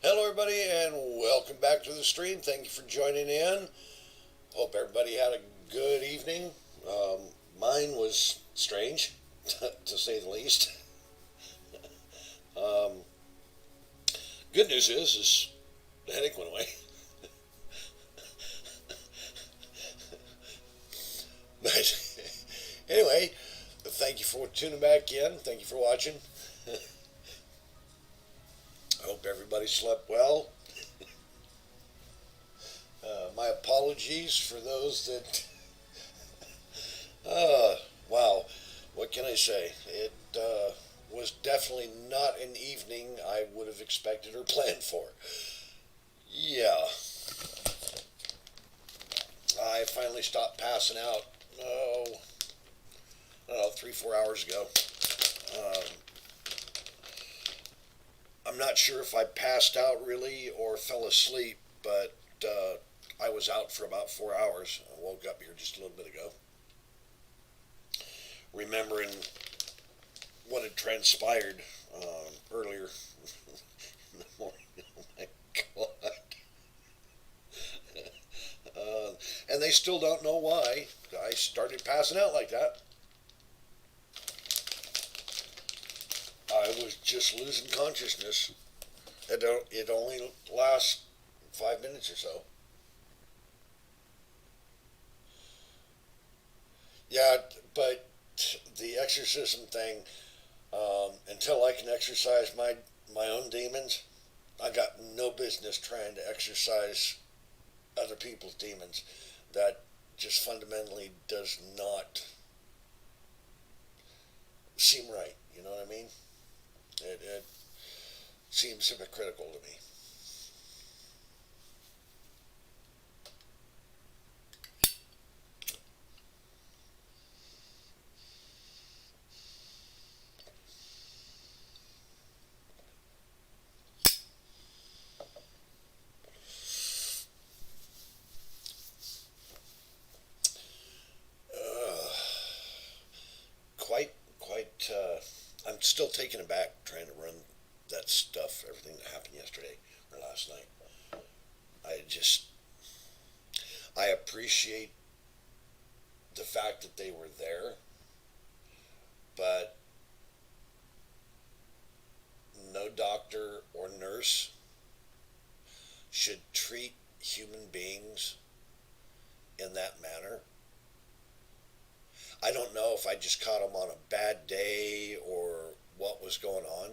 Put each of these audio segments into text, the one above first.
Hello, everybody, and welcome back to the stream. Thank you for joining in. Hope everybody had a good evening. Mine was strange, to say the least. Um, Good news is the headache went away. But anyway, thank you for tuning back in. Thank you for watching. I hope everybody slept well. My apologies for those that. Uh, wow, what can I say? It was definitely not an evening I would have expected or planned for. Yeah, I finally stopped passing out. Oh, I don't know, 3, 4 hours ago. Um, I'm not sure if I passed out really or fell asleep, but I was out for about 4 hours. I woke up here just a little bit ago, remembering what had transpired earlier in the morning. Oh my God. Uh, and they still don't know why I started passing out like that. I was just losing consciousness. It only lasts 5 minutes or so. Yeah, but the exorcism thing, until I can exercise my own demons, I got no business trying to exercise other people's demons. That just fundamentally does not seem right. You know what I mean? It seems hypocritical to me. Uh, quite, quite. I'm still taken aback trying to run that stuff, everything that happened yesterday or last night. I just, I appreciate the fact that they were there, but no doctor or nurse should treat human beings in that manner. I don't know if I just caught them on a bad day or what was going on,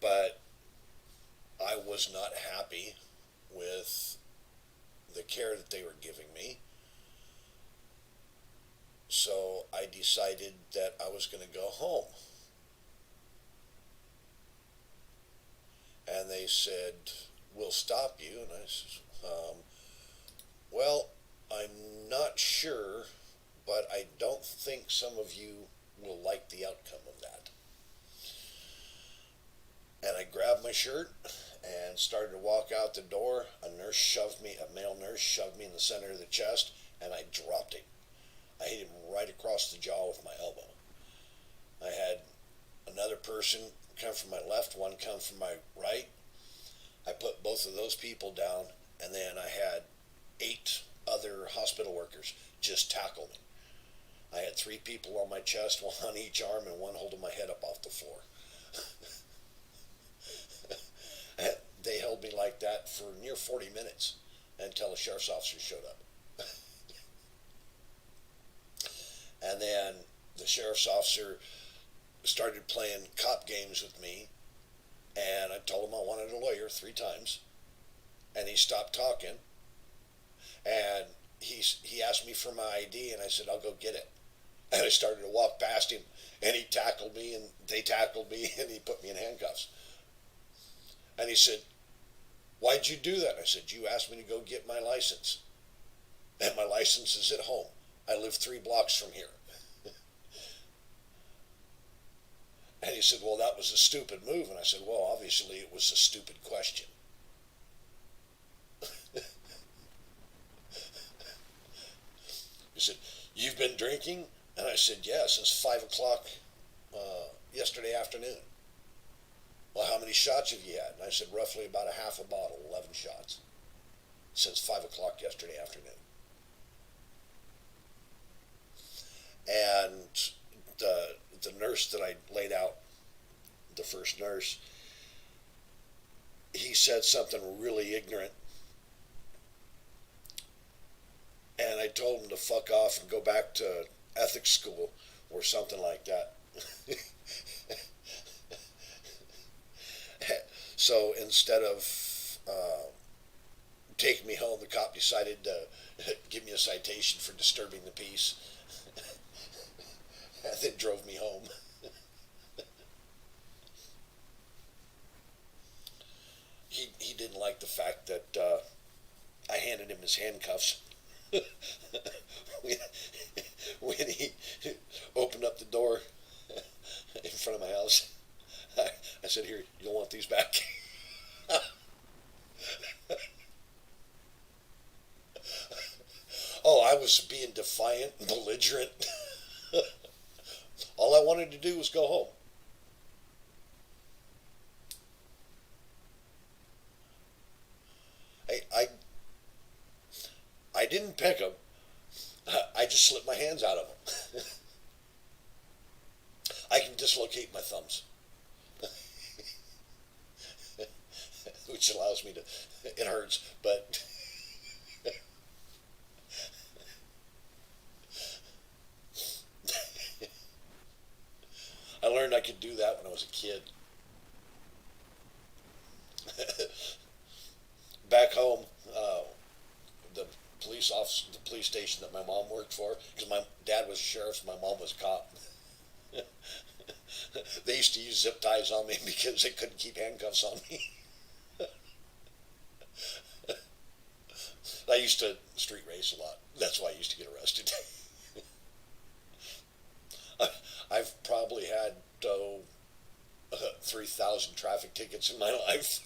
but I was not happy with the care that they were giving me. So I decided that I was going to go home. And they said, "We'll stop you." And I said, "Well, I'm not sure, but I don't think some of you will like the outcome of that." And I grabbed my shirt and started to walk out the door. A male nurse shoved me in the center of the chest, and I dropped him. I hit him right across the jaw with my elbow. I had another person come from my left, one come from my right. I put both of those people down, and then I had 8 other hospital workers just tackle me. I had 3 people on my chest, one on each arm, and one holding my head up off the floor. They held me like that for near 40 minutes until a sheriff's officer showed up. And then the sheriff's officer started playing cop games with me, and I told him I wanted a lawyer 3 times, and he stopped talking, and he asked me for my ID, and I said, "I'll go get it." And I started to walk past him, and he tackled me, and they tackled me, and he put me in handcuffs. And he said, "Why'd you do that?" I said, "You asked me to go get my license, and my license is at home. I live 3 blocks from here." And he said, "Well, that was a stupid move." And I said, "Well, obviously it was a stupid question." He said, "You've been drinking?" And I said, "Yeah, since 5 o'clock yesterday afternoon." Well, how many shots have you had? And I said, roughly about a half a bottle, 11 shots, since 5 o'clock yesterday afternoon. And the nurse that I laid out, the first nurse, he said something really ignorant. And I told him to fuck off and go back to ethics school or something like that. So instead of taking me home, the cop decided to give me a citation for disturbing the peace and then drove me home. He didn't like the fact that I handed him his handcuffs when, when he opened up the door in front of my house. I said, "Here, you don't want these back." Oh, I was being defiant and belligerent. All I wanted to do was go home. I didn't pick him. I just slipped my hands out of them. I can dislocate my thumbs, which allows me to. It hurts, but I learned I could do that when I was a kid. Back home, the the police station that my mom worked for, because my dad was a sheriff, my mom was a cop. They used to use zip ties on me because they couldn't keep handcuffs on me. I used to street race a lot. That's why I used to get arrested. I've probably had 3,000 traffic tickets in my life.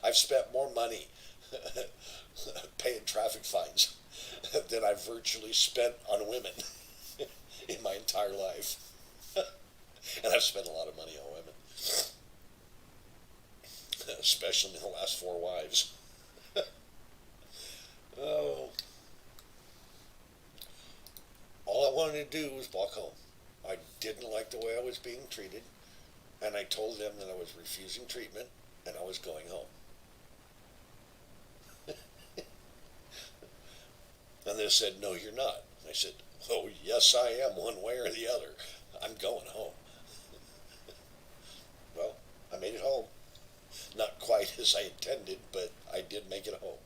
I've spent more money paying traffic fines than I've virtually spent on women in my entire life. And I've spent a lot of money on women, especially in the last 4 wives. Oh, all I wanted to do was walk home. I didn't like the way I was being treated, and I told them that I was refusing treatment and I was going home. And they said, "No, you're not." I said, "Oh, yes, I am, one way or the other. I'm going home." Well, I made it home. Not quite as I intended, but I did make it home.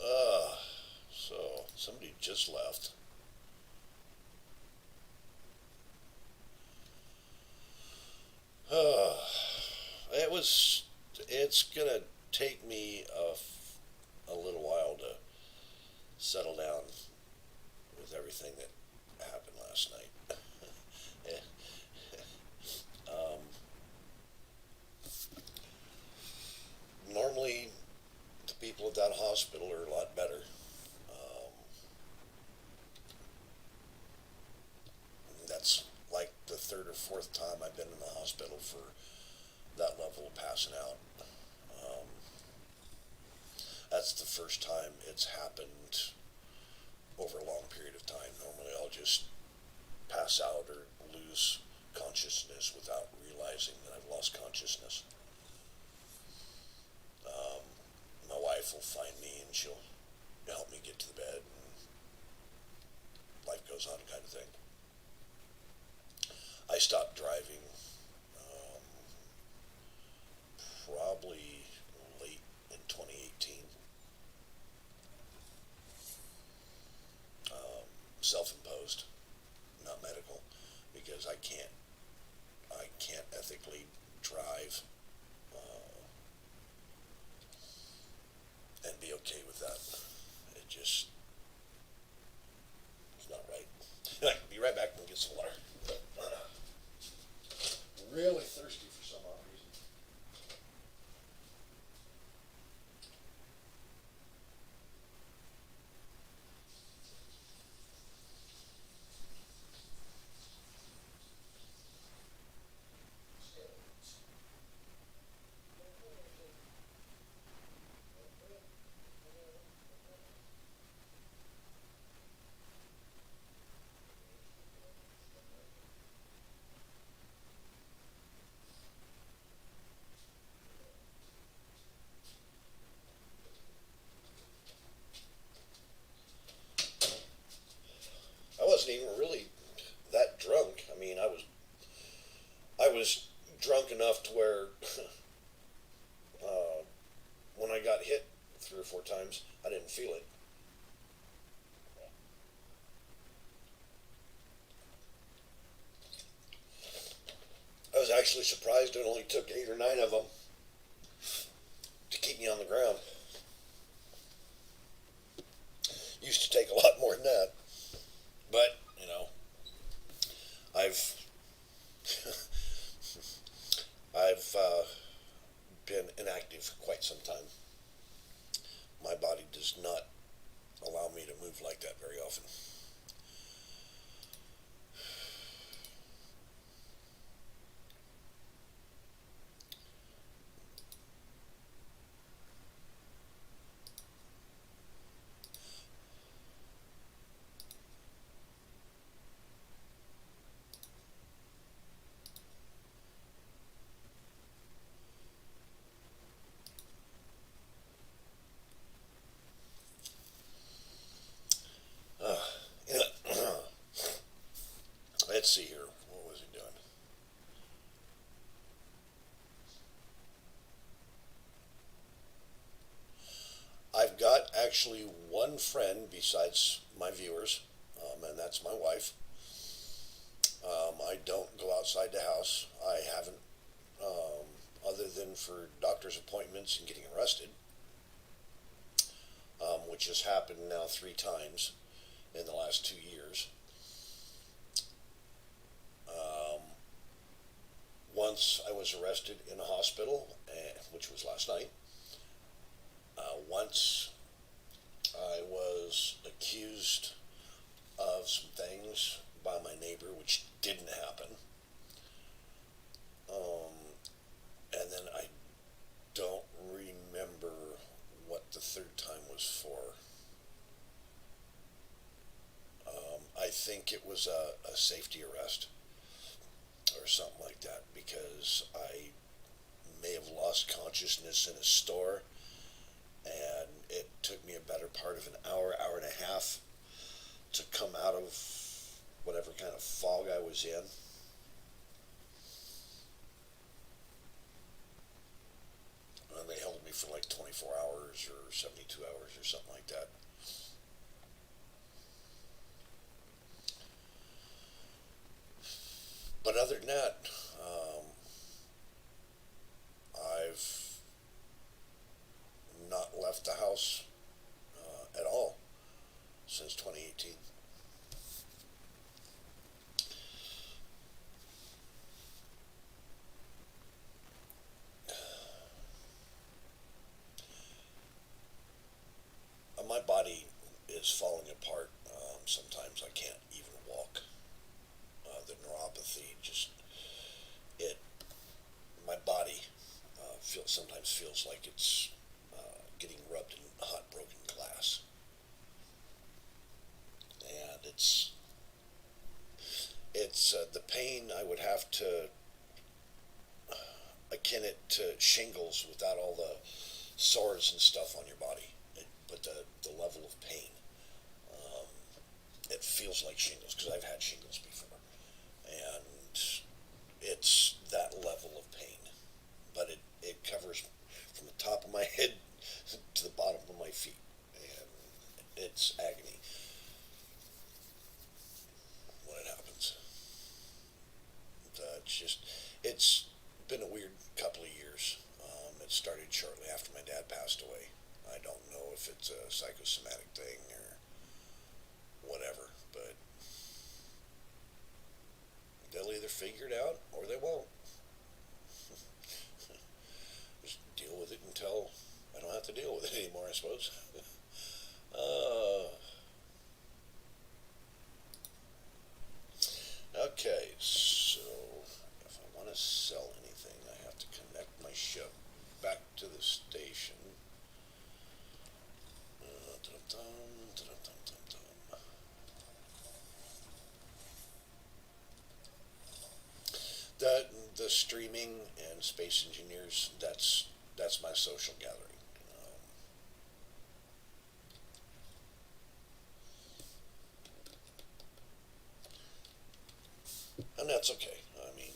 Uh, so somebody just left. Uh, it was. It's gonna take me a little while to settle down with everything that happened last night. um, Normally, the people at that hospital are a lot better. Um, that's like the third or fourth time I've been in the hospital for that level of passing out. Um, that's the first time it's happened over a long period of time. Normally, I'll just pass out or lose consciousness without realizing that I've lost consciousness. Um, my wife will find me and she'll help me get to the bed, and life goes on, kind of thing. I stopped driving um, probably late in 2018. Self-imposed, not medical, because I can't ethically drive and be okay with that. to where uh, when I got hit 3 or 4 times, I didn't feel it. I was actually surprised it only took 8 or 9 of them to keep me on the ground. Used to take a lot more than that. But, I've I've been inactive for quite some time. My body does not allow me to move like that very often. Uh, let's see here. What was he doing? I've got actually one friend besides my viewers, and that's my wife. I don't go outside the house. I haven't, other than for doctor's appointments and getting arrested, which has happened now 3 times in the last 2 years. Um, Once I was arrested in a hospital, which was last night. Once I was accused of some things by my neighbor, which didn't happen. Um, and then I don't remember what the third time was for. I think it was a safety arrest or something like that because I may have lost consciousness in a store, and it took me a better part of an hour, hour and a half to come out of whatever kind of fog I was in. And they held me for like 24 hours or 72 hours or something like that. But other than that, I've not left the house at all since 2018. My body is falling apart. Sometimes I can't even walk. The neuropathy just it my body sometimes feels like it's getting rubbed in hot broken glass, and it's the pain. I would have to akin it to shingles without all the sores and stuff on your body. But the level of pain, um, it feels like shingles because I've had shingles before, and it's that level of pain. But it covers from the top of my head to the bottom of my feet, and it's agony when it happens. It's been a weird couple of years. It started shortly after my dad passed away. I don't know if it's a psychosomatic thing or whatever, but they'll either figure it out or they won't. Just deal with it until I don't have to deal with it anymore, I suppose. uh, okay, so if I want to sell anything, I have to connect my ship back to the station. The the streaming and space engineers. That's my social gathering, and that's okay. I mean,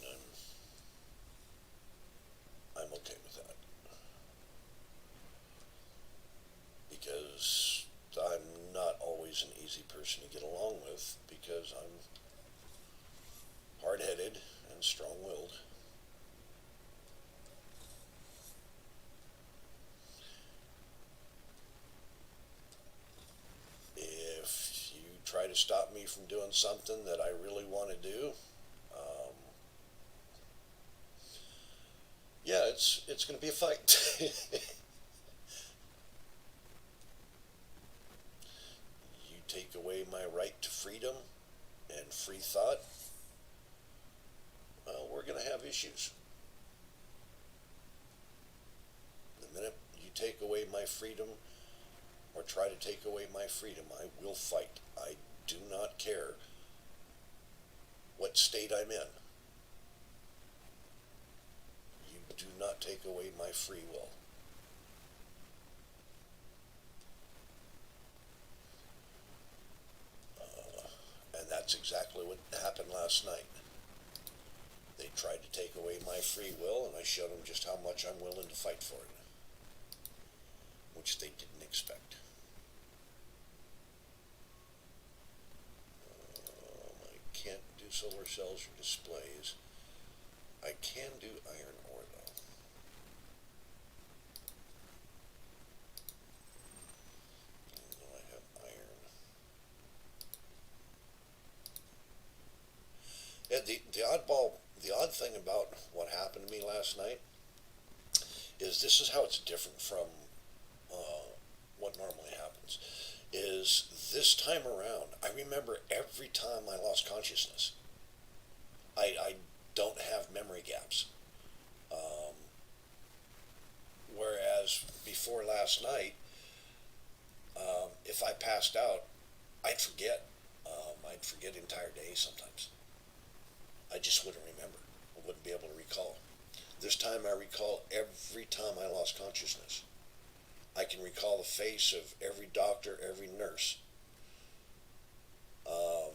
easy person to get along with because I'm hard-headed and strong-willed. If you try to stop me from doing something that I really want to do, um, yeah, it's going to be a fight. You take away my right to freedom and free thought, well, we're going to have issues. The minute you take away my freedom or try to take away my freedom, I will fight. I do not care what state I'm in. You do not take away my free will. And that's exactly what happened last night. They tried to take away my free will, and I showed them just how much I'm willing to fight for it, which they didn't expect. I can't do solar cells or displays. I can do iron ore, though. I have iron. Yeah, the odd thing about what happened to me last night is this is how it's different from what normally happens. Is this time around, I remember every time I lost consciousness. I don't have memory gaps. Um, Whereas before last night, if I passed out, I'd forget. I'd forget entire days sometimes. I just wouldn't remember. I wouldn't be able to recall. This time I recall every time I lost consciousness. I can recall the face of every doctor, every nurse. Um,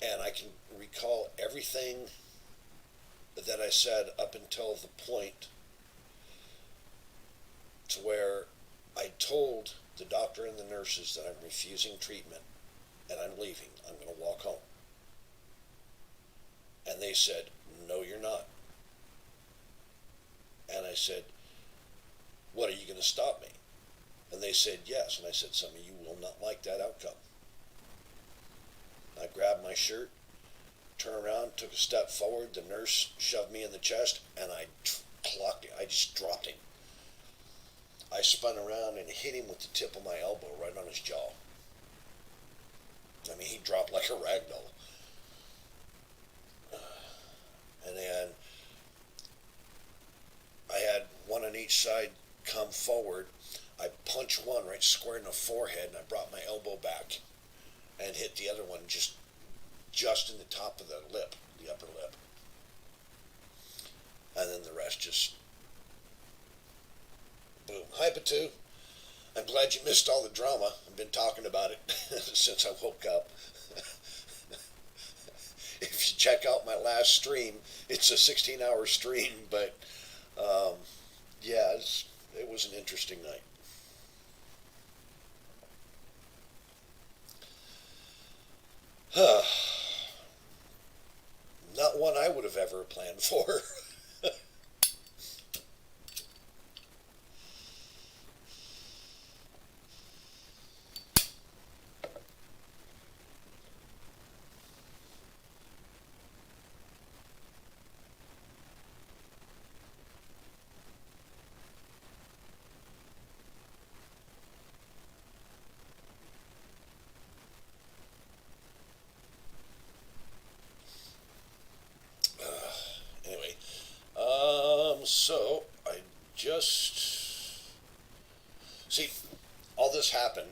and I can recall everything that I said up until the point to where I told the doctor and the nurses that I'm refusing treatment and I'm leaving. I'm going to walk home. And they said, "No, you're not." And I said, "What, are you going to stop me?" And they said, "Yes." And I said, "Some of you will not like that outcome." I grabbed my shirt, turned around, took a step forward. The nurse shoved me in the chest, and I clocked him. I just dropped him. I spun around and hit him with the tip of my elbow right on his jaw. I mean, he dropped like a rag doll. And then I had one on each side come forward. I punched one right square in the forehead, and I brought my elbow back and hit the other one just in the top of the lip, the upper lip. And then the rest just boom. Hi, Patu. I'm glad you missed all the drama. I've been talking about it since I woke up. If you check out my last stream, it's a 16-hour stream, but yeah, it was an interesting night. Not one I would have ever planned for. Anyway, so I just see all this happened,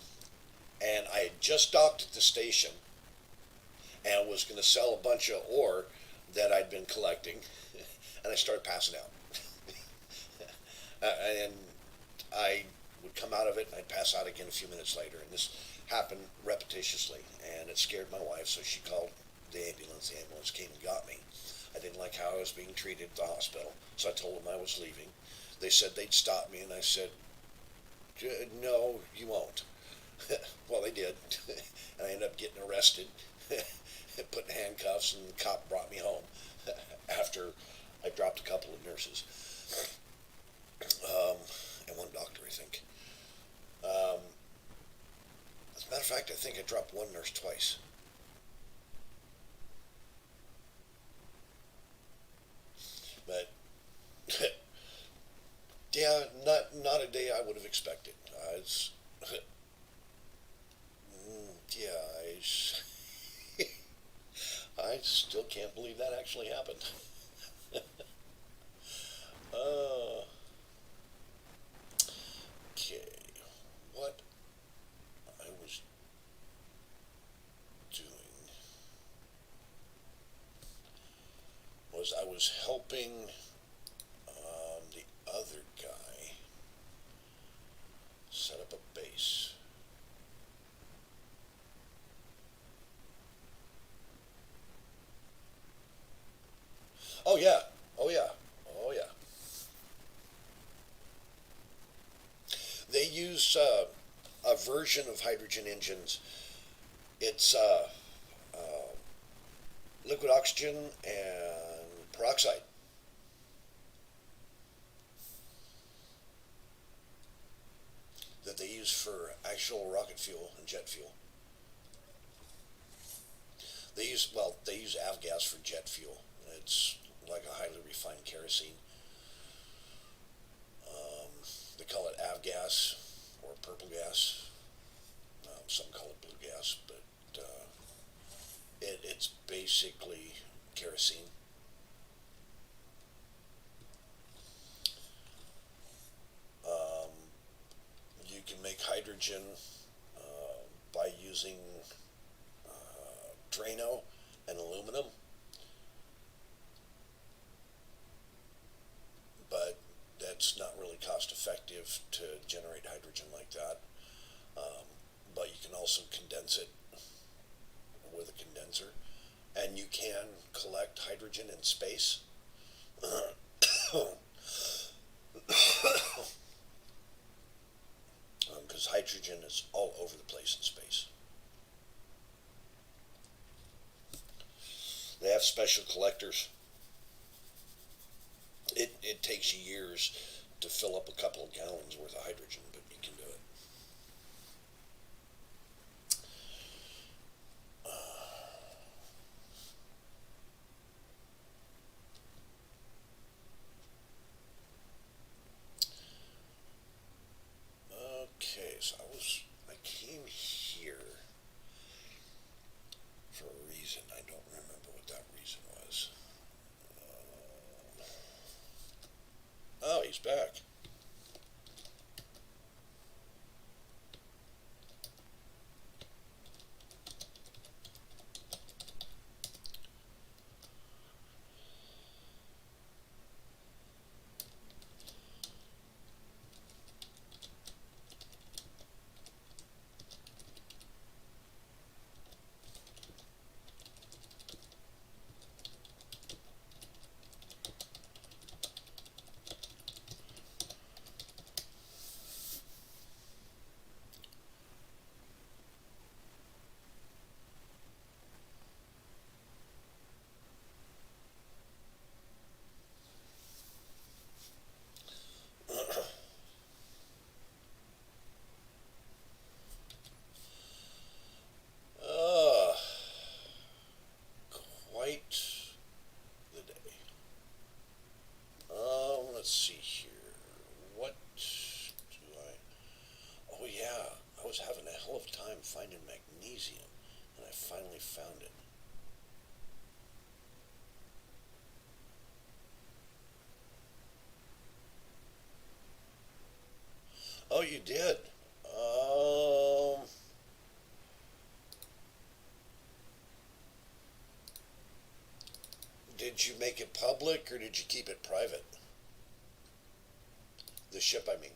and I had just docked at the station, and was going to sell a bunch of ore that I'd been collecting, and I started passing out. And I would come out of it, and I'd pass out again a few minutes later, and this happened repetitiously, and it scared my wife, so she called the ambulance. The ambulance came and got me. I didn't like how I was being treated at the hospital, so I told them I was leaving. They said they'd stop me, and I said, "No, you won't." Well, they did. fact, I think I dropped one nurse twice. But yeah, not a day I would have expected. It's, yeah, I still can't believe that actually happened. Uh, okay, what I was doing was I was helping the other guy set up a base. Oh yeah, oh yeah, oh yeah. They use a version of hydrogen engines. It's uh, liquid oxygen and peroxide that they use for actual rocket fuel and jet fuel. They use avgas for jet fuel. It's like a highly refined kerosene. They call it avgas or purple gas. Some call it blue gas, but it's basically kerosene. Um, you can make hydrogen by using Drano and aluminum, but that's not really cost effective to generate hydrogen like that. Um, but you can also condense it with a condenser, and you can collect hydrogen in space. Because hydrogen is all over the place in space. They have special collectors. It takes years to fill up a couple of gallons worth of hydrogen, but you can do it. Okay, so I came here for a reason. I don't remember what that reason was. Oh, he's back. Uh, quite the day. Let's see here. What do I? Oh yeah, I was having a hell of a time finding magnesium, and I finally found it. Oh, you did. Did you make it public or did you keep it private? The ship, I mean.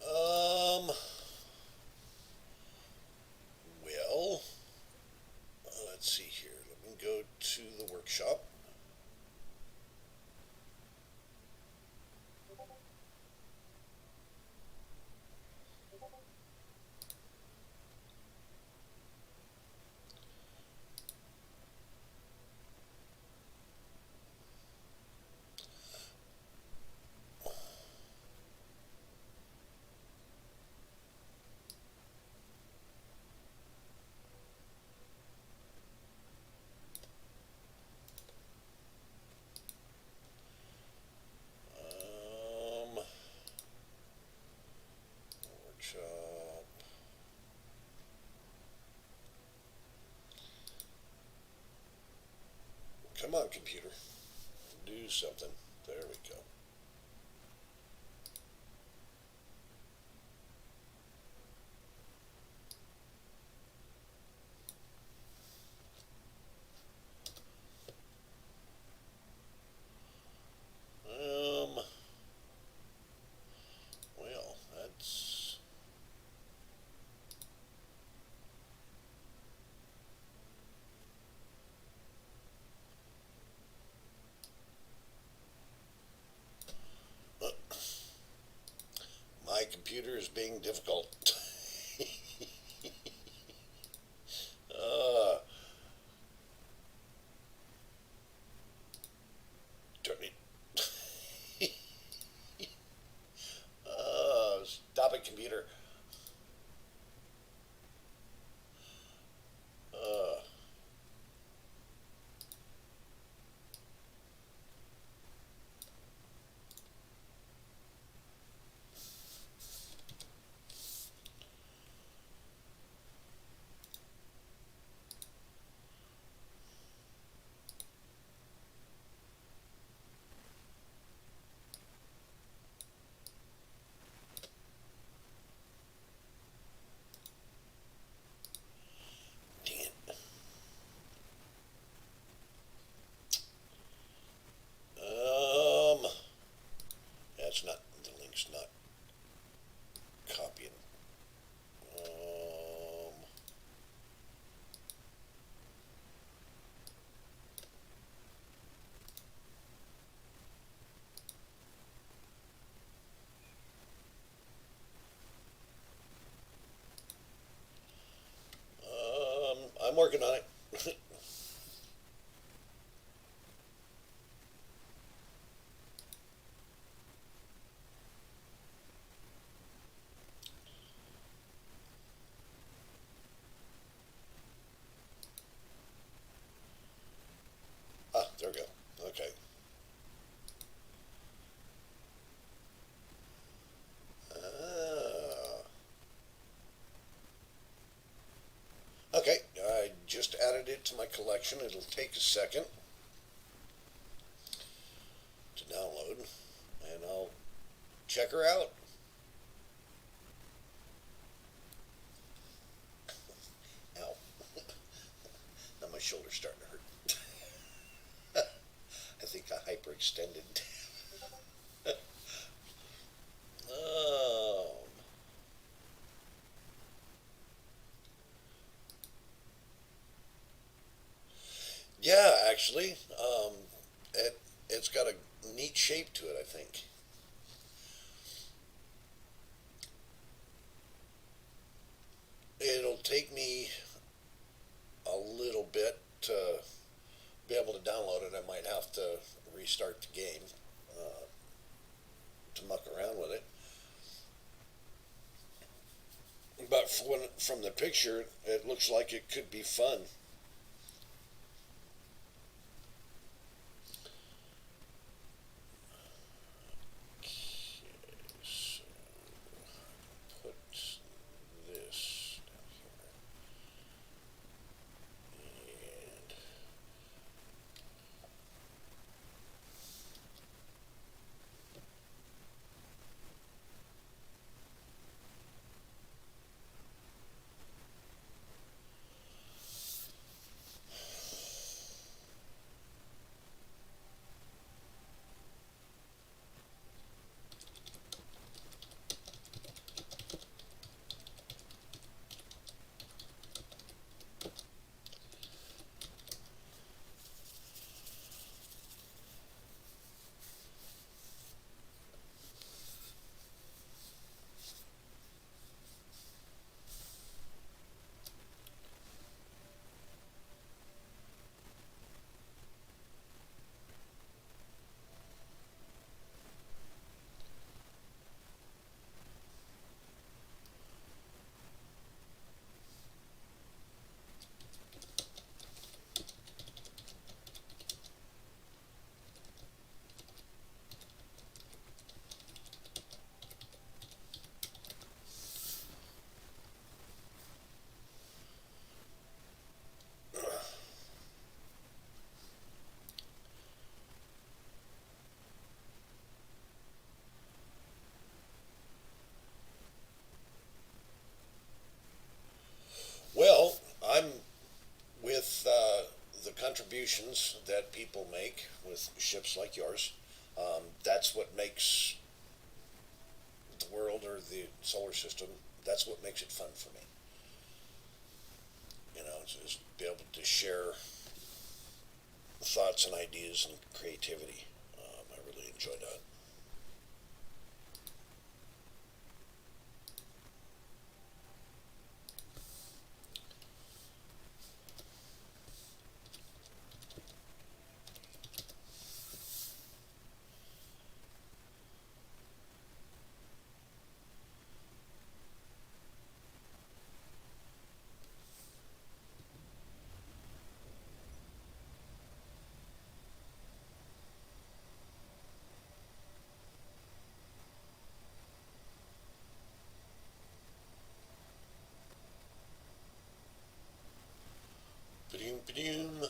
Um, well, let's see here. Let me go to the workshop. Come on, computer. Do something. There we go. Well, that's my computer is being difficult. uh, turn it. Stop it, computer. Uh, dang it. That's not, the link's not copying. Um, I'm working on it. There we go. Okay. Ah. Okay, I just added it to my collection. It'll take a second to download, and I'll check her out. Ow. Now my shoulder's starting to hurt. I think I hyperextended. um, yeah, actually, it's got a neat shape to it, I think. It'll take me a little bit to be able to download it. I might have to restart the game uh, to muck around with it. But from the picture, it looks like it could be fun. Okay, so put this down here. And contributions that people make with ships like yours. That's what makes the world or the solar system. That's what makes it fun for me. Just be able to share thoughts and ideas and creativity. I really enjoy that. Ba-doom, ba-doom.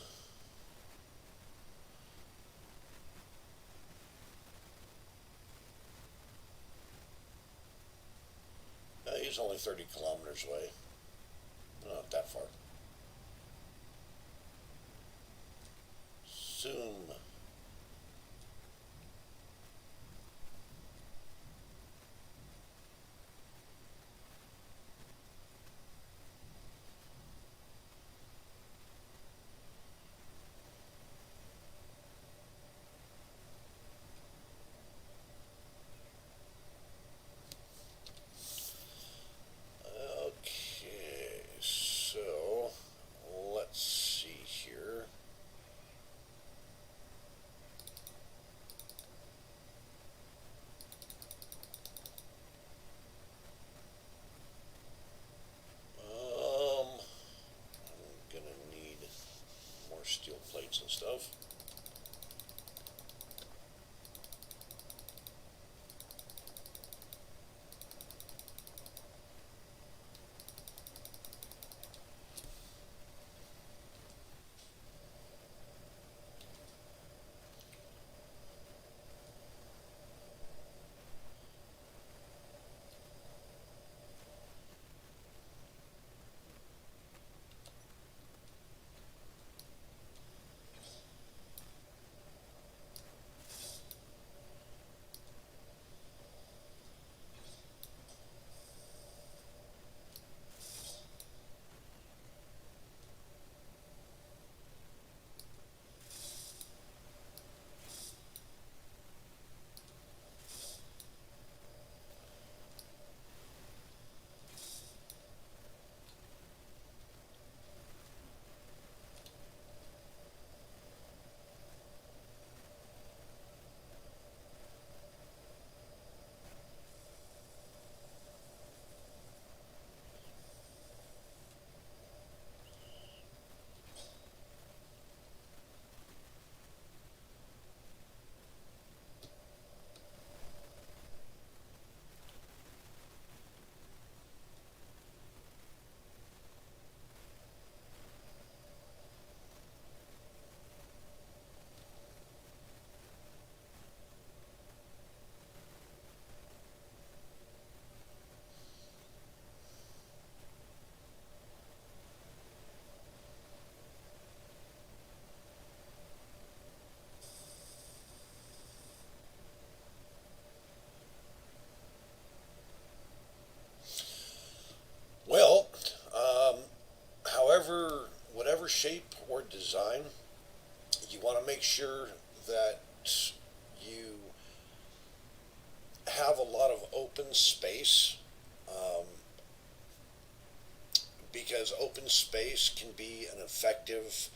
He's only 30 kilometers away. Not that far. Zoom. Okay, so let's see here. I'm gonna need more steel plates and stuff. Well, however, whatever shape or design, you want to make sure that you have a lot of open space, um, because open space can be an effective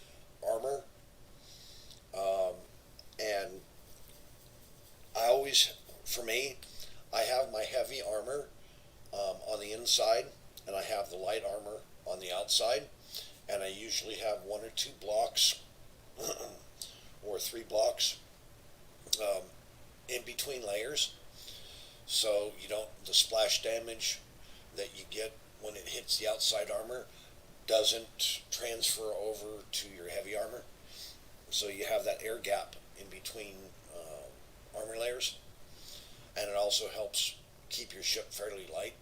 armor. Um, and I always, for me, I have my heavy armor on the inside, and I have the light armor on the outside, and I usually have one or two blocks or three blocks um, in between layers, so you don't the splash damage that you get when it hits the outside armor doesn't transfer over to your heavy armor. So you have that air gap in between armor layers, and it also helps keep your ship fairly light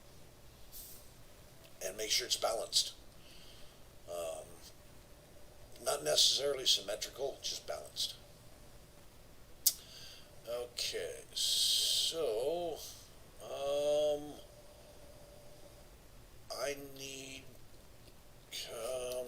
and make sure it's balanced. Um, Not necessarily symmetrical, just balanced. Okay, so um, I need um,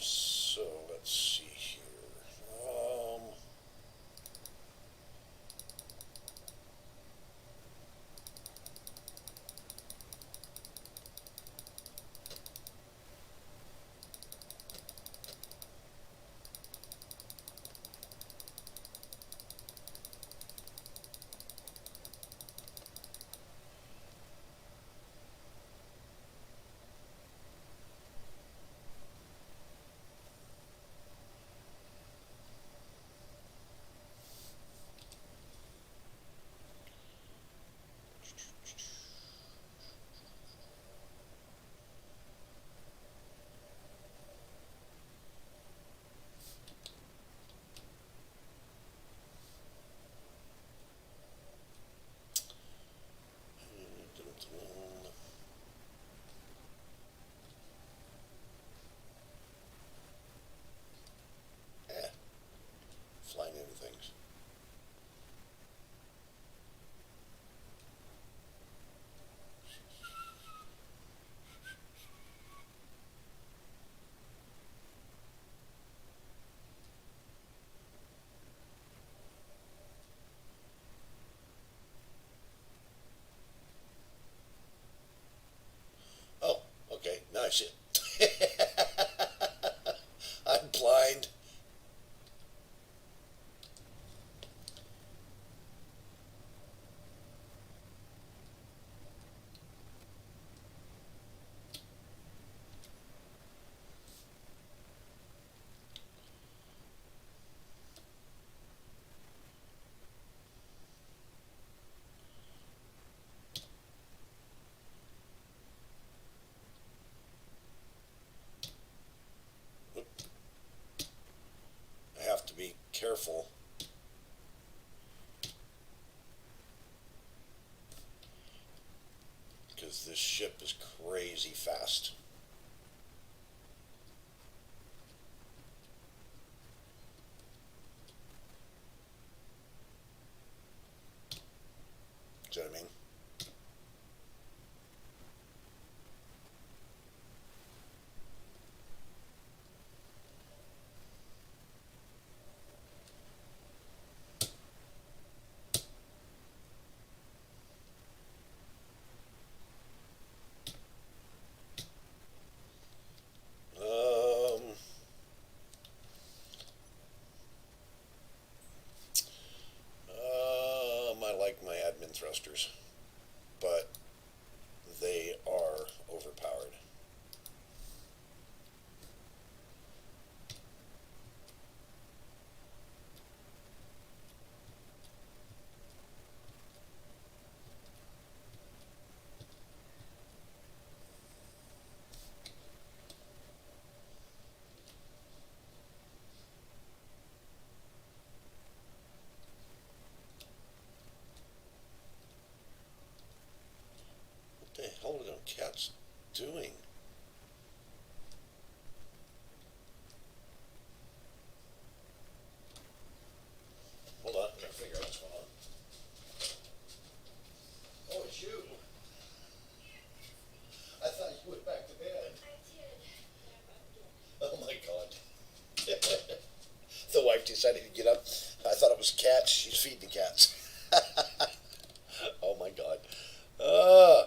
so let's see here. Eh, flying into things. Oh, okay, now I see it. I'm blind. I have to be careful because this ship is crazy fast. Do you know what I mean? Um, I like my admin thrusters, but they are overpowered. What the hell are those cats doing? Hold on, I'm trying to figure out what's going on. Oh, it's you. I thought you went back to bed. Oh my god. The wife decided to get up. I thought it was cats. She's feeding the cats. Oh my god. Uh,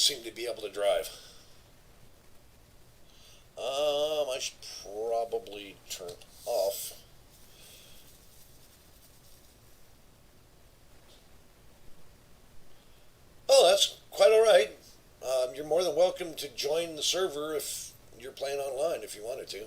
don't seem to be able to drive. I should probably turn off. Oh, that's quite all right. You're more than welcome to join the server if you're playing online if you wanted to.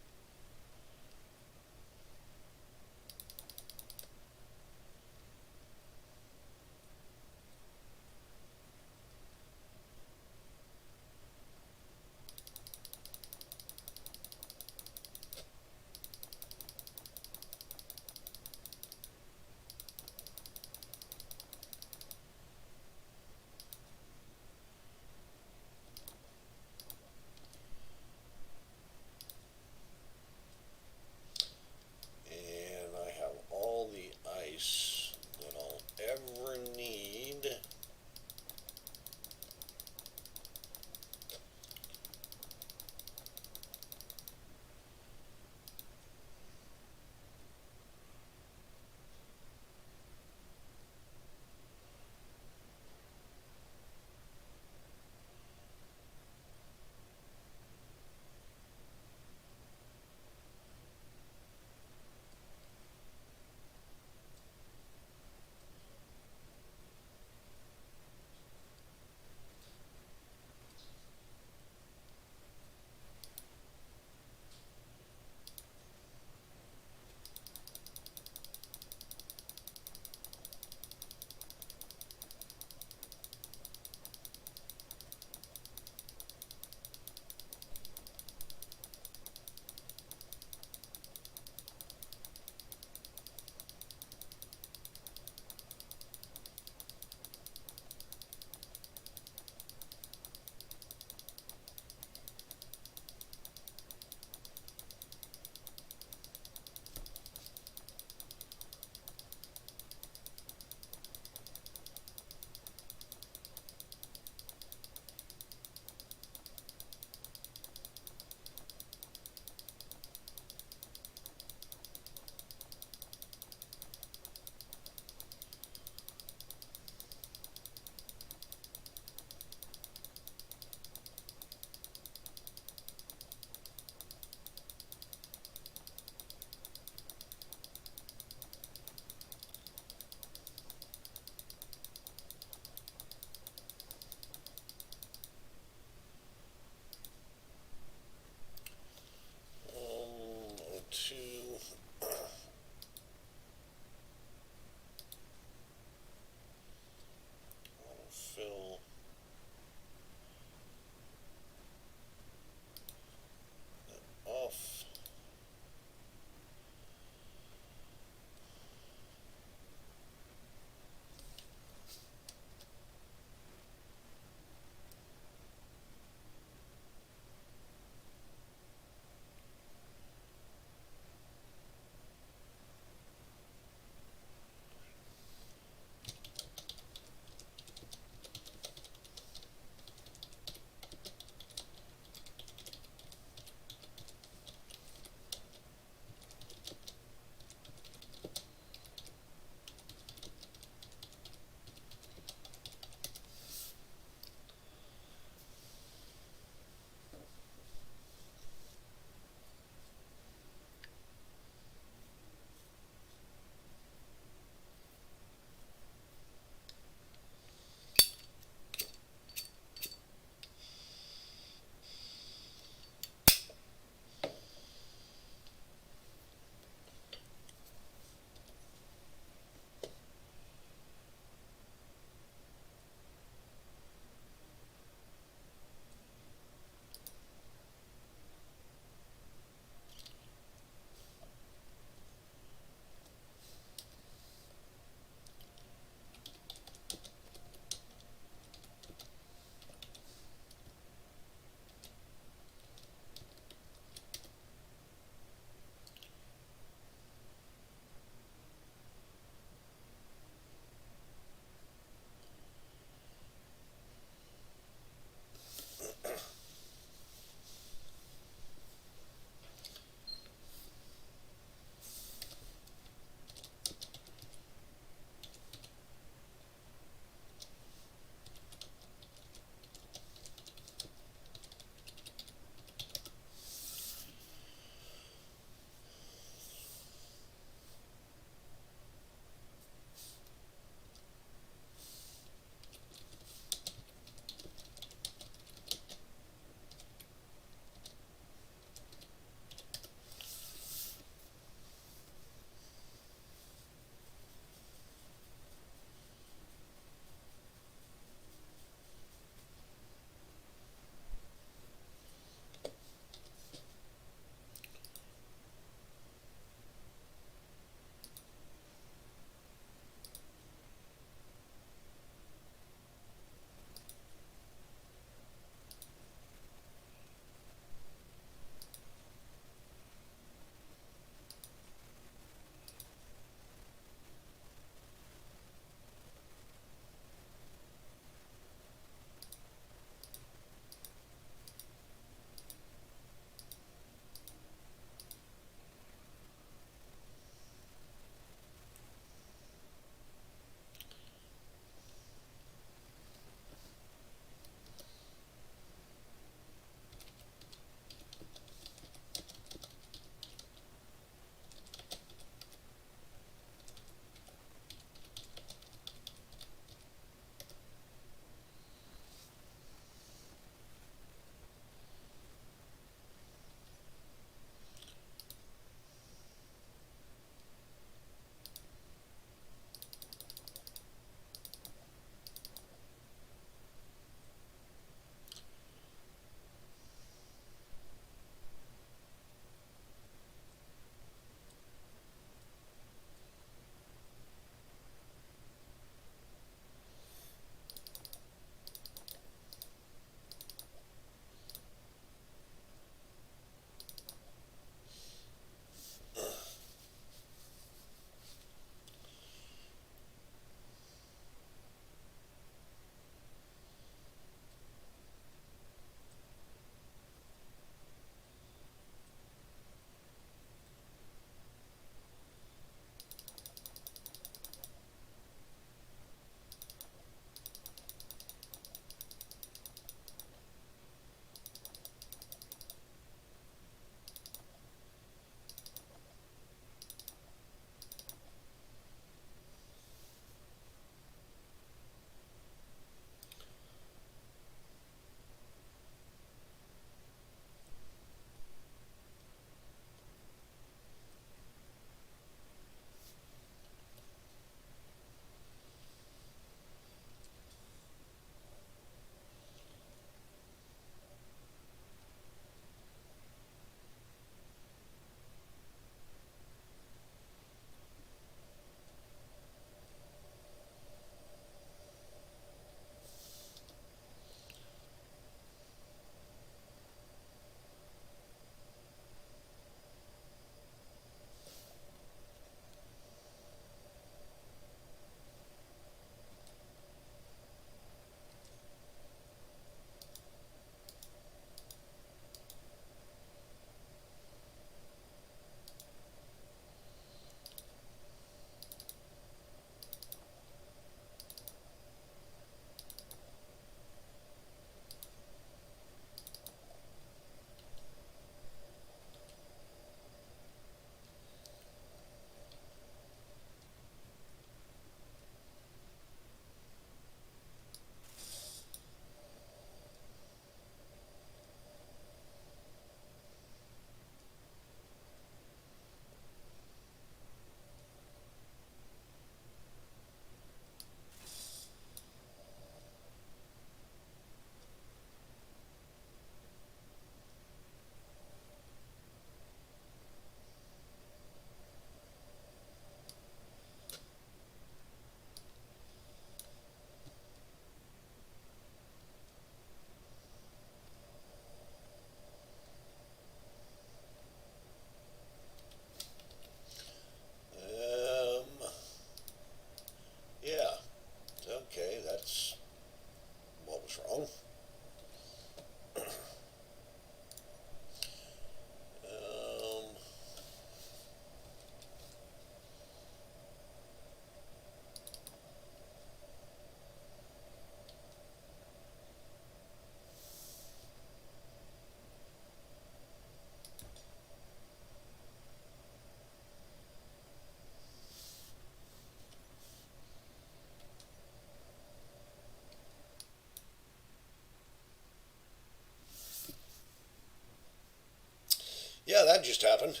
that just happened.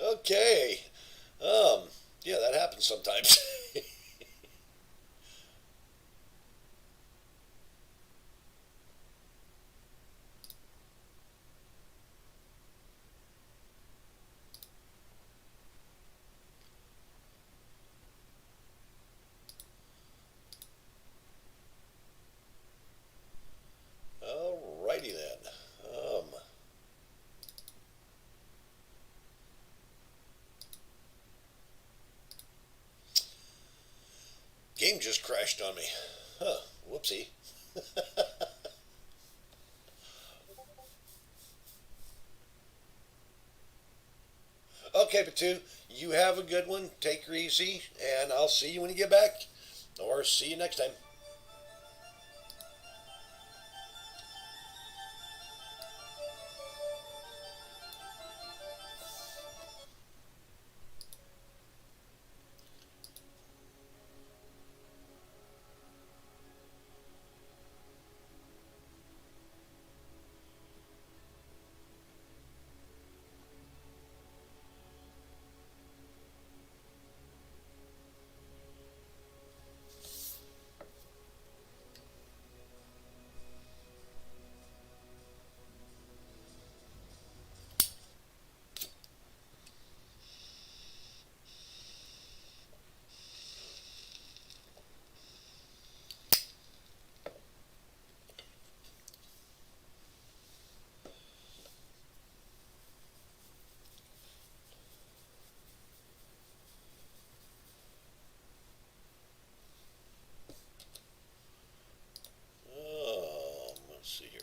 Okay. Um, yeah, that happens sometimes. Alrighty then. Game just crashed on me. Huh. Whoopsie. Okay, Batu, you have a good one. Take her easy, and I'll see you when you get back. Or see you next time. Let's see here.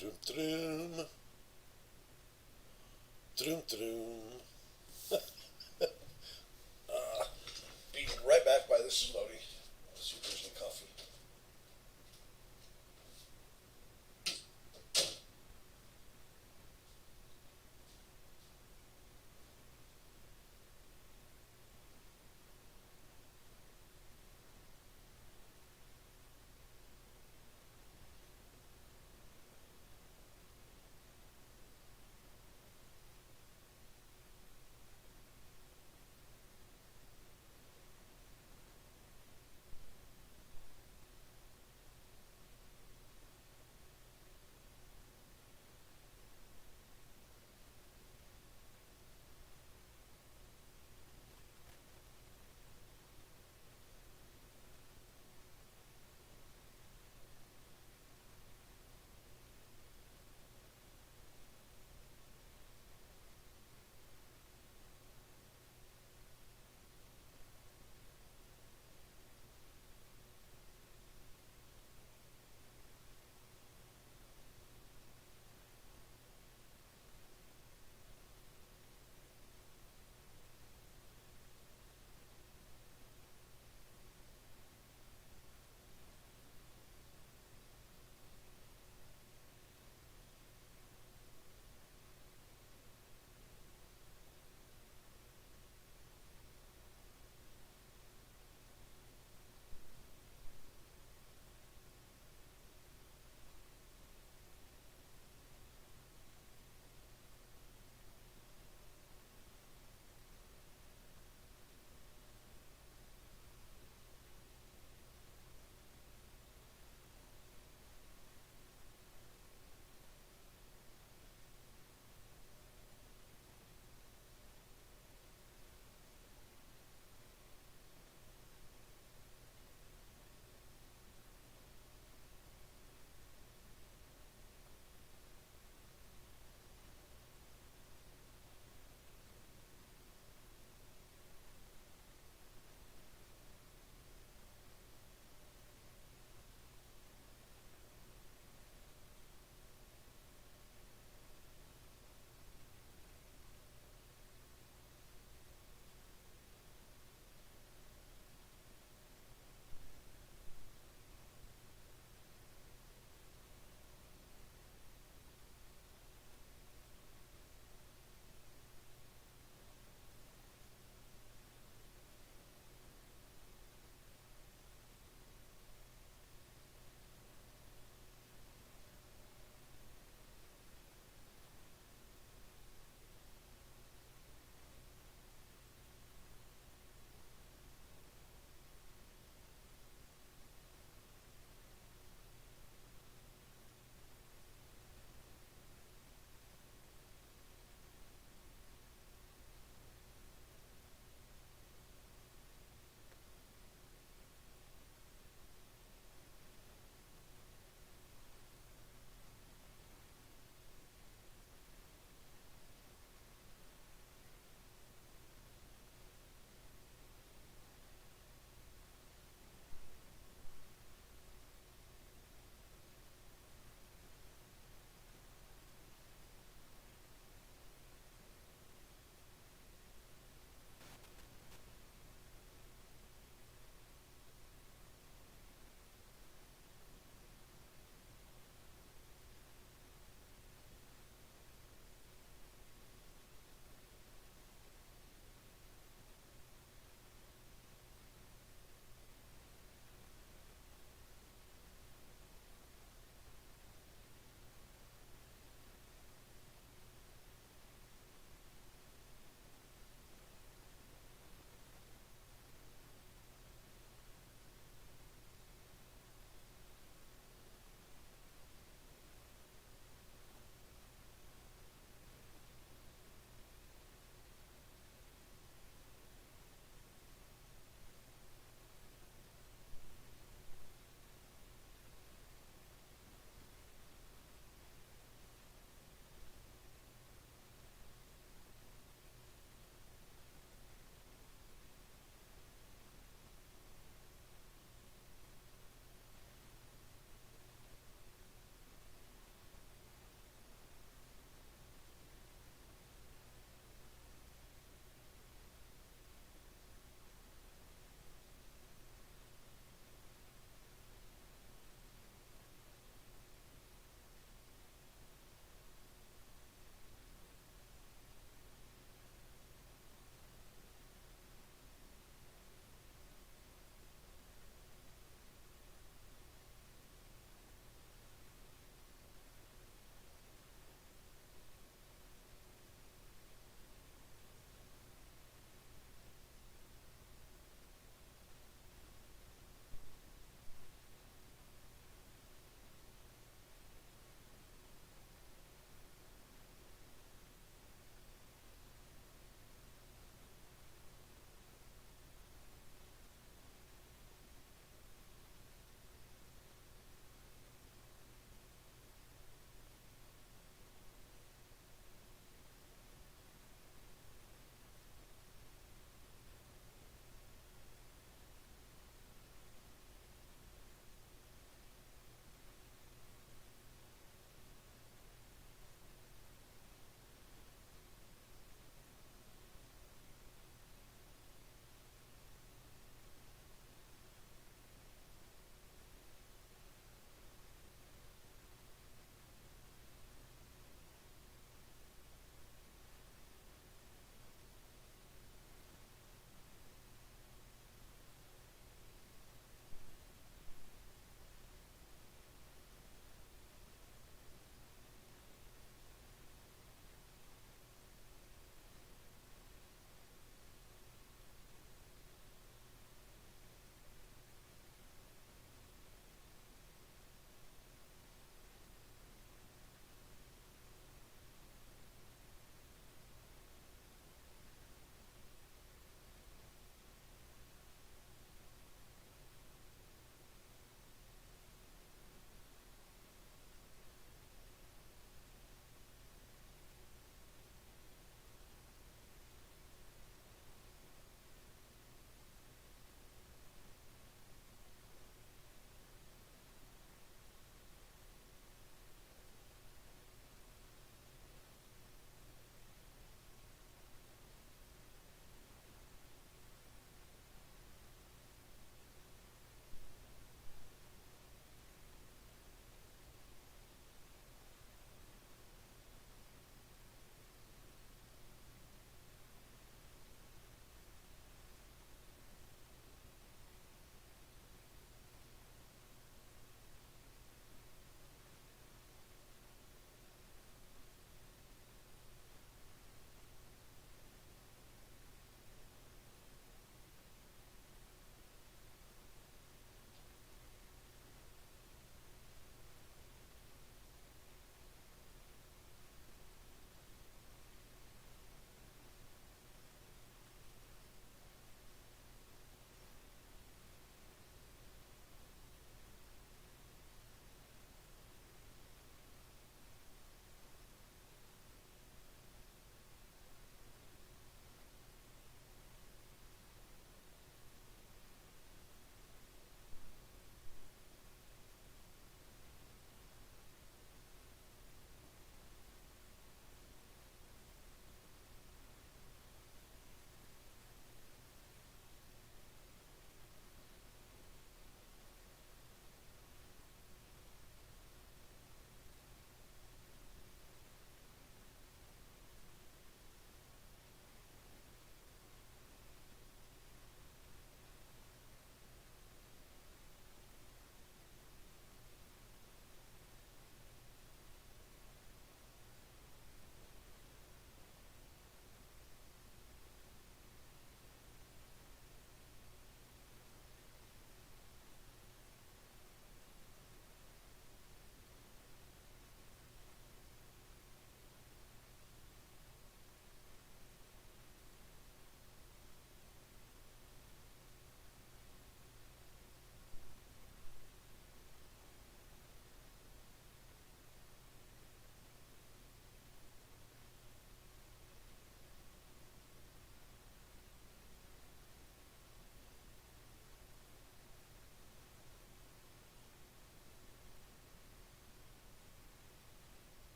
Drum, drum, drum, drum. Be right back while this is loading. Let's see if there's any coffee.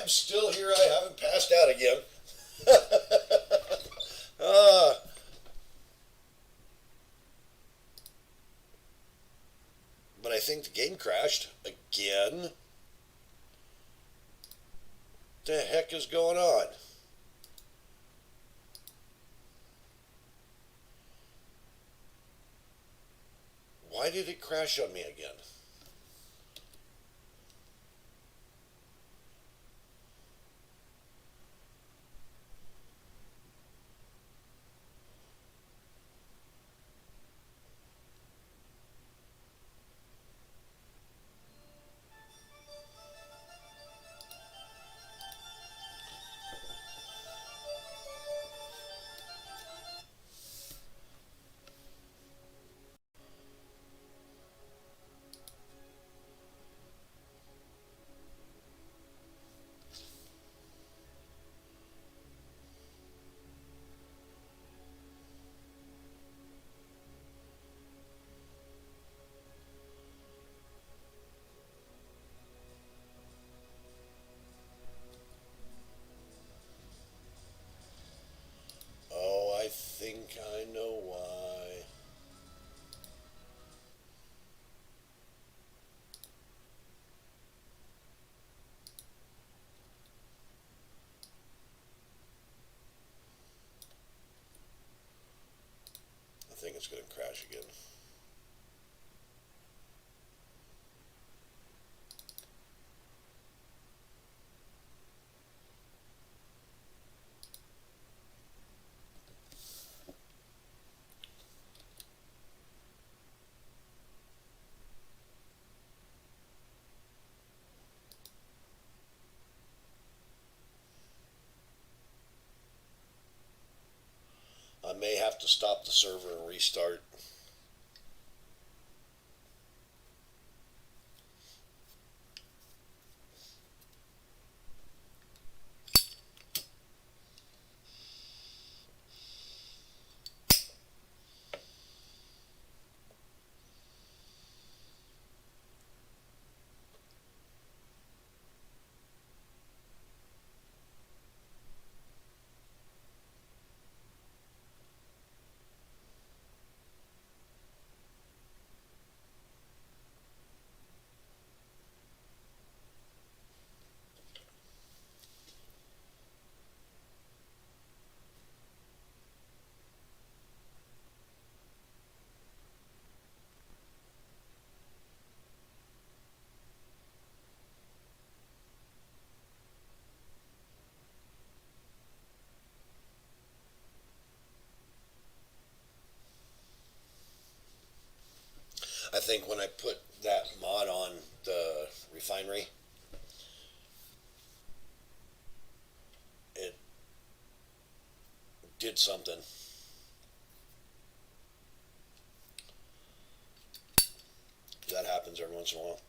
I'm still here. I haven't passed out again. uh, but I think the game crashed again. What the heck is going on? Why did it crash on me again? Oh, I think I know why. I think it's going to crash again. I may have to stop the server and restart. I think when I put that mod on the refinery, it did something. That happens every once in a while.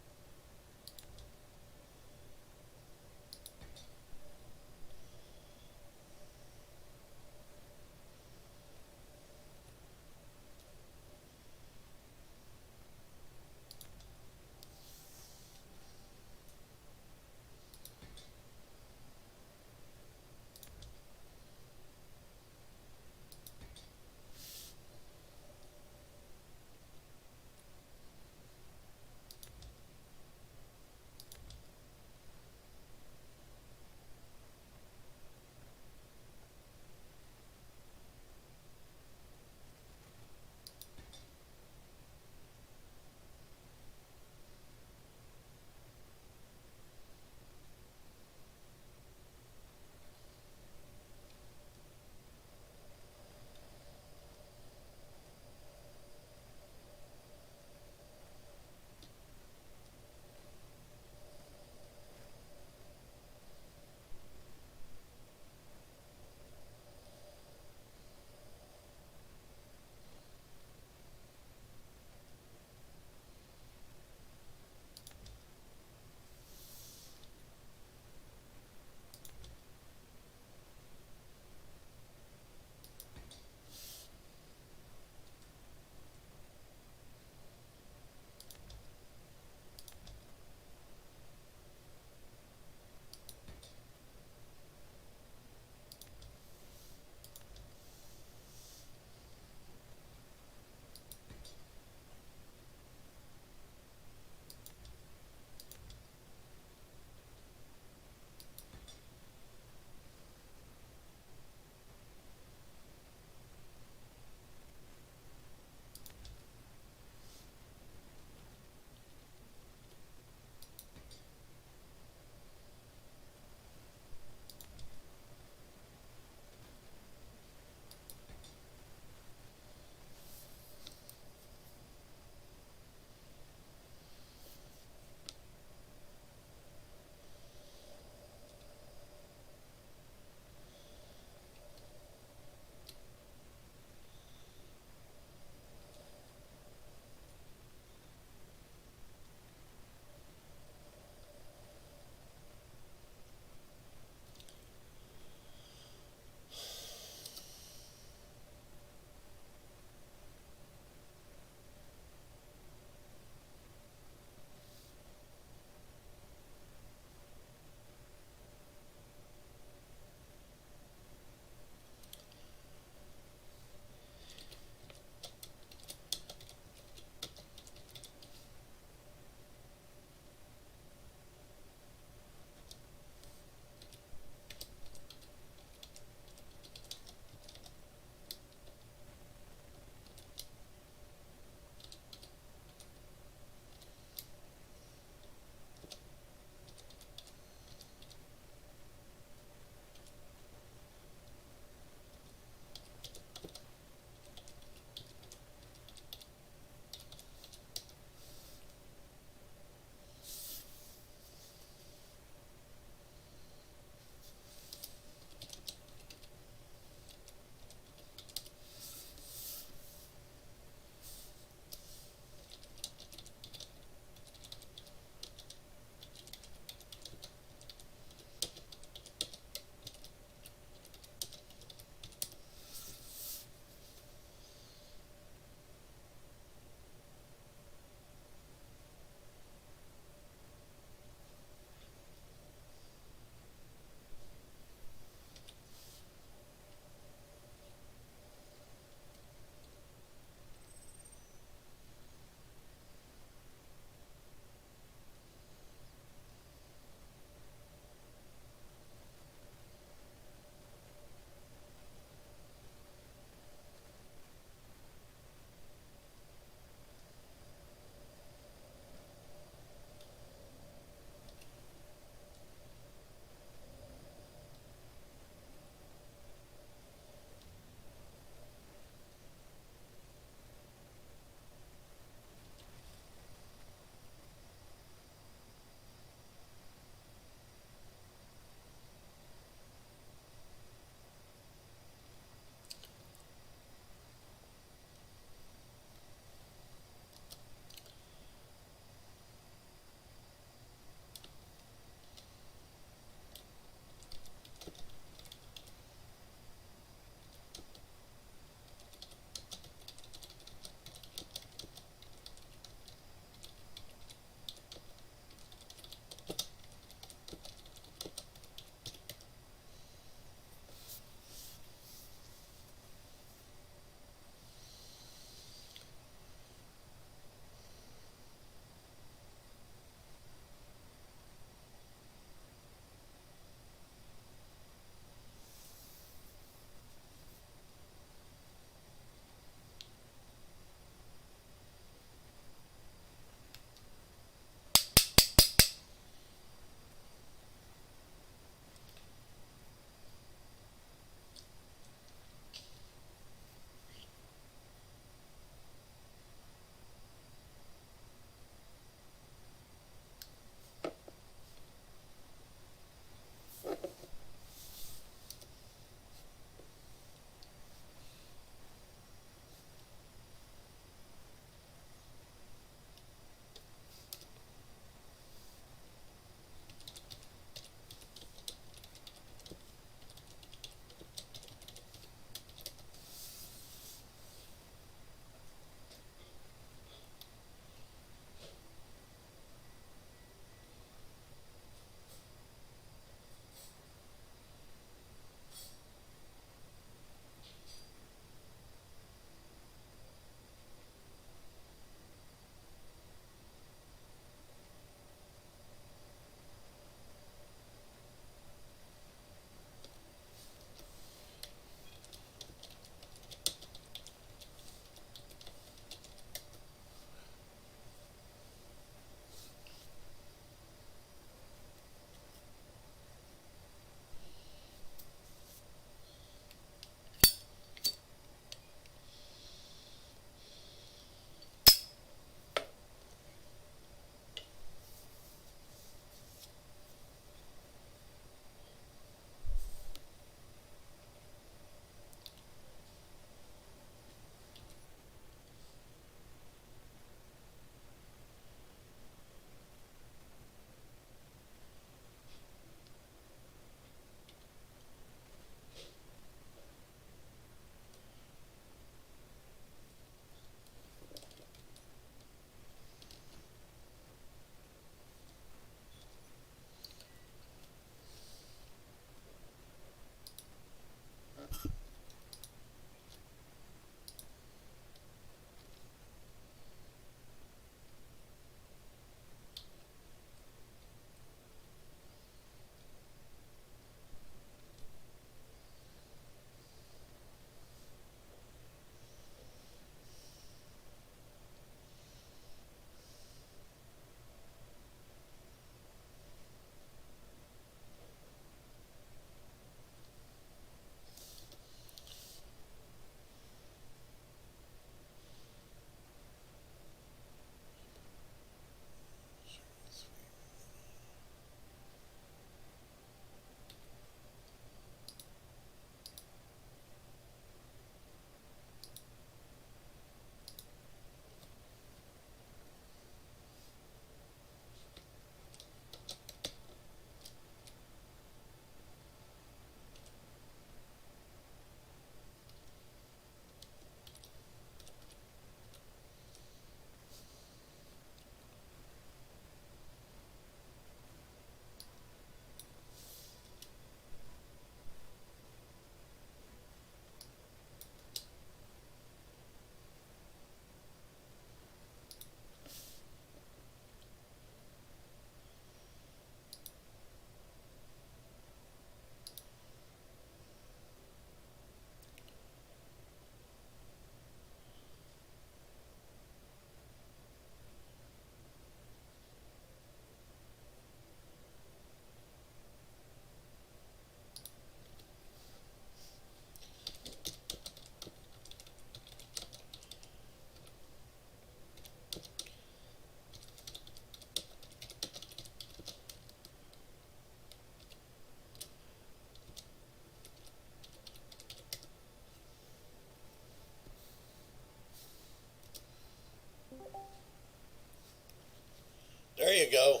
you go.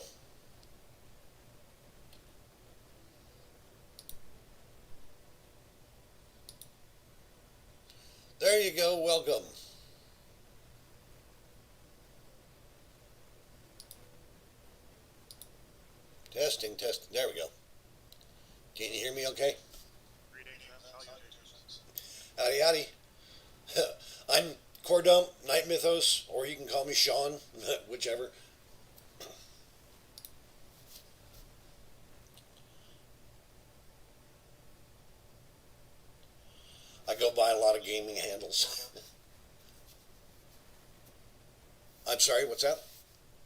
There you go. Welcome. Testing, testing. There we go. Can you hear me okay? Greetings and salutations. Howdy, howdy. I'm Cordump, Night Mythos, or you can call me Sean, whichever. I go by a lot of gaming handles. I'm sorry, what's that?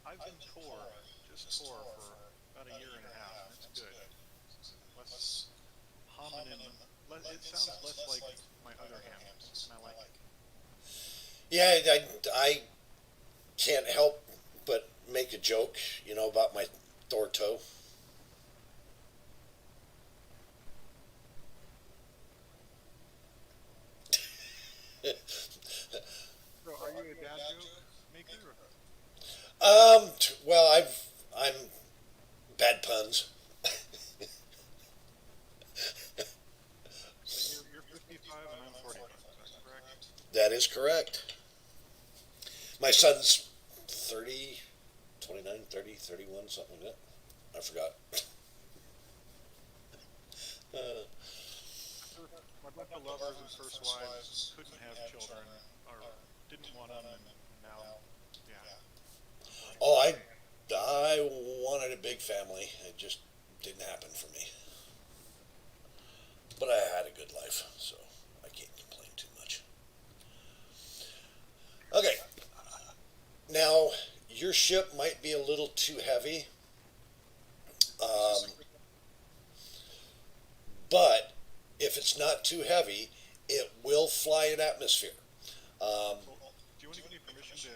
I've been Tor, just Tor, for about a year and a half, and it's good. Less hominin, it sounds less like my other handles, and I like it. Yeah, I can't help but make a joke, about my Thor toe. So, are you a dad joke maker? Well, I'm bad puns. And you're 55 and I'm 45, is that correct? That is correct. My son's 30, 29, 30, 31, something like that. I forgot. Uh, My bunch of lovers and first wives couldn't have children, or didn't want them, and now, yeah, oh, unfortunately. I wanted a big family. It just didn't happen for me. But I had a good life, so I can't complain too much. Okay, now your ship might be a little too heavy, Is this um, a good? but if it's not too heavy, it will fly in atmosphere. Um, Well, do you want to give me permission to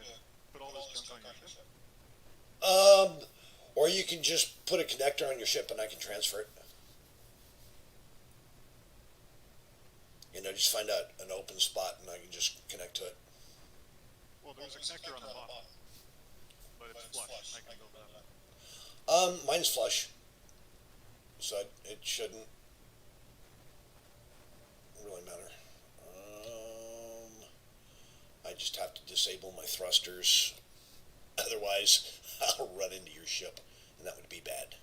put all this junk on your ship? um, or you can just put a connector on your ship and I can transfer it. Just find out an open spot and I can just connect to it. Well, there's a connector on the bottom, but it's flush. I can build that up. Mine's flush, so it shouldn't really matter. I just have to disable my thrusters, otherwise I'll run into your ship, and that would be bad.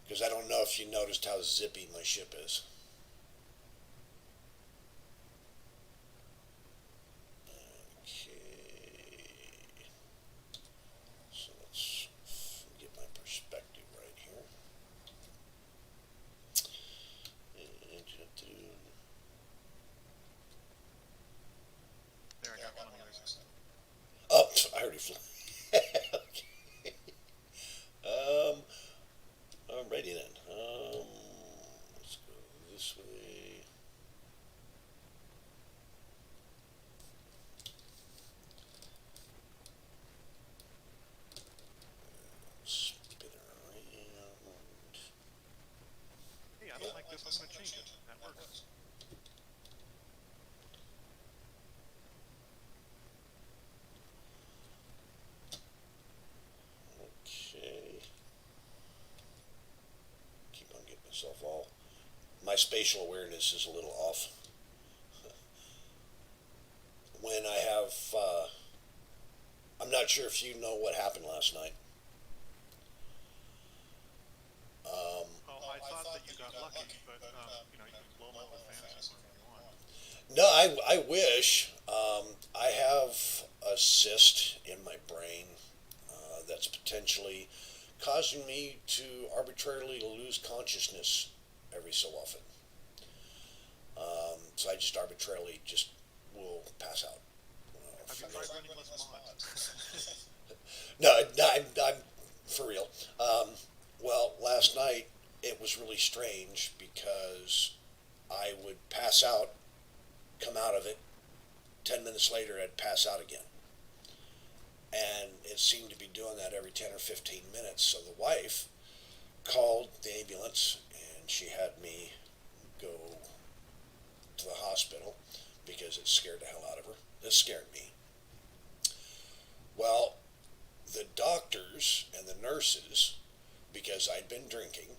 Because I don't know if you noticed how zippy my ship is. Okay, so let's get my perspective right here. There, I got one on the other side. Oh, I already flew. Okay. Um, Alrighty then. Let's go this way. Spin around. Hey, I don't like this. I'm going to change it. That works. Okay. Keep on getting myself all. My spatial awareness is a little off. When I have, I'm not sure if you know what happened last night. Um, Well, I thought that you got lucky, but, you can blow them up with fantasy if you want. no, I wish. I have a cyst in my brain that's potentially causing me to arbitrarily lose consciousness every so often. So I just arbitrarily just will pass out. Have you tried running less mods? No, no, I'm for real. Well, last night it was really strange because I would pass out, come out of it. 10 minutes later, I'd pass out again, and it seemed to be doing that every 10 or 15 minutes. So the wife called the ambulance, and she had me go to the hospital because it scared the hell out of her. It scared me. Well, the doctors and the nurses, because I'd been drinking,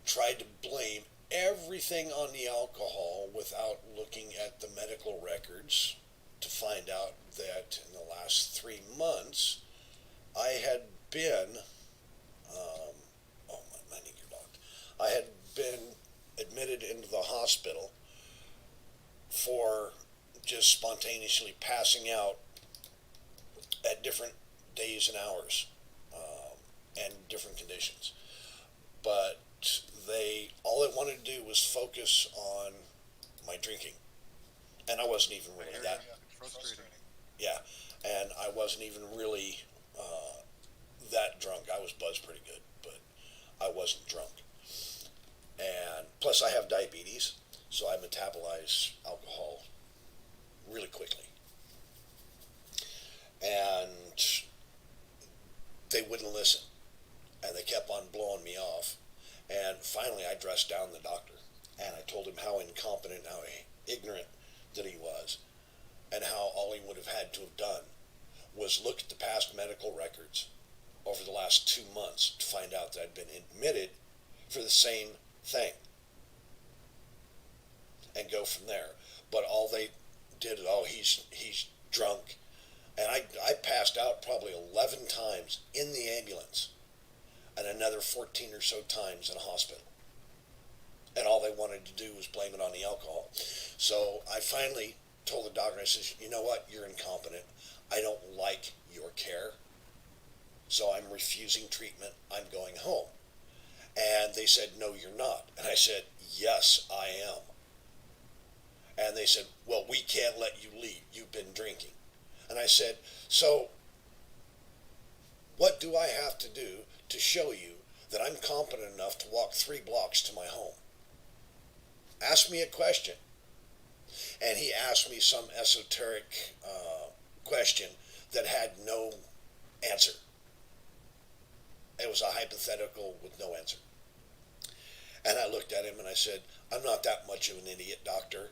tried to blame everything on the alcohol without looking at the medical records to find out that in the last 3 months I had been, I need your dog. I had been admitted into the hospital for just spontaneously passing out at different days and hours and different conditions. But all they wanted to do was focus on my drinking, and I wasn't even really that. Frustrating. Yeah, and I wasn't even really that drunk. I was buzzed pretty good, but I wasn't drunk. And plus, I have diabetes, so I metabolize alcohol really quickly. And they wouldn't listen, and they kept on blowing me off. And finally, I dressed down the doctor, and I told him how incompetent, how ignorant that he was, and how all he would have had to have done was look at the past medical records over the last 2 months to find out that I'd been admitted for the same thing, and go from there. But all they did, he's drunk. And I passed out probably 11 times in the ambulance and another 14 or so times in a hospital. And all they wanted to do was blame it on the alcohol. So I finally told the doctor, I said, you know what, you're incompetent. I don't like your care. So I'm refusing treatment. I'm going home. And they said, no, you're not. And I said, yes, I am. And they said, well, we can't let you leave. You've been drinking. And I said, so what do I have to do to show you that I'm competent enough to walk 3 blocks to my home? Ask me a question. And he asked me some esoteric question that had no answer. It was a hypothetical with no answer. And I looked at him and I said, I'm not that much of an idiot, doctor.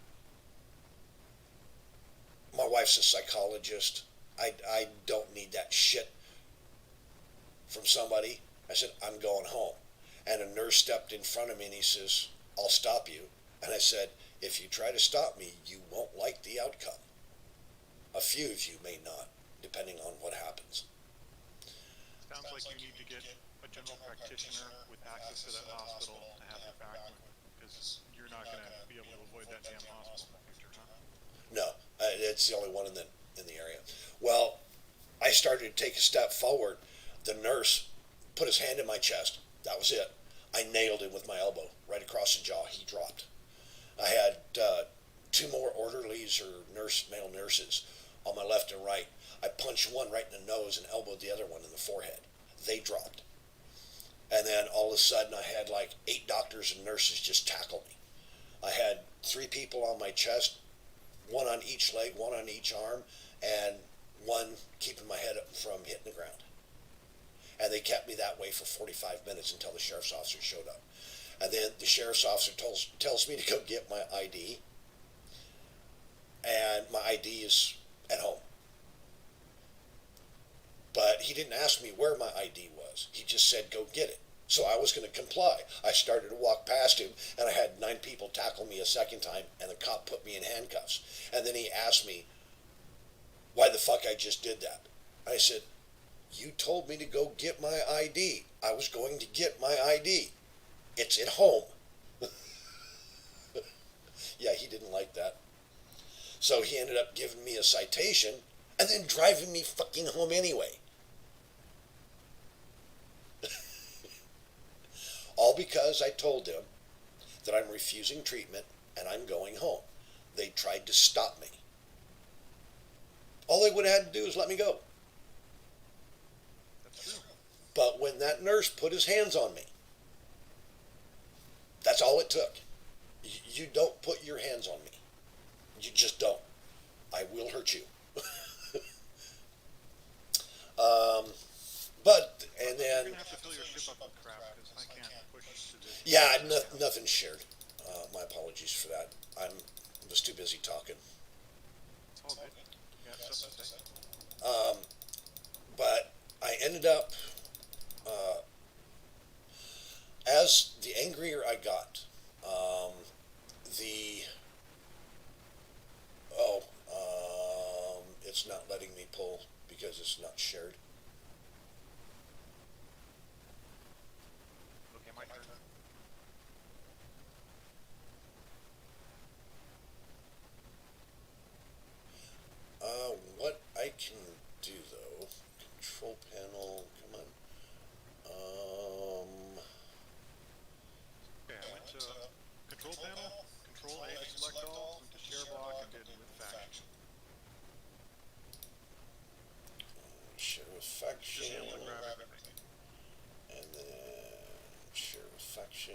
My wife's a psychologist. I don't need that shit from somebody. I said, I'm going home. And a nurse stepped in front of me and he says, I'll stop you. And I said, if you try to stop me, you won't like the outcome. A few of you may not, depending on what happens. Sounds like you need to get a general practitioner with access to that hospital to have your back, because you're not going to be able to avoid that damn hospital in the future, huh? No, it's the only one in the area. Well, I started to take a step forward. The nurse put his hand in my chest. That was it. I nailed him with my elbow right across the jaw. He dropped. I had 2 more orderlies or male nurses on my left and right. I punched one right in the nose and elbowed the other one in the forehead. They dropped. And then all of a sudden I had like 8 doctors and nurses just tackle me. I had 3 people on my chest, 1 on each leg, 1 on each arm, and 1 keeping my head up from hitting the ground. And they kept me that way for 45 minutes until the sheriff's officer showed up. And then the sheriff's officer tells me to go get my ID. And my ID is at home. But he didn't ask me where my ID was. He just said, go get it. So I was going to comply. I started to walk past him, and I had 9 people tackle me a second time, and the cop put me in handcuffs. And then he asked me why the fuck I just did that. I said, you told me to go get my ID. I was going to get my ID. It's at home. Yeah, he didn't like that. So he ended up giving me a citation and then driving me fucking home anyway. All because I told them that I'm refusing treatment and I'm going home. They tried to stop me. All they would have had to do is let me go. That's true. But when that nurse put his hands on me, that's all it took. You don't put your hands on me. You just don't. I will hurt you. And then... You're going to have to fill your ship up with crap, because I can't push to this. Yeah, nothing shared. My apologies for that. I was too busy talking. all good. You got stuff to say? But I ended up, as the angrier I got, the oh, it's not letting me pull because it's not shared. Okay, my turn. What I can do though, control panel, come on. Okay, I went to control panel, control A to select all, went to share block and did with faction. Share with Just faction, able to grab everything. and then share with faction.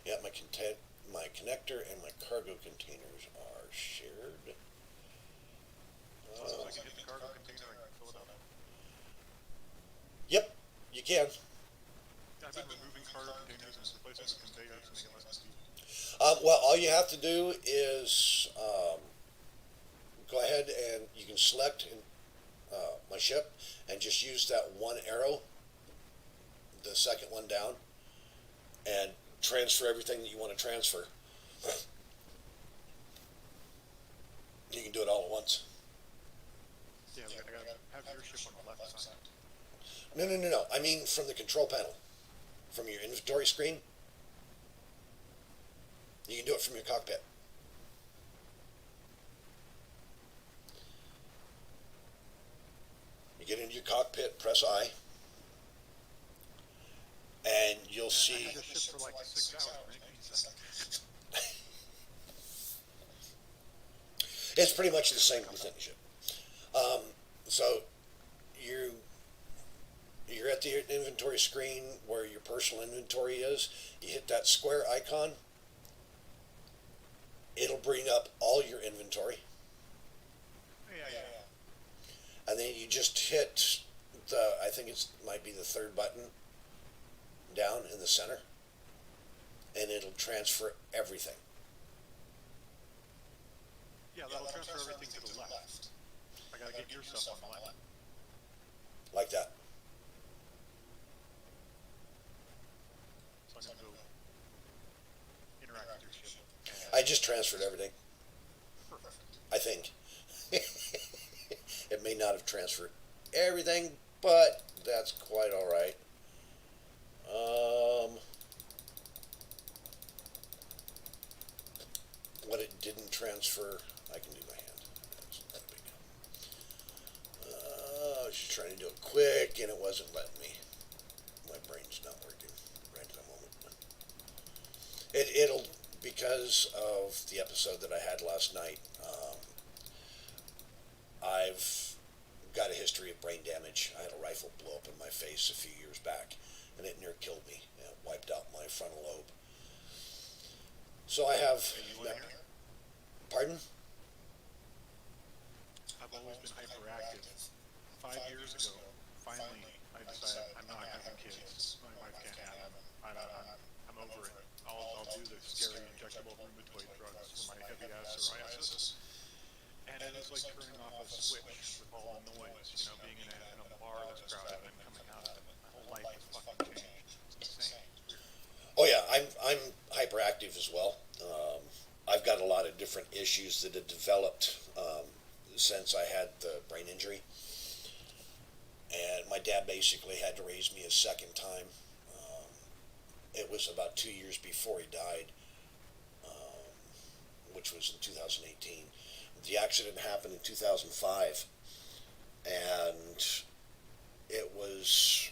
Yeah, my connector and my cargo containers are shared. So I can hit the cargo container and fill it up. Yep, you can. I've been removing cargo containers and replacing with conveyors to make it less confusing. Well, all you have to do is go ahead and you can select my ship and just use that one arrow, the second one down, and transfer everything that you want to transfer. You can do it all at once. Yeah, I gotta have your ship on the left side. No. I mean from the control panel, from your inventory screen. You can do it from your cockpit. You get into your cockpit, press I, and you'll I see. had this ship for like 6 hours, right? It's pretty much the same within the ship. So you're at the inventory screen where your personal inventory is. You hit that square icon. It'll bring up all your inventory, Yeah. and then you just hit I think might be the third button down in the center, and it'll transfer everything. Yeah, that'll transfer everything to the left. I gotta get your stuff on the left. Like that. So I'm gonna go interact with your ship. I just transferred everything, Perfect. I think. It may not have transferred everything, but that's quite all right. What it didn't transfer, I can do by hand. That's not a big deal. I was just trying to do it quick, and it wasn't letting me. My brain's not working right at the moment. It'll, because of the episode that I had last night. I've got a history of brain damage. I had a rifle blow up in my face a few years back, and it near killed me. It wiped out my frontal lobe. So I have. Pardon? I've always been hyperactive. 5 years ago, finally, I decided I'm not having kids. My wife can't have them. I'm over it. I'll do the scary injectable rheumatoid drugs for my heavy ass psoriasis. And it is like turning off a switch with all the noise, being in a bar that's crowded and coming out of it. My whole life has fucking changed. It's insane. It's weird. Oh yeah, I'm hyperactive as well. I've got a lot of different issues that have developed since I had the brain injury, and my dad basically had to raise me a second time. It was about 2 years before he died, which was in 2018. The accident happened in 2005, and it was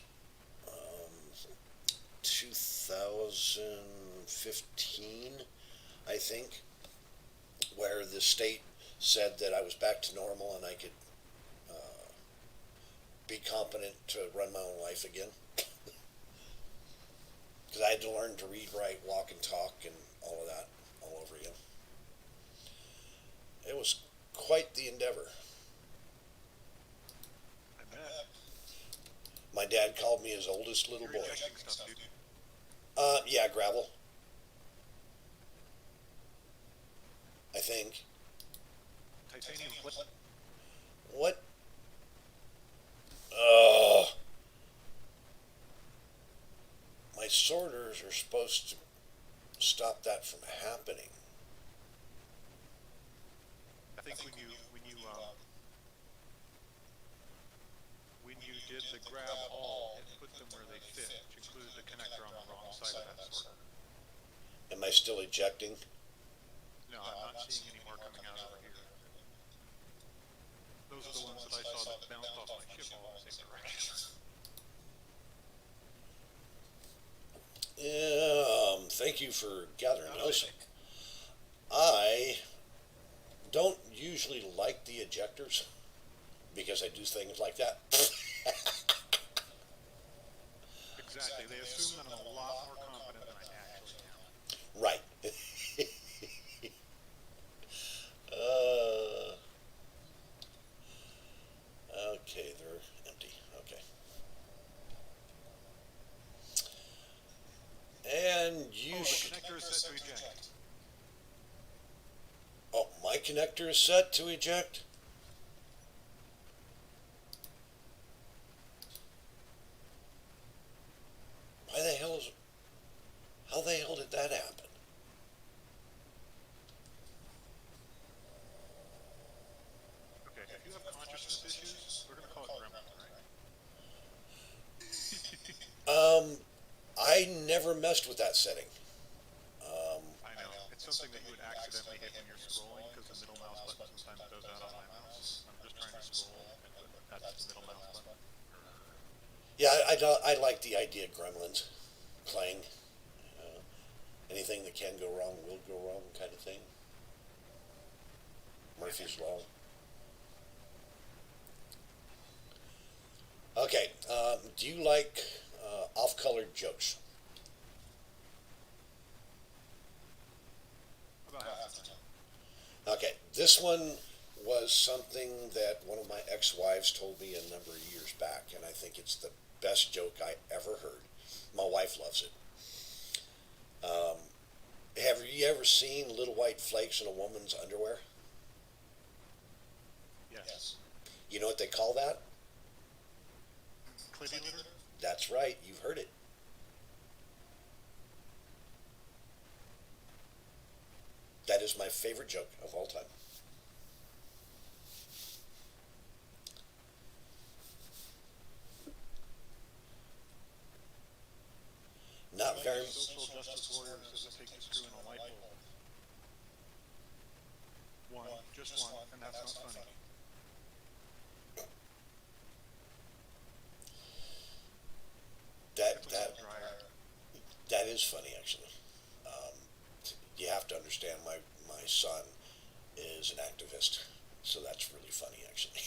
2015, I think, where the state said that I was back to normal and I could be competent to run my own life again. Because I had to learn to read, write, walk, and talk, and all of that all over again. It was quite the endeavor. I bet. My dad called me his oldest little You're boy. injecting stuff, dude. Yeah, gravel. I think. titanium plate. What? Oh, my sorters are supposed to stop that from happening. I think when you did the grab all, it put them where they fit, which included the connector on the wrong side of that sorter. Am I still ejecting? No, I'm not seeing any more coming out over here. Those are the ones that I saw that bounced off my ship all in the same direction. Thank you for gathering those. I don't usually like the ejectors because I do things like that. Exactly. They assume that I'm a lot more confident than I actually am. Right. uh, okay, they're empty. Okay. And you the connector is set to eject. Oh, my connector is set to eject? Why the hell is... How the hell did that happen? Okay, if you have consciousness issues, we're going to call it gremlin, right? I never messed with that setting. I know. It's something that you would accidentally hit when you're scrolling, because the middle mouse button sometimes goes out on my mouse. I'm just trying to scroll, and that's the middle mouse button. Yeah, I like the idea of gremlins playing. Anything that can go wrong will go wrong kind of thing. Murphy's Law. Okay, do you like off-colored jokes? About half the time. Okay, this one was something that one of my ex-wives told me a number of years back, and I think it's the best joke I ever heard. My wife loves it. Have you ever seen little white flakes in a woman's underwear? Yes. You know what they call that? Clitty litter? That's right, you've heard it. That is my favorite joke of all time. Not very... Social justice warriors doesn't take the screw in a light bulb. One, just one, and that's not funny. That is funny, actually. You have to understand, my son is an activist, so that's really funny, actually.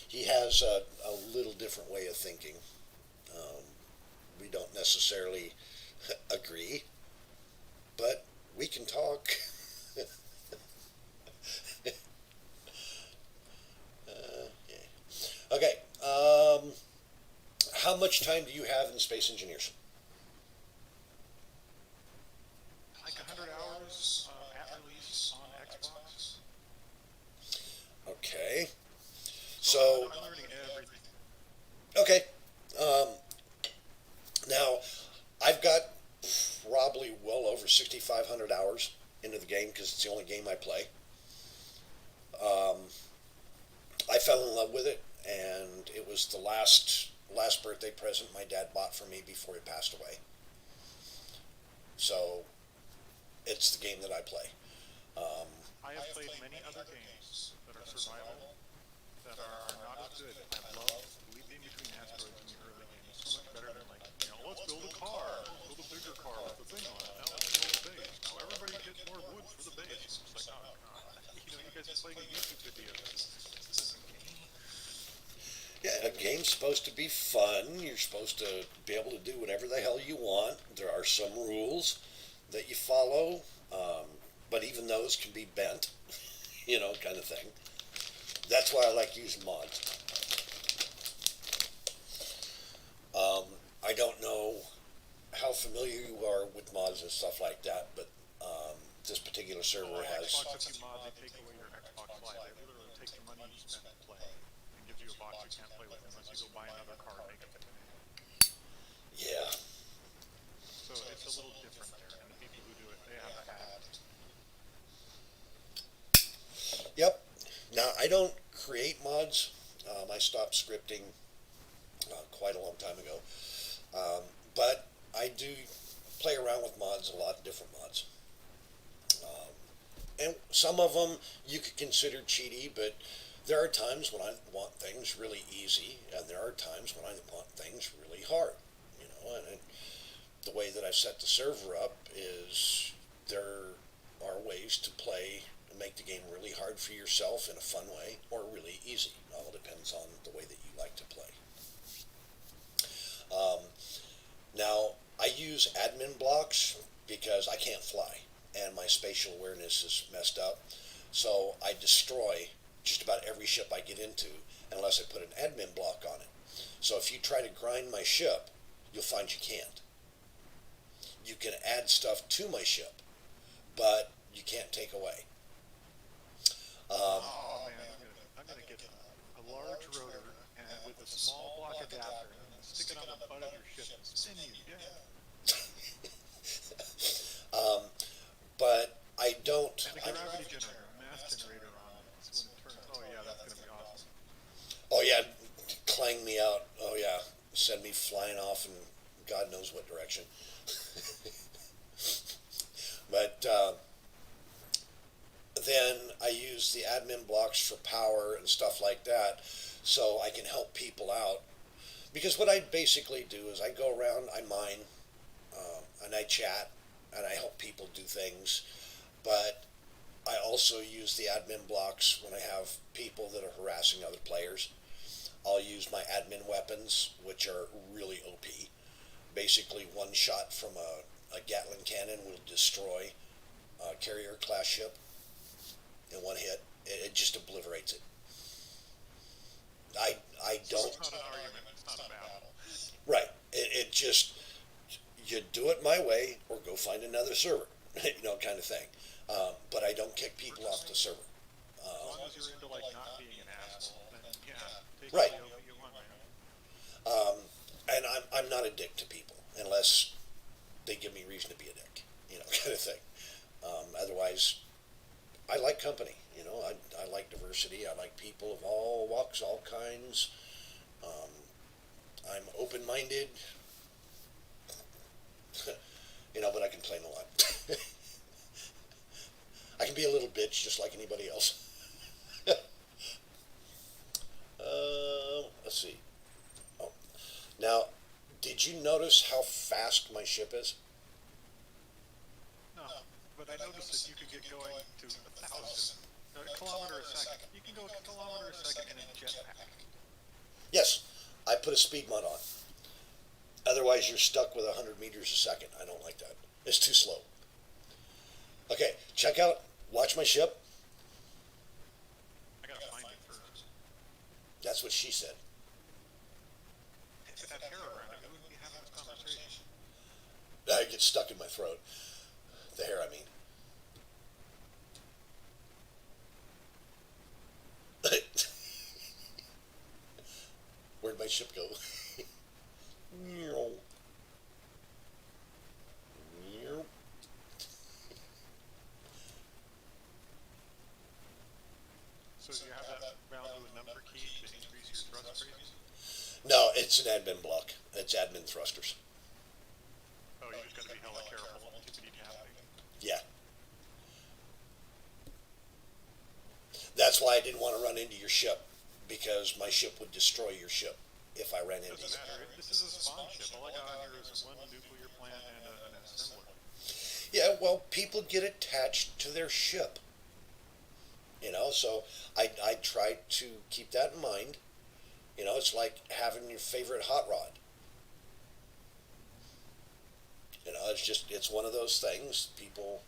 He has a little different way of thinking. We don't necessarily agree, but we can talk. Yeah. Okay. How much time do you have in Space Engineers? Like 100 hours at release on Xbox. Okay. So I'm learning everything. Okay. Now, I've got probably well over 6,500 hours into the game because it's the only game I play. I fell in love with it, and it was the last birthday present my dad bought for me before he passed away. So, it's the game that I play. I have played many other games that are survival that are not as good. I love leaping between asteroids in the early game. It's so much better than let's build a car, build a bigger car with the thing on it. Now let's build a base. Now everybody gets more wood for the base. It's like, oh god, you guys are playing a YouTube video. This isn't a game. Yeah, a game's supposed to be fun. You're supposed to be able to do whatever the hell you want. There are some rules that you follow, but even those can be bent, kind of thing. That's why I like using mods. I don't know how familiar you are with mods and stuff like that, but this particular server Well, has. Xbox, if you mod, they take away your Xbox Live. They literally take the money you spent to play and gives you a box you can't play with unless you go buy another card, make it. Yeah. So it's a little different there, and the people who do it, they have a hat. Yep. Now I don't create mods. I stopped scripting quite a long time ago, but I do play around with mods, a lot of different mods. And some of them you could consider cheaty, but there are times when I want things really easy, and there are times when I want things really hard. You know, and the way that I've set the server up is there are ways to play and make the game really hard for yourself in a fun way or really easy. It all depends on the way that you like to play. Now, I use admin blocks because I can't fly and my spatial awareness is messed up. So I destroy just about every ship I get into unless I put an admin block on it. So if you try to grind my ship, you'll find you can't. You can add stuff to my ship, but you can't take away. Oh man, I'm gonna get a large rotor and with a small block adapter and stick it on the butt of your ship and spin you. Yeah. But I don't. And a gravity generator, a mass generator on it. So when it turns, oh yeah, that's gonna be awesome. Oh yeah, clang me out. Oh yeah, send me flying off in God knows what direction. But then I use the admin blocks for power and stuff like that, so I can help people out. Because what I basically do is I go around, I mine, and I chat, and I help people do things. But I also use the admin blocks when I have people that are harassing other players. I'll use my admin weapons, which are really OP. Basically, one shot from a Gatling cannon will destroy a carrier class ship in one hit. It just obliterates it. I So don't. it's not an argument, it's not a battle. Right. It just, you do it my way or go find another server, kind of thing. But I don't kick people off the server. As long as you're into like not being an asshole, then yeah, take Right. the OP you want, man. And I'm not a dick to people unless they give me reason to be a dick, kind of thing. Otherwise, I like company. I like diversity. I like people of all walks, all kinds. I'm open-minded, but I complain a lot. I can be a little bitch just like anybody else. Let's see. Oh. Now, did you notice how fast my ship is? No, but I noticed that you can get going to 1,000, a kilometer a second. You can go a kilometer a second in a jetpack. Yes, I put a speed mod on. Otherwise, you're stuck with 100 meters a second. I don't like that. It's too slow. Okay, watch my ship. I gotta find it first. That's what she said. If it had hair around it, we wouldn't be having this conversation. I get stuck in my throat. The hair, I mean. Where'd my ship go? So you have that bound to a number key to increase your thrust rating? No, it's an admin block. It's admin thrusters. Oh, you just gotta be hella careful tippity tapping. Yeah. That's why I didn't want to run into your ship, because my ship would destroy your ship if I ran into Doesn't you. matter. This is a spawn ship. All I got on here is one nuclear plant and an assembler. Yeah, well, people get attached to their ship. So I try to keep that in mind. It's like having your favorite hot rod. It's one of those things. People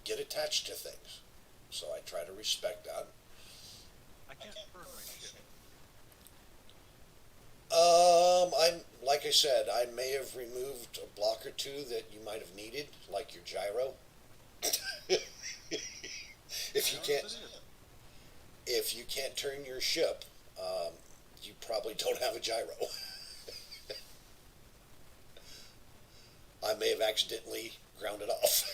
get attached to things. So I try to respect that. I can't burn my ship. like I said, I may have removed a block or two that you might have needed, like your gyro. if you can't, if you can't turn your ship, you probably don't have a gyro. I may have accidentally ground it off.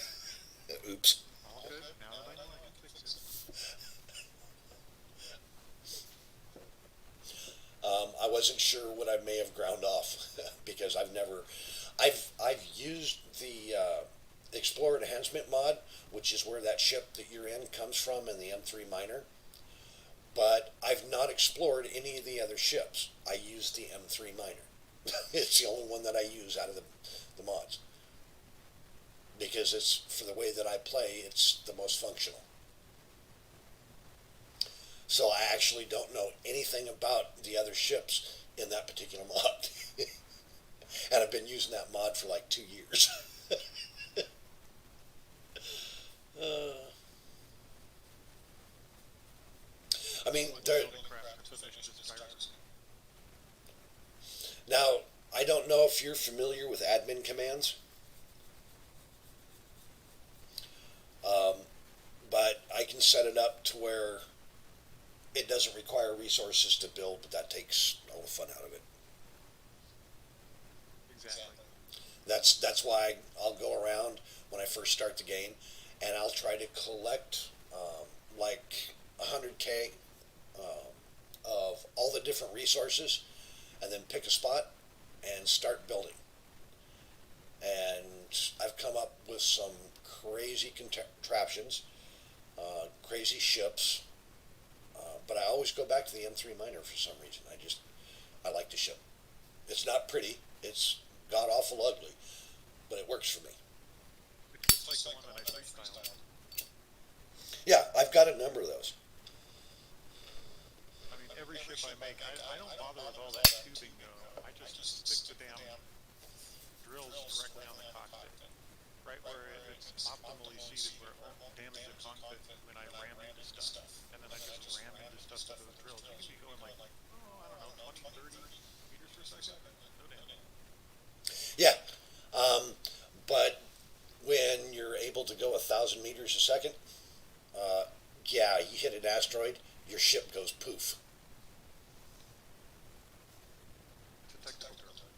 Oops. All good. Now that I know, I can fix it. I wasn't sure what I may have ground off because I've used the Explorer Enhancement mod, which is where that ship that you're in comes from in the M3 Miner. But I've not explored any of the other ships. I use the M3 Miner. It's the only one that I use out of the mods. Because it's, for the way that I play, it's the most functional. So I actually don't know anything about the other ships in that particular mod. And I've been using that mod for like 2 years. uh, I mean, now, I don't know if you're familiar with admin commands, but I can set it up to where it doesn't require resources to build, but that takes all the fun out of it. Exactly. That's why I'll go around when I first start the game, and I'll try to collect like 100K of all the different resources, and then pick a spot and start building. And I've come up with some crazy contraptions, crazy ships, but I always go back to the M3 Miner for some reason. I like the ship. It's not pretty. It's god awful ugly, but it works for me. It's just like the one that I freestyled. Yeah, I've got a number of those. I mean, every ship I make, I don't bother with all that tubing, though. I just stick the damn drills directly on the cockpit, right where it's optimally seated, where it won't damage the cockpit when I ram into stuff. And then I just ram into stuff with those drills. You can be going like, I don't know, 20, 30 meters per second. No damn. Yeah, but when you're able to go 1,000 meters a second, yeah, you hit an asteroid, your ship goes poof. It's a technical term.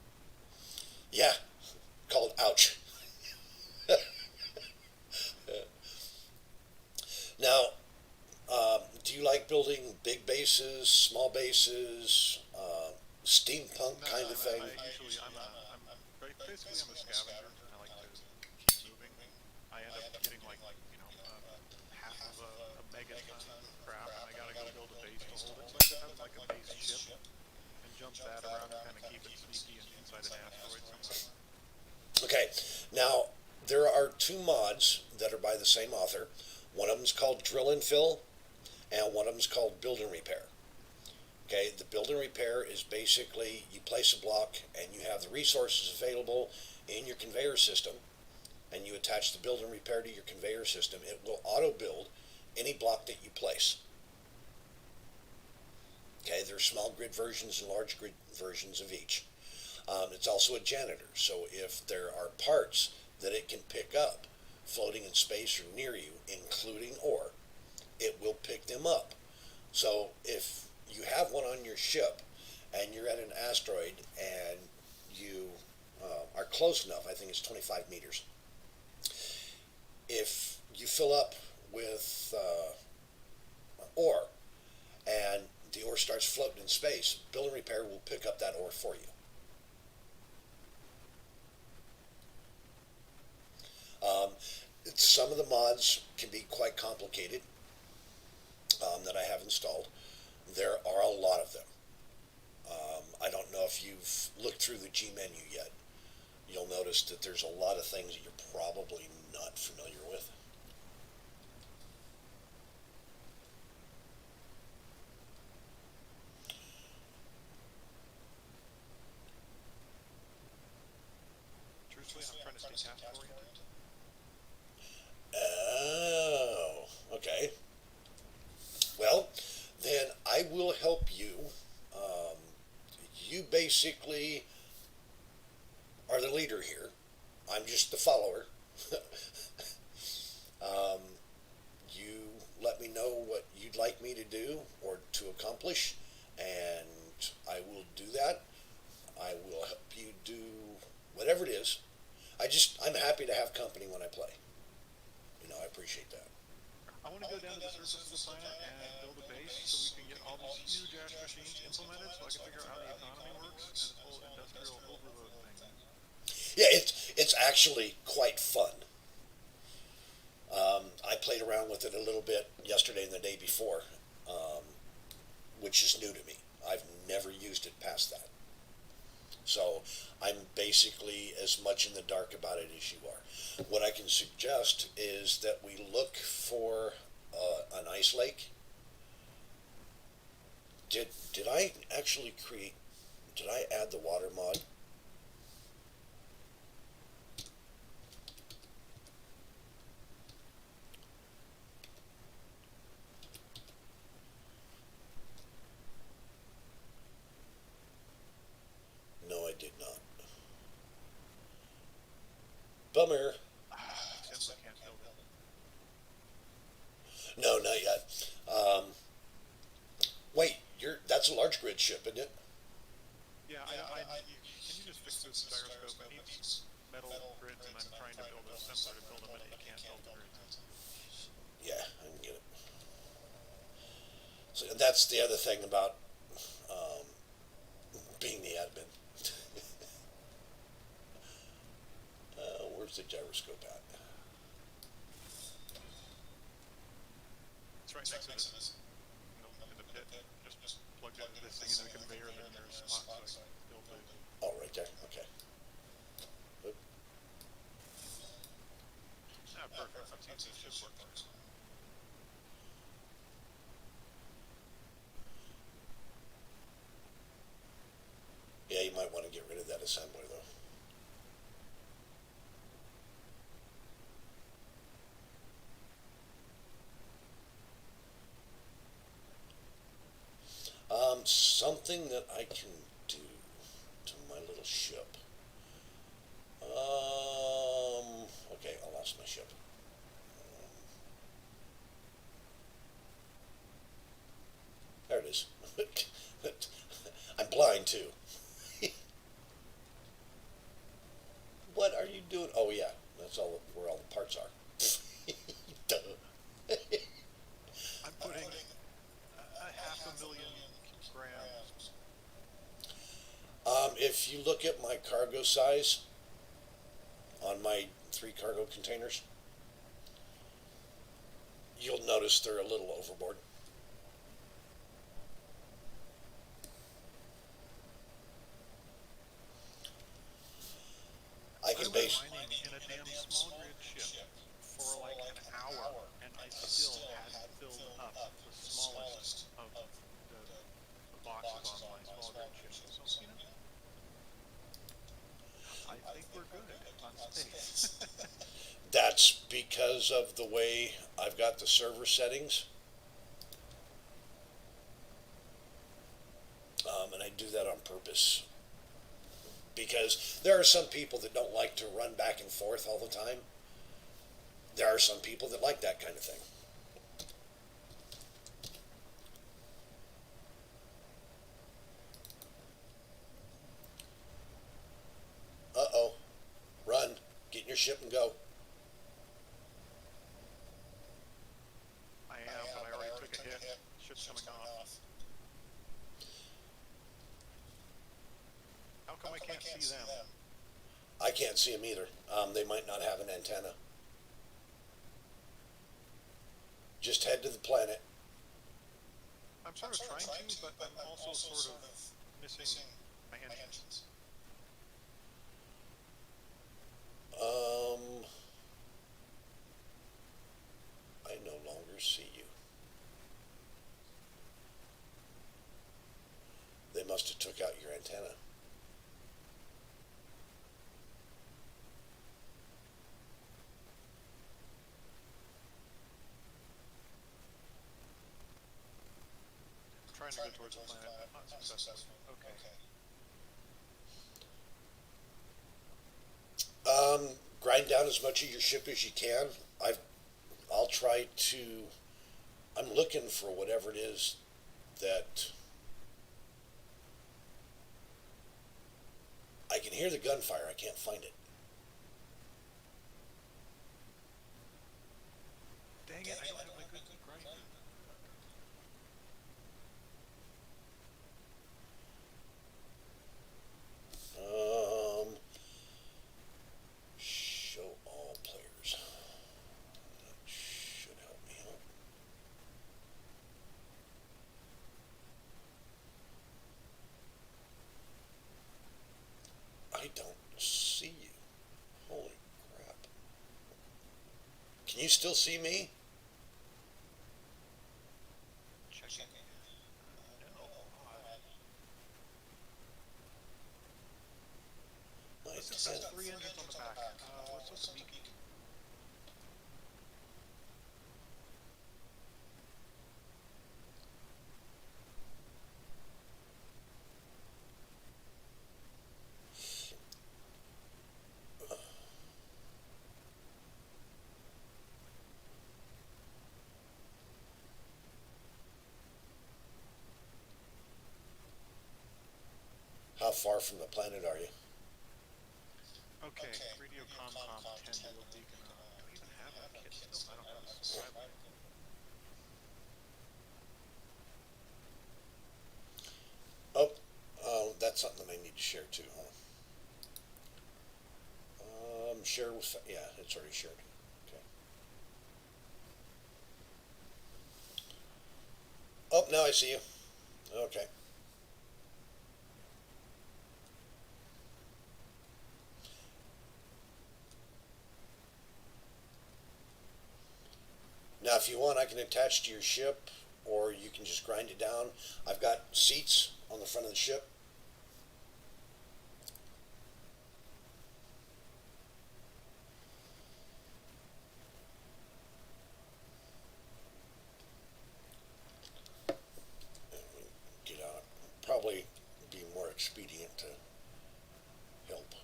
Yeah, called ouch. Now, do you like building big bases, small bases, steampunk kind of thing? Basically, I'm a scavenger. I like to keep moving. I end up getting like, half of a megaton crap, and I gotta go build a base to hold it. So I just have like a base ship and jump that around and kind of keep it sneaky and inside an asteroid somewhere. Okay, now there are two mods that are by the same author. One of them's called Drill and Fill, and one of them's called Build and Repair. Okay, the build and repair is basically you place a block and you have the resources available in your conveyor system, and you attach the build and repair to your conveyor system. It will auto build any block that you place. Okay, there's small grid versions and large grid versions of each. It's also a janitor, so if there are parts that it can pick up floating in space or near you, including ore, it will pick them up. So if you have one on your ship and you're at an asteroid and you are close enough, I think it's 25 meters, if you fill up with ore and the ore starts floating in space, Build and Repair will pick up that ore for you. Some of the mods can be quite complicated that I have installed. There are a lot of them. I don't know if you've looked through the G menu yet. You'll notice that there's a lot of things that you're probably not familiar with. Truthfully, I'm trying to stay task oriented. Oh, okay. Well, then I will help you. You basically the leader here. I'm just the follower. um, you let me know what you'd like me to do or to accomplish, and I will do that. I will help you do whatever it is. I'm happy to have company when I play. I appreciate that. I want to go down to the surface of the planet and build a base so we can get all these huge ash machines implemented so I can figure out how the economy works and this whole industrial overload thing. Yeah, it's actually quite fun. I played around with it a little bit yesterday and the day before, which is new to me. I've never used it past that. So I'm basically as much in the dark about it as you are. What I can suggest is that we look for an ice lake. Did I actually create? Did I add the water mod? No, I did not. Bummer. Seems I can't build it. No, not yet. Wait, that's a large grid ship, isn't it? Yeah, can you just fix this gyroscope? It needs metal grids, and I'm trying to build a sensor to build them, and it can't build the grids. Yeah, I can get it. So that's the other thing about being the admin. Where's the gyroscope at? It's right next to this. In the pit. Just plugged into this thing in a conveyor, then there's a spot so I can build the. Oh, right there. Okay. Oop. Ah, perfect. I've seen these ships work. Yeah, you might want to get rid of that assembler though. Something that I can do to my little ship. Okay, I lost my ship. There it is. I'm blind too. What are you doing? Oh yeah, that's all where all the parts are. Duh. I'm putting a 500,000 grams. If you look at my cargo size on my 3 cargo containers, you'll notice they're a little overboard. I can base. Mining in a damn small grid ship for like an hour, and I still hadn't filled up the smallest of the boxes on my small grid ship. So, I think we're good on space. That's because of the way I've got the server settings. And I do that on purpose. Because there are some people that don't like to run back and forth all the time. There are some people that like that kind of thing. Uh-oh. Run. Get in your ship and go. I am, but I already took a hit. Ship's coming off. How come I can't see them? I can't see them either. They might not have an antenna. Just head to the planet. I'm sort of trying to, but I'm also sort of missing my engines. I no longer see you. They must have took out your antenna. I'm trying to go towards the planet, but not successfully. Okay. Grind down as much of your ship as you can. I'll try to. I'm looking for whatever it is that I can hear the gunfire. I can't find it. Dang it, I don't have my good grinder. Show all players. That should help me out. I don't see you. Holy crap. Can you still see me? Checking. No. Nice. It says 3 engines on the back. What's the peak? How far from the planet are you? Okay, radio com 10 Little Beacon. Do I even have that kit still? I don't have a subscriber. Oh, that's something I need to share too, huh? Share with, yeah, it's already shared. Okay. Oh, now I see you. Okay. Now, if you want, I can attach to your ship, or you can just grind it down. I've got seats on the front of the ship. Get out. Probably be more expedient to help.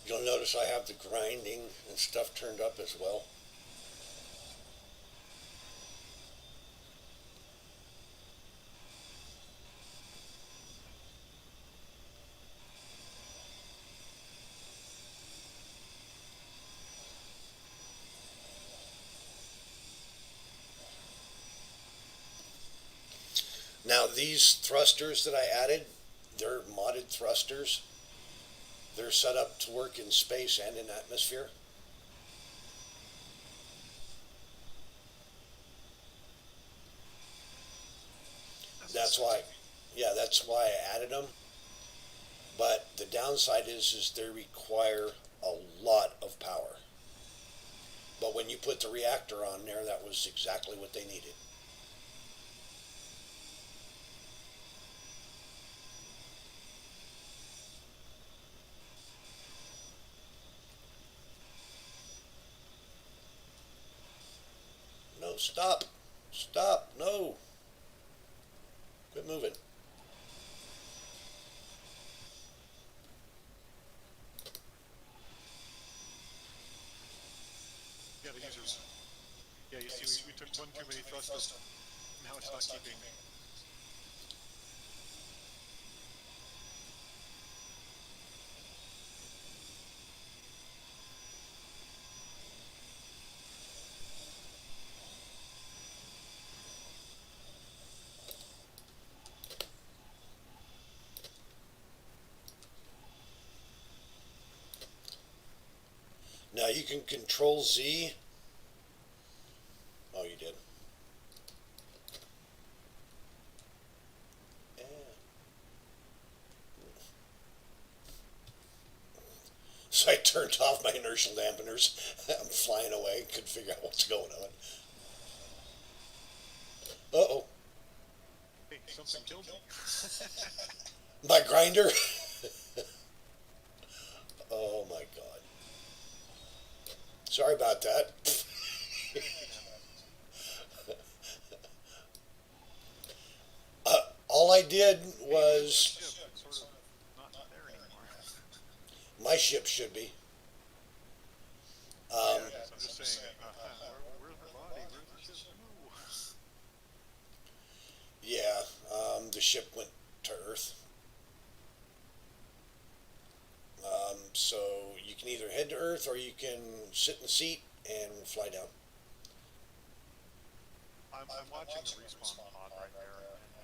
You'll notice I have the grinding and stuff turned up as well. Now these thrusters that I added, they're modded thrusters. They're set up to work in space and in atmosphere. That's why, yeah, that's why I added them. But the downside is they require a lot of power. But when you put the reactor on there, that was exactly what they needed. No, stop. Stop. No. Quit moving. Yeah, the users. Yeah, you see, we took one too many thrusters. Now it's not keeping. Now you can control Z. Oh, you did. Yeah. So I turned off my inertial dampeners. I'm flying away. Couldn't figure out what's going on. Uh-oh. Hey, something killed me. My grinder. Oh my God. Sorry about that. All I did was Ship, it's sort of not there anymore. my ship should be. Yeah, it is. I'm just saying, where's her body? Where's the ship? No. Yeah, the ship went to Earth. So you can either head to Earth or you can sit in the seat and fly down. I'm watching the respawn pod right there, and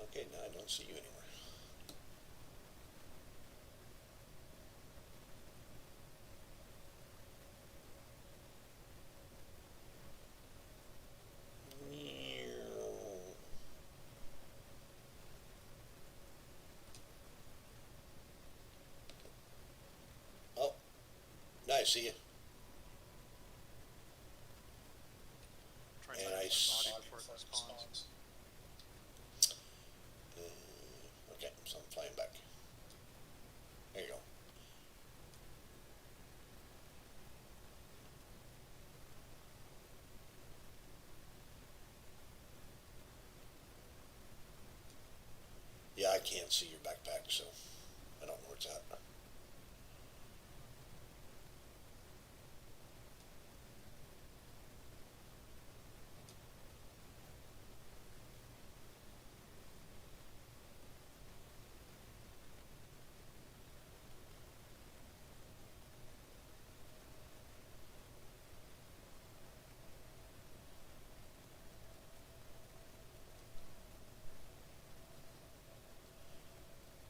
Okay, now I don't see you anywhere. Oh, now I see you. try and And find I my s- body before it respawns. Okay, so I'm flying back. There you go. Yeah, I can't see your backpack, so I don't know where it's at.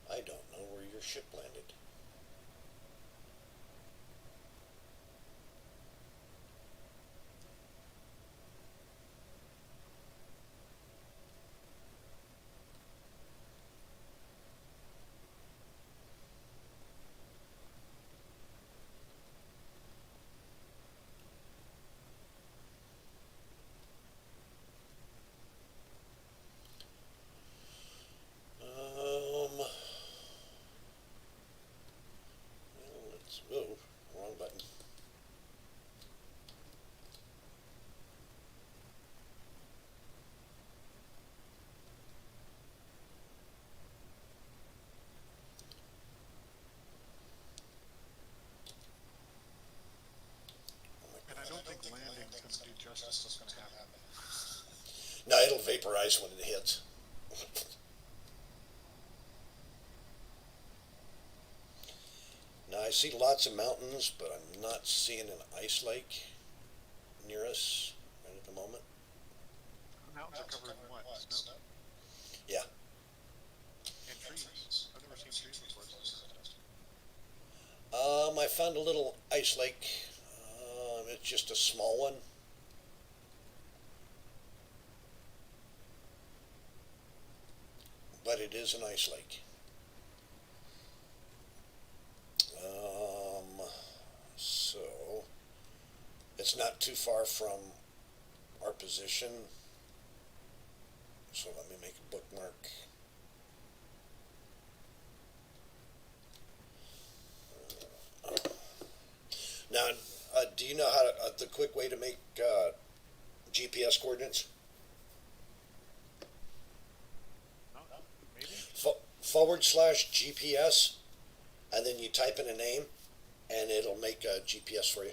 I don't know where your ship landed. Well, let's move. Wrong button. And I don't think landing's going to do justice what's going to happen. No, it'll vaporize when it hits. Now I see lots of mountains, but I'm not seeing an ice lake near us right at the moment. The mountains are covered in what? Snow? Yeah. And trees. I've never seen trees before. I found a little ice lake. It's just a small one. But it is an ice lake. So it's not too far from our position. So let me make a bookmark. Now, do you know how to, the quick way to make GPS coordinates? No? Maybe? / GPS, and then you type in a name, and it'll make a GPS for you.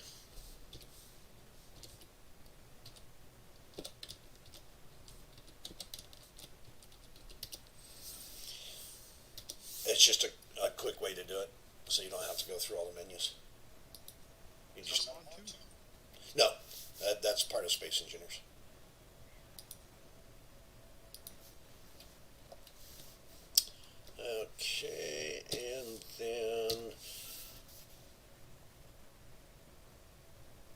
It's just a quick way to do it, so you don't have to go through all the menus. You Is just that a mod too? no, that's part of Space Engineers. Okay, and then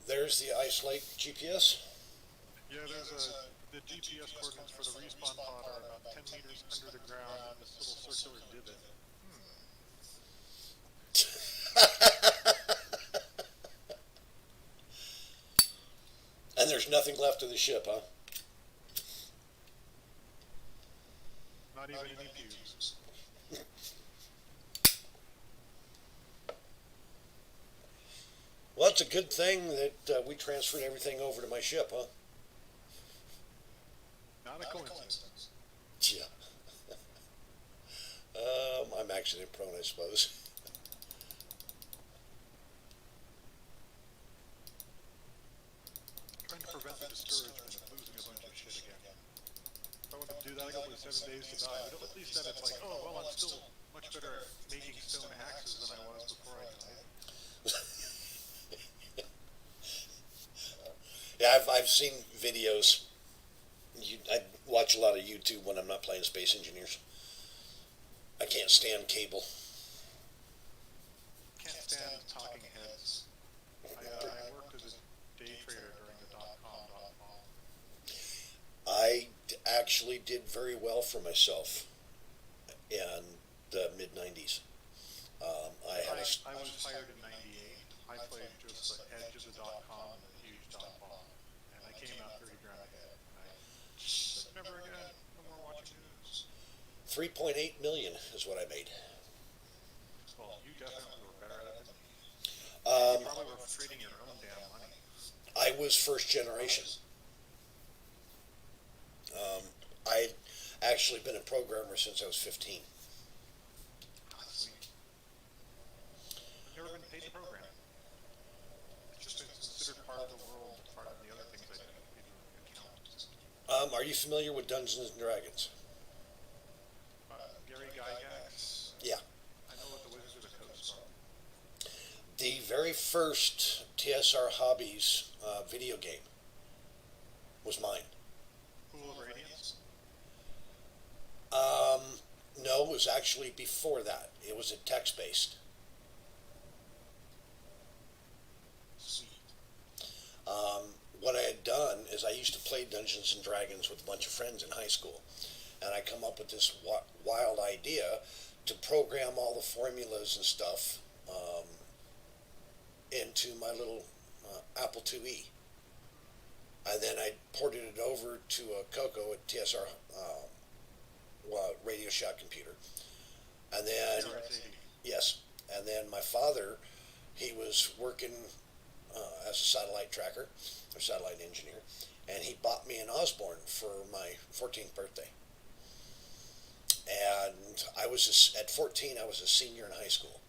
there's the Ice Lake GPS. Yeah, the GPS coordinates for the respawn pod are about 10 meters under the ground in this little circular divot. And there's nothing left of the ship, huh? Not even any pews. Well, it's a good thing that we transferred everything over to my ship, huh? Not a coincidence. Yeah. I'm accident prone, I suppose. Trying to prevent the discouragement of losing a bunch of shit again. If I want to do that, I go for the 7 days to die. But at least then it's like, oh, well, I'm still much better at making stone axes than I was before I died. Yeah, I've seen videos. I watch a lot of YouTube when I'm not playing Space Engineers. I can't stand cable. Can't stand talking heads. I worked as a day trader during the dot-com bomb. I actually did very well for myself in the mid '90s. I was hired in '98. I played just the edge of the dot-com and the huge dot-bomb, and I came out 30 grand ahead. And I said, never again. No more watching news. 3.8 million is what I made. Well, you definitely were better at it than me. Um, You probably were trading your own damn money. I was first generation. I'd actually been a programmer since I was 15. Sweet. I've never been paid to program. It's just been considered part of the world, part of the other things I do, maybe account. Are you familiar with Dungeons and Dragons? Gary Gygax. Yeah. I know what the Wizards of the Coast are. The very first TSR Hobbies video game was mine. Pool of Radiance. No, it was actually before that. It was a text-based. Sweet. What I had done is I used to play Dungeons and Dragons with a bunch of friends in high school, and I come up with this wild idea to program all the formulas and stuff into my little Apple IIe. And then I ported it over to a Coco at TSR Radio Shack computer. And then, yes, and then my father, he was working as a satellite tracker, or satellite engineer, and he bought me an Osborne for my 14th birthday. And at 14, I was a senior in high school.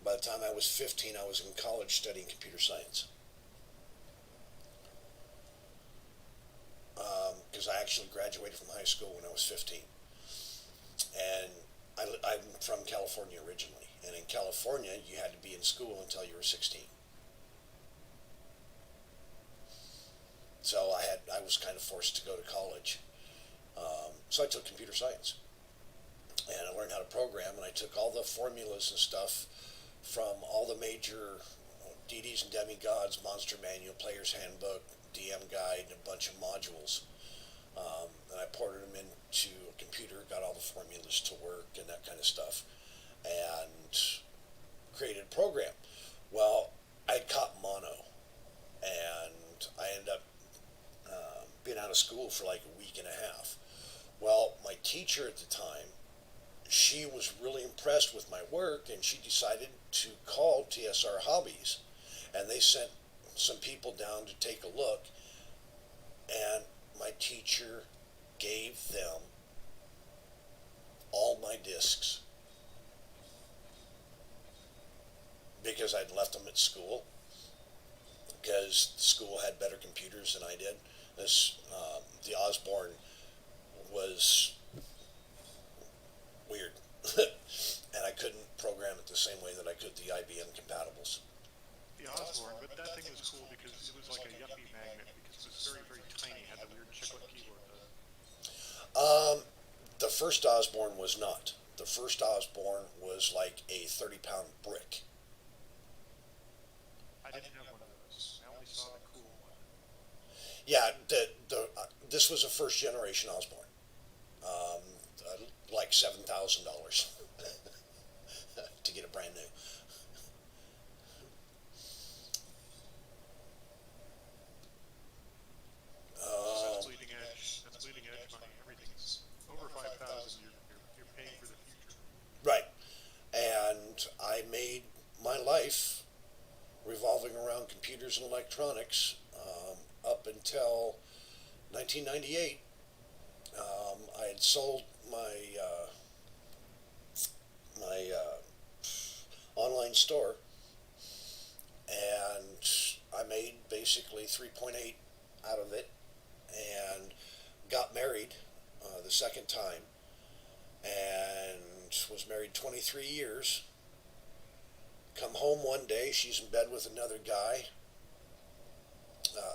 By the time I was 15, I was in college studying computer science. Because I actually graduated from high school when I was 15. And I'm from California originally. And in California, you had to be in school until you were 16. So I was kind of forced to go to college. So I took computer science. And I learned how to program, and I took all the formulas and stuff from all the major deities and demigods, Monster Manual, Player's Handbook, DM Guide, a bunch of modules. And I ported them into a computer, got all the formulas to work and that kind of stuff, and created a program. Well, I caught mono, and I ended up being out of school for like a week and a half. Well, my teacher at the time, she was really impressed with my work, and she decided to call TSR Hobbies, and they sent some people down to take a look, and my teacher gave them all my discs because I'd left them at school, because the school had better computers than I did. The Osborne was weird, and I couldn't program it the same way that I could the IBM compatibles. The Osborne, but that thing was cool because it was like a yuppie magnet because it was very, very tiny, had the weird chiclet keyboard. The first Osborne was not. The first Osborne was like a 30-pound brick. I didn't have one of those. I only saw the cool one. Yeah, this was a first generation Osborne, like $7,000 to get it brand new. electronics up until 1998. I had sold my online store, and I made basically 3.8 out of it, and got married the second time, and was married 23 years. Come home one day, she's in bed with another guy,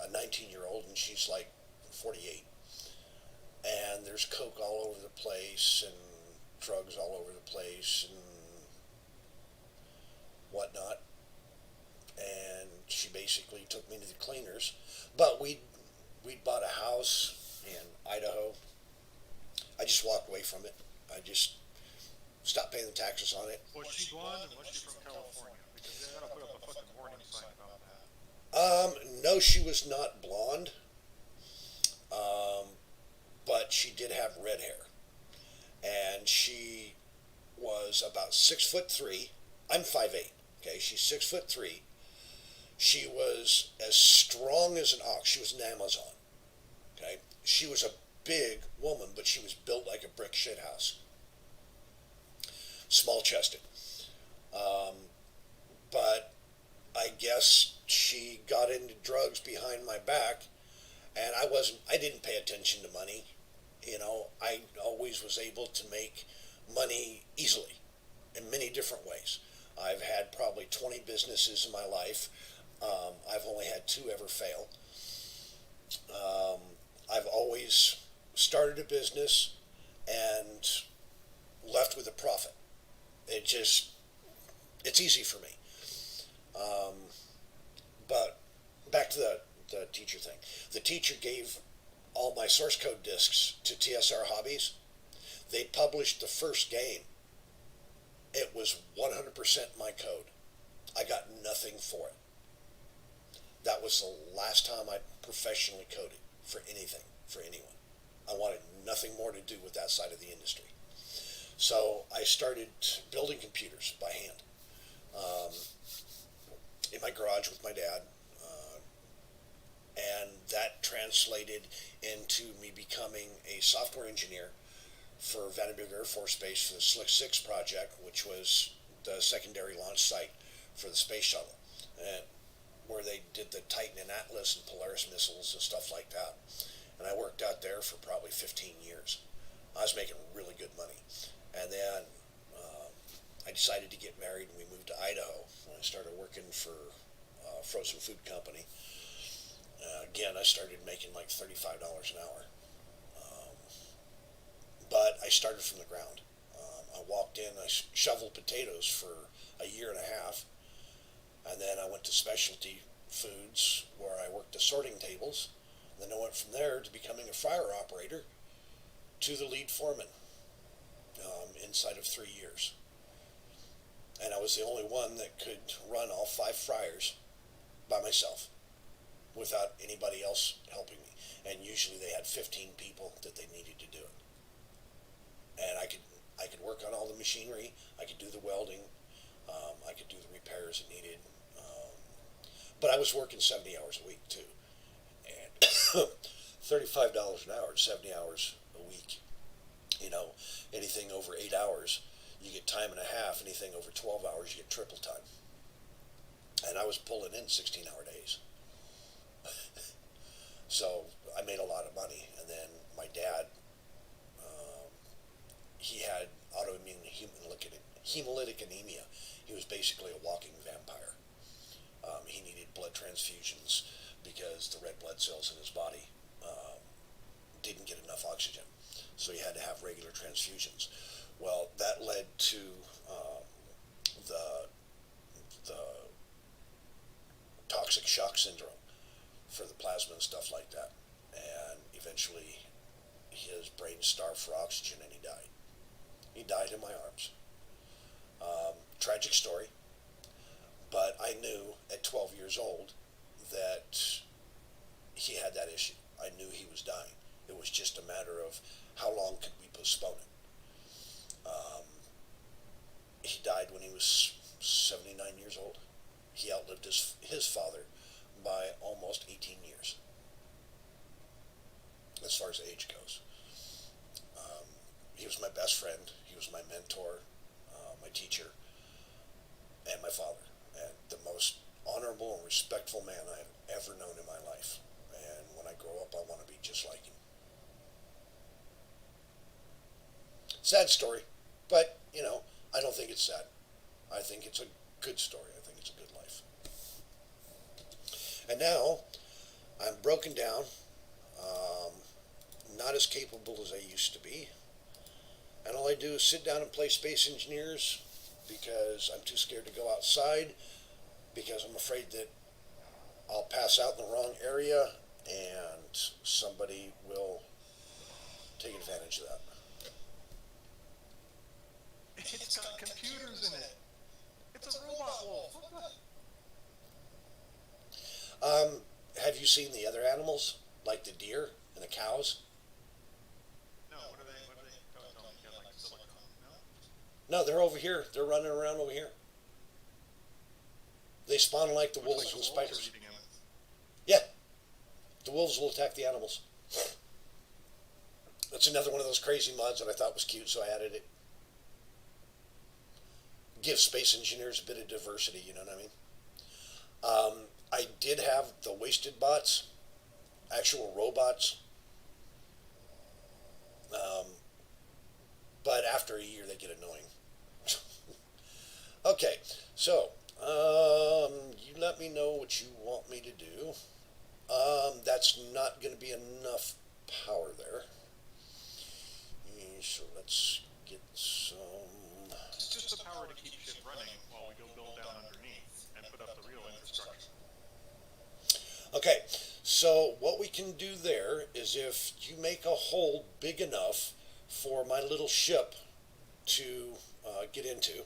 a 19-year-old, and she's like 48. And there's coke all over the place, and drugs all over the place, and whatnot. And she basically took me to the cleaners. But we'd bought a house in Idaho. I just walked away from it. I just stopped paying the taxes on it. Was she blonde and was she from California? Because they gotta put up a fucking warning sign about that. No, she was not blonde. But she did have red hair. And she was about 6'3". I'm 5'8". Okay, she's 6'3". She was as strong as an ox. She was an Amazon. Okay, she was a big woman, but she was built like a brick shit house. Small chested. But I guess she got into drugs behind my back, and I didn't pay attention to money. You know, I always was able to make money easily in many different ways. I've had probably 20 businesses in my life. I've only had 2 ever fail. I've always started a business and left with a profit. It's easy for me. But back to the teacher thing. The teacher gave all my source code discs to TSR Hobbies. They published the first game. It was 100% my code. I got nothing for it. That was the last time I professionally coded for anything, for anyone. I wanted nothing more to do with that side of the industry. So I started building computers by hand in my garage with my dad. And that translated into me becoming a software engineer for Vandenberg Air Force Base for the Slick 6 project, which was the secondary launch site for the space shuttle, and where they did the Titan and Atlas and Polaris missiles and stuff like that. And I worked out there for probably 15 years. I was making really good money. And then I decided to get married, and we moved to Idaho. And I started working for a frozen food company. Again, I started making like $35 an hour. But I started from the ground. I walked in, I shoveled potatoes for a year and a half, and then I went to specialty foods where I worked the sorting tables. And then I went from there to becoming a fryer operator to the lead foreman inside of 3 years. And I was the only one that could run all 5 fryers by myself without anybody else helping me. And usually they had 15 people that they needed to do it. And I could work on all the machinery. I could do the welding. I could do the repairs it needed. But I was working 70 hours a week too. And $35 an hour, 70 hours a week. You know, anything over 8 hours, you get time and a half. Anything over 12 hours, you get triple time. And I was pulling in 16-hour days. So I made a lot of money. And then my dad, he had autoimmune hemolytic anemia. He was basically a walking vampire. He needed blood transfusions because the red blood cells in his body didn't get enough oxygen. So he had to have regular transfusions. Well, that led to the toxic shock syndrome for the plasma and stuff like that. And eventually his brain starved for oxygen and he died. He died in my arms. Tragic story. But I knew at 12 years old that he had that issue. I knew he was dying. It was just a matter of how long could we postpone it. He died when he was 79 years old. He outlived his father by almost 18 years as far as age goes. He was my best friend. He was my mentor, my teacher, and my father, and the most honorable and respectful man I've ever known in my life. And when I grow up, I want to be just like him. Sad story, but, I don't think it's sad. I think it's a good story. I think it's a good life. And now, I'm broken down, not as capable as I used to be, and all I do is sit down and play Space Engineers because I'm too scared to go outside, because I'm afraid that I'll pass out in the wrong area and somebody will take advantage of that. It's got computers in it. It's a robot wolf. Have you seen the other animals, like the deer and the cows? No, what are they? Oh, no, you got like silicone. No, they're over here. They're running around over here. They spawn like the wolves Like and wolves spiders. are eating 'em. Yeah, the wolves will attack the animals. That's another one of those crazy mods that I thought was cute, so I added it. Give Space Engineers a bit of diversity, you know what I mean? I did have the wasted bots, actual robots, but after a year they get annoying. Okay, so you let me know what you want me to do. That's not going to be enough power there. So let's get some. It's just the power to keep shit running while we go build down underneath and put up the real infrastructure. Okay, so what we can do there is if you make a hole big enough for my little ship to get into,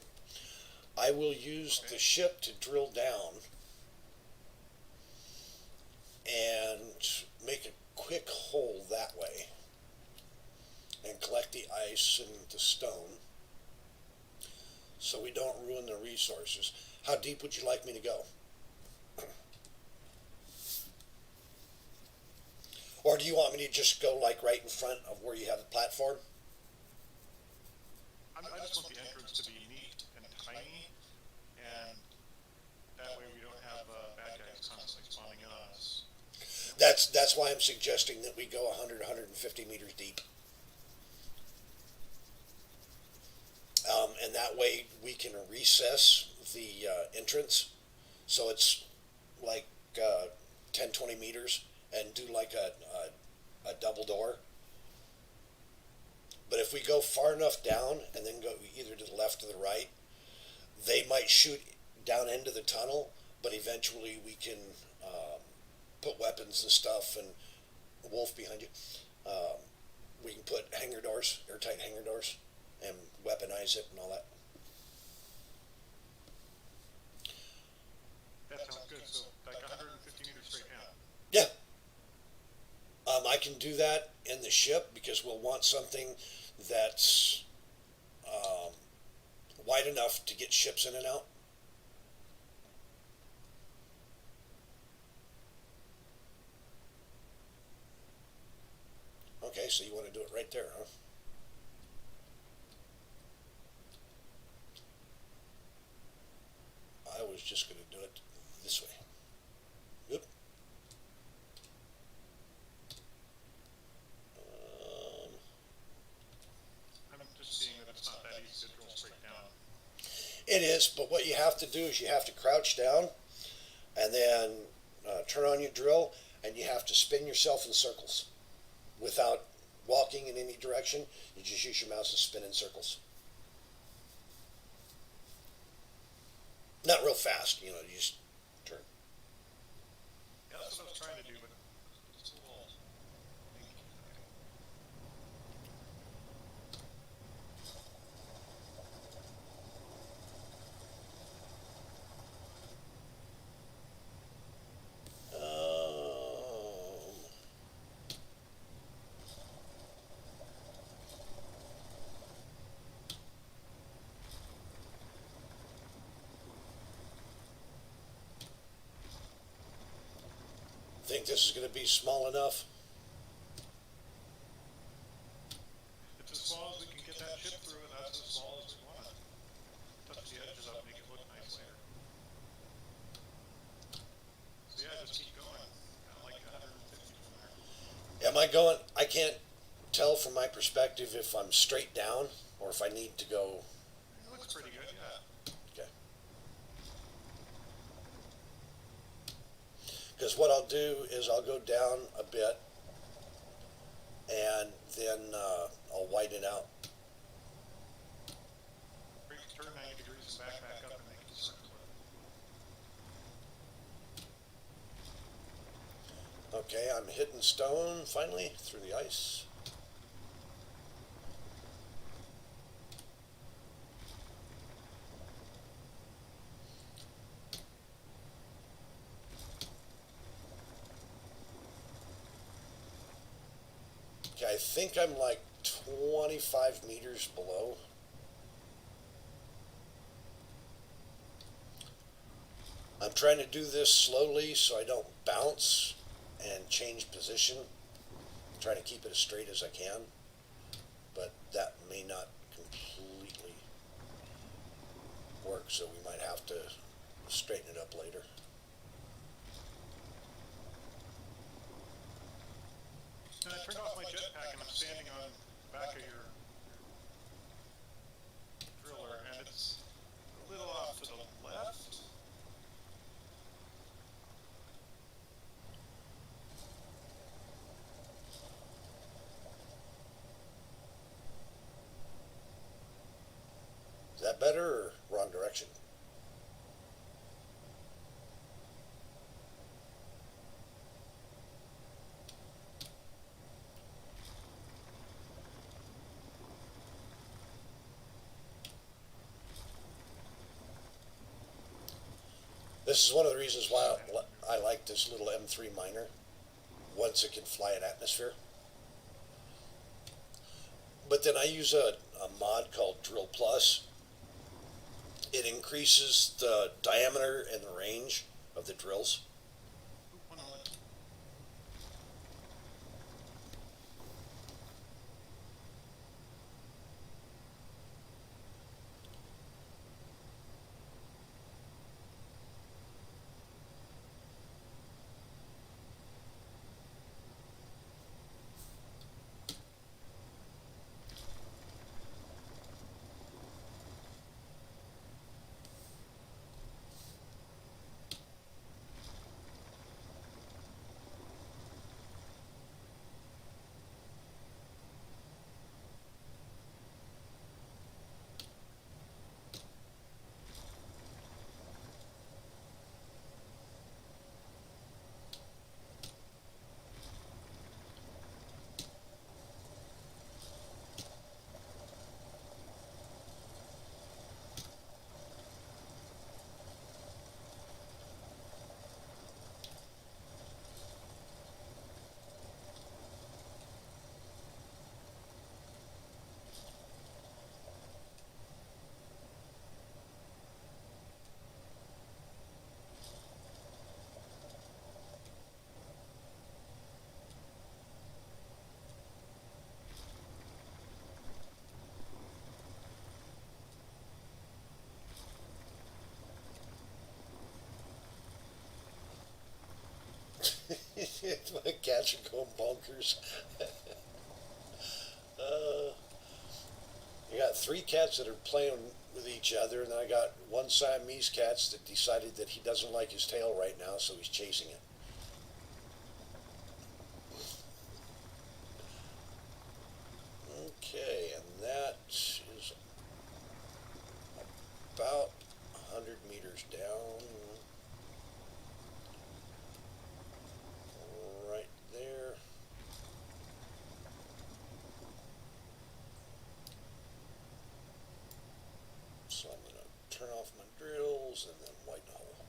I will use the ship to drill down and make a quick hole that way and collect the ice and the stone so we don't ruin the resources. How deep would you like me to go? Or do you want me to just go like right in front of where you have the platform? I just want the entrance to be neat and tiny, and that way we don't have bad guys constantly spawning in on us. That's why I'm suggesting that we go 100, 150 meters deep. And that way we can recess the entrance so it's like 10, 20 meters and do like a double door. But if we go far enough down and then go either to the left or the right, they might shoot down into the tunnel, but eventually we can put weapons and stuff, and a wolf behind you. We can put hangar doors, airtight hangar doors, and weaponize it and all that. That sounds good. So like 150 meters straight down. Yeah. I can do that in the ship because we'll want something that's wide enough to get ships in and out. Okay, so you want to do it right there, huh? I was just going to do it this way. Yep. I'm just seeing that it's not that easy to drill straight down. It is, but what you have to do is you have to crouch down and then turn on your drill, and you have to spin yourself in circles without walking in any direction. You just use your mouse and spin in circles. Not real fast, you just turn. Yeah, that's what I was trying to do, but it's a little. Think this is going to be small enough? It's as small as we can get that chip through, and that's as small as we want it. Touch the edges up, make it look nice later. So yeah, just keep going. Kind of like 150 from there. Am I going? I can't tell from my perspective if I'm straight down or if I need to go. It looks pretty good, yeah. Okay. Because what I'll do is I'll go down a bit and then I'll widen it out. Or you can turn 90 degrees and back up and make it circular. Okay, I'm hitting stone finally through the ice. Okay, I think I'm like 25 meters below. I'm trying to do this slowly so I don't bounce and change position. I'm trying to keep it as straight as I can, but that may not completely work, so we might have to straighten it up later. And I turned off my jetpack and I'm standing on the back of your driller, and it's a little off to the left. Is that better or wrong direction? This is one of the reasons why I like this little M3 miner, once it can fly in atmosphere. But then I use a mod called Drill Plus. It increases the diameter and the range of the drills. One moment. My cats are going bonkers. I got 3 cats that are playing with each other, and then I got one Siamese cat that decided that he doesn't like his tail right now, so he's chasing it. Okay, and that is about 100 meters down. Right there. So I'm going to turn off my drills and then widen the hole.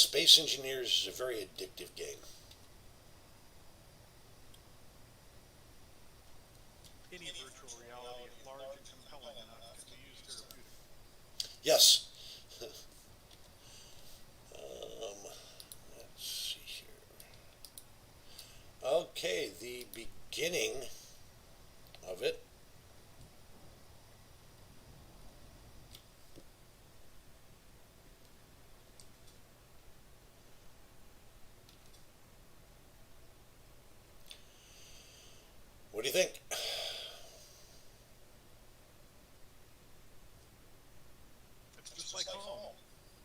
Space Engineers is a very addictive game. Any virtual reality, if large and compelling enough, can be used therapeutically. Yes. Let's see here. Okay, the beginning of it. What do you think? It's just like home,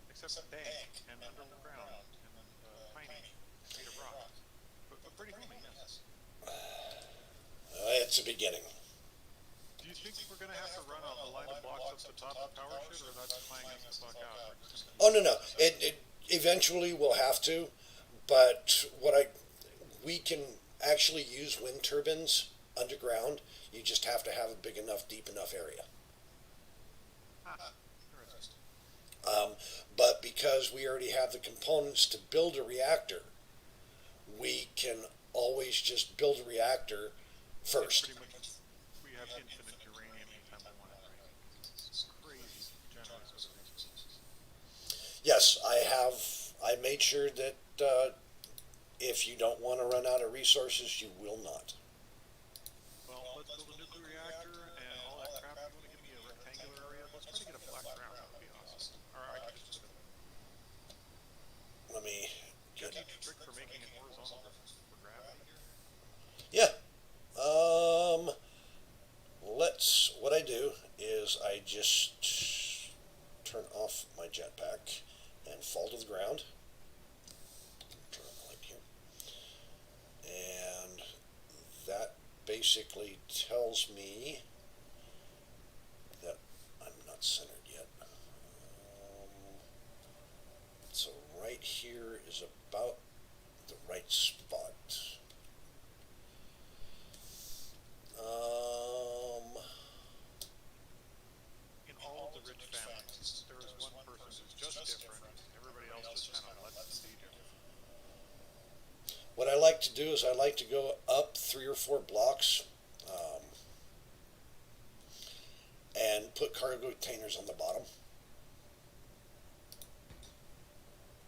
except dank and underground and tiny, made of rock. But pretty homey, yes. It's a beginning. Do you think we're going to have to run a line of blocks up the top of the power shed, or that's playing us the fuck out? Oh no. It eventually will have to, but we can actually use wind turbines underground. You just have to have a big enough, deep enough area. Interesting. But because we already have the components to build a reactor, we can always just build a reactor first. Pretty much, we have infinite uranium anytime we want it, right? It's crazy, generous with the resources. Yes, I made sure that if you don't want to run out of resources, you will not. Well, let's build a nuclear reactor and all that crap. You want to give me a rectangular area? Let's try to get a flat ground. That would be awesome. Or I could just put a... Let me Got get. any trick for making it horizontal for gravity here? Yeah. What I do is I just turn off my jetpack and fall to the ground. Turn on the light here. And that basically tells me that I'm not centered yet. So right here is about the right spot. In all the rich families, there is one person who's just different. Everybody else just kind of lets them be different. What I like to do is I like to go up 3 or 4 blocks and put cargo containers on the bottom.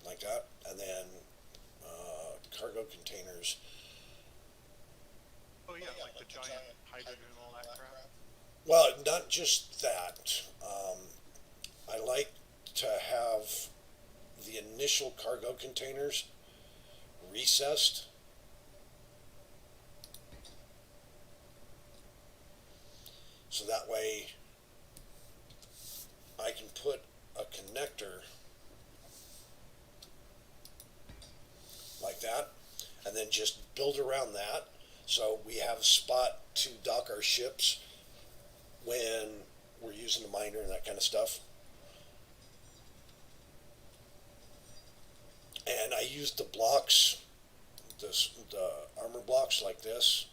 Like that. And then cargo containers. Oh yeah, like the giant hydrogen and all that crap. Well, not just that. I like to have the initial cargo containers recessed. So that way I can put a connector like that and then just build around that so we have a spot to dock our ships when we're using the miner and that kind of stuff. And I used the blocks, the armor blocks like this.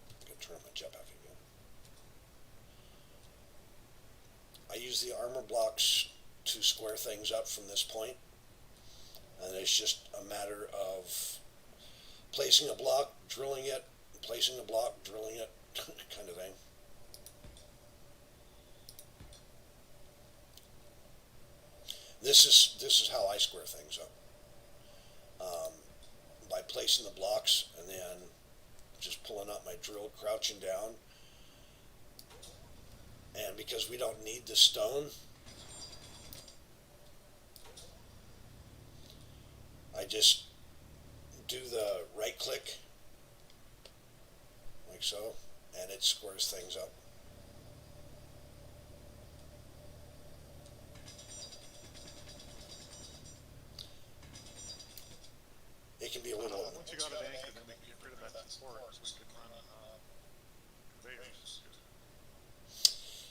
I'm going to turn my jetpack again. I use the armor blocks to square things up from this point. And it's just a matter of placing a block, drilling it, placing a block, drilling it, kind of thing. This is how I square things up. By placing the blocks and then just pulling out my drill, crouching down. And because we don't need the stone, I just do the right click like so, and it squares things up. It can be a little. Once you got it anchored, then we can get rid of that support so we can run conveyors.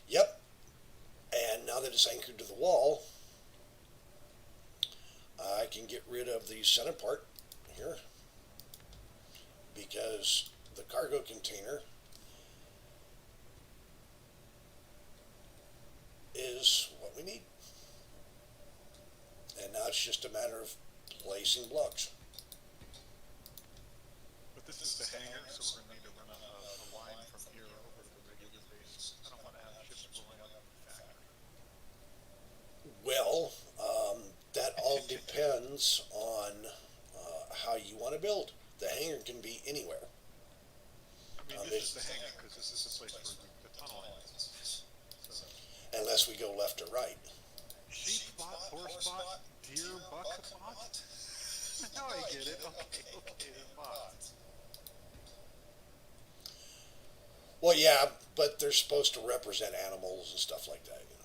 Yep. And now that it's anchored to the wall, I can get rid of the center part here because the cargo container is what we need. And now it's just a matter of placing blocks. But this is the hangar, so we're going to need to run a line from here over to the regular base. I don't want to have ships blowing up the factory. Well, that all depends on how you want to build. The hangar can be anywhere. I mean, this is the hangar, because this is the place where the tunnel ends. So, Unless we go left or right. sheep spot, horse spot, deer, buck spot? Now I get it. Okay, the spots. Well, yeah, but they're supposed to represent animals and stuff like that, you know. Okay,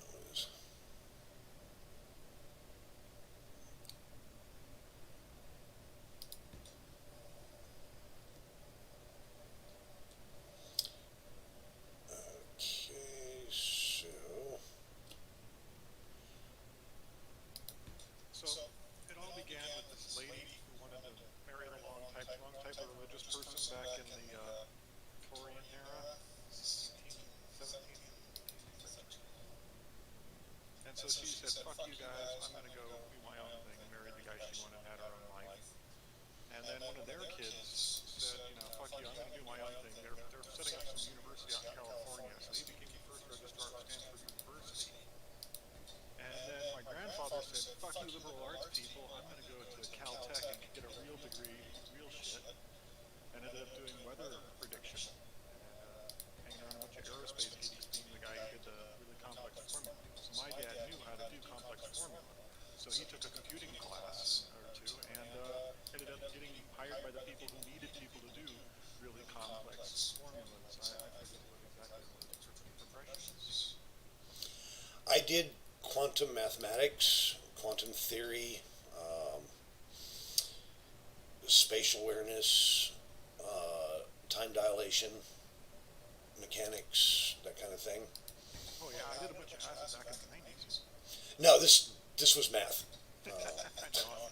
So, it all began with this lady who wanted to marry the wrong type of religious person back in the Victorian era, 17th century. And so she said, fuck you guys, I'm gonna go do my own thing, and married the guy she wanted, had her own life. And then one of their kids said, you know, fuck you, I'm gonna do my own thing. They're setting up some university out in California, so he became the first registrar of Stanford University. And then my grandfather said, fuck you liberal arts people, I'm going to go to Caltech and get a real degree, real shit. And ended up doing weather prediction. And hanging around a bunch of aerospace geeks, being the guy who did the really complex formula. So my dad knew how to do complex formula. So he took a computing class or two and ended up getting hired by the people who needed people to do really complex formulas. I forget what exactly the progression is. I did quantum mathematics, quantum theory, spatial awareness, time dilation, mechanics, that kind of thing. Oh yeah, I did a bunch of classes back in the 90s. No, this was math. I know.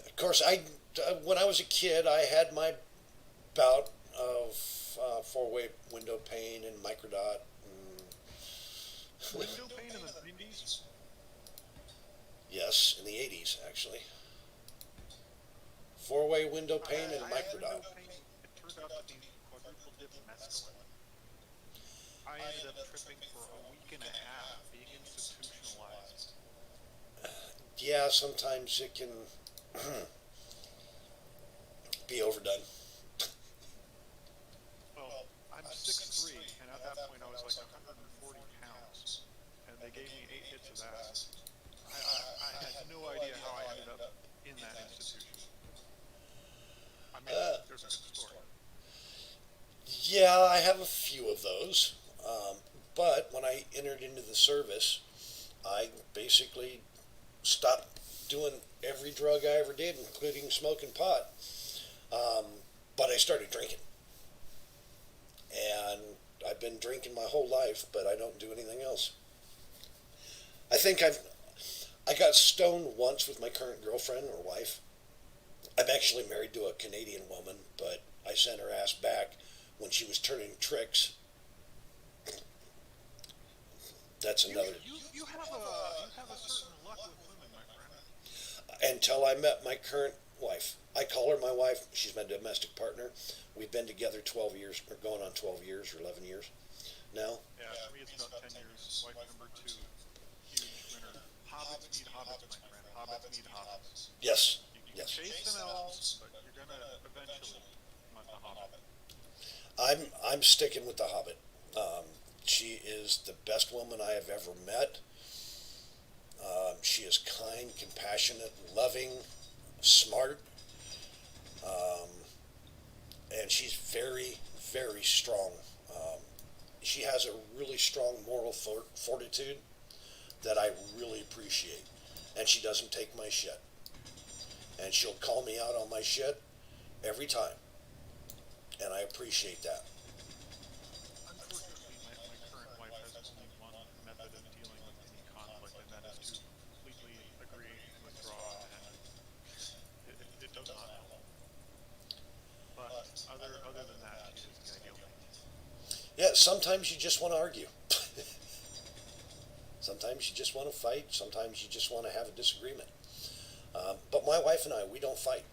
Of course, when I was a kid, I had my bout of four-way window pane and microdot. Window pane in the 90s? Yes, in the 80s, actually. Four-way window pane and I had microdot. window pane. It turned out to be quadruple dip mescaline. I ended up tripping for a week and a half, being institutionalized. Yeah, sometimes it can be overdone. Well, I'm 6'3", and at that point I was like 140 pounds, and they gave me 8 hits of acid. I had no idea how I ended up in that institution. I mean, there's a good story. Yeah, I have a few of those. But when I entered into the service, I basically stopped doing every drug I ever did, including smoking pot. But I started drinking. And I've been drinking my whole life, but I don't do anything else. I think I got stoned once with my current girlfriend or wife. I'm actually married to a Canadian woman, but I sent her ass back when she was turning tricks. That's another. You have a certain luck with women, my friend. Until I met my current wife. I call her my wife. She's my domestic partner. We've been together 12 years, or going on 12 years, or 11 years now. Yeah, for me it's about 10 years. Wife number 2, huge winner. Hobbits need hobbits, my friend. Hobbits need hobbits. Yes. You can Yes. chase them elves, but you're gonna eventually want the hobbit. I'm sticking with the Hobbit. She is the best woman I have ever met. She is kind, compassionate, loving, smart, and she's very, very strong. She has a really strong moral fortitude that I really appreciate, and she doesn't take my shit. And she'll call me out on my shit every time, and I appreciate that. Unfortunately, my current wife has only one method of dealing with any conflict, and that is to completely agree and withdraw, and it does not help. But other than that, she is the ideal mate. Yeah, sometimes you just want to argue. Sometimes you just want to fight. Sometimes you just want to have a disagreement. wife and I, we don't fight.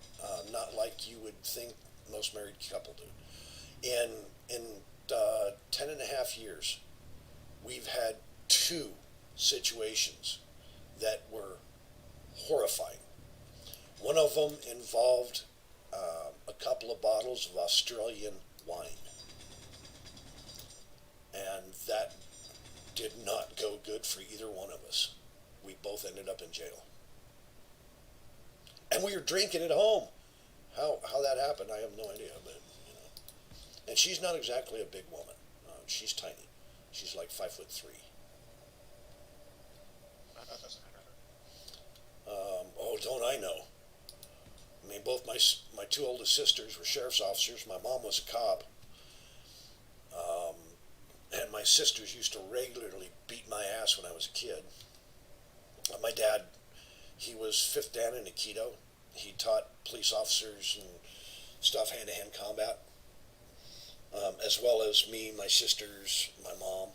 Not like you would think most married couple do. In 10.5 years, we've had two situations that were horrifying. One of them involved a couple of bottles of Australian wine, and that did not go good for either one of us. We both ended up in jail. And we were drinking at home. How that happened, I have no idea. But and she's not exactly a big woman. She's tiny. She's like 5'3". That doesn't matter. Oh, don't I know? I mean, both my two oldest sisters were sheriff's officers. My mom was a cop. And my sisters used to regularly beat my ass when I was a kid. My dad, he was 5th Dan in Aikido. He taught police officers and stuff hand-to-hand combat, as well as me, my sisters, my mom.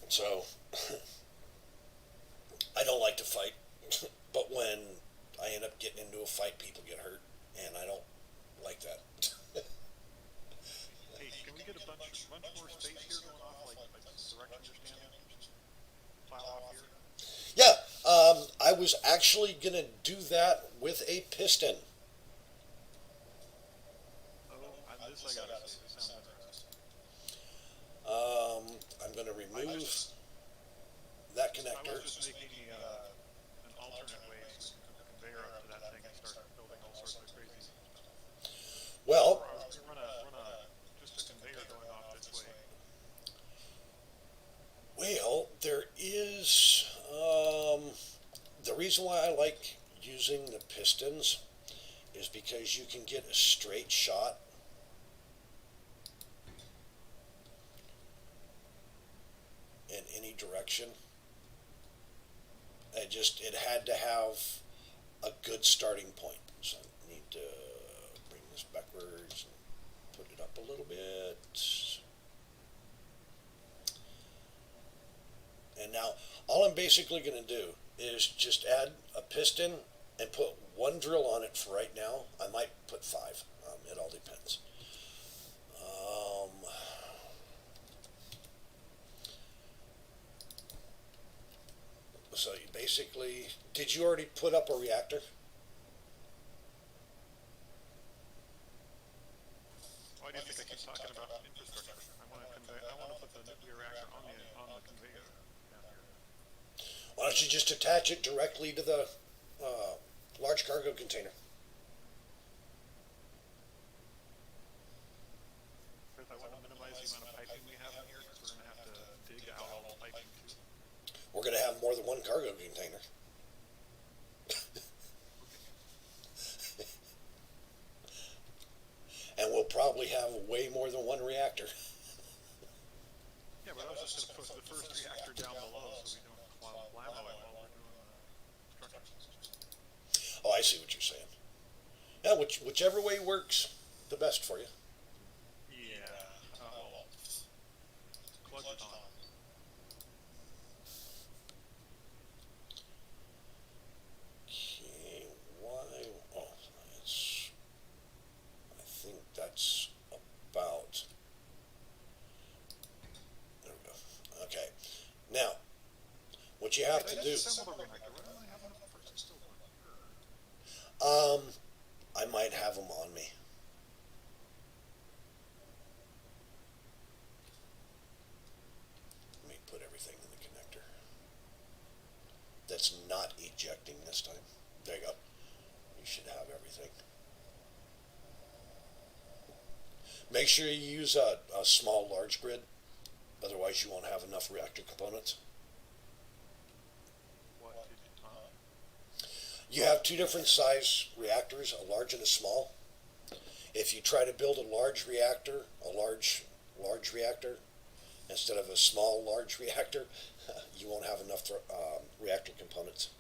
So, I don't like to fight, but when I end up getting into a fight, people get hurt, and I don't like that. Hey, can we get a bunch more space here going off, like directions you're standing? Plow off here? Yeah, I was actually going to do that with a piston. Oh, this I gotta say, this sounds interesting. I'm going to remove that I connector. was just making an alternate way so we can hook a conveyor up to that thing and start building all sorts of crazy stuff. Well, Or I was gonna run just a conveyor going off this way. there is the reason why I like using the pistons is because you can get a straight shot. In any direction. It had to have a good starting point. So I need to bring this backwards and put it up a little bit. And now all I'm basically going to do is just add a piston and put one drill on it for right now. I might put 5. It all depends. So you basically, did you already put up a reactor? Why do you think I keep talking about infrastructure? I want to put the nuclear reactor on the conveyor down here. Why don't you just attach it directly to the large cargo container? Because I want to minimize the amount of piping we have in here, because we're going to have to dig out all the piping too. We're going to have more than one cargo container. And we'll probably have way more than one reactor. Yeah, but I was just going to put the first reactor down below so we don't blammo it while we're doing the construction. Oh, I see what you're saying. Yeah, whichever way works the best for you. Yeah. Plug it on. Okay, why? Oh, it's. I think that's about. There we go. Okay. Now, what you have to do. I might have them on me. Let me put everything in the connector. That's not ejecting this time. There you go. You should have everything. Make sure you use a small large grid. Otherwise you won't have enough reactor components. You have two different size reactors, a large and a small. If you try to build a large reactor, instead of a small large reactor, you won't have enough reactor components.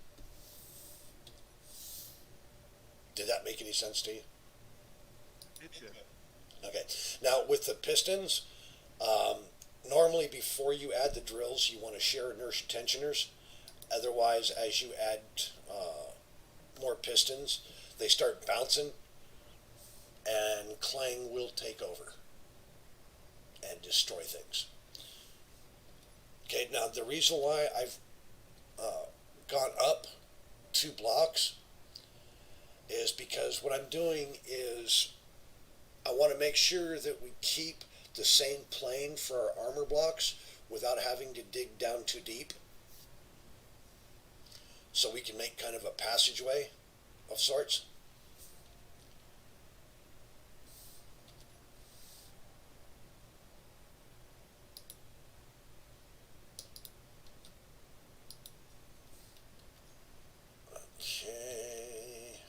Did that make any sense to you? It did. Okay. Now with the pistons, normally before you add the drills, you want to share inertia tensioners. Otherwise, as you add more pistons, they start bouncing, and Clang will take over and destroy things. Okay, now the reason why I've gone up 2 blocks is because what I'm doing is I want to make sure that we keep the same plane for our armor blocks without having to dig down too deep. So we can make kind of a passageway of sorts. Okay,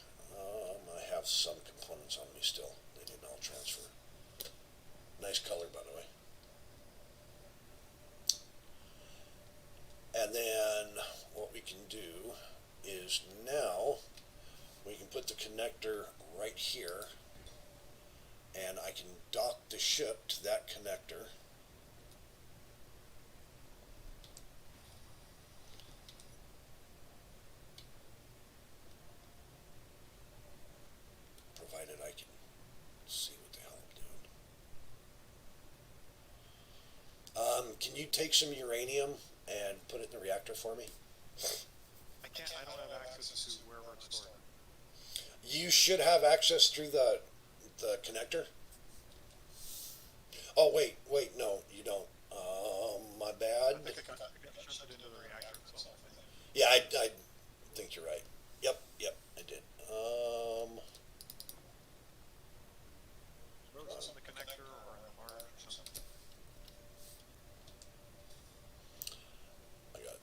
I have some components on me still. They didn't all transfer. Nice color, by the way. And then what we can do is now we can put the connector right here, and I can dock the ship to that connector. Provided I can see what the hell I'm doing. Can you take some uranium and put it in the reactor for me? I can't. I don't have access to wherever it's stored. You should have access through the connector. Oh wait, no, you don't. My bad. I think I can shove it into the reactor itself. Yeah, I think you're right. Yep, I did. Suppose it's in the connector or in the marge or something. I got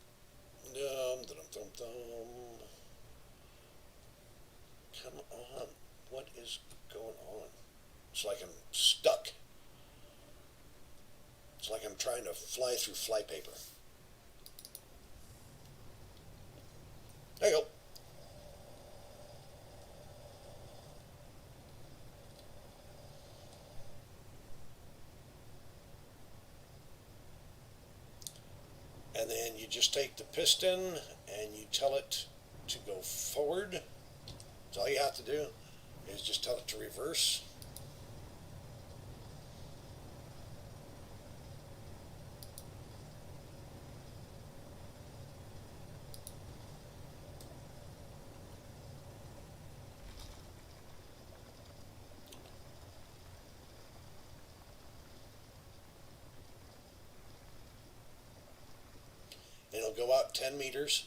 Come on, what is going on? It's like I'm stuck. It's like I'm trying to fly through flypaper. There you go. And then you just take the piston and you tell it to go forward. That's all you have to do is just tell it to reverse. And it'll go out 10 meters.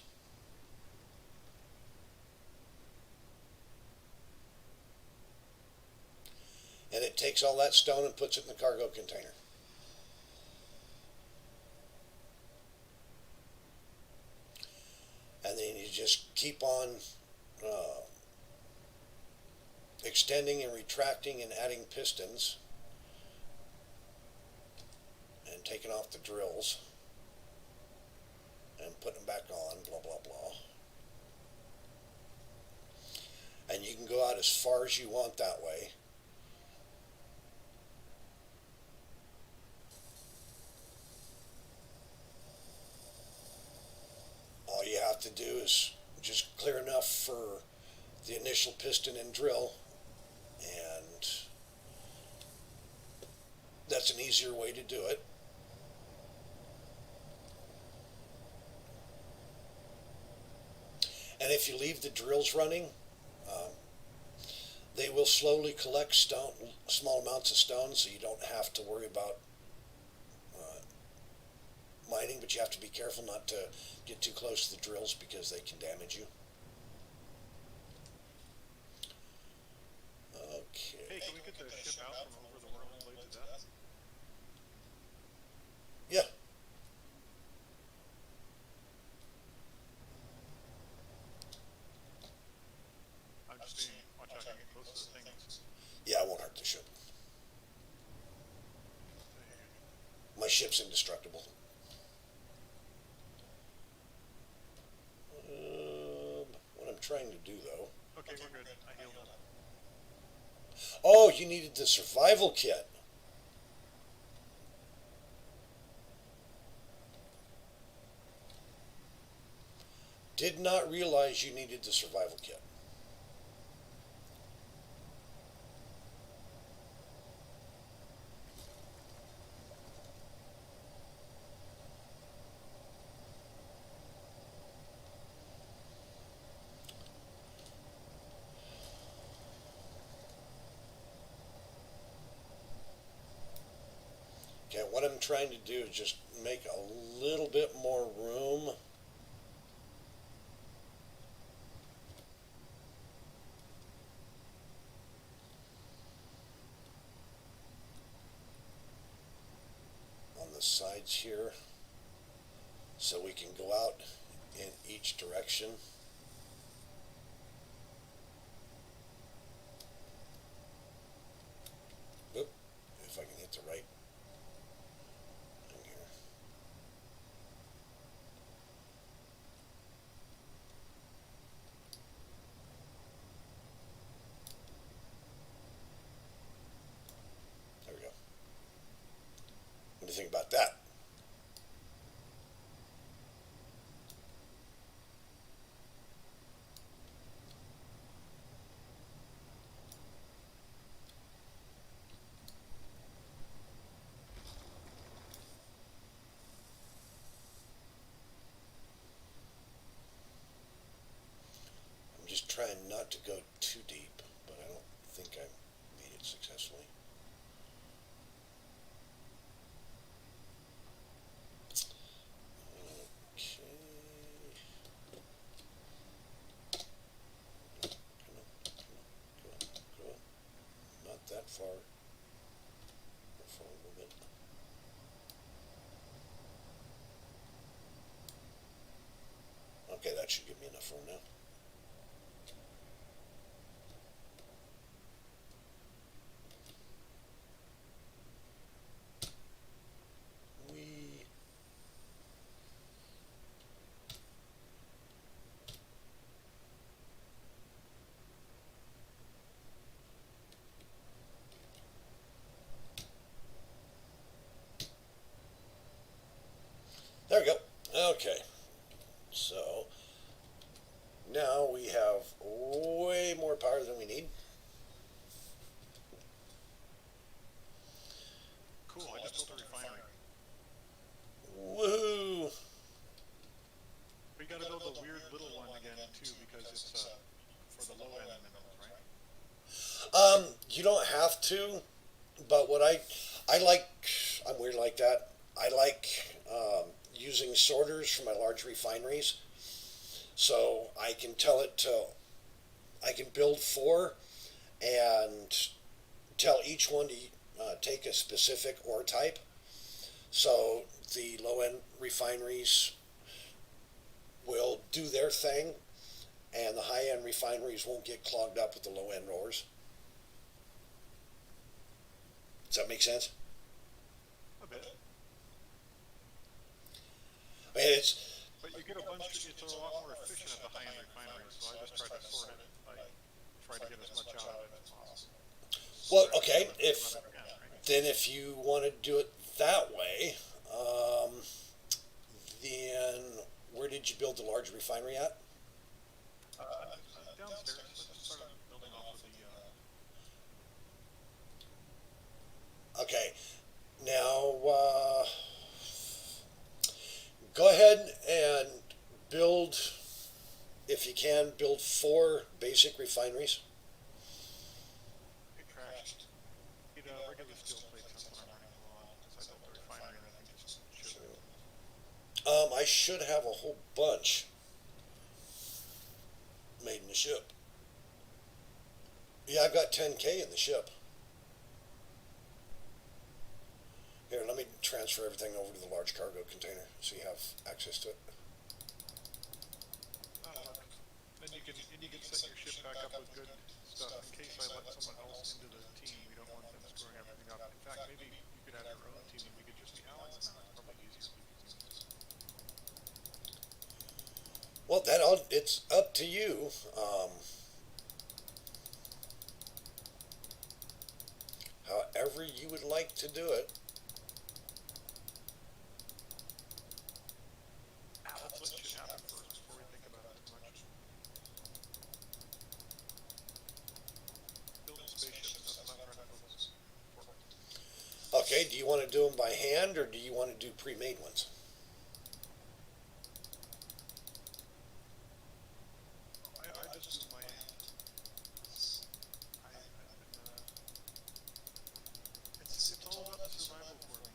And it takes all that stone and puts it in the cargo container. And then you just keep on extending and retracting and adding pistons and taking off the drills and putting them back on, blah, blah, blah. And you can go out as far as you want that way. All you have to do is just clear enough for the initial piston and drill, and that's an easier way to do it. And if you leave the drills running, they will slowly collect small amounts of stone, so you don't have to worry about mining, but you have to be careful not to get too close to the drills because they can damage you. Okay. Hey, can we get the ship out from over the world blade to death? Yeah. I'm just saying, watch out, you get close to the things. Yeah, I won't hurt the ship. My ship's indestructible. What I'm trying to do, though. Okay, we're good. I healed him. Oh, you needed the survival kit. Did not realize you needed the survival kit. what I'm trying to do is just make a little bit more room. On the sides here, so we can go out in each direction. Oop, if I can hit the right thing here. There we go. What do you think about that? I'm just trying not to go too deep, but I don't think I made it successfully. Okay. Come on, come on, come on. Not that far. Go forward a little bit. Okay, that should give me enough room now. We There we go. Okay. So now we have way more power than we need. Cool, I just built a refinery. Woohoo! We gotta build a weird little one again too, because it's for the low end minerals, right? You don't have to, but what I like, I'm weird like that. I like using sorters for my large refineries, so I can tell it to, I can build 4 and tell each one to take a specific ore type. So the low end refineries will do their thing, and the high end refineries won't get clogged up with the low end ores. Does that make sense? A bit. I mean, it's But you get a bunch, it's a lot more efficient at the high-end refineries, so I just try to sort it, like, try to get as much out of it as possible. well, okay. Right? Then if you want to do it that way, then where did you build the large refinery at? Downstairs, I just started building off of the, Okay. Now, go ahead and build, if you can, build 4 basic refineries. it crashed. Need regular steel plates, that's what I'm running low on, because I built the refinery and I think just should. I should have a whole bunch made in the ship. Yeah, I've got 10K in the ship. Here, let me transfer everything over to the large cargo container so you have access to it. Then you can set your ship back up with good stuff in case I let someone else into the team. We don't want them screwing everything up. In fact, maybe you could have your own team and we could just be allies. No, it's probably easier. Well, it's up to you. However you would like to do it. Let's let shit happen first before we think about it too much. Building spaceships, that's what I'm trying to focus for. Okay, do you want to do them by hand or do you want to do pre-made ones? I just do my it's all about the survival for me.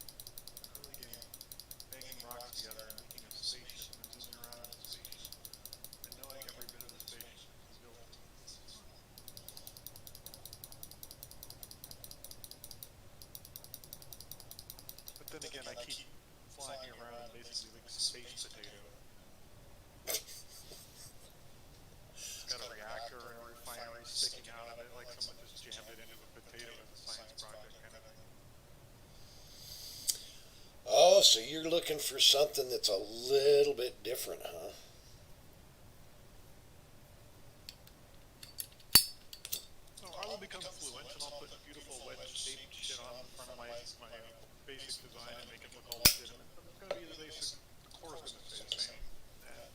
space potato. It's got a reactor and a refinery sticking out of it, like someone just jammed it into a potato as a science project kind of thing. Oh, so you're looking for something that's a little bit different, huh? So I will become fluent, and I'll put beautiful wedge-shaped shit on the front of my basic design and make it look all legitimate. But it's going to be the basic. The core is going to stay the same. And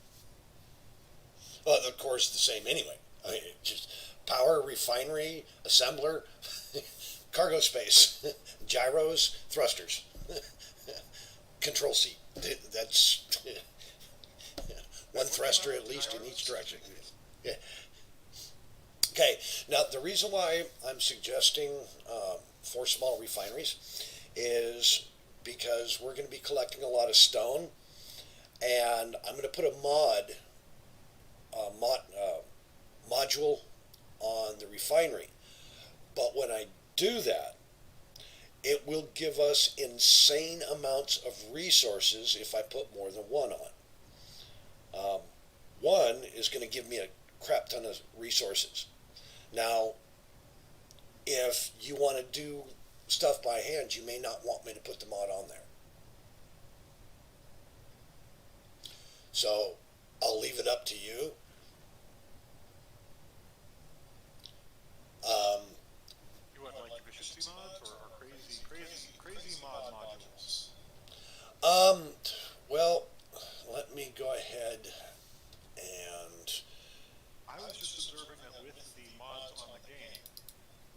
Well, of course, the same anyway. I mean, just power, refinery, assembler, cargo space, gyros, thrusters, control seat. That's one thruster at least in each direction. Yeah. Okay, now the reason why I'm suggesting four small refineries is because we're going to be collecting a lot of stone, and I'm going to put a module on the refinery. But when I do that, it will give us insane amounts of resources if I put more than one on. One is going to give me a crap ton of resources. Now, if you want to do stuff by hand, you may not want me to put the mod on there. So I'll leave it up to you. you want like efficiency mods or crazy mod modules? Um, well, let me go ahead and I was just observing that with the mods on the game,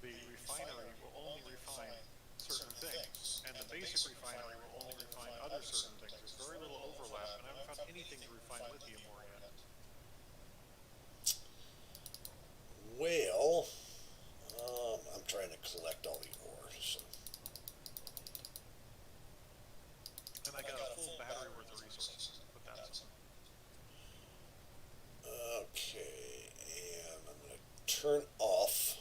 the refinery will only refine certain things, and the basic refinery will only refine other certain things. There's very little overlap, and I haven't found anything to refine lithium ore yet. well, I'm trying to collect all the ore. So. And I got a full battery worth of resources, but that's Okay, and I'm going to turn off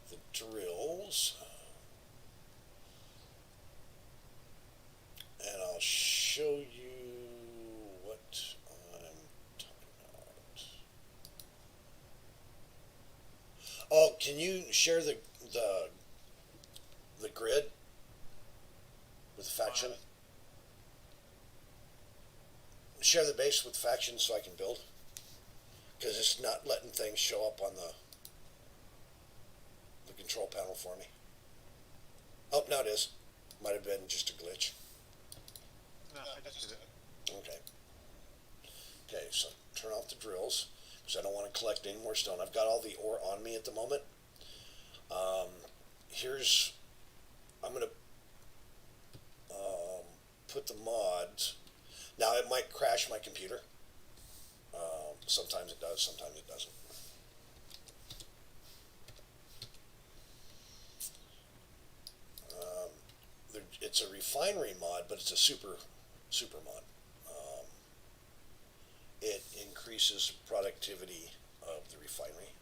the drills. And I'll show you what I'm talking about. Oh, can you share the grid with faction? Share the base with faction so I can build. Because it's not letting things show up on the control panel for me. Oh, now it is. Might have been just a glitch. no, I just did it. Okay. Okay, so turn off the drills because I don't want to collect any more stone. I've got all the ore on me at the moment. I'm going to put the mods. Now it might crash my computer. Sometimes it does, sometimes it doesn't. It's a refinery mod, but it's a super mod. It increases productivity of the refinery.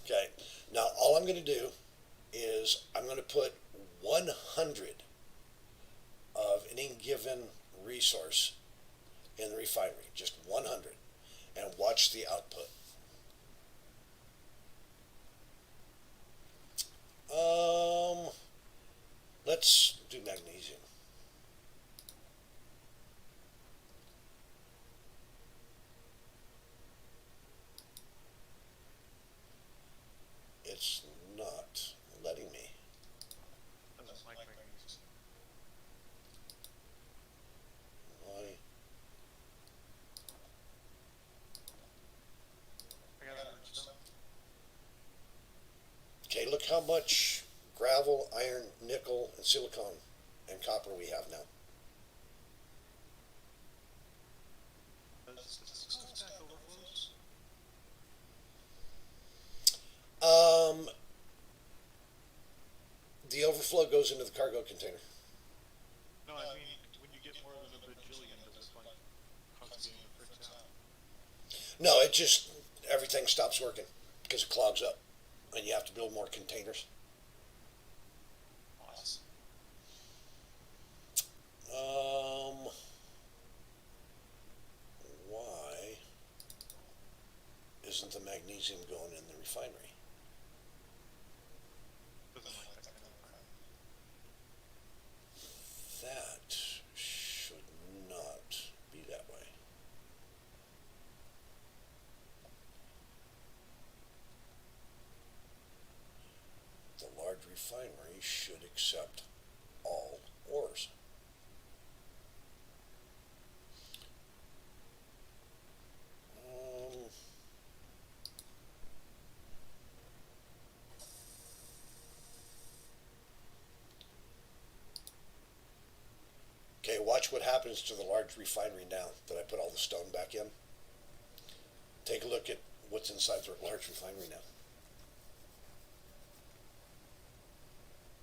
Okay, now all I'm going to do is I'm going to put 100 of any given resource in the refinery, just 100, and watch the output. Let's do magnesium. It's not letting me. Doesn't like magnesium. Why? I got 100 stone. Okay, look how much gravel, iron, nickel, and silicon and copper we have now. Does the stone stack overflows? The overflow goes into the cargo container. No, I mean, when you get more than a bajillion, does it like cause you to fix out? No, it just, everything stops working because it clogs up and you have to build more containers. Why isn't the magnesium going in the refinery? Doesn't like that kind of environment. That should not be that way. The large refinery should accept all ores. Okay, watch what happens to the large refinery now that I put all the stone back in. Take a look at what's inside the large refinery now.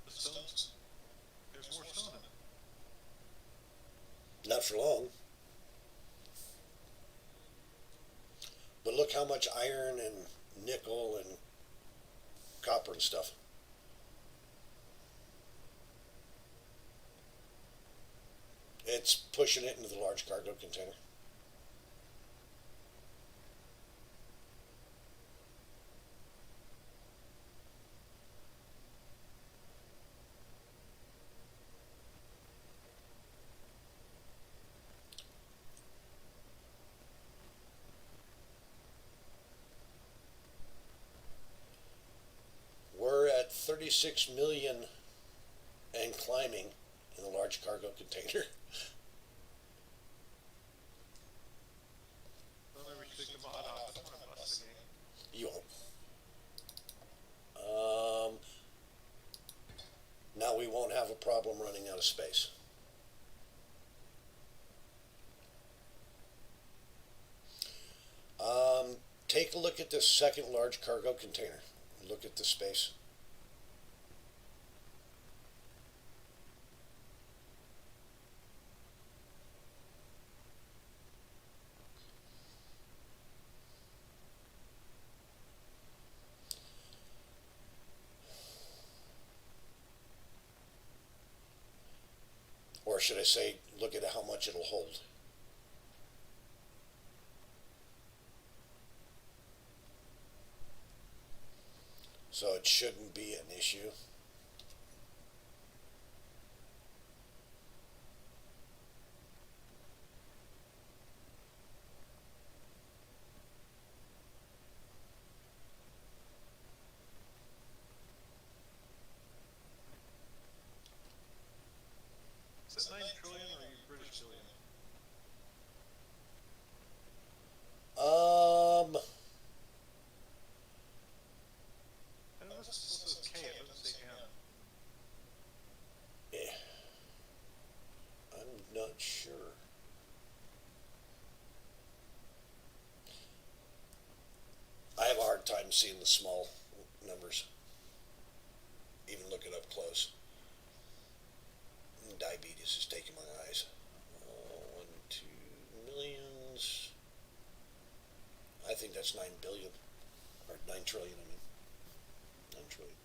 The stones, there's more stone in it. Not for long. But look how much iron and nickel and copper and stuff. It's pushing it into the large cargo container. We're at 36 million and climbing in the large cargo container. Don't ever take the mod off. I don't want to bust the game. You won't. Now we won't have a problem running out of space. Take a look at this second large cargo container. Look at the space. Or should I say, look at how much it'll hold. So it shouldn't be an issue. Is it 9 trillion or are you British billion? I know this says K, it doesn't say M. Yeah, I'm not sure. I have a hard time seeing the small numbers, even looking up close. Diabetes is taking my eyes. 1, 2 millions. I think that's 9 billion. Or 9 trillion, I mean. 9 trillion.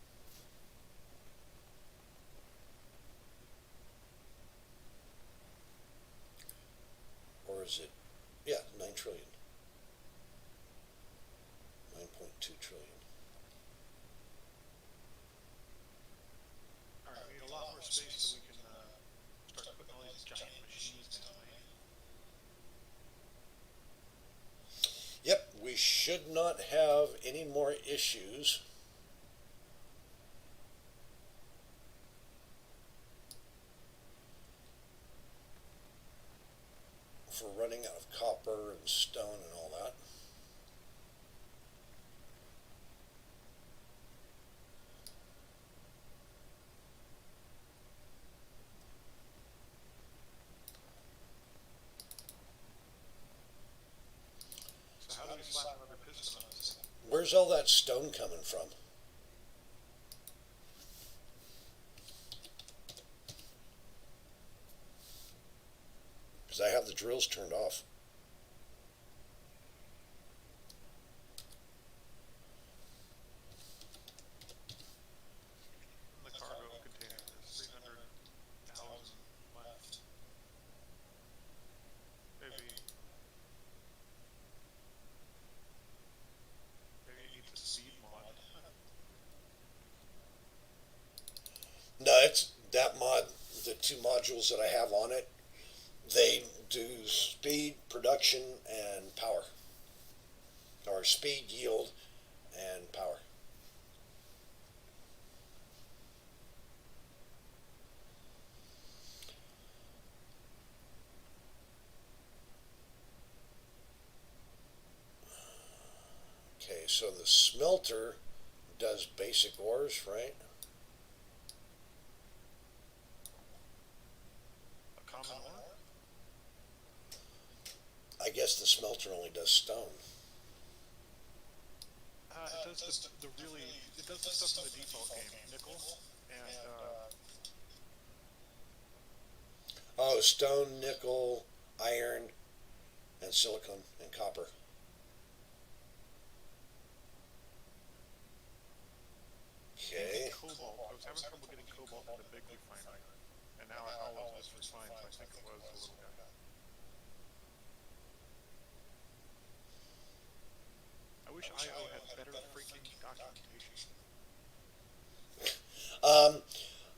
Or is it? Yeah, 9 trillion. 9.2 trillion. Alright, we need a lot more space so we can start putting all these giant machines down, right? Yep, we should not have any more issues. For running out of copper and stone and all that. So how do we slap another piston on this thing? Where's all that stone coming from? Because I have the drills turned off. In the cargo container, there's 300,000 left. two modules that I have on it, they do speed, production, and power, or speed, yield, and power. Okay, so the smelter does basic ores, right? A common ore? I guess the smelter only does stone. It does it does the stuff in the default game, nickel, and, Oh, stone, nickel, iron, and silicon, and copper. Okay. cobalt. I was having trouble getting cobalt in the big refinery, and now all of this refined, so I think it was the little guy. I wish IO had better freaking documentation.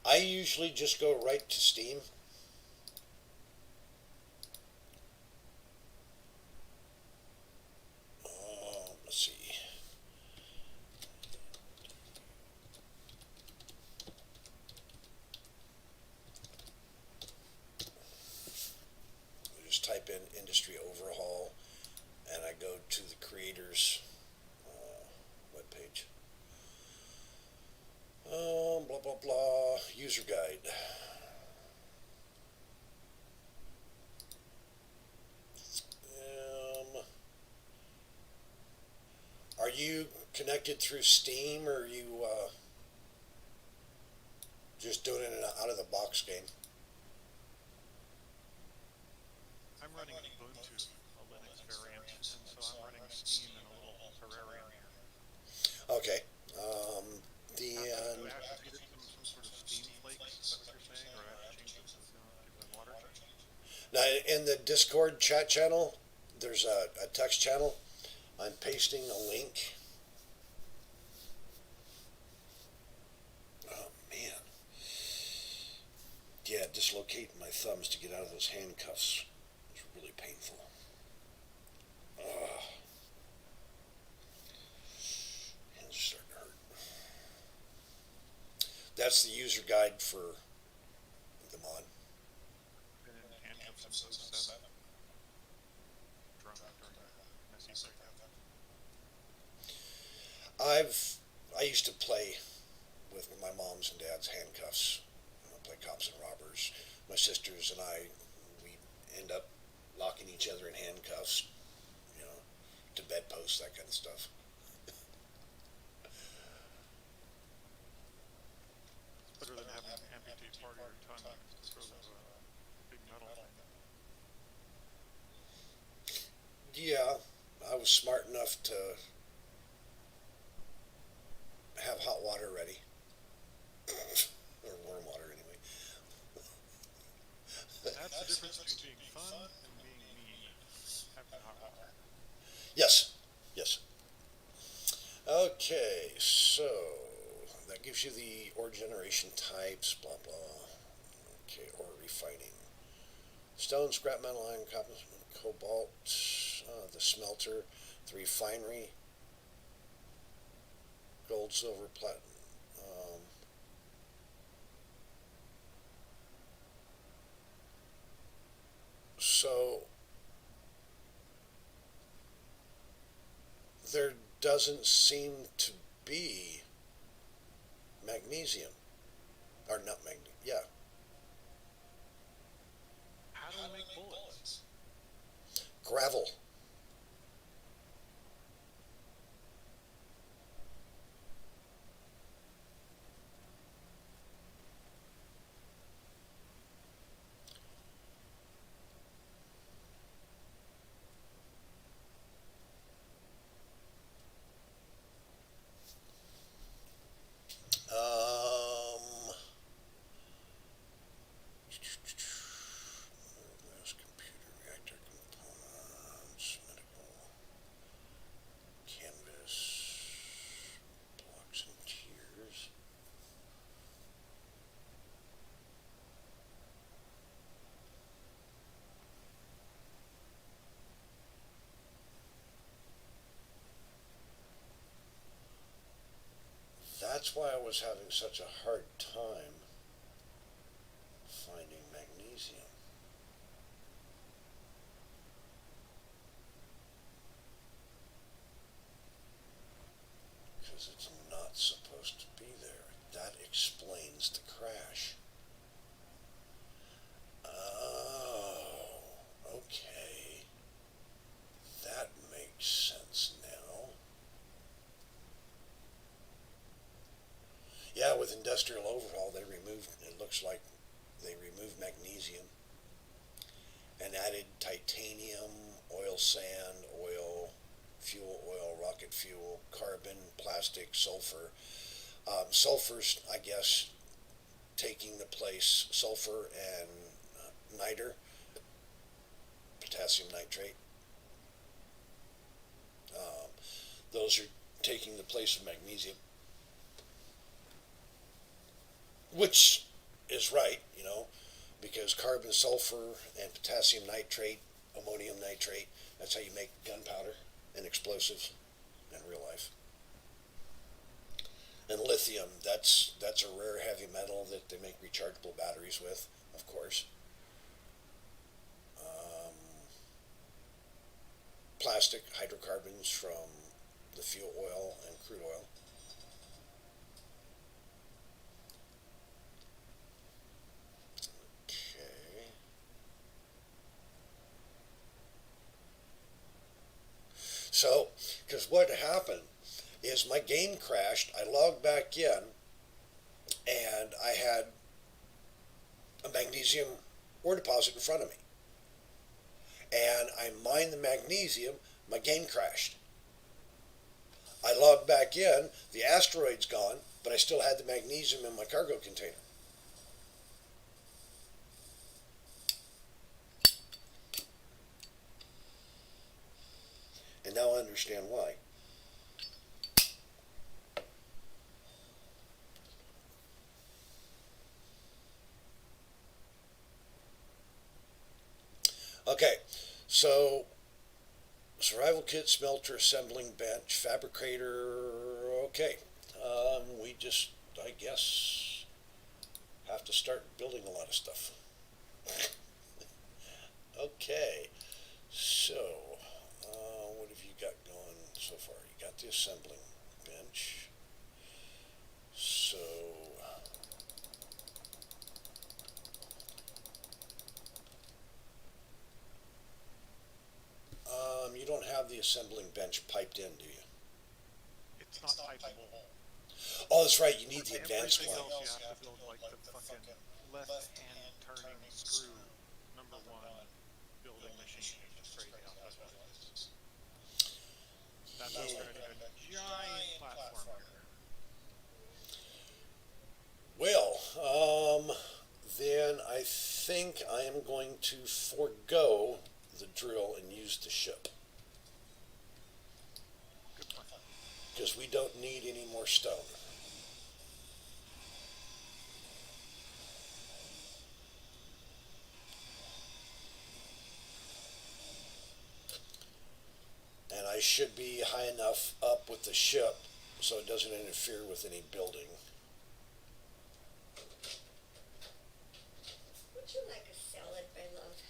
I usually just go right to Steam. Let's see. I just type in industry overhaul, and I go to the creator's webpage. Blah blah blah. User guide. Are you connected through Steam, or are you just doing it in an out of the box game? I'm running Ubuntu, a Linux variant, and so I'm running Steam in a little terrarium. Okay. Do I have to feed it some sort of Steam flakes? Is that what you're saying, or I have to change it to give it water? Now, in the Discord chat channel, there's a text channel. I'm pasting a link. Oh, man. Yeah, dislocating my thumbs to get out of those handcuffs. It's really painful. Hands are starting to hurt. That's the user guide for the mod. Been in handcuffs since 07. Drunk during a messy breakup. I used to play with my mom's and dad's handcuffs. Play cops and robbers. My sisters and I, we end up locking each other in handcuffs, to bedposts, that kind of stuff. It's better than having an amputate part of your tongue because of a big metal thing. Yeah, I was smart enough to have hot water ready. Or warm water, anyway. That's the difference between being fun and being mean. Having hot water. Yes, yes. Okay, so that gives you the ore generation types, blah blah. Okay, ore refining. Stone, scrap metal, iron, copper, cobalt, the smelter, the refinery, gold, silver, platinum. So there doesn't seem to be magnesium, or not magnesium. Yeah. How do we make bullets? Gravel. Mass computer reactor components. That's why I was having such a hard time finding magnesium. Because it's not supposed to be there. That explains the crash. Oh, okay. That makes sense now. Yeah, with industrial overhaul, it looks like they removed magnesium and added titanium, oil sand, oil, fuel oil, rocket fuel, carbon, plastic, sulfur. Sulfur's, I guess, taking the place, sulfur and niter, potassium nitrate. Um, those are taking the place of magnesium, which is right, because carbon, sulfur, and potassium nitrate, ammonium nitrate, that's how you make gunpowder and explosives in real life. And lithium, that's a rare heavy metal that they make rechargeable batteries with, of course. Um, Plastic, hydrocarbons from the fuel oil and crude oil. Okay. So, because what happened is my game crashed, I logged back in, and I had a magnesium ore deposit in front of me. And I mined the magnesium, my game crashed. I logged back in, the asteroid's gone, but I still had the magnesium in my cargo container. And now I understand why. Okay, so survival kit, smelter, assembling bench, fabricator. Okay, we just, I guess, have to start building a lot of stuff. Okay, so what have you got going so far? You got the assembling bench. So you don't have the assembling bench piped in, do you? It's not typeable. Oh, that's right. You need the advanced Everything one. else you have to build like the fucking left hand turning screw number one building machine straight out. That's what it is. That's how we're getting a giant platform here. Well, then I think I am going to forego the drill and use the ship. Good plan. Because we don't need any more stone. And I should be high enough up with the ship so it doesn't interfere with any building. Would you like a salad, my love?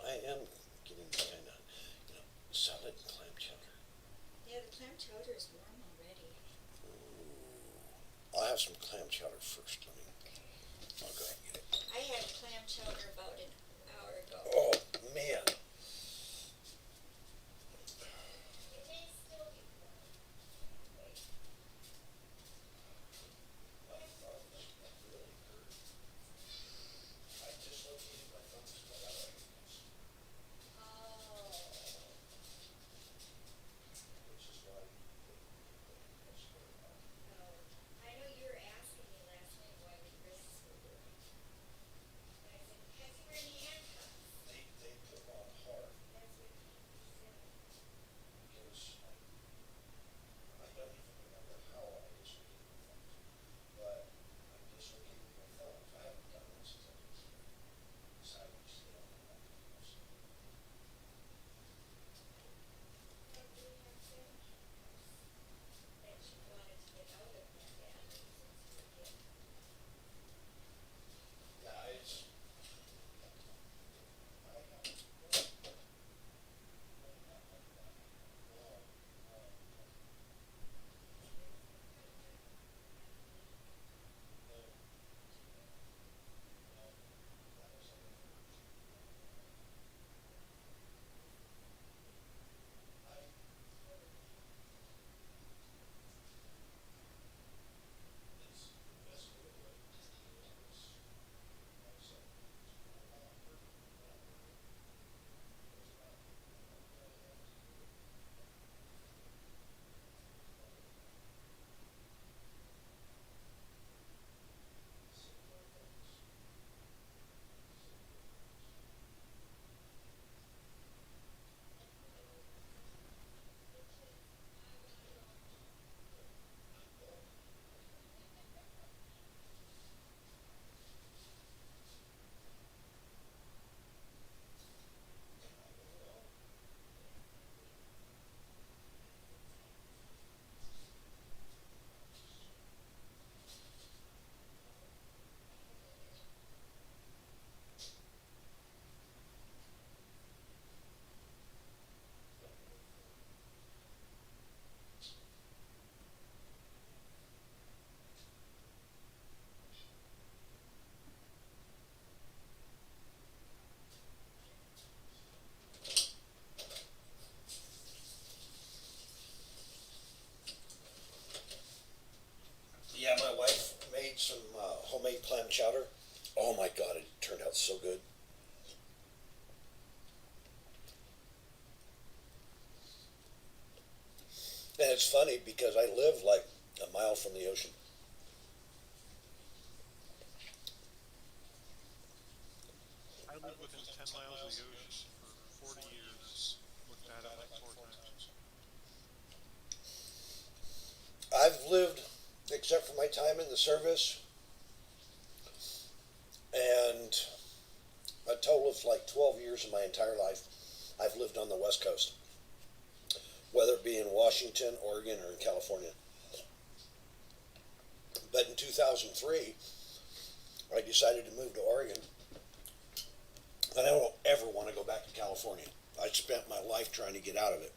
I am getting kind of, salad and clam chowder. Yeah, the clam chowder is warm already. Ooh. I'll have some clam chowder first. I'll go ahead and get it. I had clam chowder about an hour ago. Oh, man. chowder. Oh my God, it turned out so good. And it's funny because I live like a mile from the ocean. I lived within 10 miles of the ocean for 40 years. Looked at it like 4 times. I've lived, except for my time in the service, and a total of like 12 years of my entire life, I've lived on the West Coast, whether it be in Washington, Oregon, or in California. But in 2003, I decided to move to Oregon, and I don't ever want to go back to California. I spent my life trying to get out of it,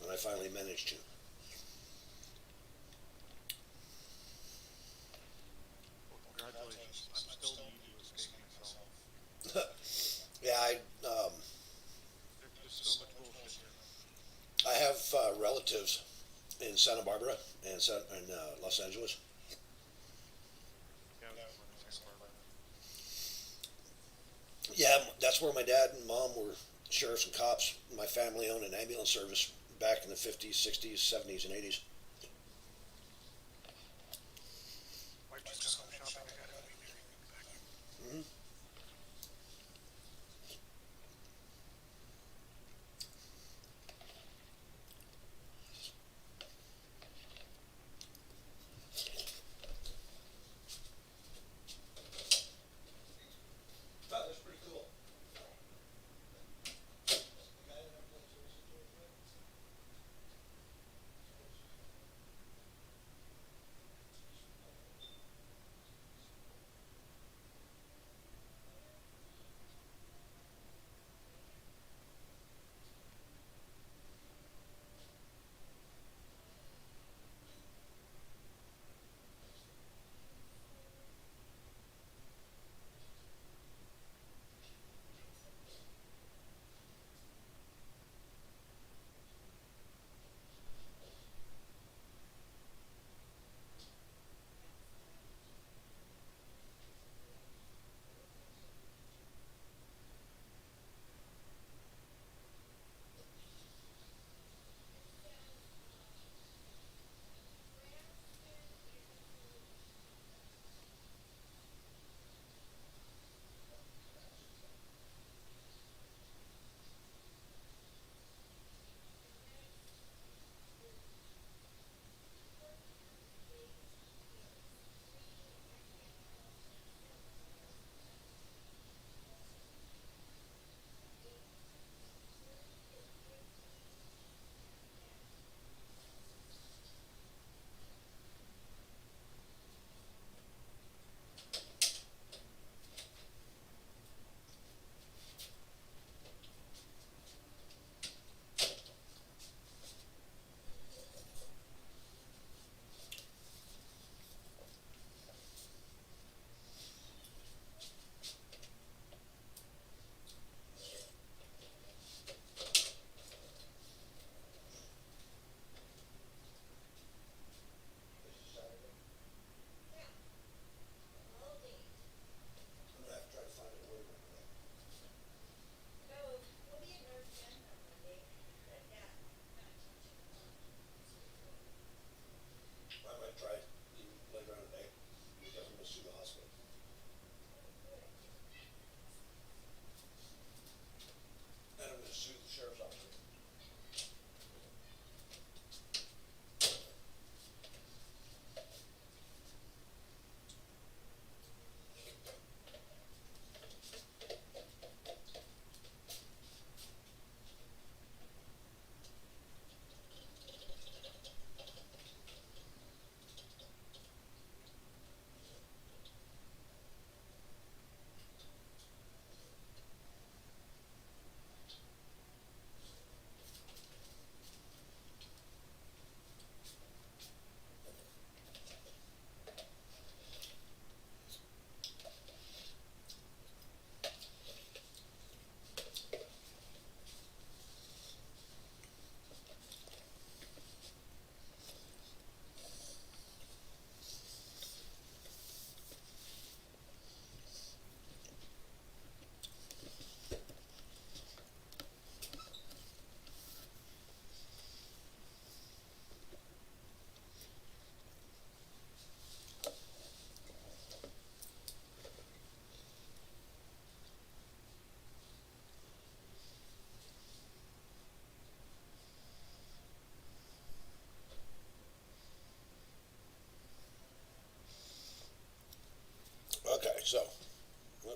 and I finally managed to. Well, congratulations. I'm still need to escape myself. Yeah, There's just so much bullshit here. I have relatives in Santa Barbara and Los Angeles. Yeah, I was born in Santa Barbara. Yeah, that's where my dad and mom were sheriffs and cops. My family owned an ambulance service back in the 50s, 60s, 70s, and 80s. Wife just got home shopping. I gotta go be married. Hmm. Oh, that's pretty cool.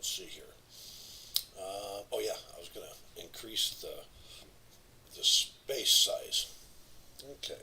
see here. Oh yeah, I was gonna increase the space size. Okay.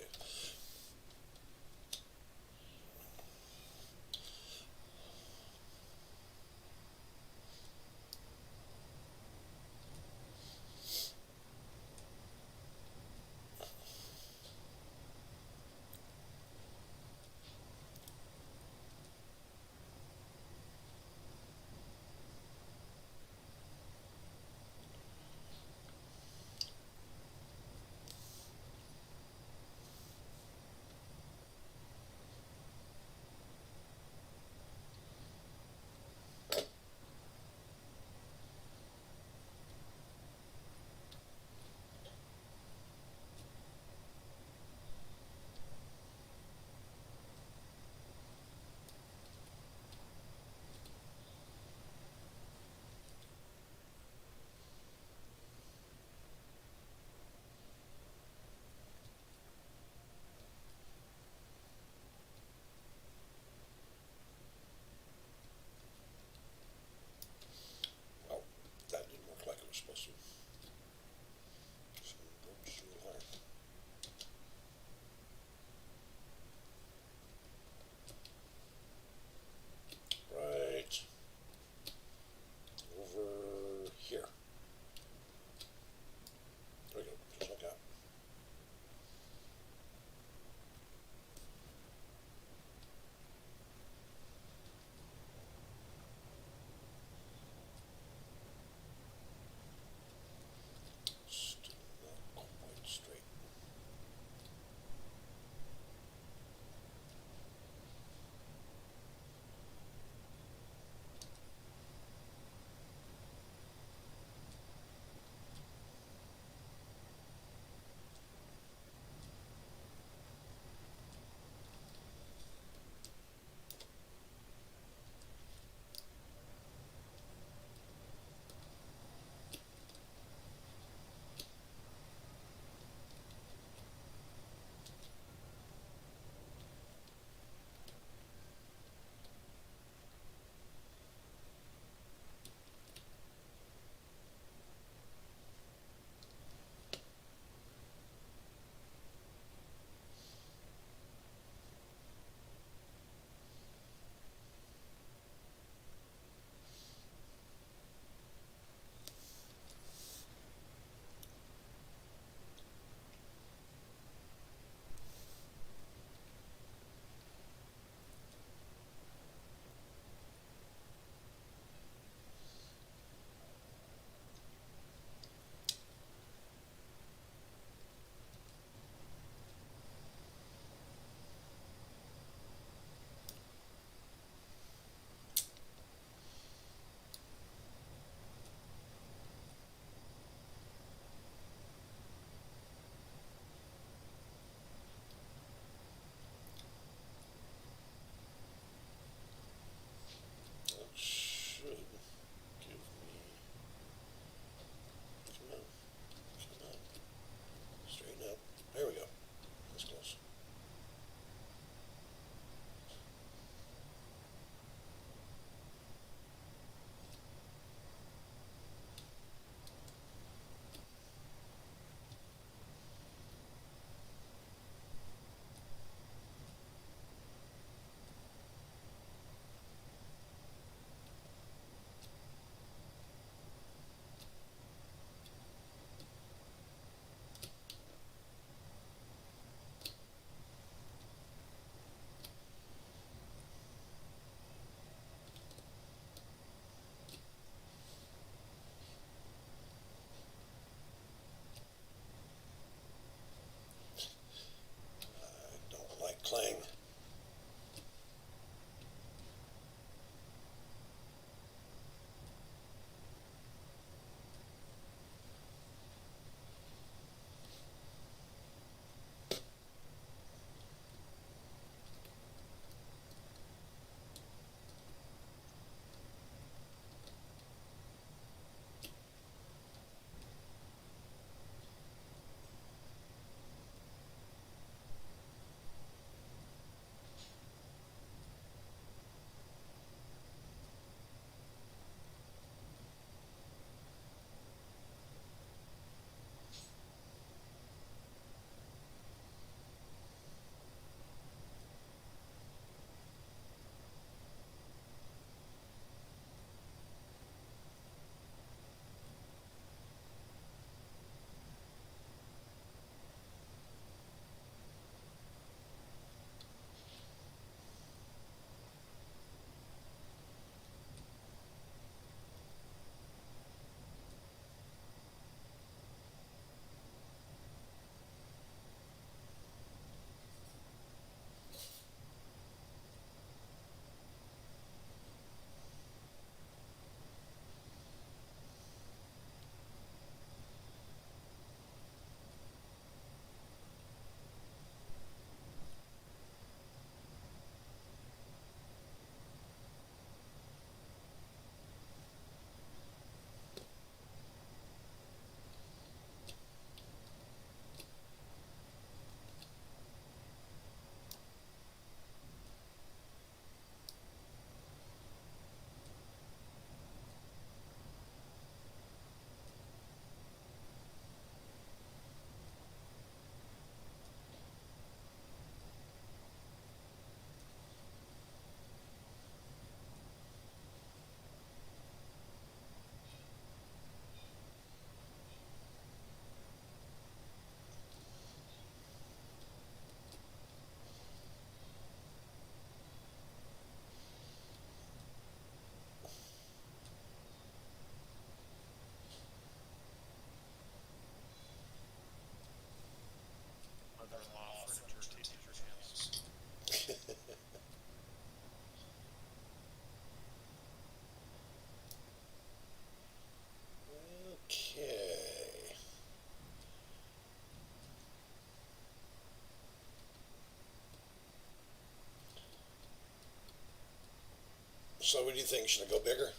So what do you think? Should I go bigger?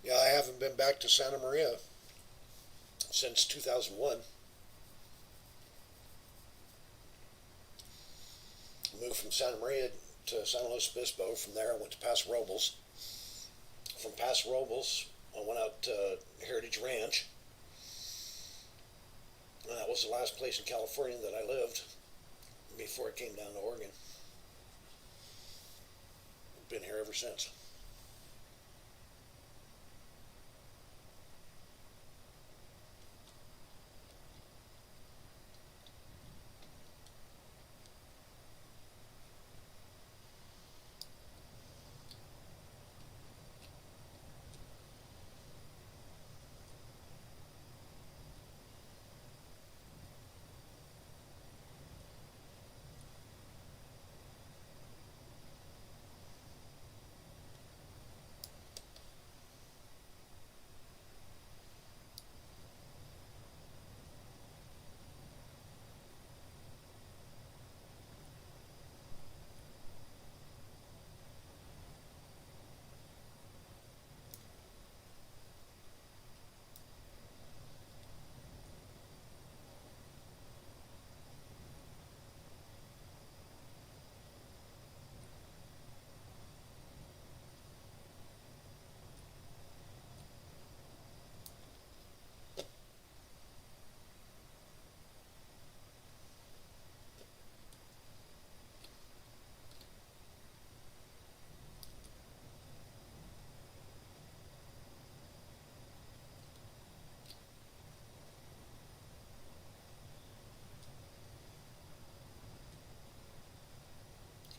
Yeah, I haven't been back to Santa Maria since 2001. Moved from Santa Maria to San Luis Obispo. From there, I went to Paso Robles. From Paso Robles, I went out to Heritage Ranch. And that was the last place in California that I lived before I came down to Oregon. I've been here ever since.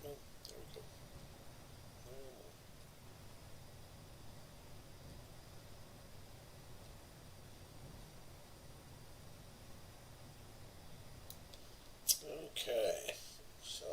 Oh, there we go. Okay, so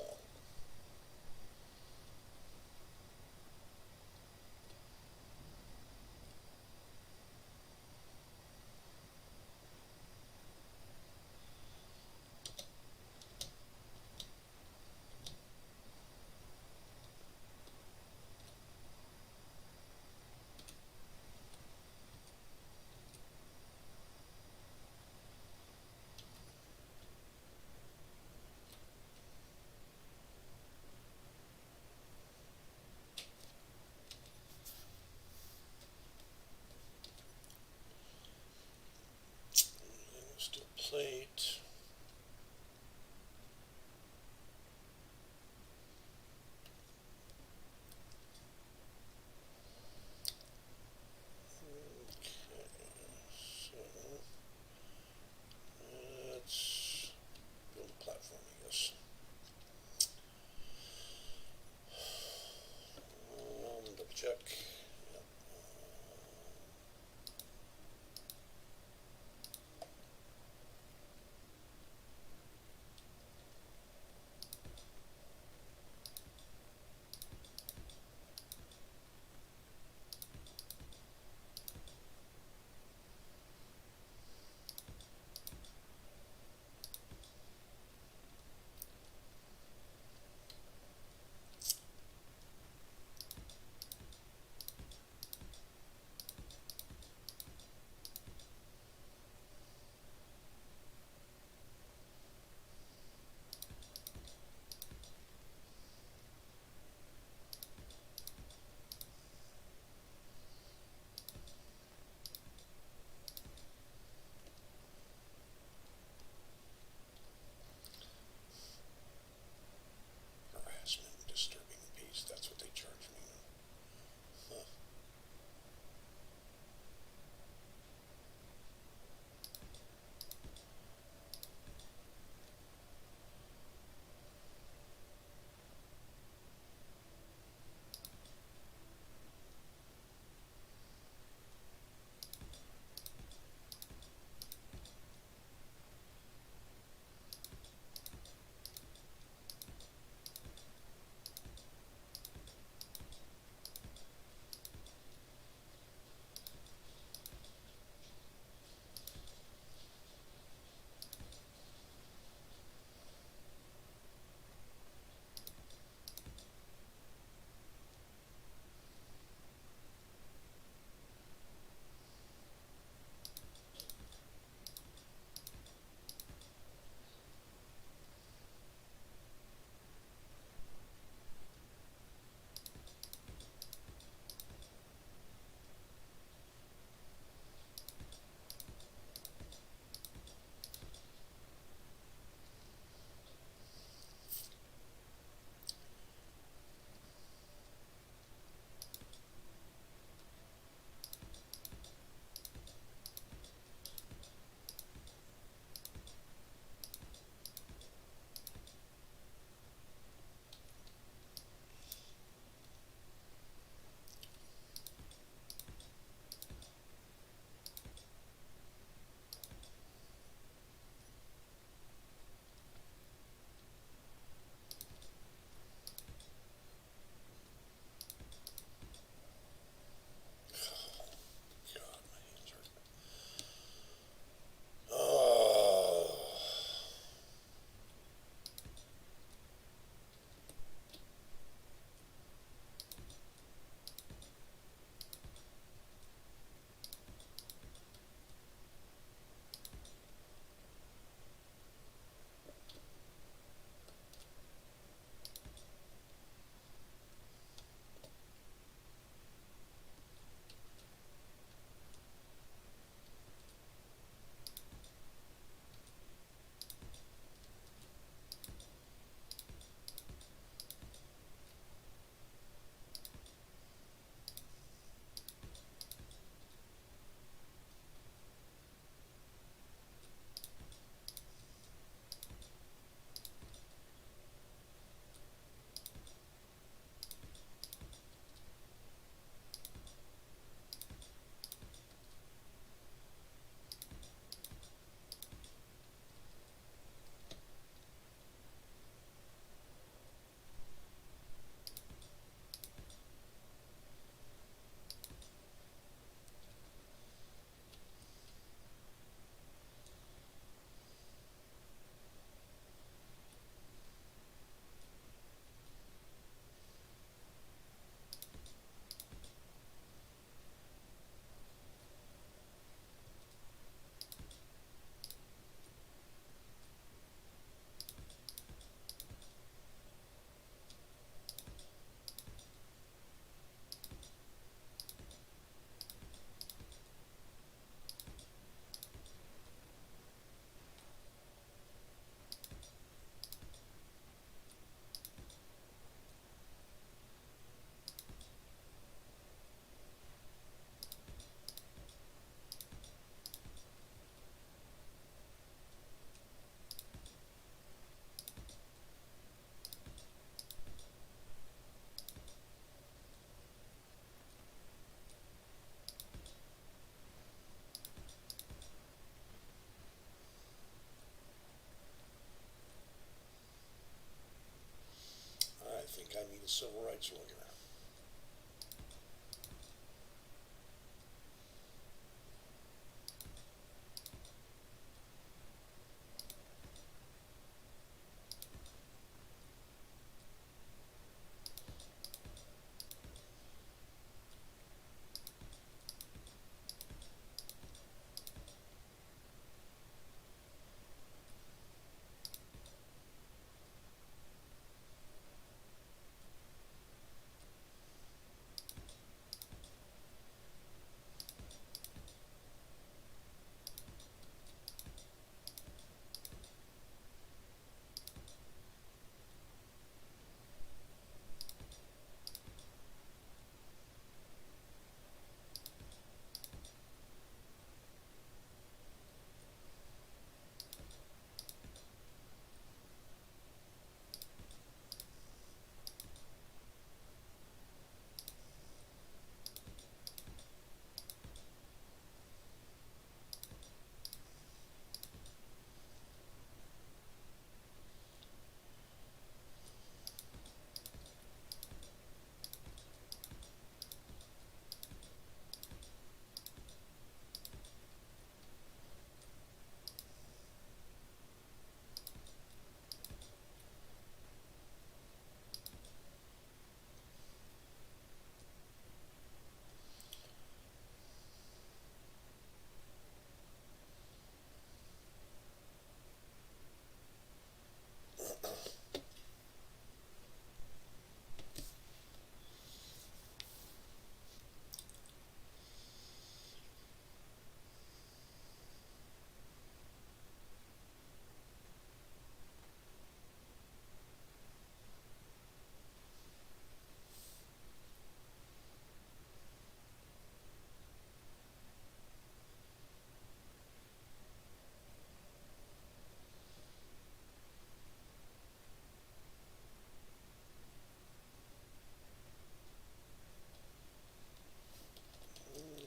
still plate. So let's build a platform, I guess. Double check. Yep. the civil rights lawyer.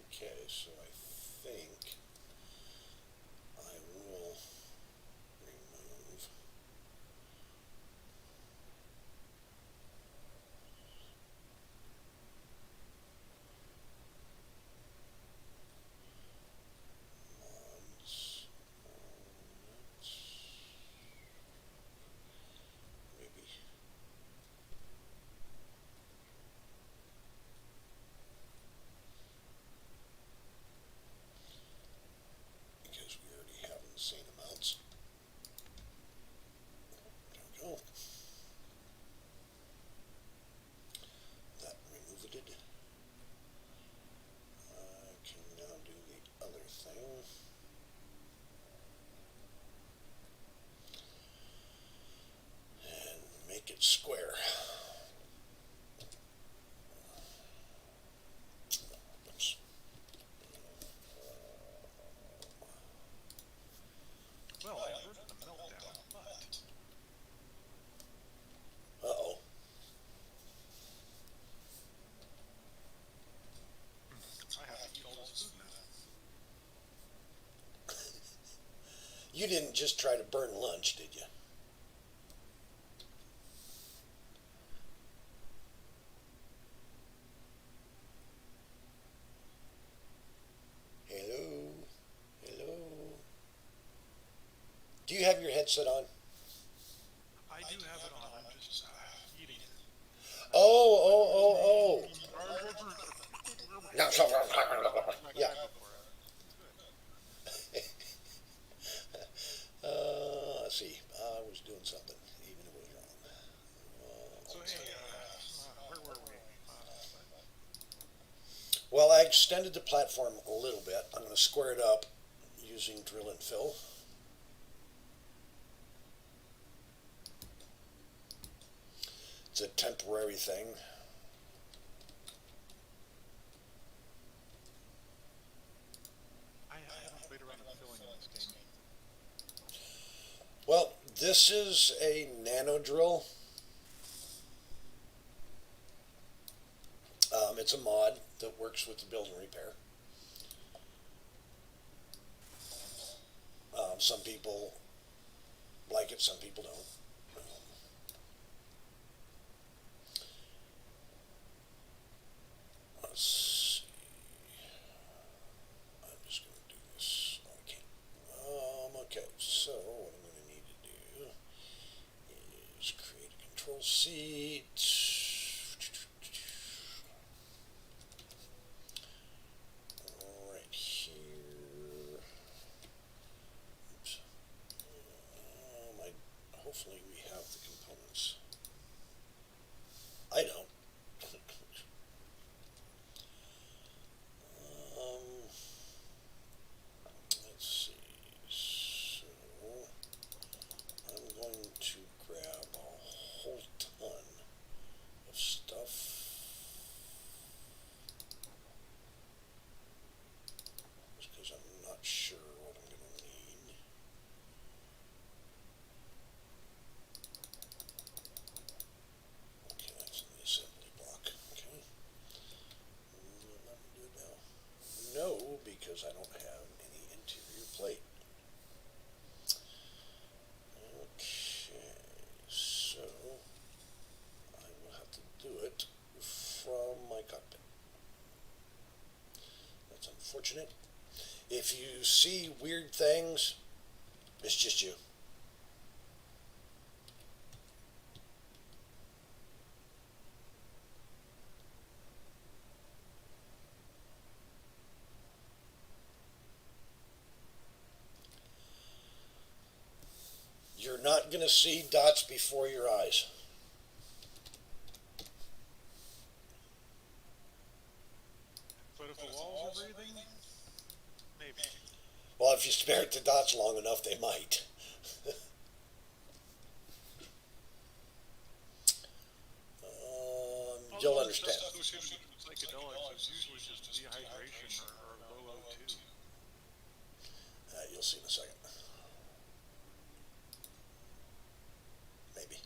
Okay, so I think I will remove ones, maybe. Because we already have insane amounts. There we go. That removed it. I can now do the other thing. And make it square. Oops. Well, I heard the meltdown, but Uh-oh. I have to eat all this food now. You didn't just try to burn lunch, did you? Hello? Hello? Do you have your headset on? I do have it on. I'm just eating. Oh. Like Yeah. that before. Let's see. I was doing something, even if it was wrong. So hey, where were we? Well, I extended the platform a little bit. I'm going to square it up using drill and fill. It's a temporary thing. I haven't played around with filling in this game. Well, this is a nano drill. It's a mod that works with the build and repair. Some people like it, some people don't. let's see. I'm just going to do this. Oh, I can't. Okay, so what I'm going to need to do is create a control seat. Right here. Oops. Hopefully we have the components. I don't. Let's see. So I'm going to grab a whole ton of stuff. Just because I'm not sure what I'm going to need. Okay, that's in the assembly block. Okay. Let me do it now. No, because I don't have any interior plate. Okay, so I will have to do it from my cockpit. That's unfortunate. If you see weird things, it's just you. You're not going to see dots before your eyes. But if the walls are breathing, maybe. Well, if you stare at the dots long enough, they might. You'll understand. Stuff associated with psychedelics is usually just dehydration or low O2. You'll see in a second. Maybe.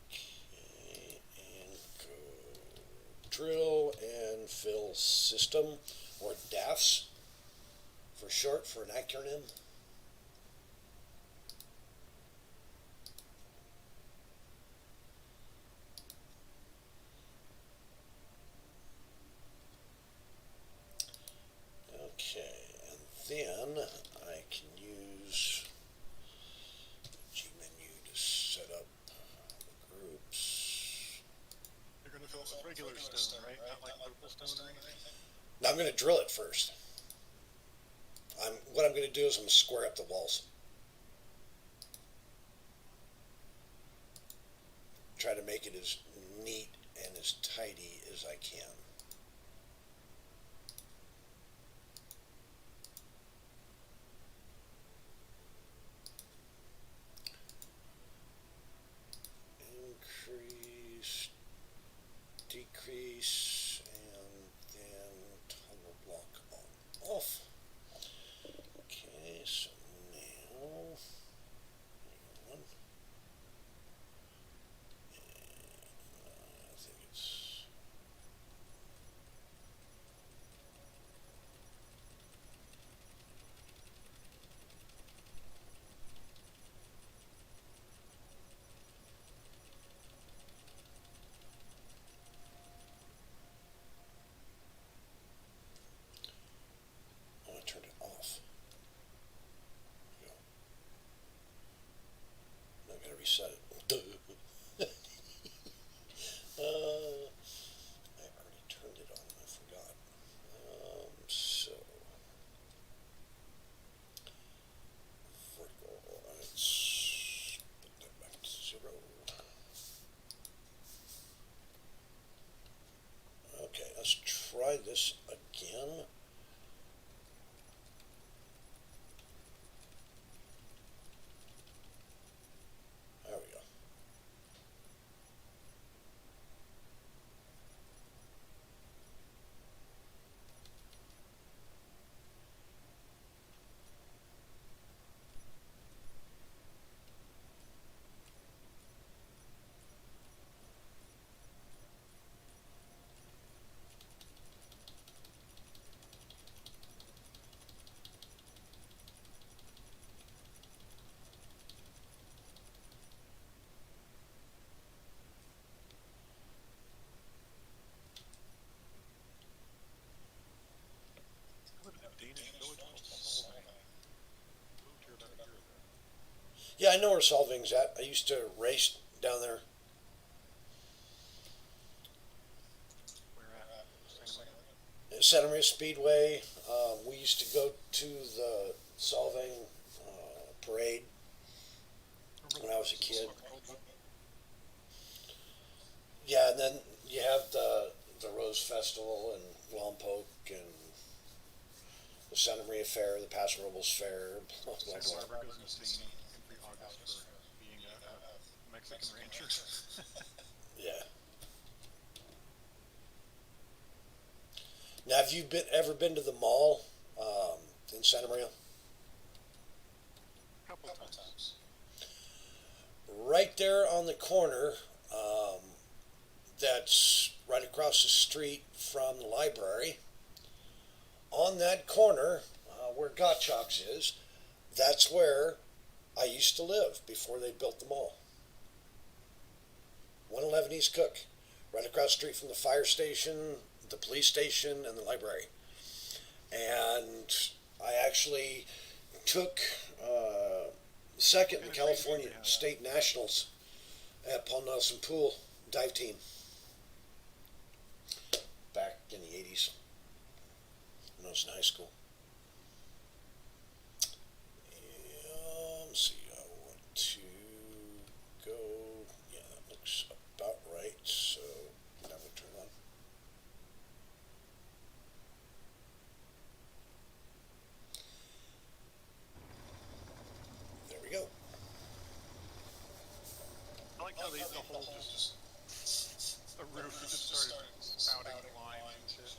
Okay, and go drill and fill system, or DAFs for short, for an acronym. Okay, and then I can use the G menu to set up the groups. You're going to fill it with regular stone, right? Not like purple stone or anything? Now I'm going to drill it first. What I'm going to do is I'm going to square up the walls. Try to make it as neat and as tidy as I can. Increase, decrease, and then toggle block on off. Okay, so now, one, I think it's, oh, I turned it off. There we go. Now I gotta reset it. I already turned it on, I forgot. So, vertical, let's put that back to 0. Okay, let's try this again. There we go. Yeah, I know where Solving's at. I used to race down there. Where at? Santa Maria? At Santa Maria Speedway. We used to go to the Solving parade when I was a kid. Yeah, and then you have the Rose Festival and Lompoc and the Santa Maria Fair, the Paso Robles Fair, blah, blah, Santa blah. Barbara goes insane every August for being a Mexican rancher. Yeah. Now, have you ever been to the mall in Santa Maria? Couple times. Right there on the corner, that's right across the street from the library. On that corner, where Gottschalk's is, that's where I used to live before they built the mall. 111 East Cook, right across the street from the fire station, the police station, and the library. And I actually took second in the California State Nationals at Paul Nelson Pool dive team back in the 80s when I was in high school. Let's see, I want to go, yeah, that looks about right, so now we turn on. There we go. I like how the whole just the roof just started spouting lines and shit.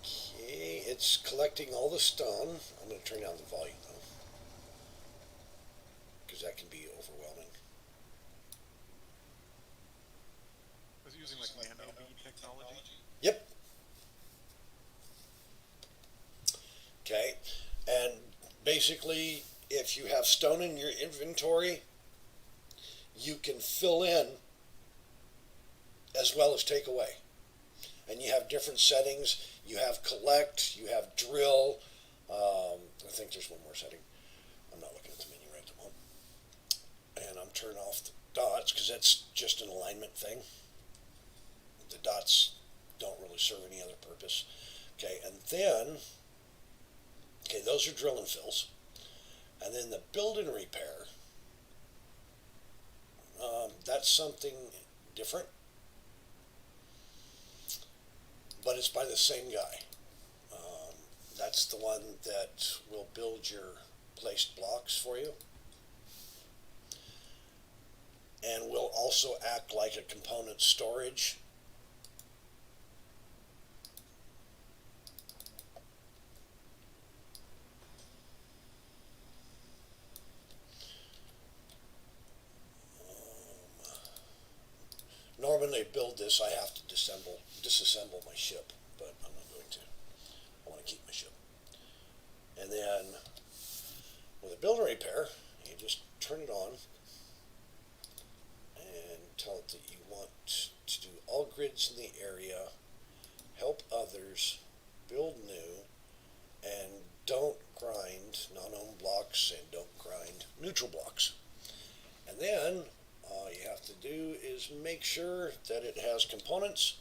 Okay, it's collecting all the stone. I'm going to turn down the volume though, because that can be overwhelming. Was it using like nano bead technology? Yep. Okay, and basically, if you have stone in your inventory, you can fill in as well as take away. And you have different settings. You have collect, you have drill. I think there's one more setting. I'm not looking at the menu right at the moment. And I'm turning off the dots because that's just an alignment thing. The dots don't really serve any other purpose. Okay, and then, okay, those are drill and fills. And then the build and repair, that's something different. But it's by the same guy. That's the one that will build your placed blocks for you. And will also act like a component storage. Normally, to build this, I have to disassemble my ship, but I'm not going to. I want to keep my ship. And then, with a build and repair, you just turn it on and tell it that you want to do all grids in the area, help others, build new, and don't grind non-ohm blocks and don't grind neutral blocks. And then all you have to do is make sure that it has components.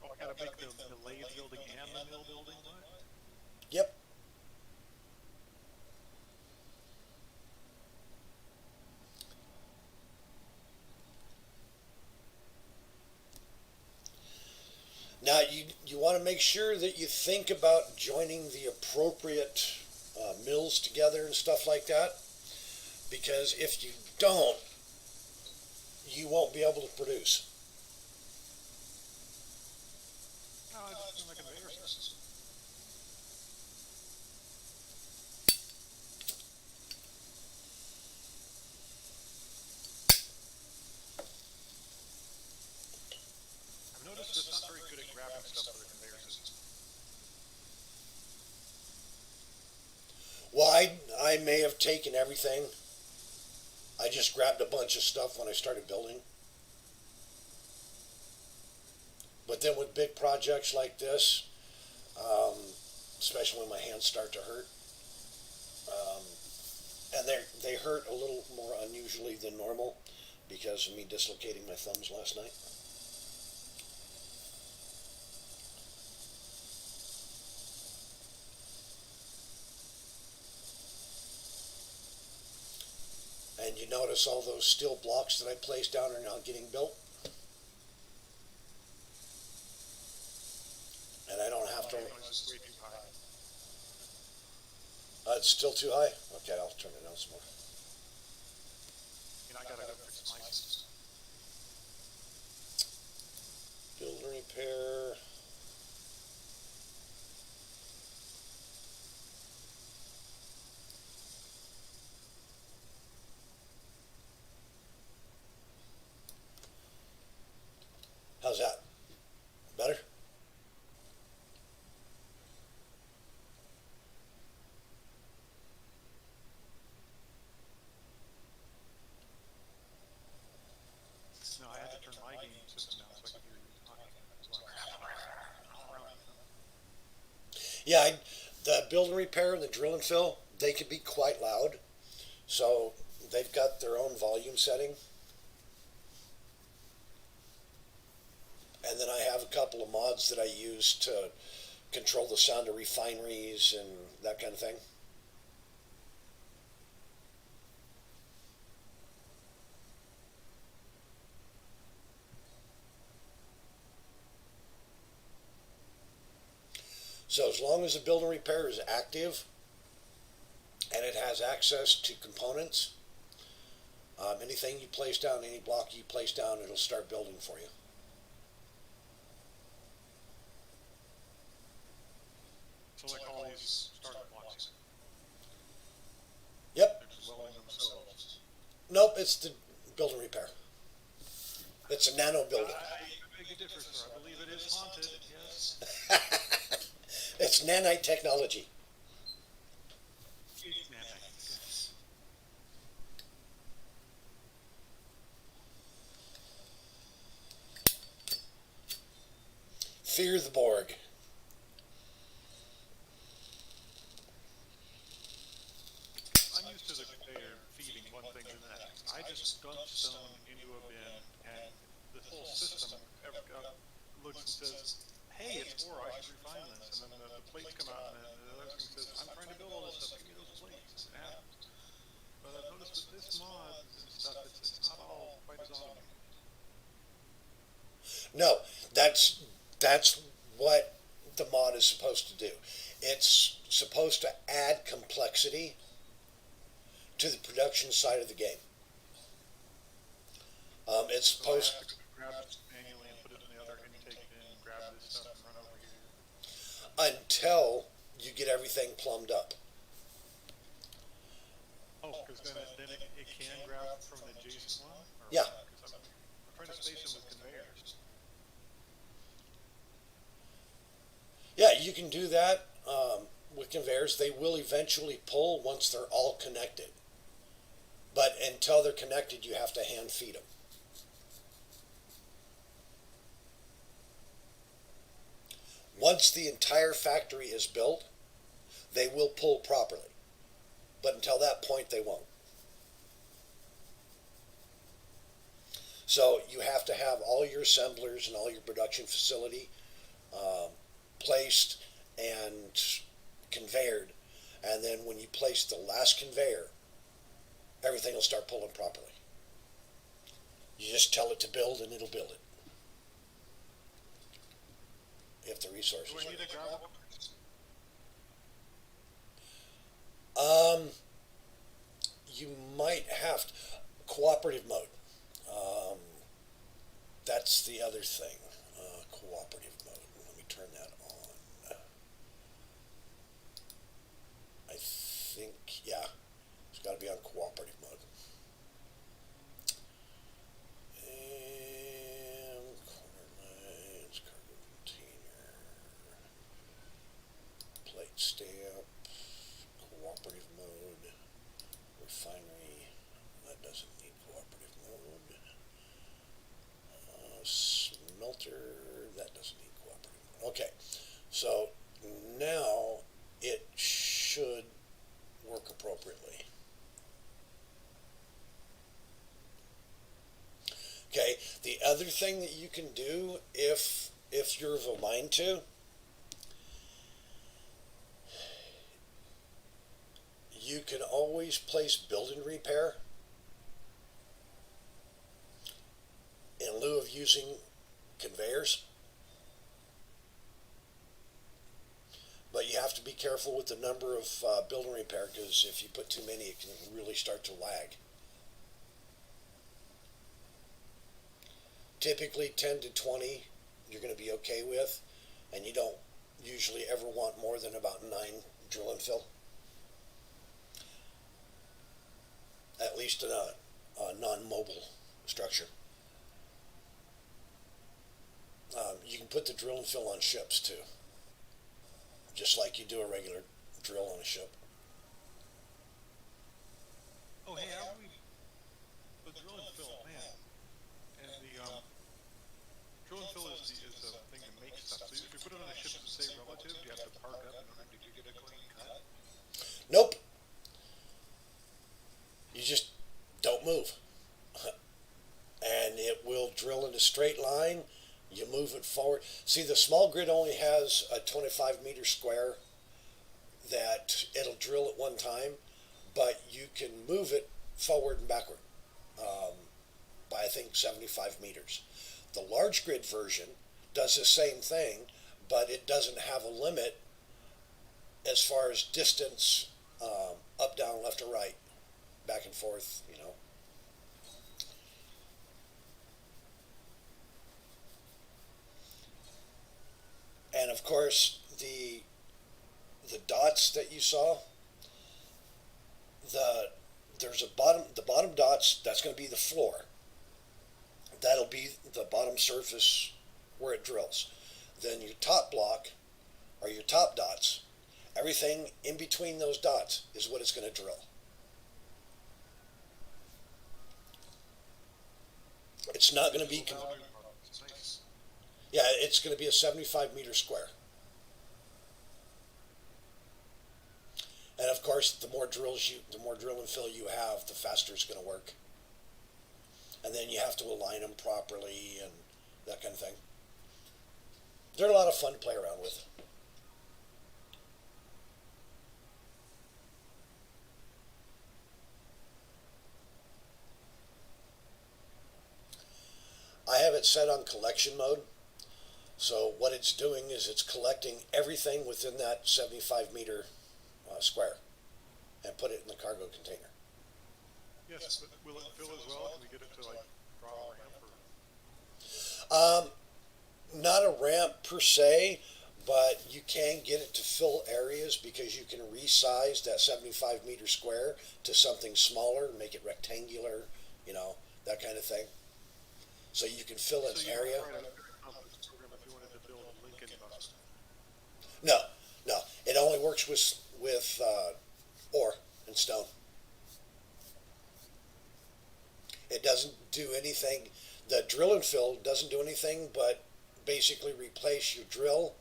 Oh, I gotta make the lathe building and the mill building. What? Yep. Now you want to make sure that you think about joining the appropriate mills together and stuff like that, because if you don't, you won't be able to produce. No, it's just like a conveyor system. I've noticed that it's not very good at grabbing stuff with a conveyor system. Well, I may have taken everything I just grabbed a bunch of stuff when I started building. But then with big projects like this, um, especially when my hands start to hurt, um, and they hurt a little more unusually than normal because of me dislocating my thumbs last night. And you notice all those steel blocks that I placed down are now getting built. And I don't have to. It's way too high. It's still too high? Okay, I'll turn it down some more. You know, I gotta go fix my system. Build and repair. How's that? Better? No, I had to turn my game system down so I could hear you talking. So Yeah, the build and repair and the drill and fill, they can be quite loud. So they've got their own volume setting. And then I have a couple of mods that I use to control the sound of refineries and that kind of thing. So as long as the build and repair is active and it has access to components, anything you place down, any block you place down, it'll start building for you. So like all these startup blocks, Yep. they're just welding themselves. Nope, it's the build and repair. It's a nano building. I beg to differ, sir. I believe it is haunted, yes. It's nanite technology. It's nanite, yes. Fear the Borg. I'm used to the conveyor feeding one thing to the next. I just dump stone into a bin, and the whole system looks and says, hey, it's ore, I should refine this. And then the plates come out, and then the other thing says, I'm trying to build all this stuff, give me those plates. It happens. But I've noticed with this mod and stuff, it's not all quite as automated. No, that's what the mod is supposed to do. It's supposed to add complexity to the production side of the game. It's So I supposed have to grab this manually and put it in the other intake bin, grab this stuff and run over here. until you get everything plumbed up. Oh, because then it can grab from an adjacent one? Or Yeah. what? 'Cause I'm trying to space them with conveyors. Yeah, you can do that with conveyors. They will eventually pull once they're all connected. But until they're connected, you have to hand feed them. Once the entire factory is built, they will pull properly. But until that point, they won't. So you have to have all your assemblers and all your production facility placed and conveyored. And then when you place the last conveyor, everything will start pulling properly. You just tell it to build and it'll build it. If the resources Do I are need there. a gravel? You might have to, cooperative mode. That's the other thing. Cooperative mode. Let me turn that on. I think, yeah, it's got to be on cooperative mode. And corner lines, cargo container, plate stamp, cooperative mode, refinery, That doesn't need cooperative mode. Smelter, that doesn't need cooperative mode. Okay, so now it should work appropriately. Okay, the other thing that you can do if you're of a mind to, you can always place build and repair in lieu of using conveyors. But you have to be careful with the number of build and repair, because if you put too many, it can really start to lag. Typically 10 to 20 you're going to be okay with, and you don't usually ever want more than about 9 drill and fill. At least in a non-mobile structure. You can put the drill and fill on ships too, just like you do a regular drill on a ship. Oh, hey, how do we, the drill and fill, man, and the, drill and fill is the thing that makes stuff. So if you put it on a ship that's, say, relative, do you have to park up in order to get a clean cut? Nope. You just don't move. And it will drill in a straight line. You move it forward. See, the small grid only has a 25 meter square that it'll drill at one time, but you can move it forward and backward by, I think, 75 meters. The large grid version does the same thing, but it doesn't have a limit as far as distance, up, down, left, or right, back and forth, you know. And of course, the dots that you saw, there's the bottom dots, that's going to be the floor. That'll be the bottom surface where it drills. Then your top block, or your top dots, everything in between those dots is what it's going to drill. It's not going to be, Nice. yeah, it's going to be a 75 meter square. And of course, the more drill and fill you have, the faster it's going to work. And then you have to align them properly and that kind of thing. They're a lot of fun to play around with. I have it set on collection mode. So what it's doing is it's collecting everything within that 75 meter square and put it in the cargo container. Yes, but will it fill as well? Can we get it to, like, draw a ramp or? Not a ramp per se, but you can get it to fill areas because you can resize that 75 meter square to something smaller, make it rectangular, you know, that kind of thing. So you can fill its So you area. might write a complex program if you wanted to build a Lincoln bus. No, no, it only works with ore and stone. It doesn't do anything. The drill and fill doesn't do anything but basically replace your drill,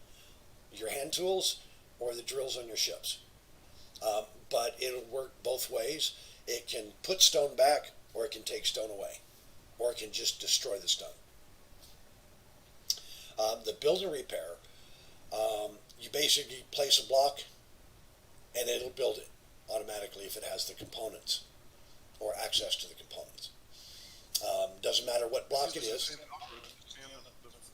your hand tools, or the drills on your ships. But it'll work both ways. It can put stone back, or it can take stone away, or it can just destroy the stone. The build and repair, you basically place a block, and it'll build it automatically if it has the components or access to the components. Doesn't matter what block it is. And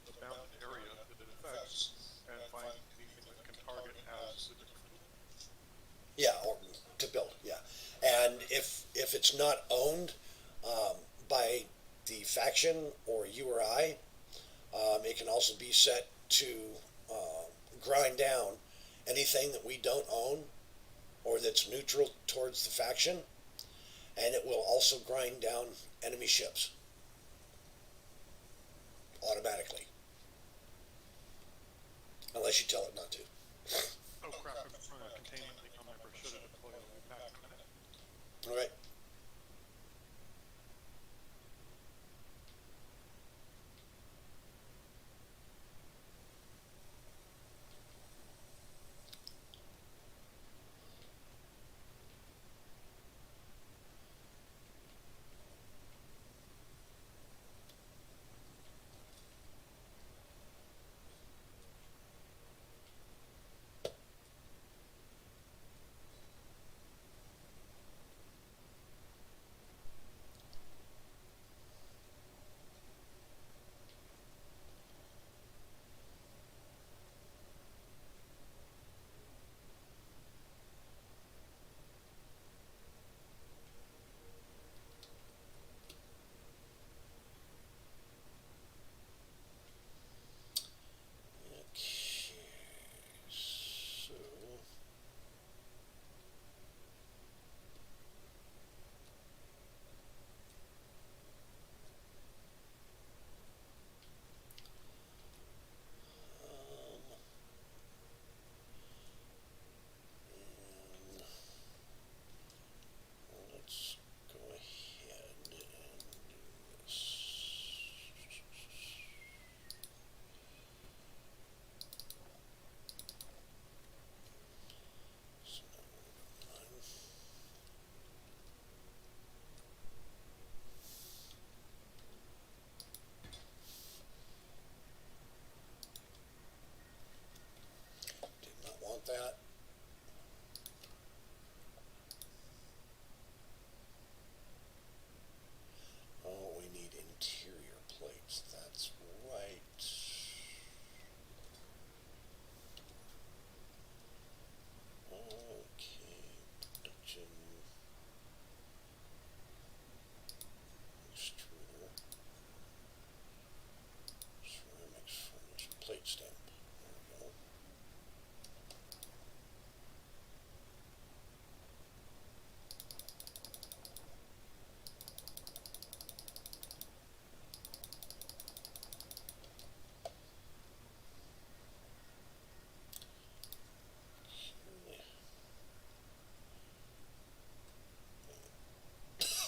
the bounded area that it affects, and find anything that can target as the different. Yeah, or to build, yeah. And if it's not owned by the faction or you or I, it can also be set to grind down anything that we don't own or that's neutral towards the faction, and it will also grind down enemy ships automatically, unless you tell it not to. Oh crap, I'm trying to containment link on my brochure to deploy a new pack. All right.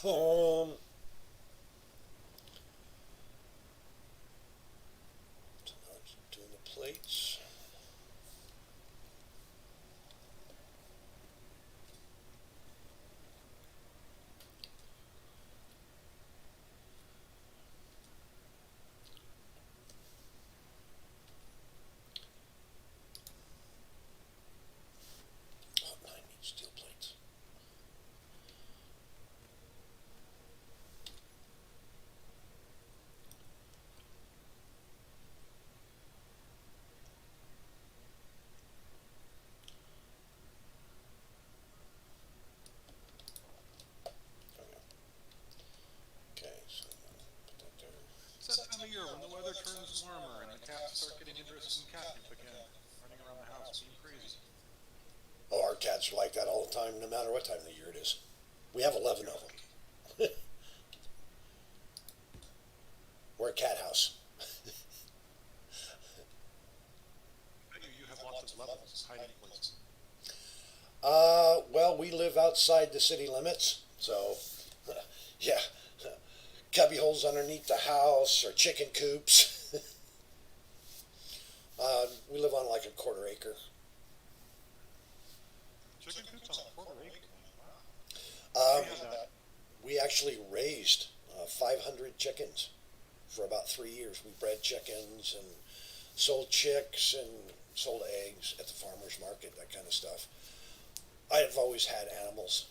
Um, doing the plates. Oh, I need steel plates. Okay, so put that there. It's that time of year when the weather turns warmer and the cats start getting interested in catnip again, running around the house being crazy. Oh, our cats are like that all the time, no matter what time of the year it is. We have 11 of them. We're a cat house. You have lots of levels, hiding places. Well, we live outside the city limits, so yeah, cubby holes underneath the house or chicken coops. We live on like a quarter acre. Chicken coops on a quarter acre. Wow. Um, we actually raised 500 chickens for about 3 years. We bred chickens and sold chicks and sold eggs at the farmer's market, that kind of stuff. I've always had animals,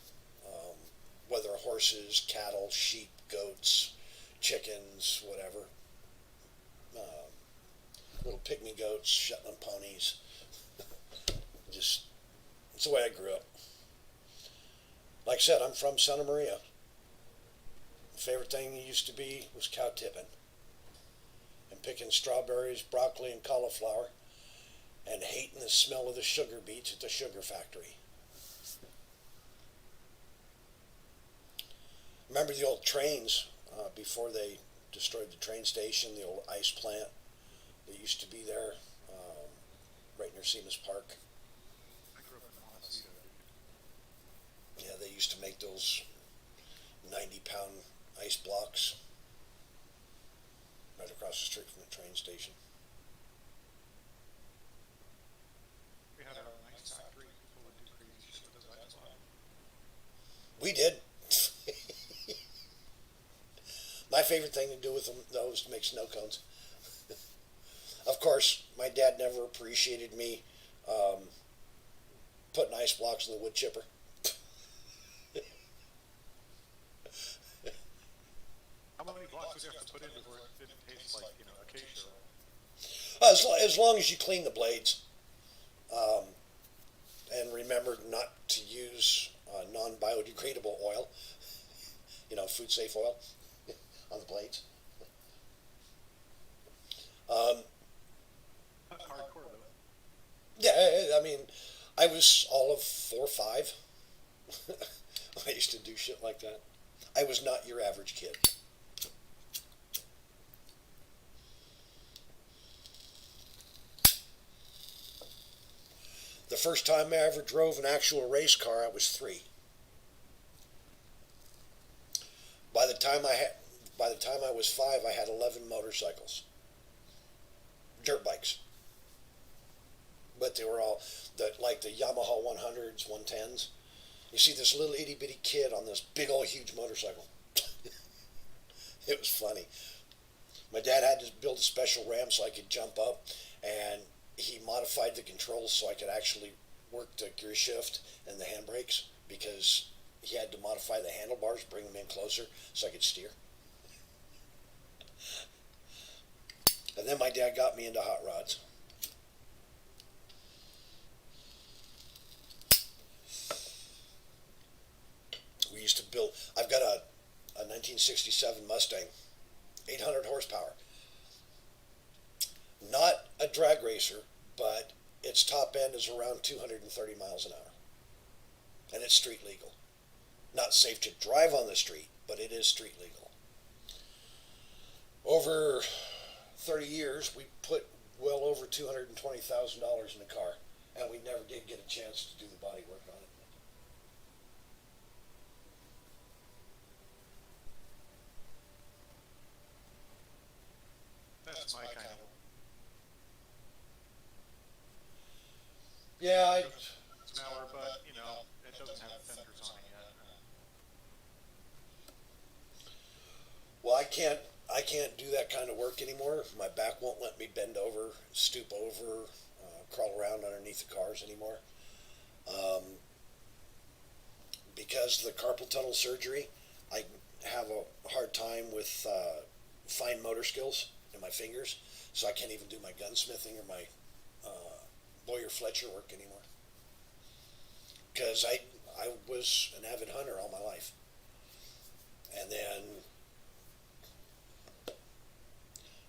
whether horses, cattle, sheep, goats, chickens, whatever. Little pygmy goats, Shetland ponies. Just, it's the way I grew up. Like I said, I'm from Santa Maria. The favorite thing used to be was cow tipping and picking strawberries, broccoli, and cauliflower and hating the smell of the sugar beets at the sugar factory. Remember the old trains before they destroyed the train station, the old ice plant that used to be there right near Seamus Park? I grew up in Montecito. Yeah, they used to make those 90-pound ice blocks right across the street from the train station. We had our own ice factory. People would do crazy shit with those ice blocks. We did. My favorite thing to do with them, though, is to make snow cones. Of course, my dad never appreciated me putting ice blocks in the wood chipper. How many blocks would you have to put in before it didn't taste like, acacia? As long as you clean the blades. And remember not to use non-biodegradable oil, food safe oil on the blades. Hardcore though. Yeah, I mean, I was all of 4 or 5. I used to do shit like that. I was not your average kid. The first time I ever drove an actual race car, I was 3. By the time I was 5, I had 11 motorcycles, dirt bikes. But they were all like the Yamaha 100s, 110s. You see this little itty bitty kid on this big old huge motorcycle. It was funny. My dad had to build a special ramp so I could jump up, and he modified the controls so I could actually work the gear shift and the handbrakes because he had to modify the handlebars, bring them in closer so I could steer. And then my dad got me into hot rods. We used to build, I've got a 1967 Mustang, 800 horsepower. Not a drag racer, but its top end is around 230 miles an hour. And it's street legal. Not safe to drive on the street, but it is street legal. Over 30 years, we put well over $220,000 in the car, and we never did get a chance to do the body work on it. Well, I can't do that kind of work anymore. My back won't let me bend over, stoop over, crawl around underneath the cars anymore. Um, because of the carpal tunnel surgery, I have a hard time with fine motor skills in my fingers, so I can't even do my gunsmithing or my Boyer Fletcher work anymore. Because I was an avid hunter all my life, and then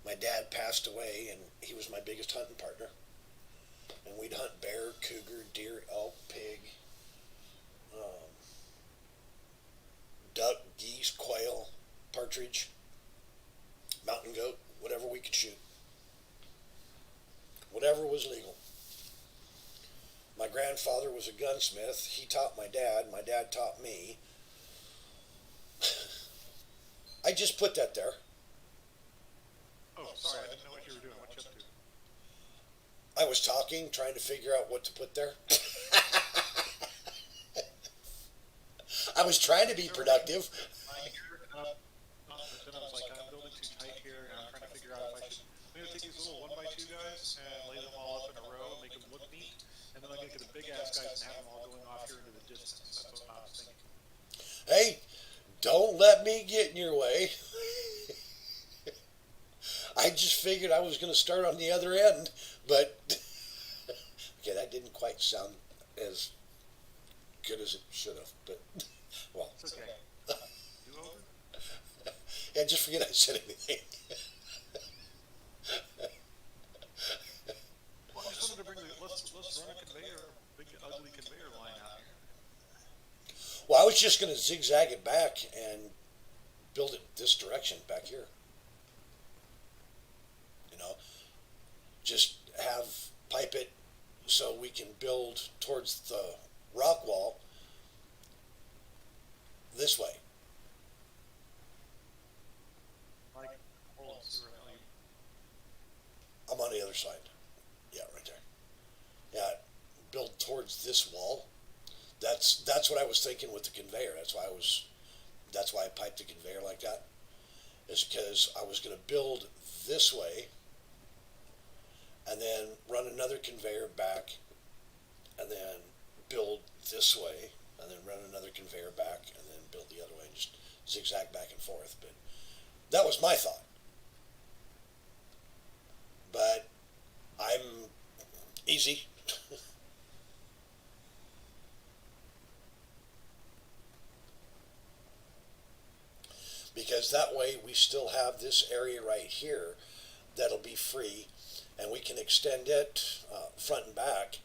my dad passed away, and he was my biggest hunting partner. And we'd hunt bear, cougar, deer, elk, pig, um, duck, geese, quail, partridge, mountain goat, whatever we could shoot, whatever was legal. My grandfather was a gunsmith. He taught my dad. My dad taught me. I just put that there. Oh, sorry, I didn't know what you were doing. What you up to? I was talking, trying to figure out what to put there. I was trying to be productive. Then I was like, I'm building too tight here, and I'm trying to figure out if I should maybe take these little 1x2 guys and lay them all up in a row and make them look neat, and then I'm gonna get the big ass guys and have them all going off here into the distance. That's what I was thinking. Hey, don't let me get in your way. I just figured I was going to start on the other end, but okay, that didn't quite sound as good as it should have. But well, It's okay. You over? yeah, just forget I said anything. Well, I just wanted to bring the let's run a conveyor, big ugly conveyor line out here. Well, I was just going to zigzag it back and build it this direction back here. You know, just pipe it so we can build towards the rock wall this way. Like, hold on, see where the hell you. I'm on the other side. Yeah, right there. Yeah, build towards this wall. That's what I was thinking with the conveyor. That's why I piped the conveyor like that. Is because I was going to build this way and then run another conveyor back and then build this way and then run another conveyor back and then build the other way and just zigzag back and forth. But that was my thought. But I'm easy. Because that way we still have this area right here that'll be free, and we can extend it front and back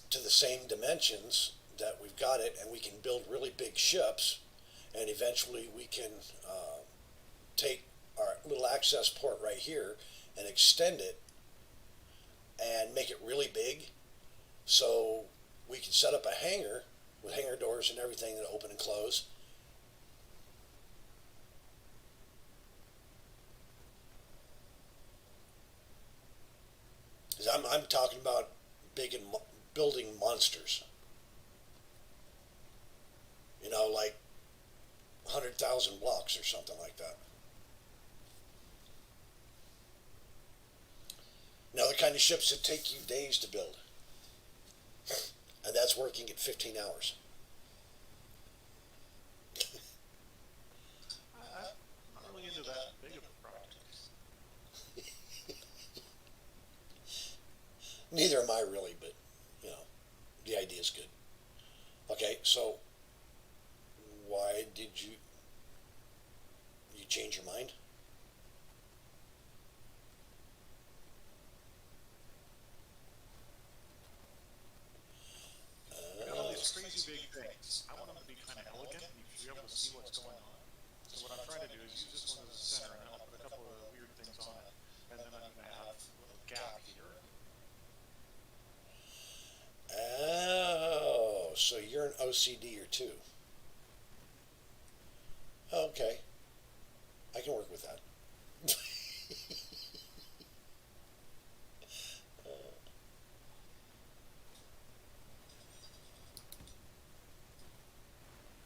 to the same dimensions that we've got it, and we can build really big ships, and eventually we can take our little access port right here and extend it and make it really big, so we can set up a hangar with hangar doors and everything that open and close. I'm talking about big and building monsters. You know, like 100,000 blocks or something like that. Now, the kind of ships that take you days to build. And that's working at 15 hours. I'm not really into that big of a project. Neither am I really, but, you know, the idea is good. Okay, so why did you change your mind? I got all these crazy big things. I want them to be kind of elegant, and you should be able to see what's going on. So what I'm trying to do is use this one as a center, and then I'll put a couple of weird things on it, and then I'm going to have a little gap here. Oh, so you're an OCDer too. Okay, I can work with that.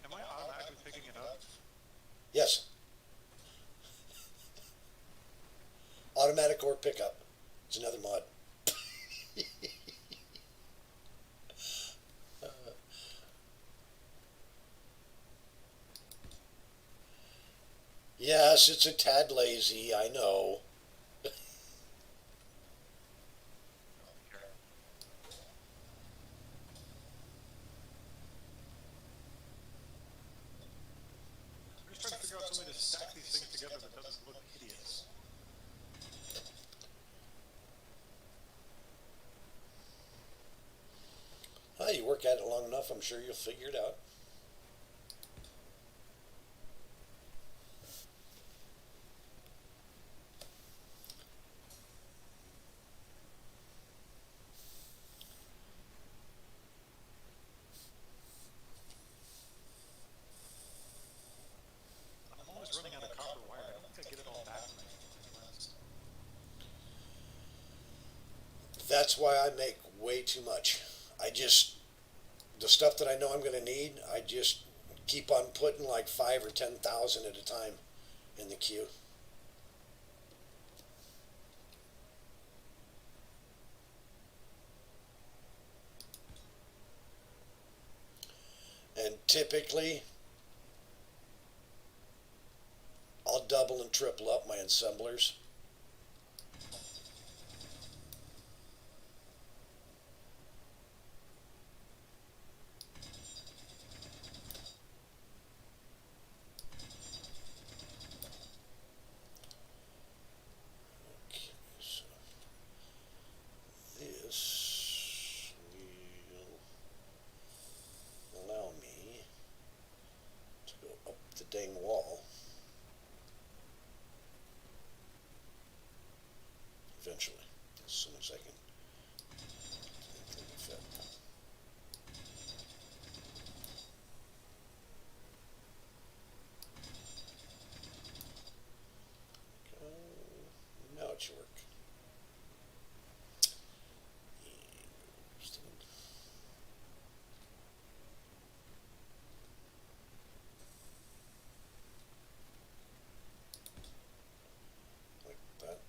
Am I automatically picking it up? Yes. hardcore pickup. It's another mod. Yes, it's a tad lazy, I know. I'm just trying to figure out some way to stack these things together that doesn't look hideous. You work at it long enough, I'm sure you'll figure it out. I'm always running out of copper wire. I don't think I get it all back when I last. That's why I make way too much. The stuff that I know I'm going to need, I just keep on putting like 5 or 10,000 at a time in the queue. And typically, I'll double and triple up my assemblers. Okay, so this will allow me to go up the dang wall. Eventually, as soon as I can fit. Now it should work. Like that.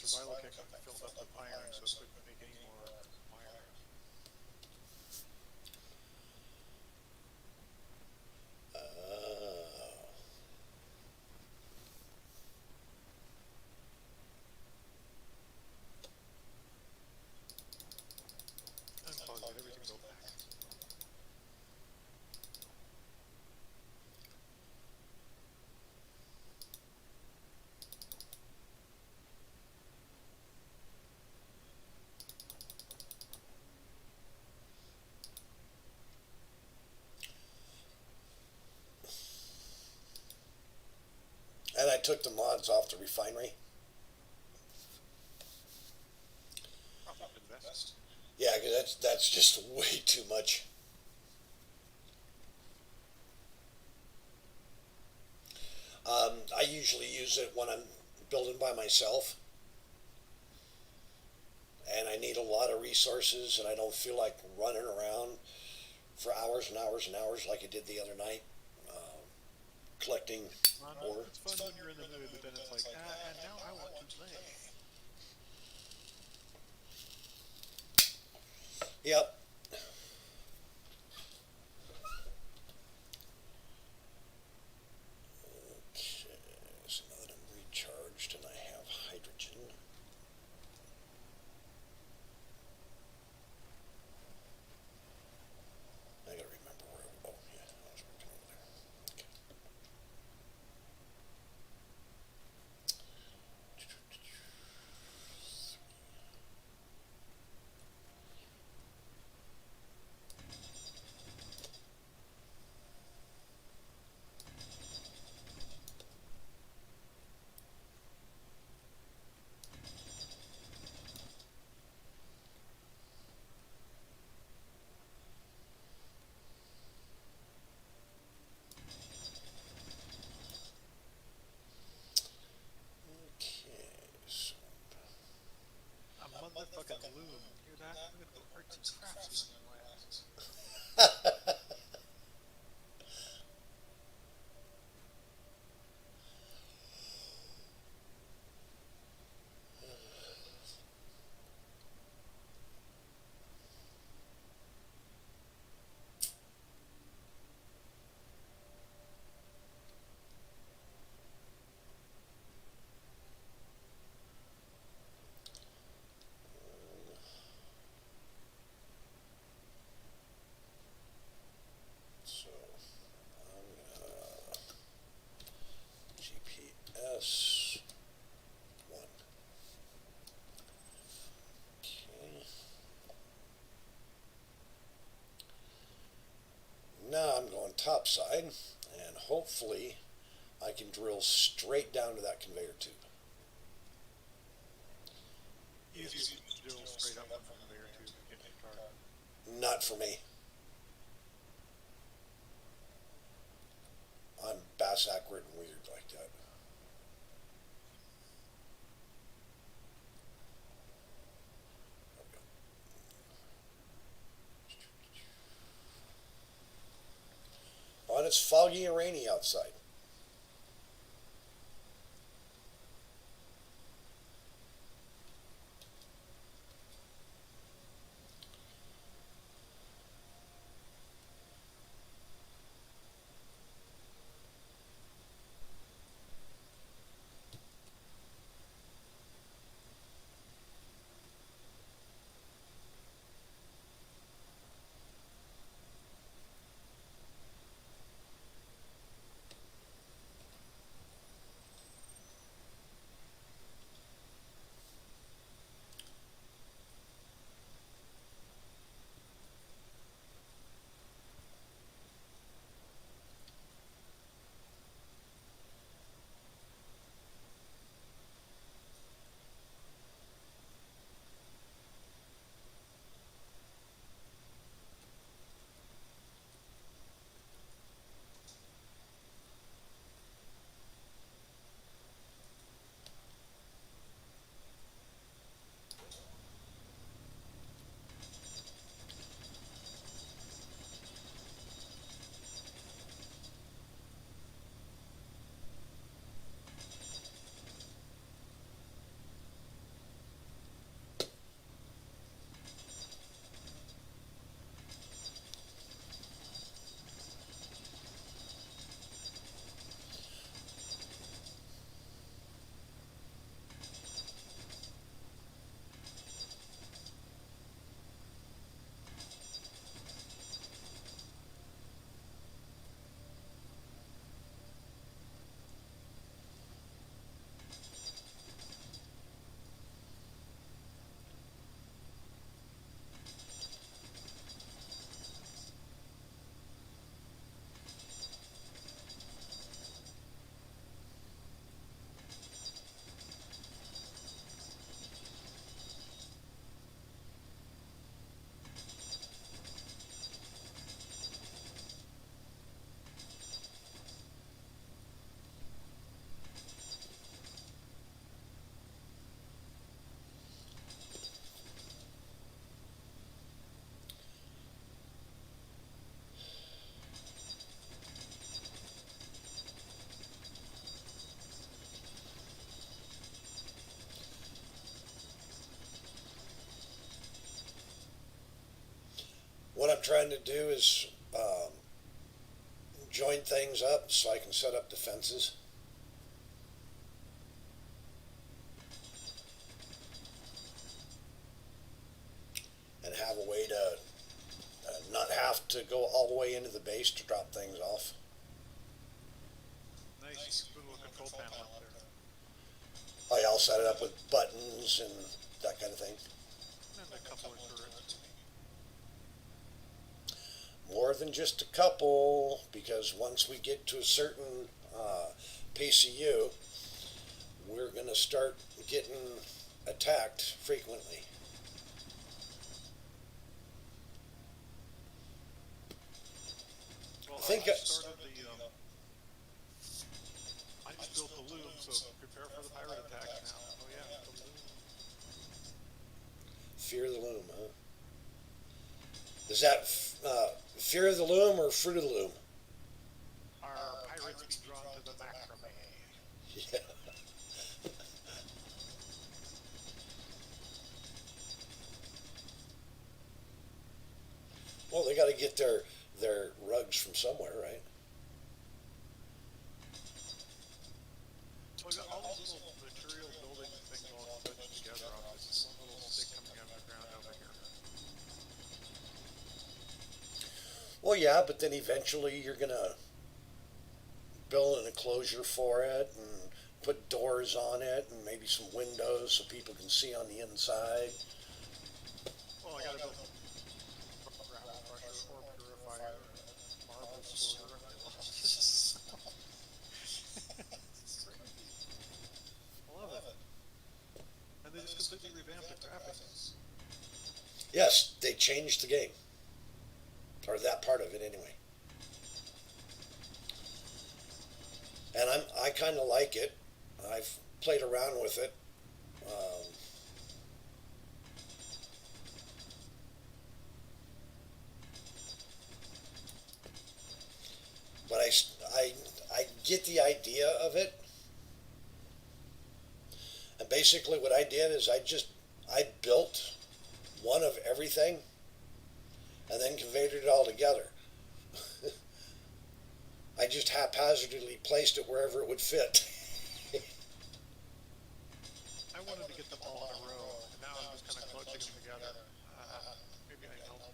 The survival kit filled up with iron, so it couldn't make any more wire. Unplug it, everything go back. And I took the mods off the refinery. Probably the best. Yeah, because that's just way too much. I usually use it when I'm building by myself, and I need a lot of resources, and I don't feel like running around for hours and hours and hours like I did the other night, collecting ore. It's fun when you're in the mood, but then it's like, and now I want to play. Yep. Okay, so now that I'm recharged and I have hydrogen. I gotta remember where oh yeah, I was working over there. Okay. Okay, so A motherfucking loom. Hear that? Look at the arts and crafts young lads. so I'm gonna GPS one. Okay. Now I'm going top side, and hopefully I can drill straight down to that conveyor tube. Easy to drill straight up from the conveyor tube and get your target. Not for me. I'm bass accurate and weird like that. Oh, and it's foggy and rainy outside. I'm trying to do is join things up so I can set up the fences. And have a way to not have to go all the way into the base to drop things off. Nice. Good little control panel up there. I'll set it up with buttons and that kind of thing. And a couple of turrets. More than just a couple, because once we get to a certain PCU, we're going to start getting attacked frequently. Well, I think I just built the loom, so prepare for the pirate attack now. Oh yeah, the loom. Fear of the Loom, huh? Is that Fear of the Loom or Fruit of the Loom? Our pirates be drawn to the macrame. Yeah. Well, they got to get their rugs from somewhere, right? So I got all these little material building things all put together off this one little stick coming out of the ground over here. Well, yeah, but then eventually you're going to build an enclosure for it and put doors on it and maybe some windows so people can see on the inside. Well, I gotta build gravel crusher, ore purifier, marble sorter. I love it. And they just completely revamped the graphics. Yes, they changed the game. Or that part of it anyway. And I kind of like it. I've played around with it. But I get the idea of it. And basically what I did is I built one of everything and then conveyed it all together. I just haphazardly placed it wherever it would fit. I wanted to get them all in a row, and now I'm just kind of clutching them together. Maybe I help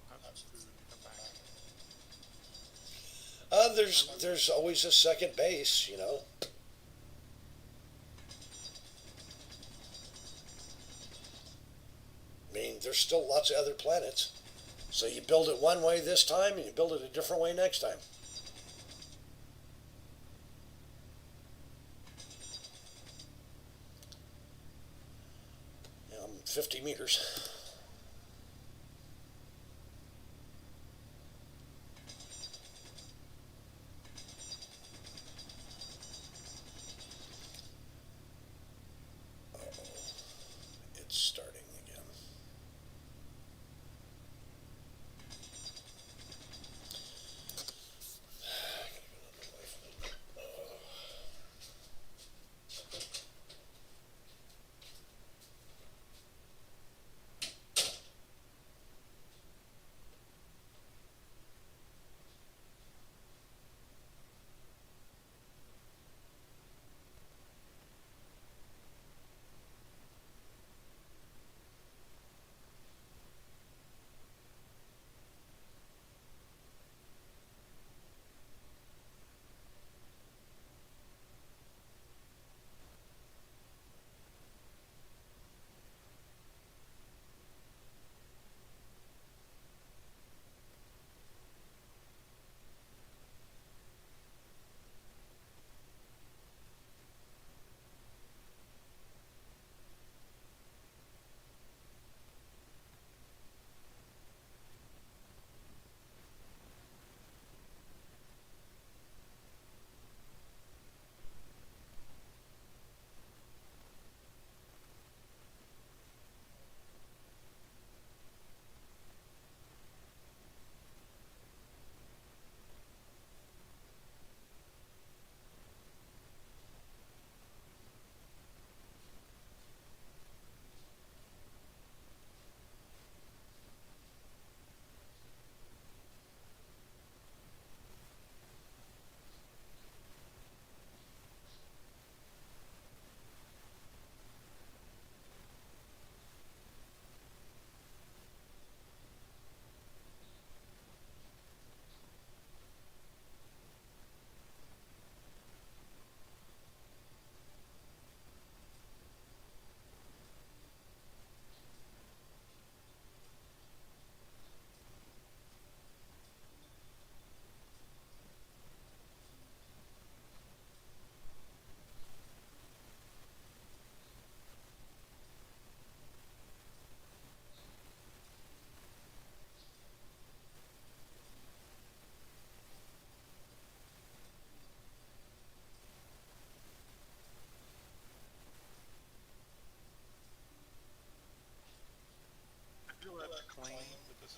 have some food and come back. There's always a second base, you know. I mean, there's still lots of other planets. So you build it one way this time and you build it a different way next time. Yeah, I'm 50 meters. It's starting again.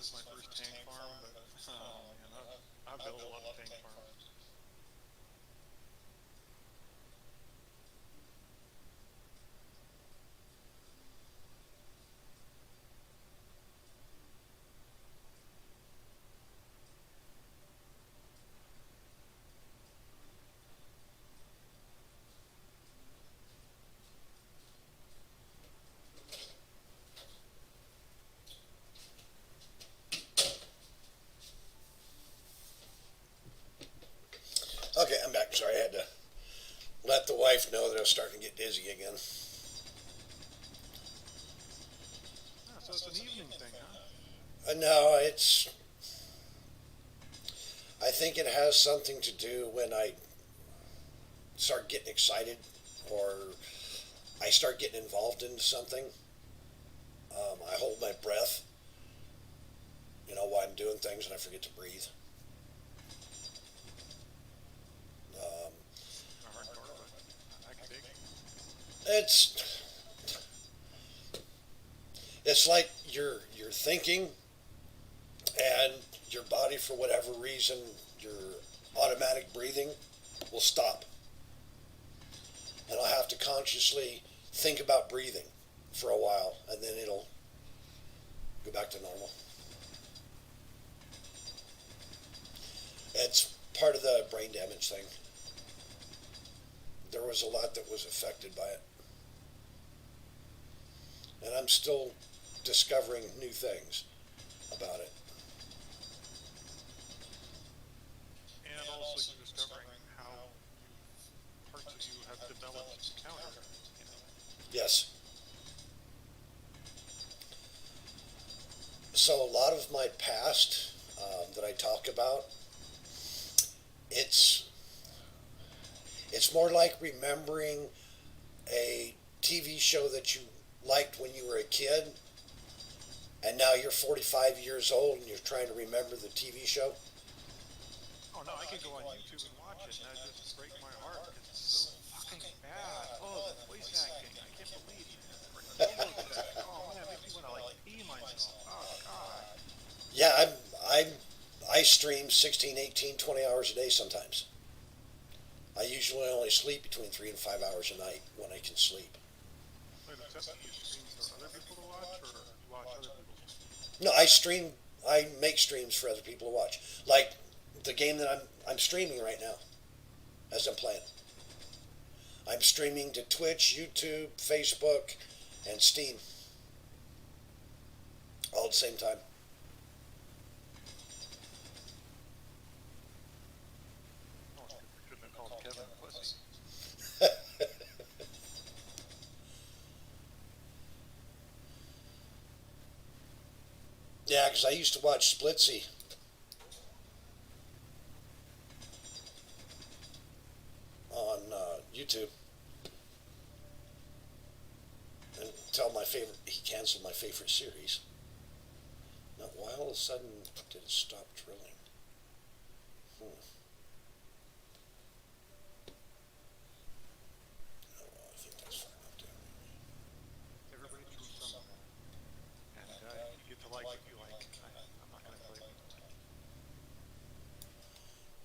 is my first tank farm, but man, I've built a lot of tank farms. Okay, I'm back. Sorry, I had to let the wife know that I was starting to get dizzy again. Ah, so it's an evening thing, huh? No, it's. I think it has something to do when I start getting excited or I start getting involved into something. I hold my breath, while I'm doing things and I forget to breathe. Um, Kind of hardcore, but I can dig. it's it's like you're thinking and your body for whatever reason your automatic breathing will stop and I'll have to consciously think about breathing for a while and then it'll go back to normal. It's part of the brain damage thing. There was a lot that was affected by it. And I'm still discovering new things about it. And also you're discovering how parts of you have developed counter, you know. Yes. So a lot of my past that I talk about, it's it's more like remembering a TV show that you liked when you were a kid, and now you're 45 years old and you're trying to remember the TV show. Oh no, I could go on YouTube and watch it, and that just break my heart because it's so fucking bad. Oh, the voice acting, I can't believe it. Robotech. Oh man, it makes me want to like pee myself. Oh god. Yeah, I stream 16, 18, 20 hours a day sometimes. I usually only sleep between 3 and 5 hours a night when I can sleep. Wait, except that you stream for other people to watch, or you watch other people's? No, I make streams for other people to watch. Like the game that I'm streaming right now as I'm playing. I'm streaming to Twitch, YouTube, Facebook, and Steam all at the same time. Oh, it should have been called Kevin Pussy. Yeah, because I used to watch Splitsy on YouTube until he canceled my favorite series. Now, why all of a sudden did it stop drilling? Hmm. Oh, well, I think that's far enough down. Everybody's from somewhere, and you get to like what you like. I'm not gonna tell you what to like.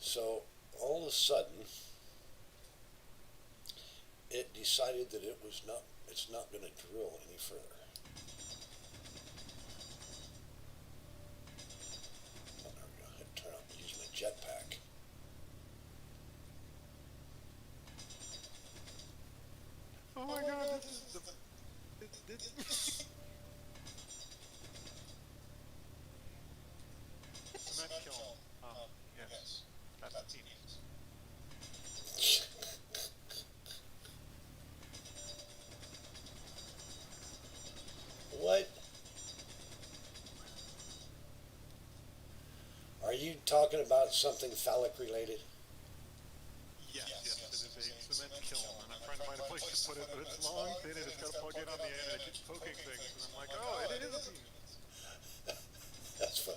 So all of a sudden, it decided that it's not going to drill any further. Oh, there we go. I had to turn on use my jetpack. Oh my god, this is the. It's cement kiln. Yes, that's the Phoenix. What? Are you talking about something phallic related? Yes, it is a cement kiln, and I'm trying to find a place to put it, but it's long, thin, and it's got a plug in on the end, and it keeps poking things, and I'm like, oh, it is a penis. That's fun.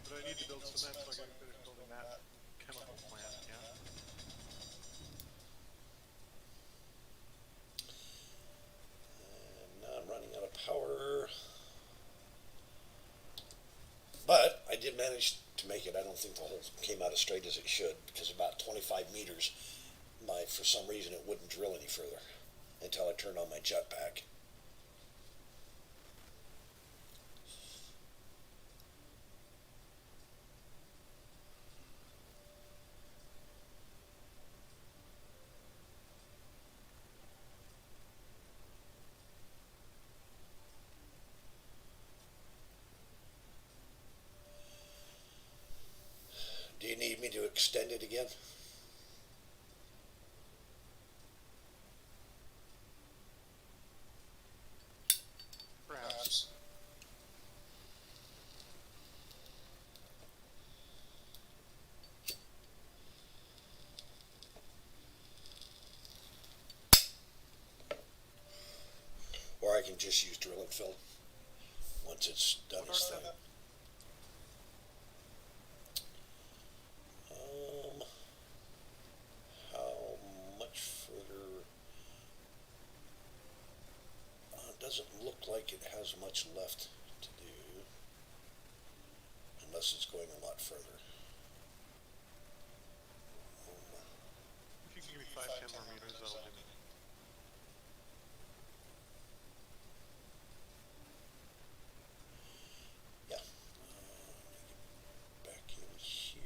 But I need to build cement so I can finish building that chemical plant, yeah? to make it. I don't think the hole came out as straight as it should, because about 25 meters, for some reason it wouldn't drill any further until I turned on my jetpack. Do you need me to extend it again? Perhaps. Or I can just use drill and fill once it's done its thing. How much further? Doesn't look like it has much left to do, unless it's going a lot further. If you can give me 5-10 more meters, that'll do me. Yeah. Back in here.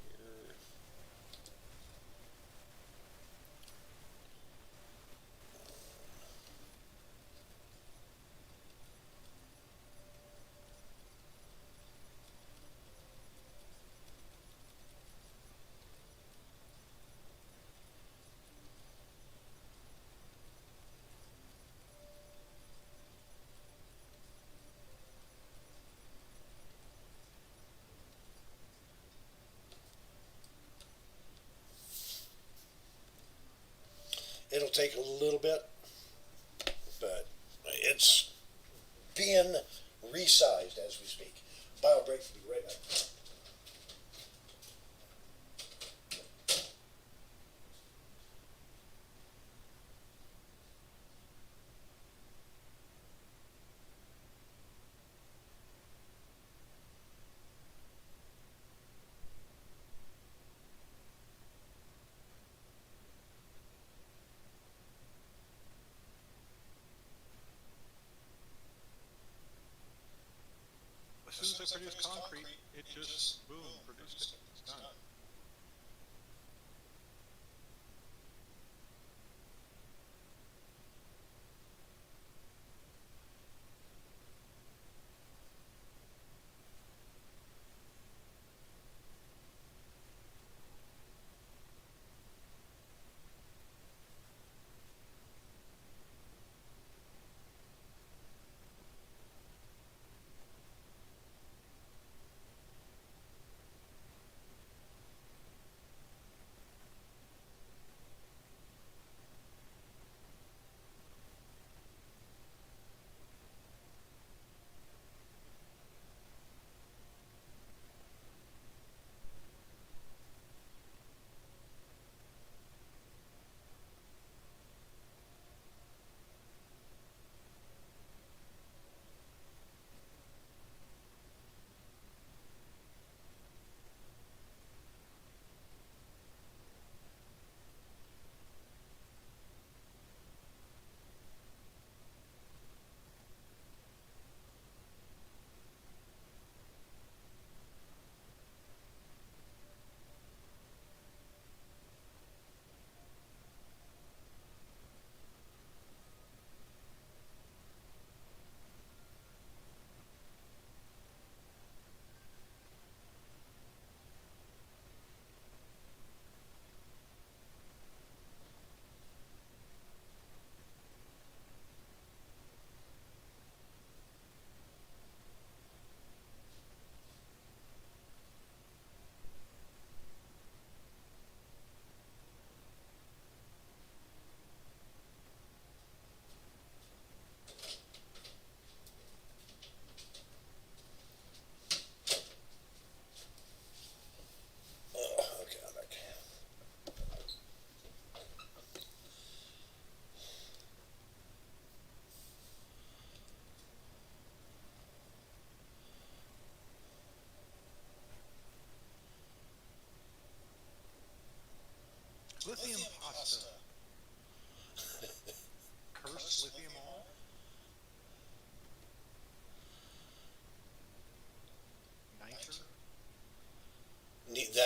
It'll take a little bit, but it's being resized as we speak. Bio break will be right back. As soon as I produce concrete, it just, boom, produced it. It's done.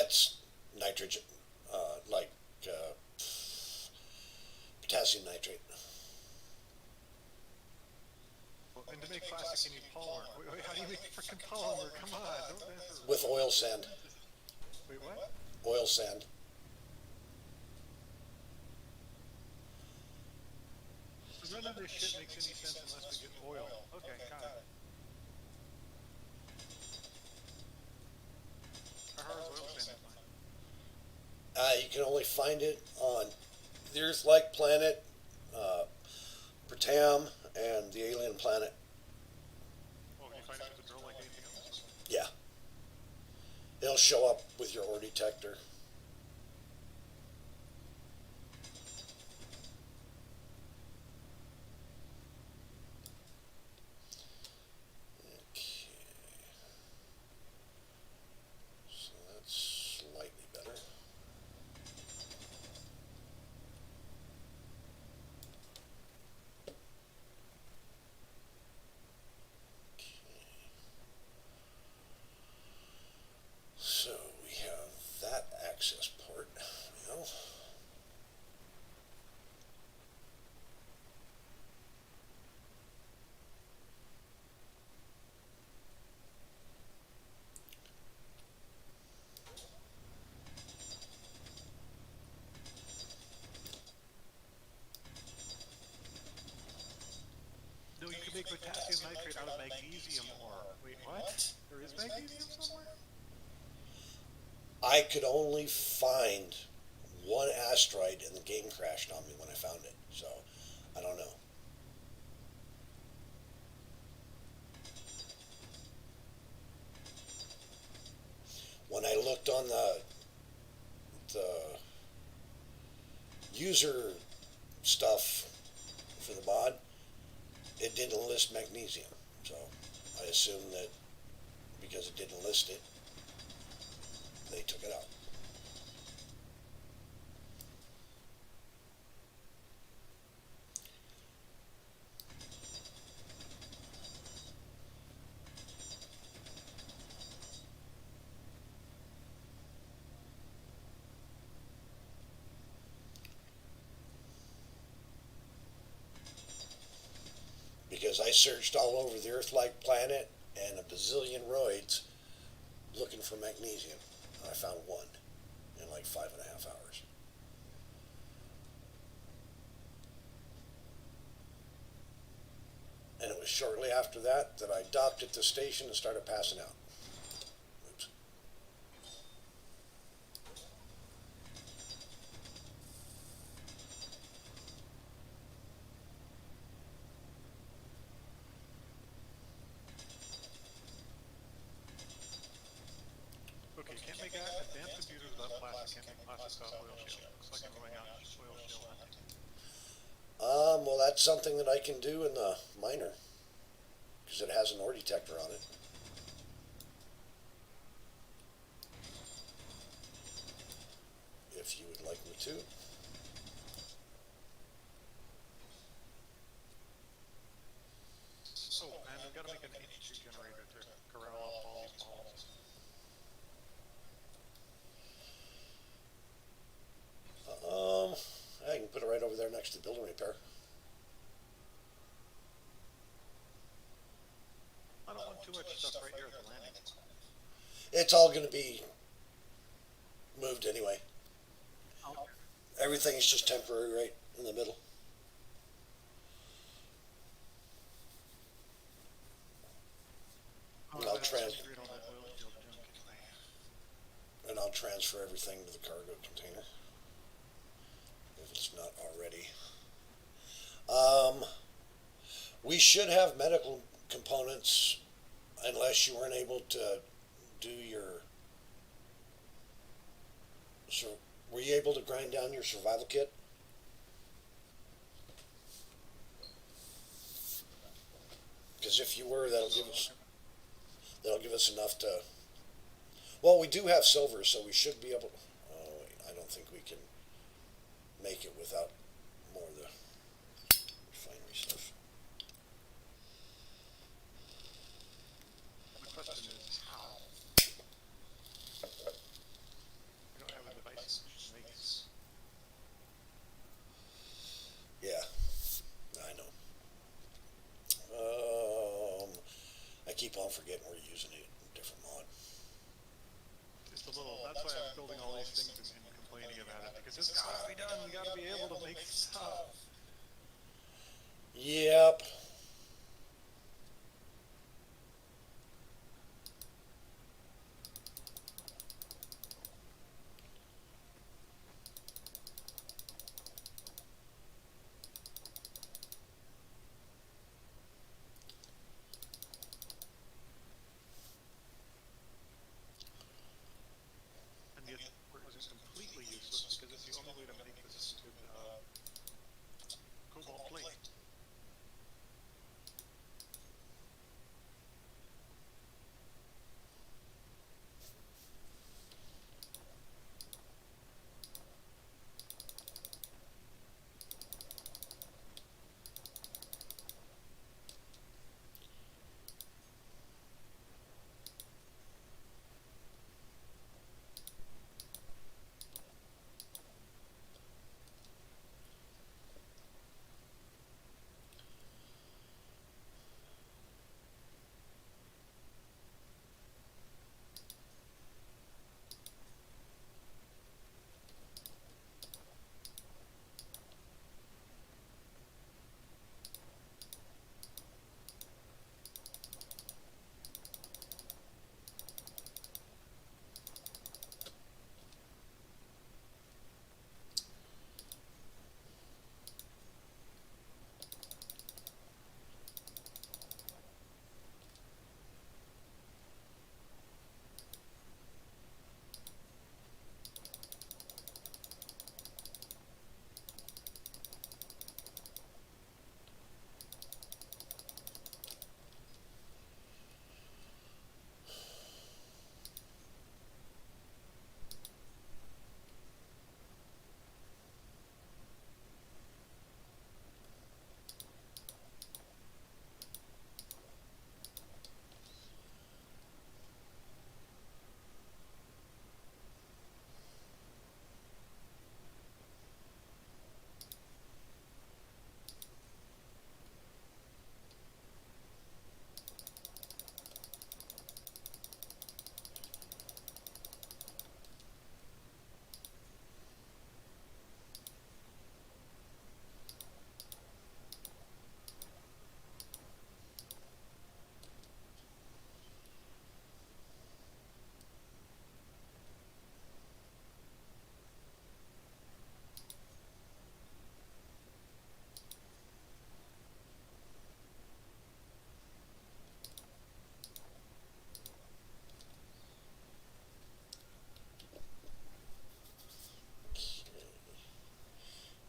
That's nitrogen, like potassium nitrate. Well, and to make plastic, you need polymer. Wait, how do you make freaking polymer? Come on, don't answer. With oil sand. Wait, what? Oil sand. So none of this shit makes any sense unless we get oil. Okay, got it. How hard is oil sand to find? You can only find it on the Earth-like planet, Pratam, and the alien planet. Oh, can you find it with a drill like anything else? Yeah. It'll show up with your ore detector. Okay. So that's slightly better. So we have that access port now. No, you can make potassium nitrate out of magnesium ore. Wait, what? There is magnesium somewhere? I could only find one asteroid and the game crashed on me when I found it. So I don't know. When I looked on the user stuff for the mod, it didn't list magnesium. So I assumed that because it didn't list it, they took it out. Because I searched all over the Earth-like planet and a bazillion roids looking for magnesium. And I found one in like 5.5 hours. And it was shortly after that that I docked at the station and started passing out. Oops. Okay, can't make advanced computers without plastic. Can't make plastic without oil shale. Looks like I'm going out oil shale hunting. Well, that's something that I can do in the miner because it has an ore detector on it. If you would like me to. Oh, and I've got to make an energy generator to corral off all these balls. I can put it right over there next to the building repair. I don't want too much stuff right here at the landing. It's all going to be moved anyway. Everything is just temporary right in the middle. And I'll transfer everything to the cargo container if it's not already. We should have medical components unless you weren't able to do your. So, were you able to grind down your survival kit? Because if you were, that'll give us enough to. Well, we do have silver, so we should be able. Oh wait, I don't think we can make it without more of the refinery stuff. The question is how? keep on forgetting we're using a different mod. Just a little. That's why I'm building all these things and complaining about it, because it's gotta be done. We gotta be able to make stuff. Yep. And yet, it's completely useless because it's the only way to make this stupid cobalt plate.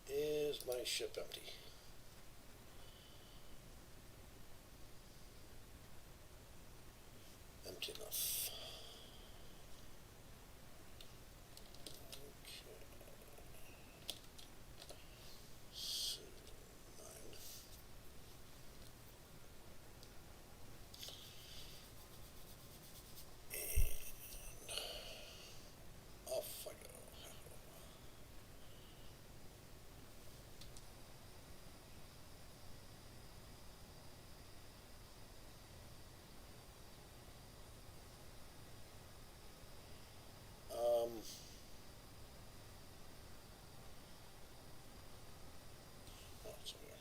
Is my ship empty? Empty enough. Okay. So, 9. And off I go. Oh, it's over there.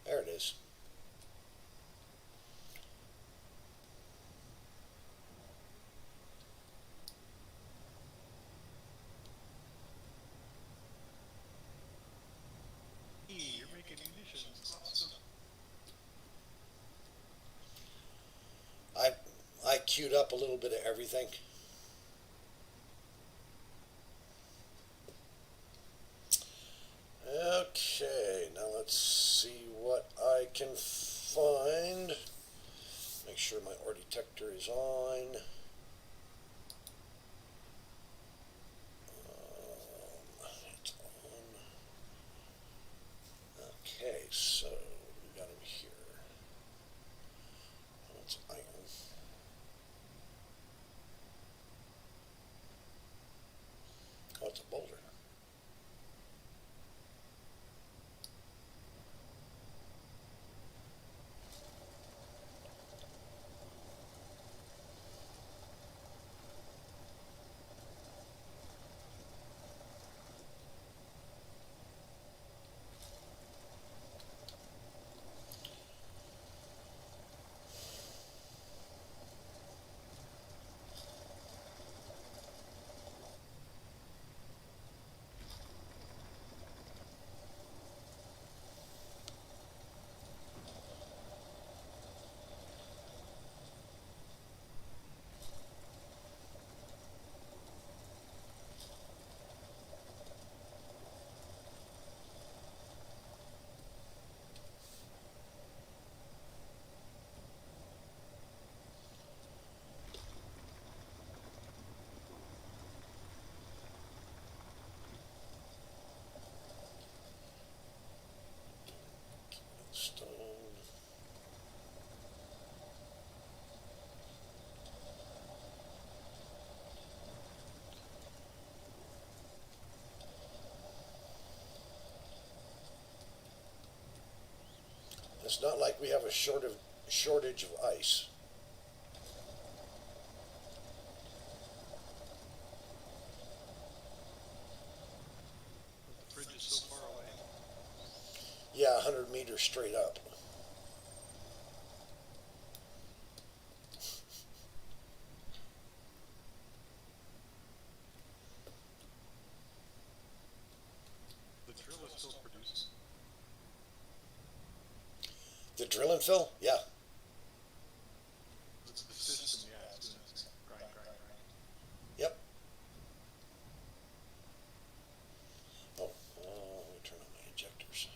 There it is. You're making munitions. Awesome. I queued up a little bit of everything. Okay, now let's see what I can find, make sure my ore detector is on. It's on. Okay, so we got him here. That's iron. Oh, it's a boulder. Stone. It's not like we have a shortage of ice. But the bridge is so far away. Yeah, 100 meters straight up. The drill is still producing. The drill and fill? Yeah. The system, yeah, it's doing its thing. Grind, grind, grind. Yep. Oh, let me turn on my injectors.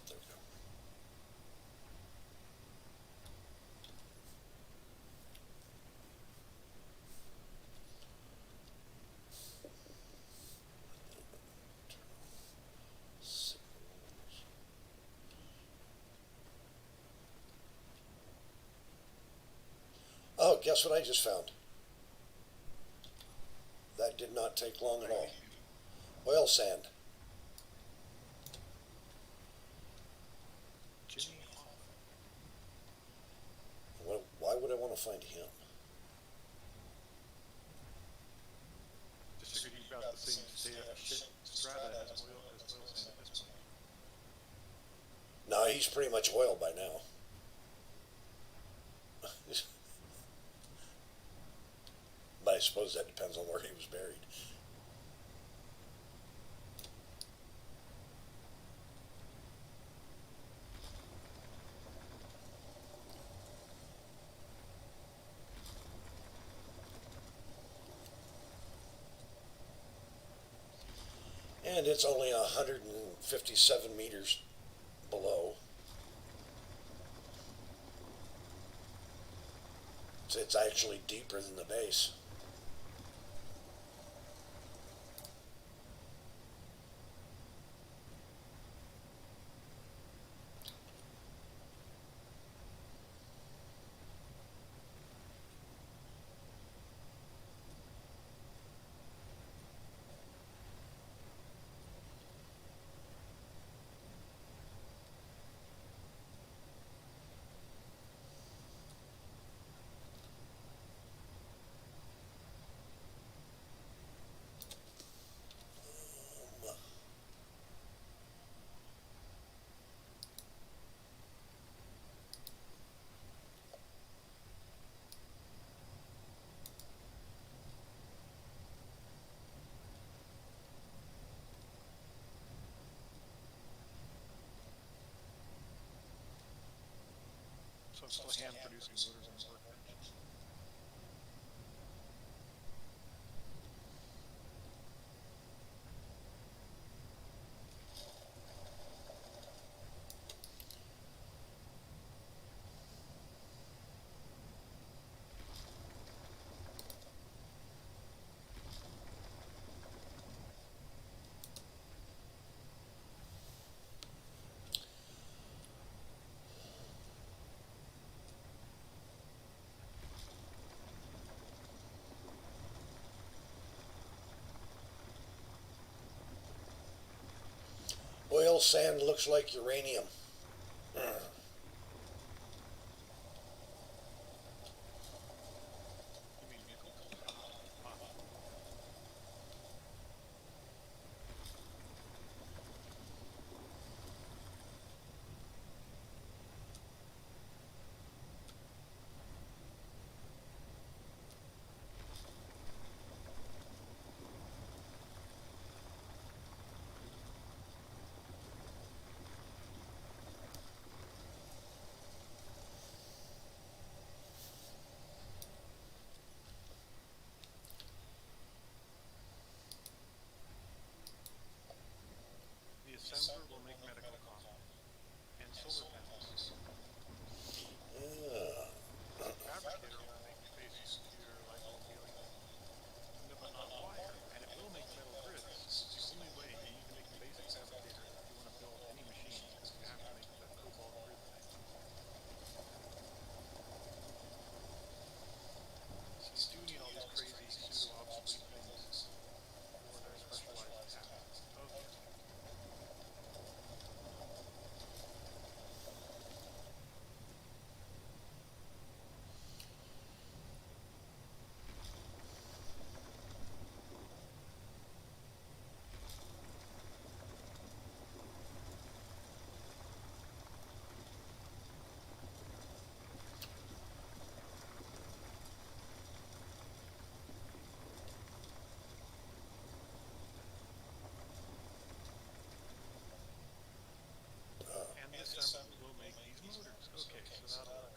There we go. Oh, guess what I just found? That did not take long at all. Oil sand. Jimmy Hoff. Why would I want to find him? Just figured he's about the same strata as oil sand at this point. No, he's pretty much oil by now. But I suppose that depends on where he was buried. And it's only 157 meters below. So it's actually deeper than the base. So I'm still hand producing motors on the workbench. Oil sand looks like uranium. You mean nickel? Wow. The assembler will make medical coffee and solar panels. Yeah. The fabricator will make basic computer, light bulb helium, no, but not wire, and it will make metal grids. It's the only way. You need to make the basic fabricator if you want to build any machines, because you have to make the cobalt grid thing. So you do need all these crazy pseudo-obsolete things for their specialized tasks. Okay. And the assembler will make these motors. Okay, so that'll work.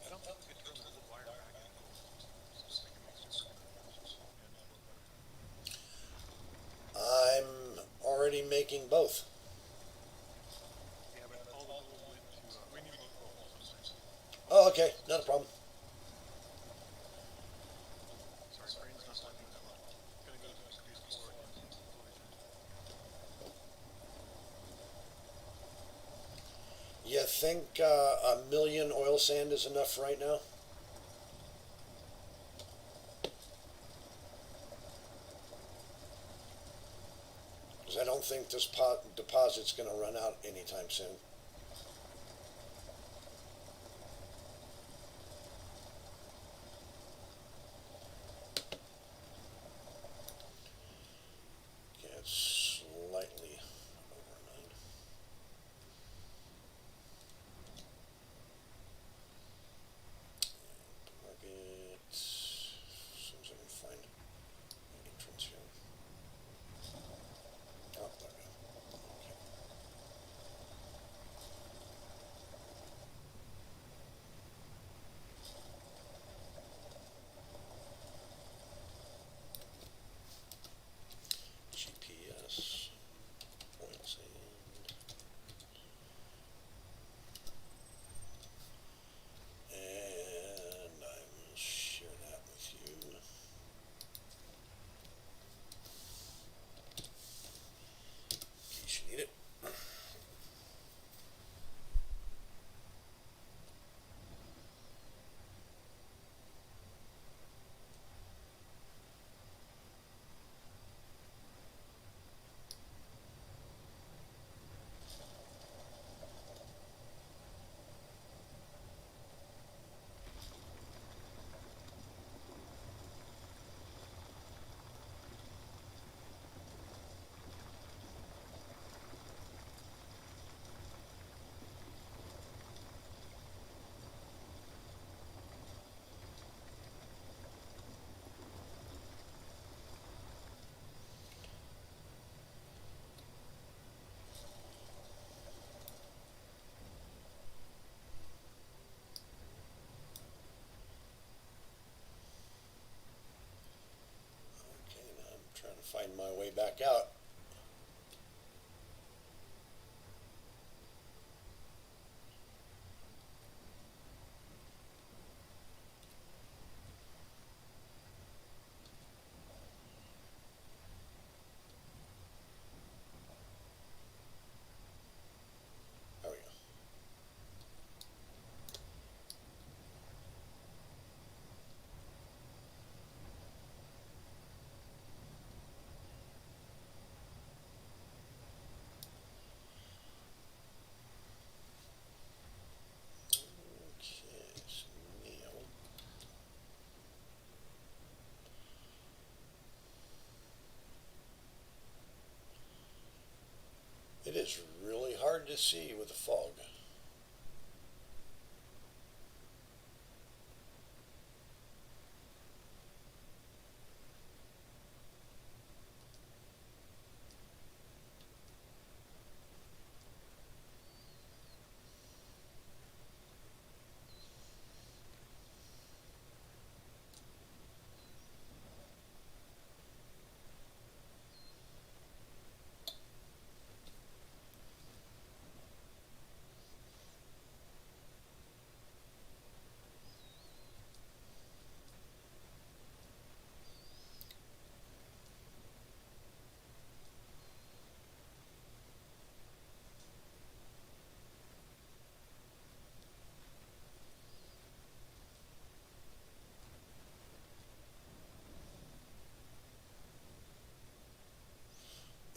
I don't think we could turn the gold wire back into gold, so that we can make superconductors and work better. I'm already making both. Yeah, but all the gold went to, we need both gold sometimes. Oh, okay, not a problem. Sorry, brain's not working that well. Gonna go to produce more in Solar Gen. think 1 million oil sand is enough right now? Because I don't think this deposit's going to run out anytime soon. Yeah, it's slightly over 9. Target. As soon as I can find an entrance here. Oh, there we go. Okay. GPS, oil sand, and I will share that with you. In case you need it. Okay, now I'm trying to find my way back out. There we go. Okay, so Neil. It is really hard to see with the fog.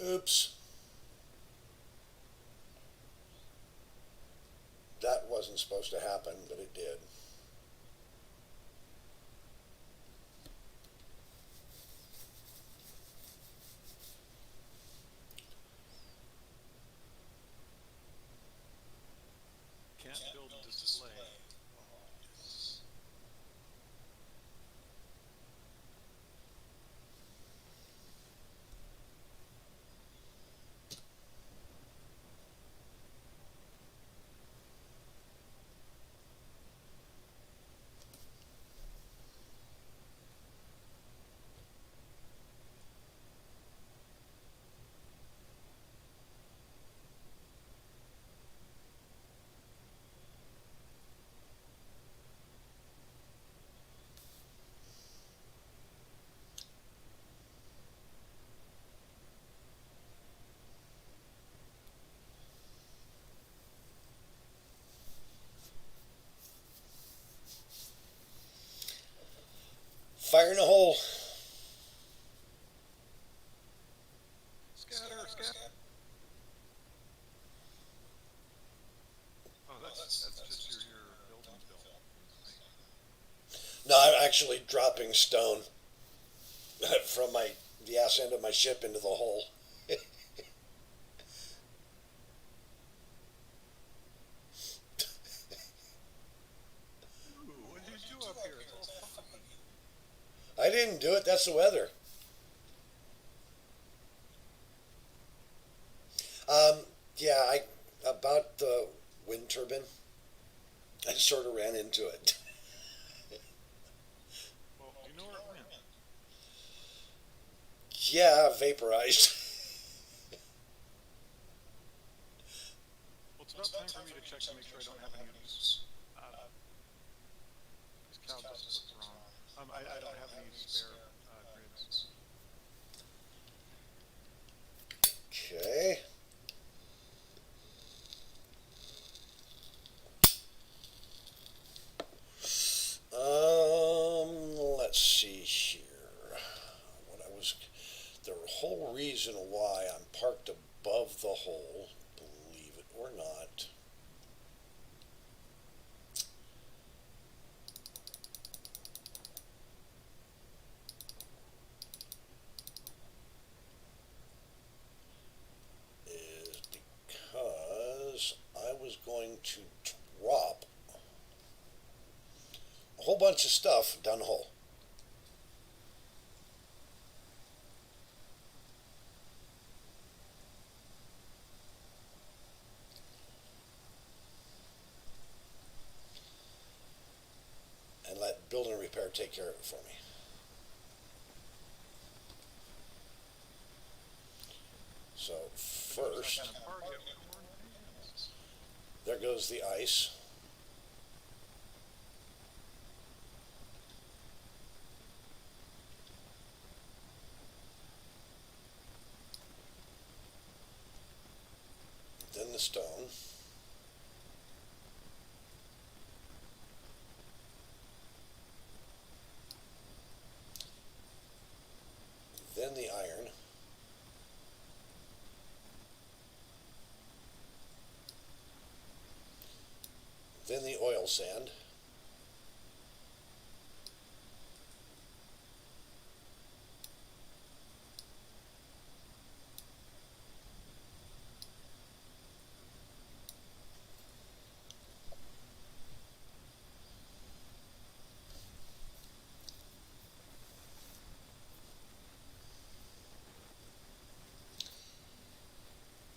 Oops. That wasn't supposed to happen, but it did. Can't build a display. Fire in the hole. Scatter, scatter. Oh, that's just your building bill. No, I'm actually dropping stone from the ass end of my ship into the hole. Ooh, what did you do up here? It's all foggy. I didn't do it. That's the weather. Yeah, I about the wind turbine. I sort of ran into it. Well, do you know where it went? Yeah, vaporized. Well, it's about time for me to check to make sure I don't have any of these. These cows just look wrong. I don't have any spare grids. Okay. Let's see here. What I was, the whole reason why I'm parked above the hole, believe it or not, is because I was going to drop a whole bunch of stuff down the hole. And let build and repair take care of it for me. So first, Kind of park it with corn pans. there goes the ice. Then the stone. Then the iron. Then the oil sand.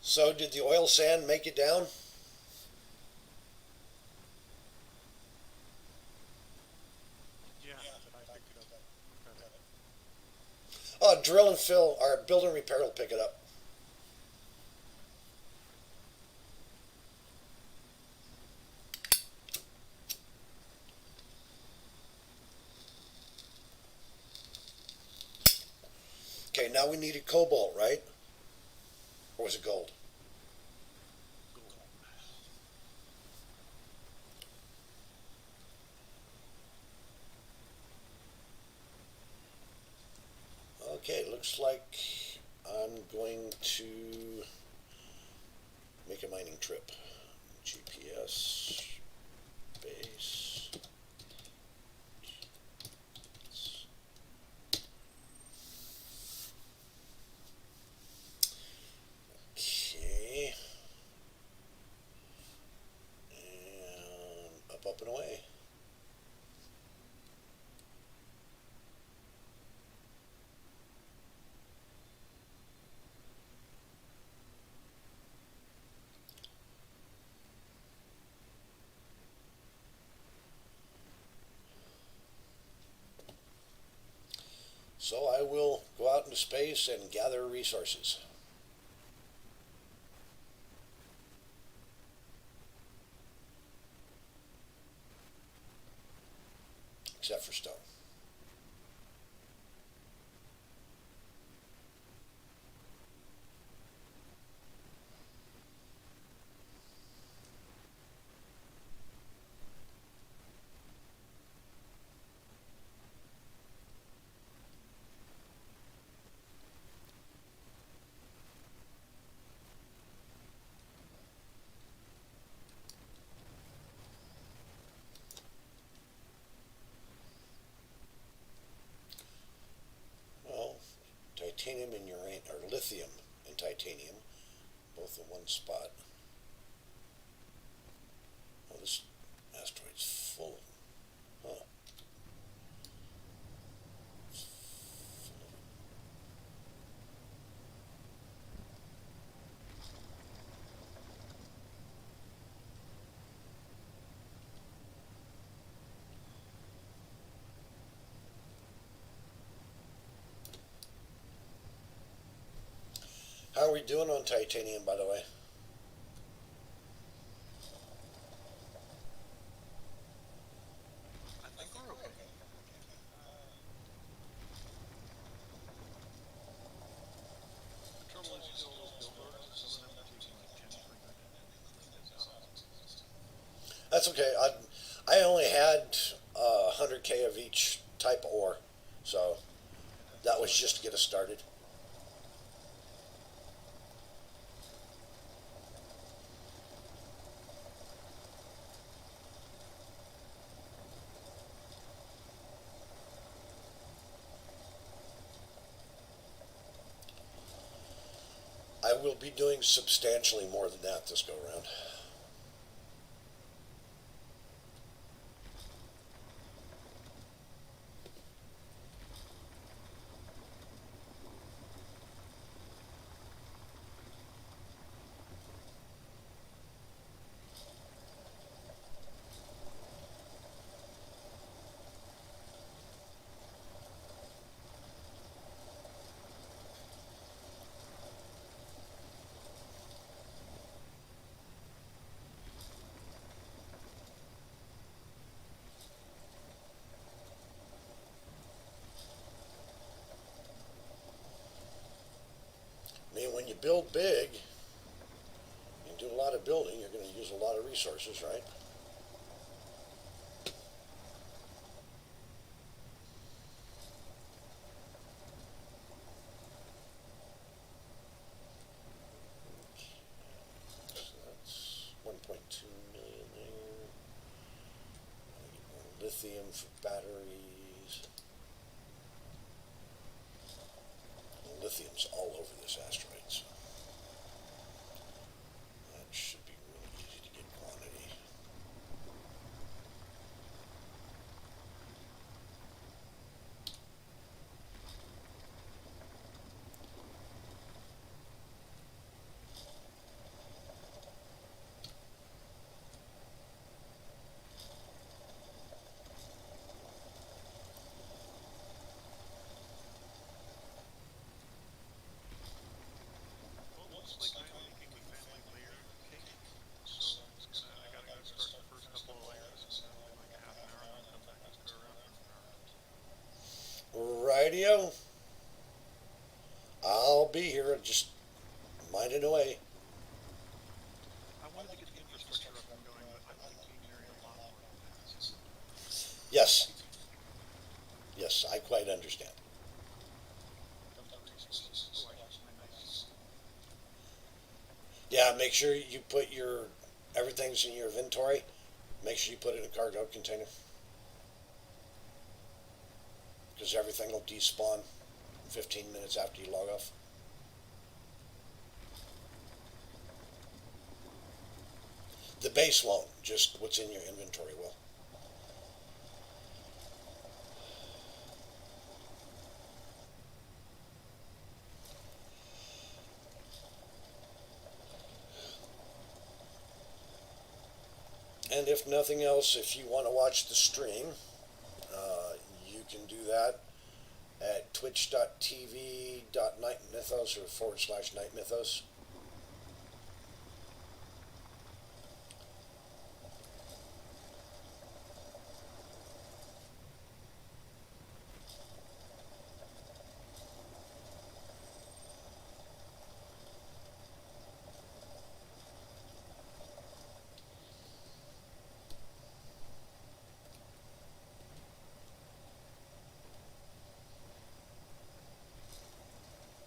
So did the oil sand make it down? Yeah, but I picked it up. Look at it. Oh, drill and fill, or build and repair will pick it up. Okay, now we needed cobalt, right? Or was it gold? Okay, looks like I'm going to make a mining trip. GPS base. Okay. And up and away. So I will go out into space and gather resources. Except for stone. titanium and uranium, or lithium and titanium, both in one spot. Oh, this asteroid's full. Huh. How are we doing on titanium, by the way? I think we're okay. The trouble is, you know, those build orders, some of them are taking like 10, 20 minutes to clean this out. That's okay. I only had 100K of each type of ore, so that was just to get us started. I will be doing substantially more than that this go around. I mean, when you build big, you do a lot of building, you're going to use a lot of resources, right? So that's 1.2 million there. I get more lithium for batteries. And lithium's all over this asteroid, so that should be really easy to get quantity. Well, it looks like I'm making the family layer cake, so I gotta go start the first couple of layers, and then like a half an hour, and then come back and screw around for an hour. Radio, I'll be here, just minding away. I wanted to get the infrastructure up and going, but I like being married a lot more than that. Yes, yes, I quite understand. Dump the resources. Oh, I use my nice. Yeah, make sure you put your everything's in your inventory. Make sure you put it in a cargo container because everything will despawn 15 minutes after you log off. The base won't, just what's in your inventory will. And if nothing else, if you want to watch the stream, you can do that at twitch.tv.nightmythos or /nightmythos.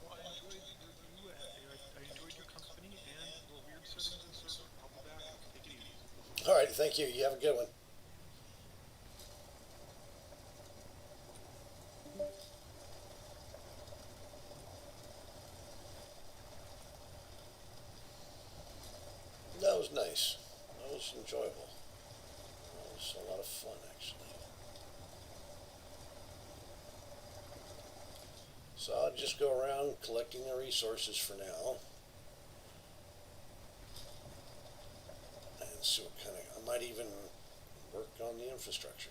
Well, I enjoyed you. I enjoyed your company and the weird settings in server. I'll be back. Take it easy. All right, thank you. You have a good one. nice. That was enjoyable. That was a lot of fun, actually. So I'll just go around collecting the resources for now. And see what kind of, I might even work on the infrastructure.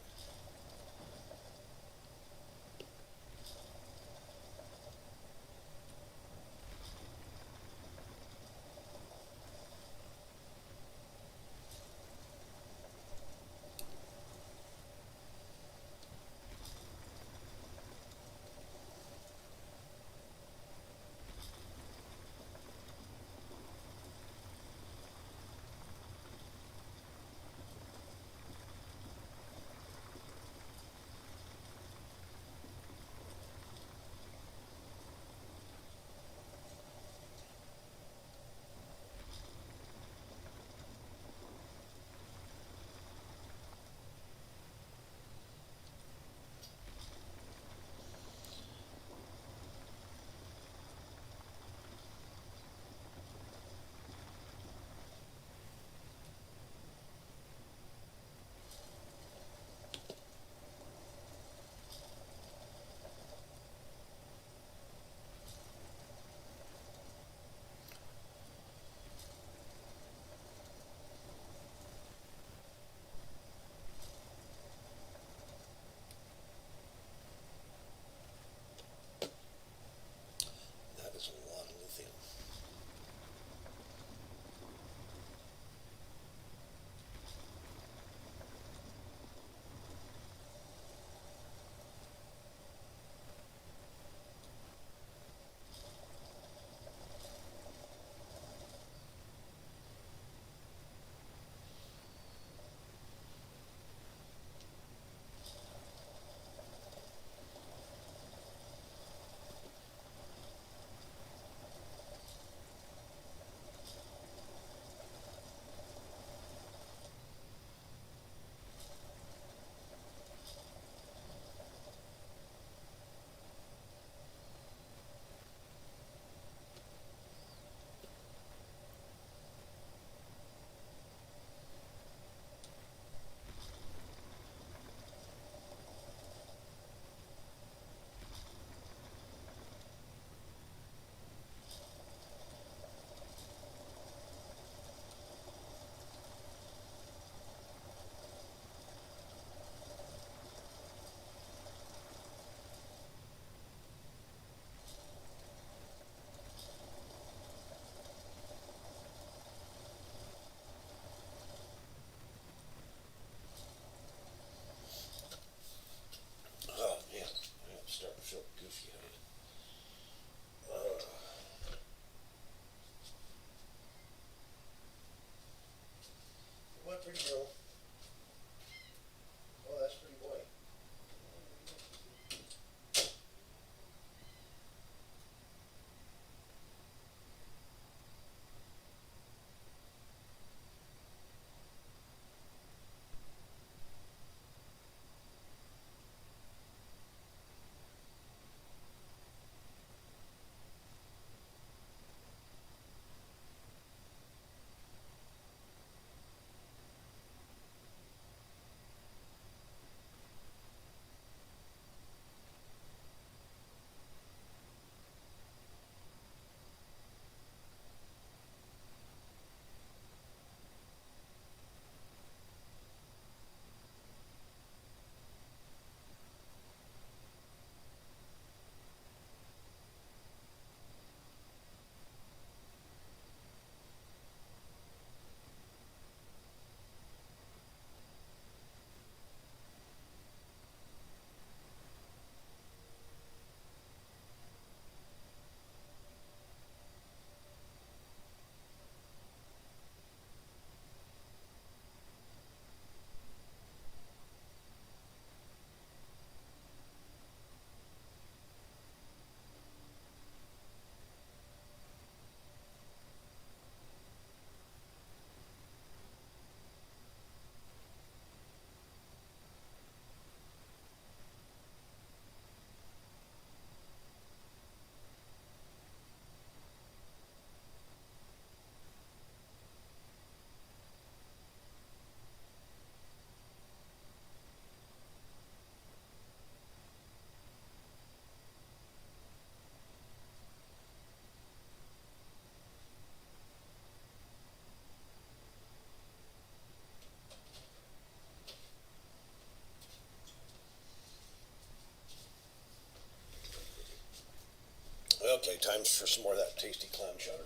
times for some more of that tasty clam chowder.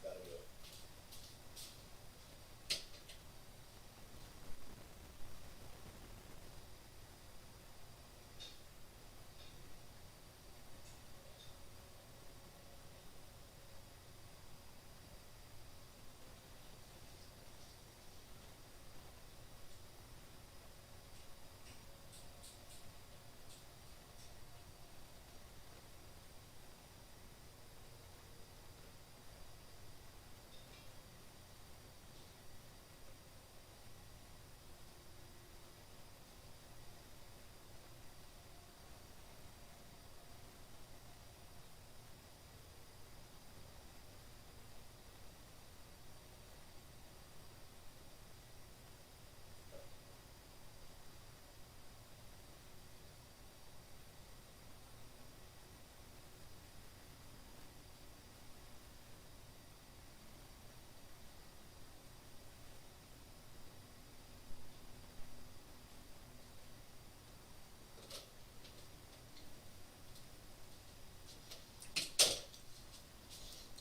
Gotta do it.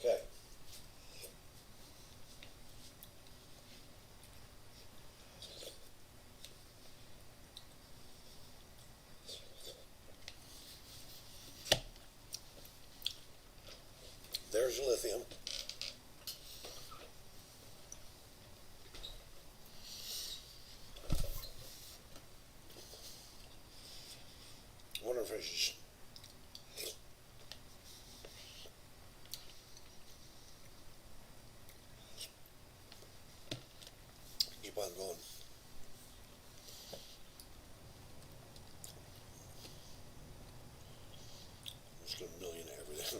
Okay. There's lithium. I wonder if I should keep on going. I'm just gonna million everything.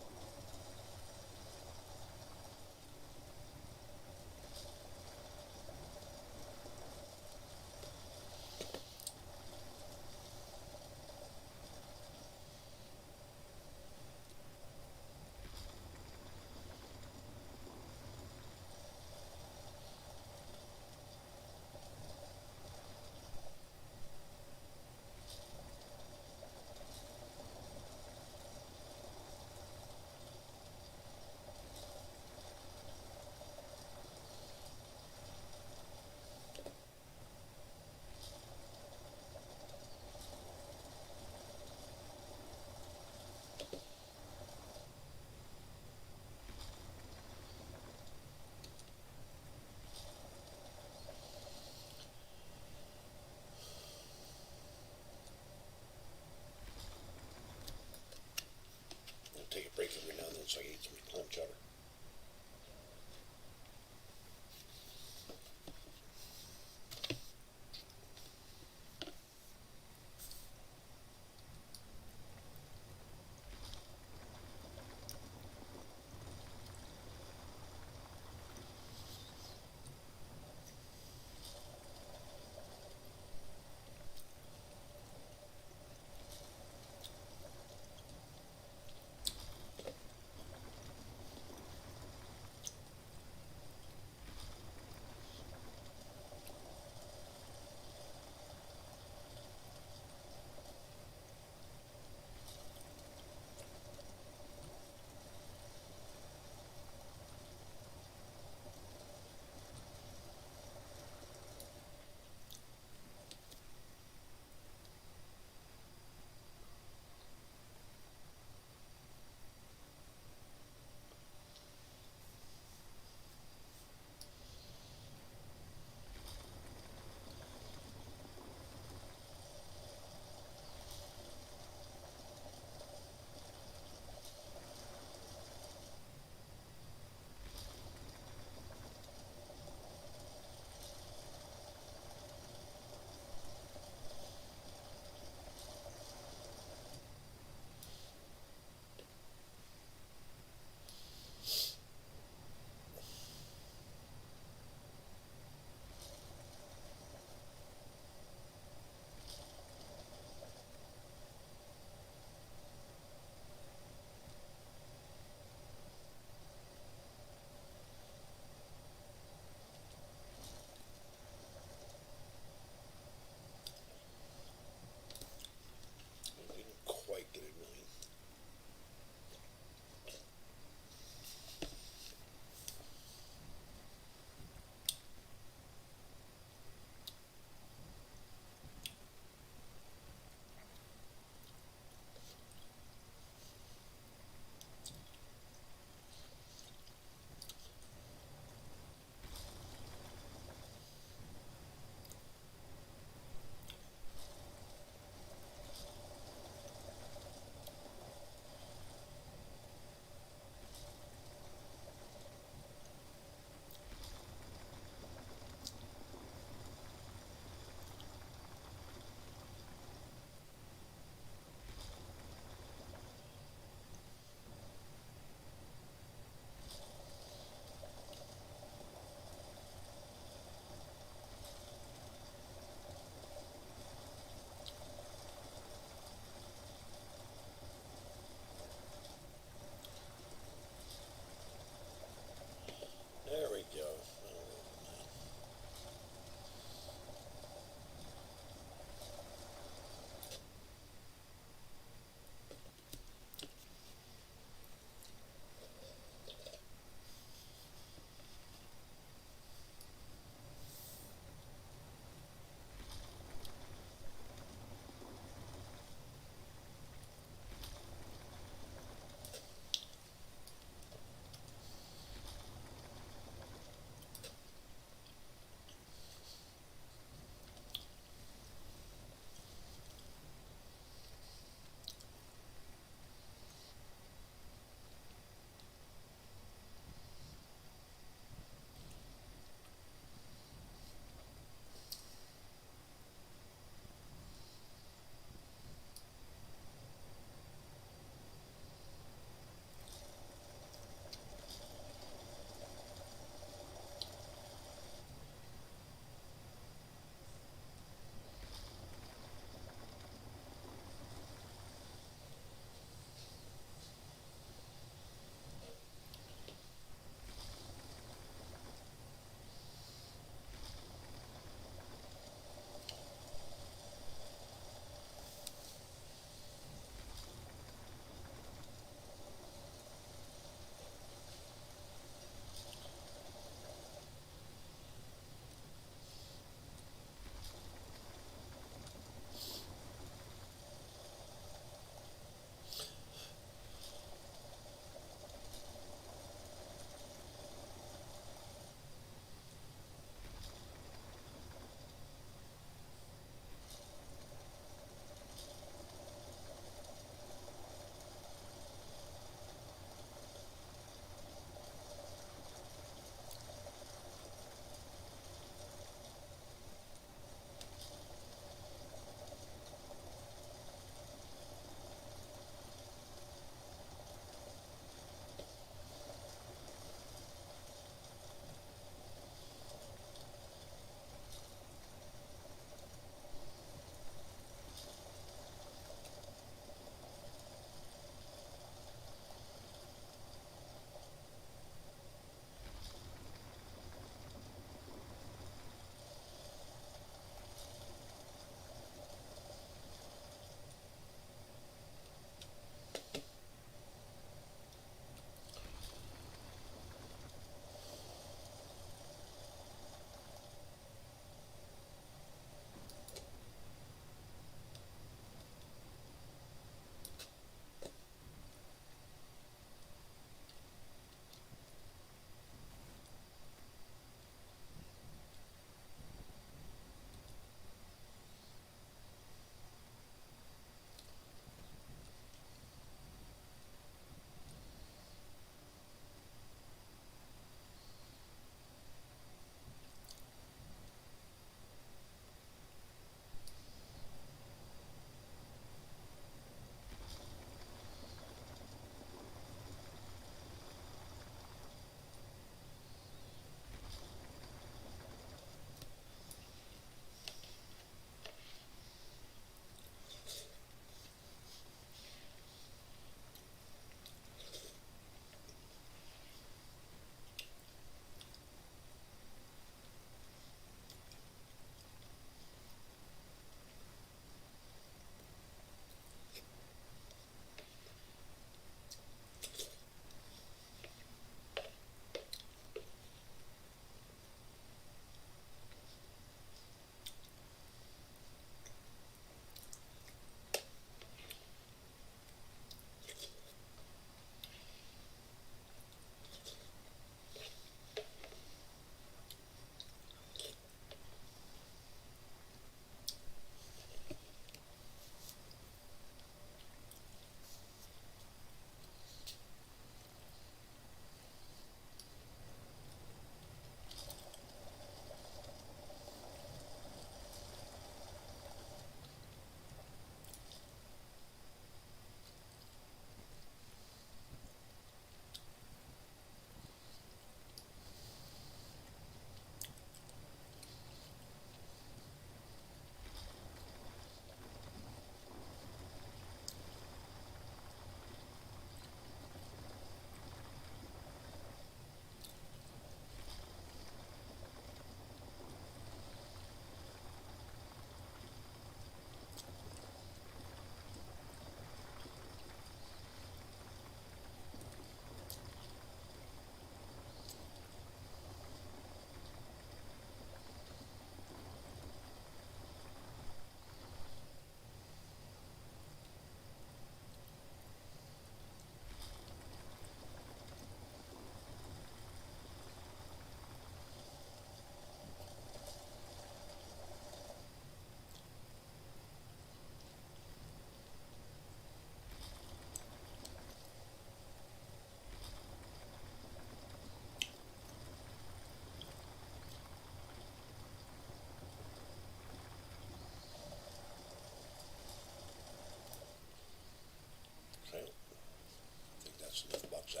So,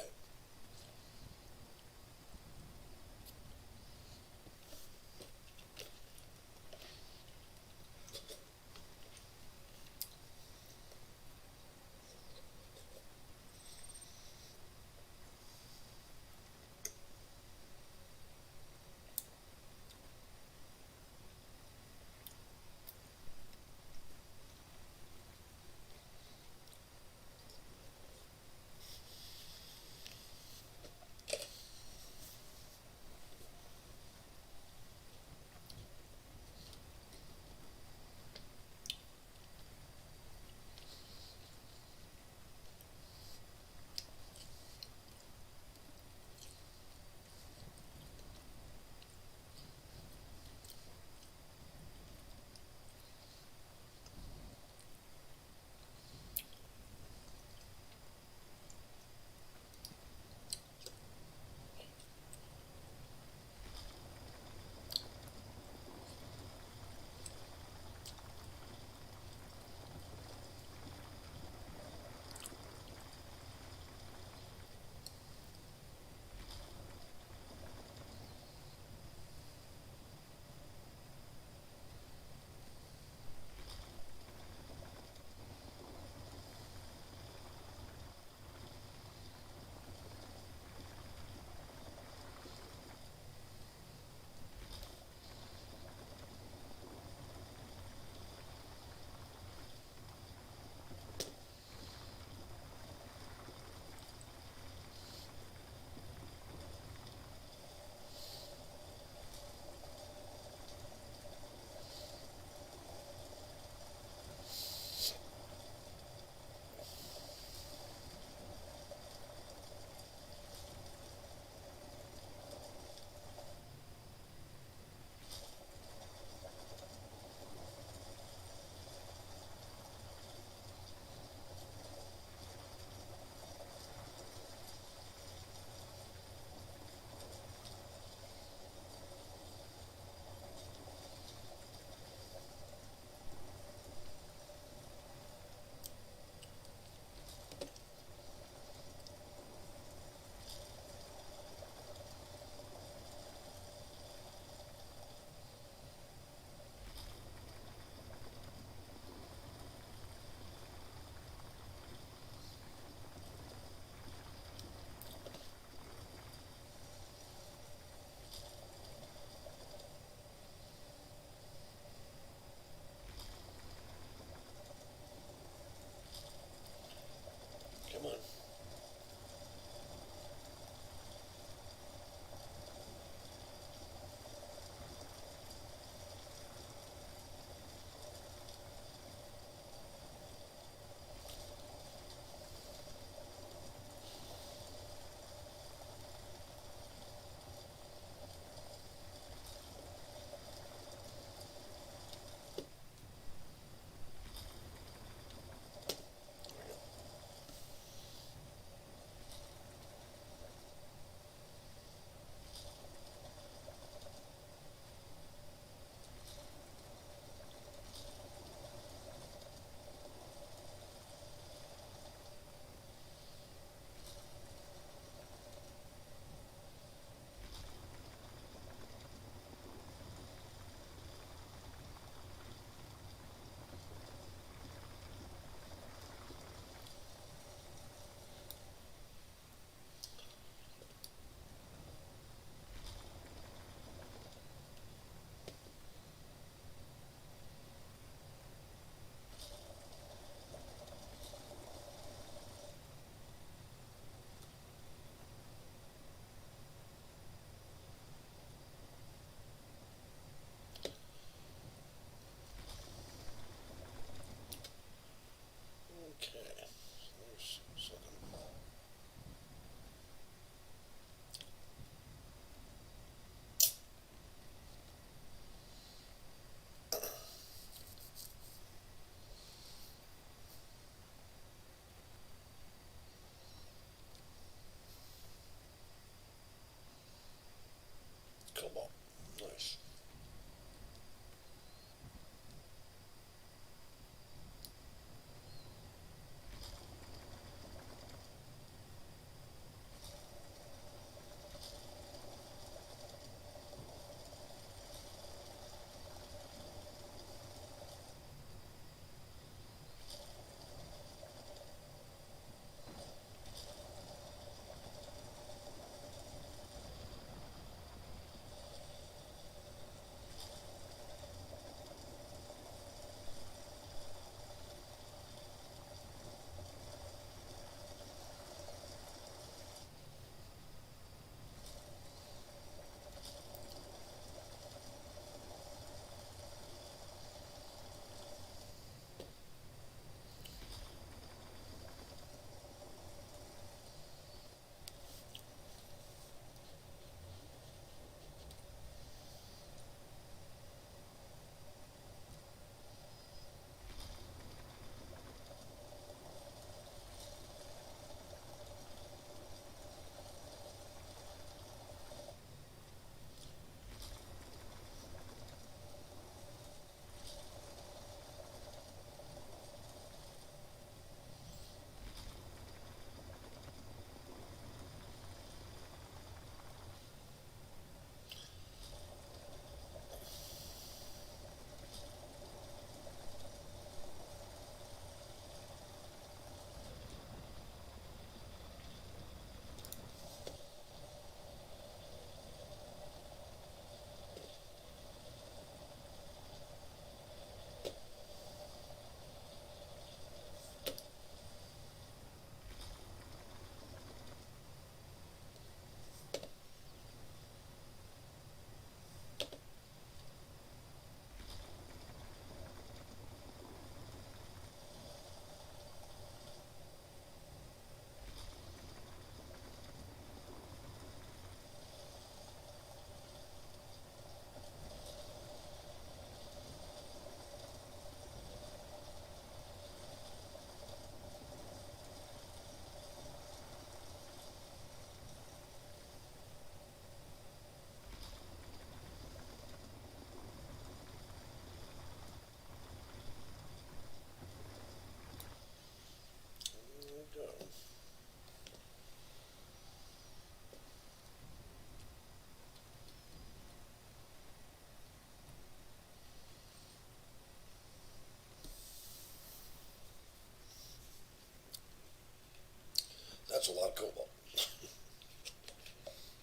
That's a lot of cobalt.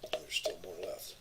And there's still more left.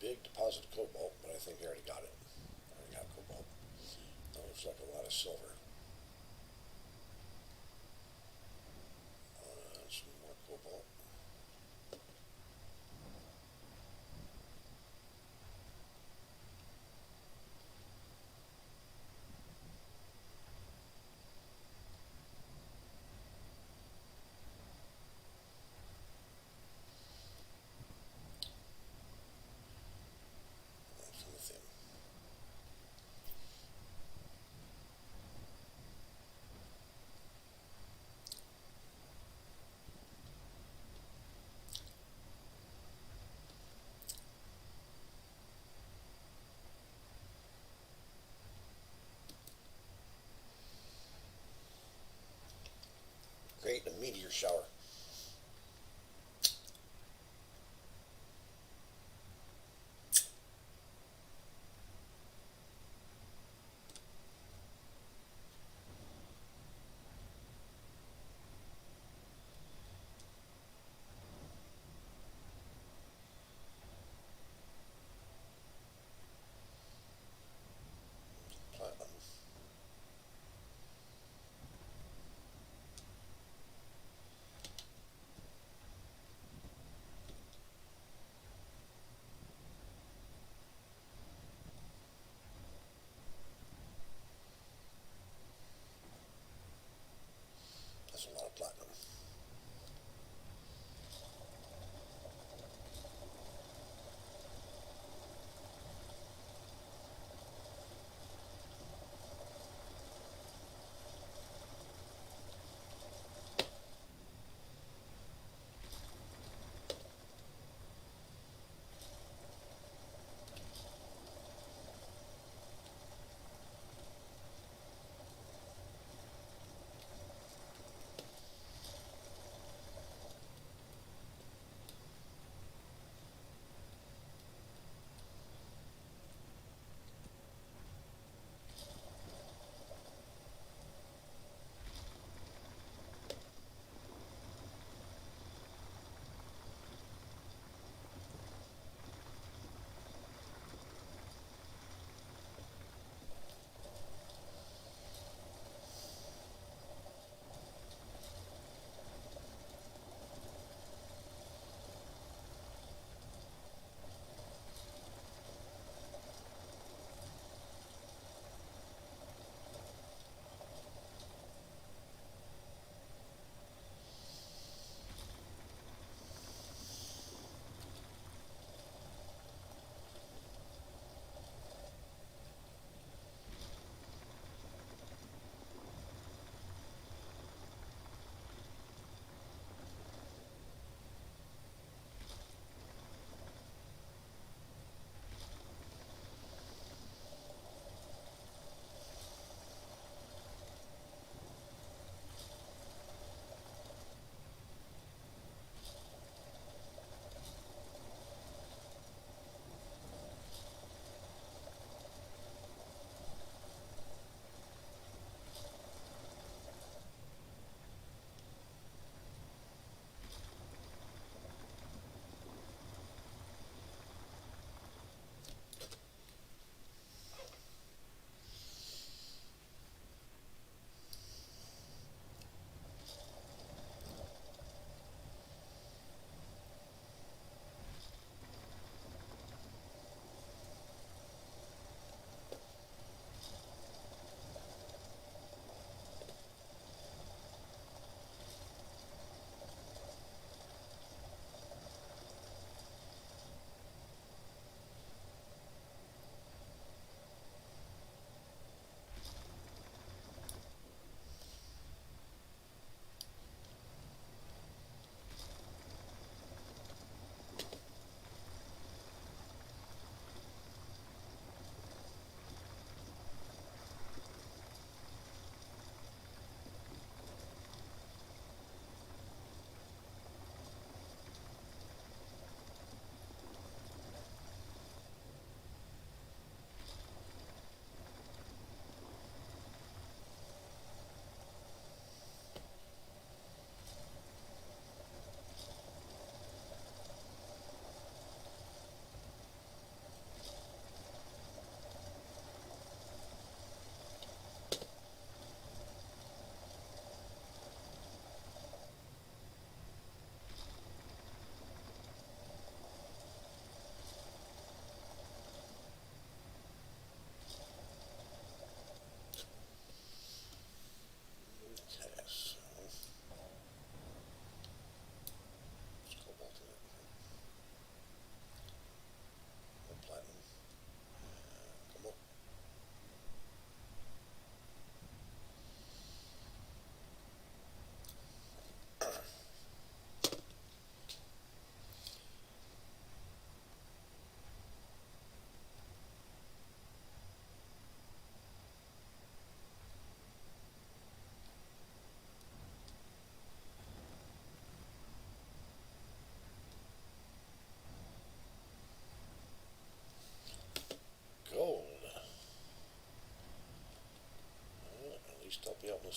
big deposit of cobalt, but I think he already got it. Already got cobalt. That looks like a lot of silver. Some more cobalt. Some lithium.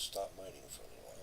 stop mining for a little while.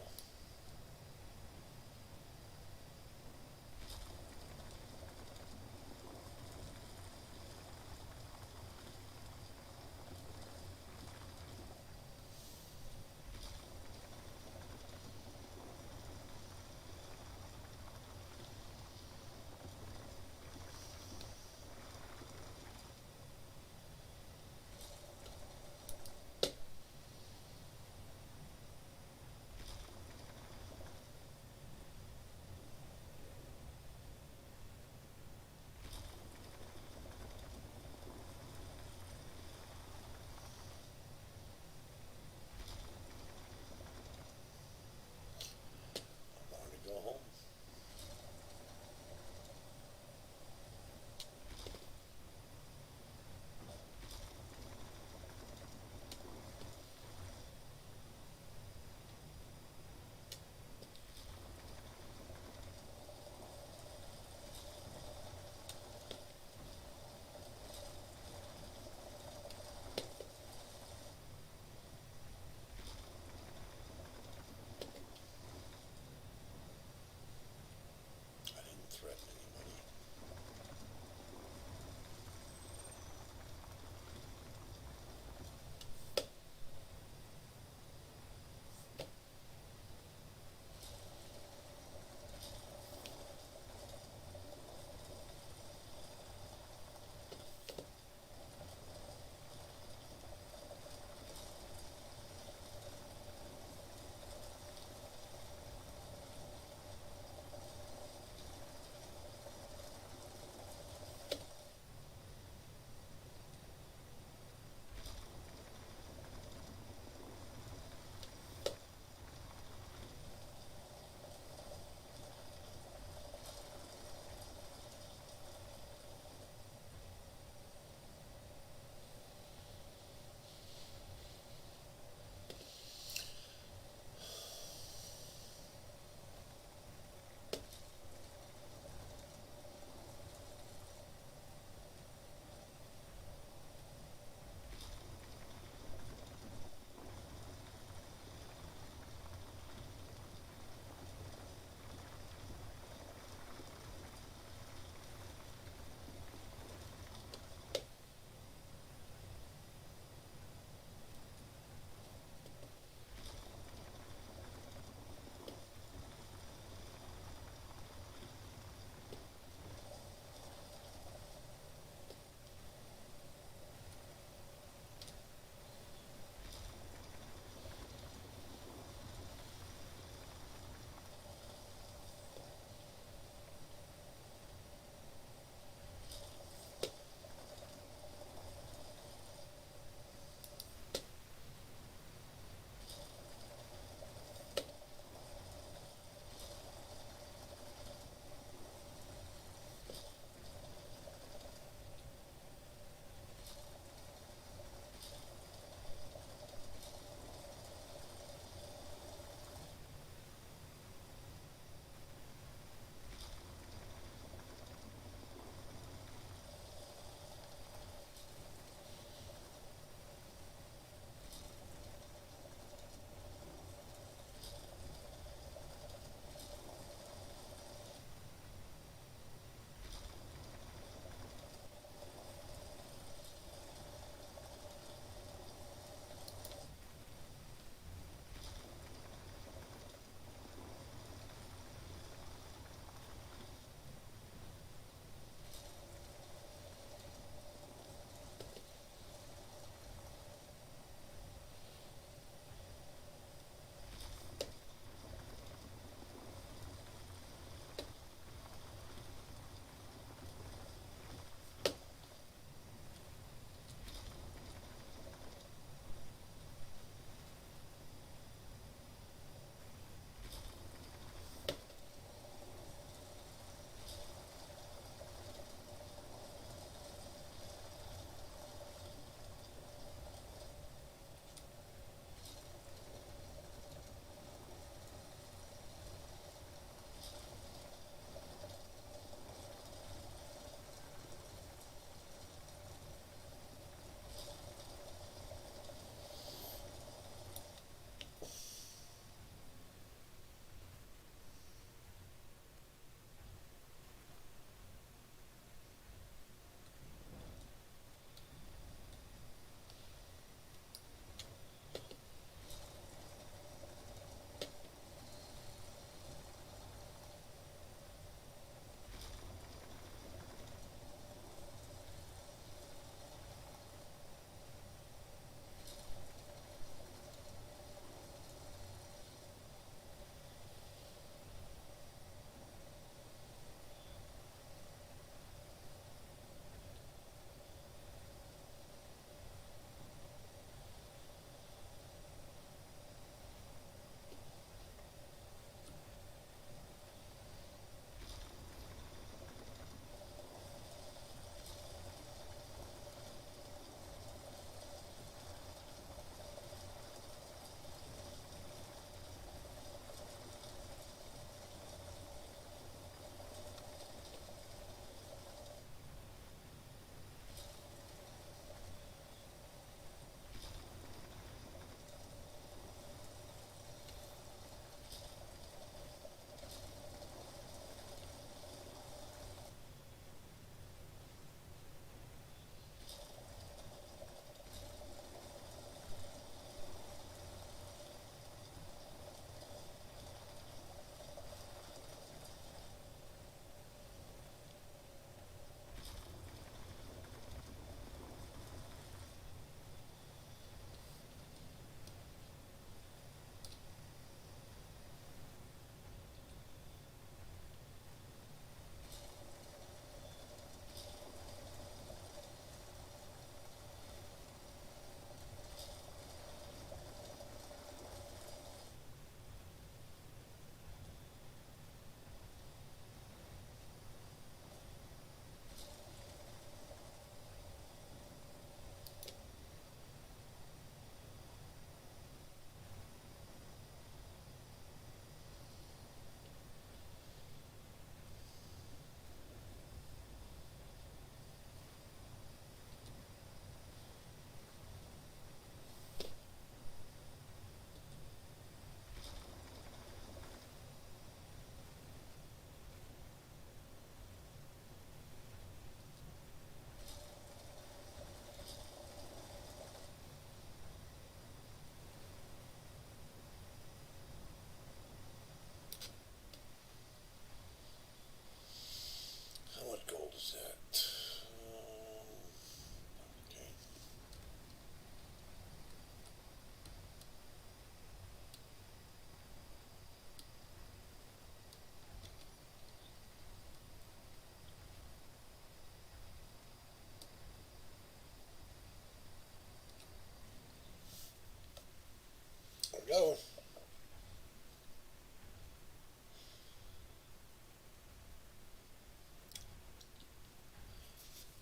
Hello.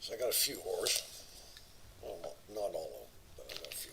So I got a few horse. Well, not all of them, but I got a few.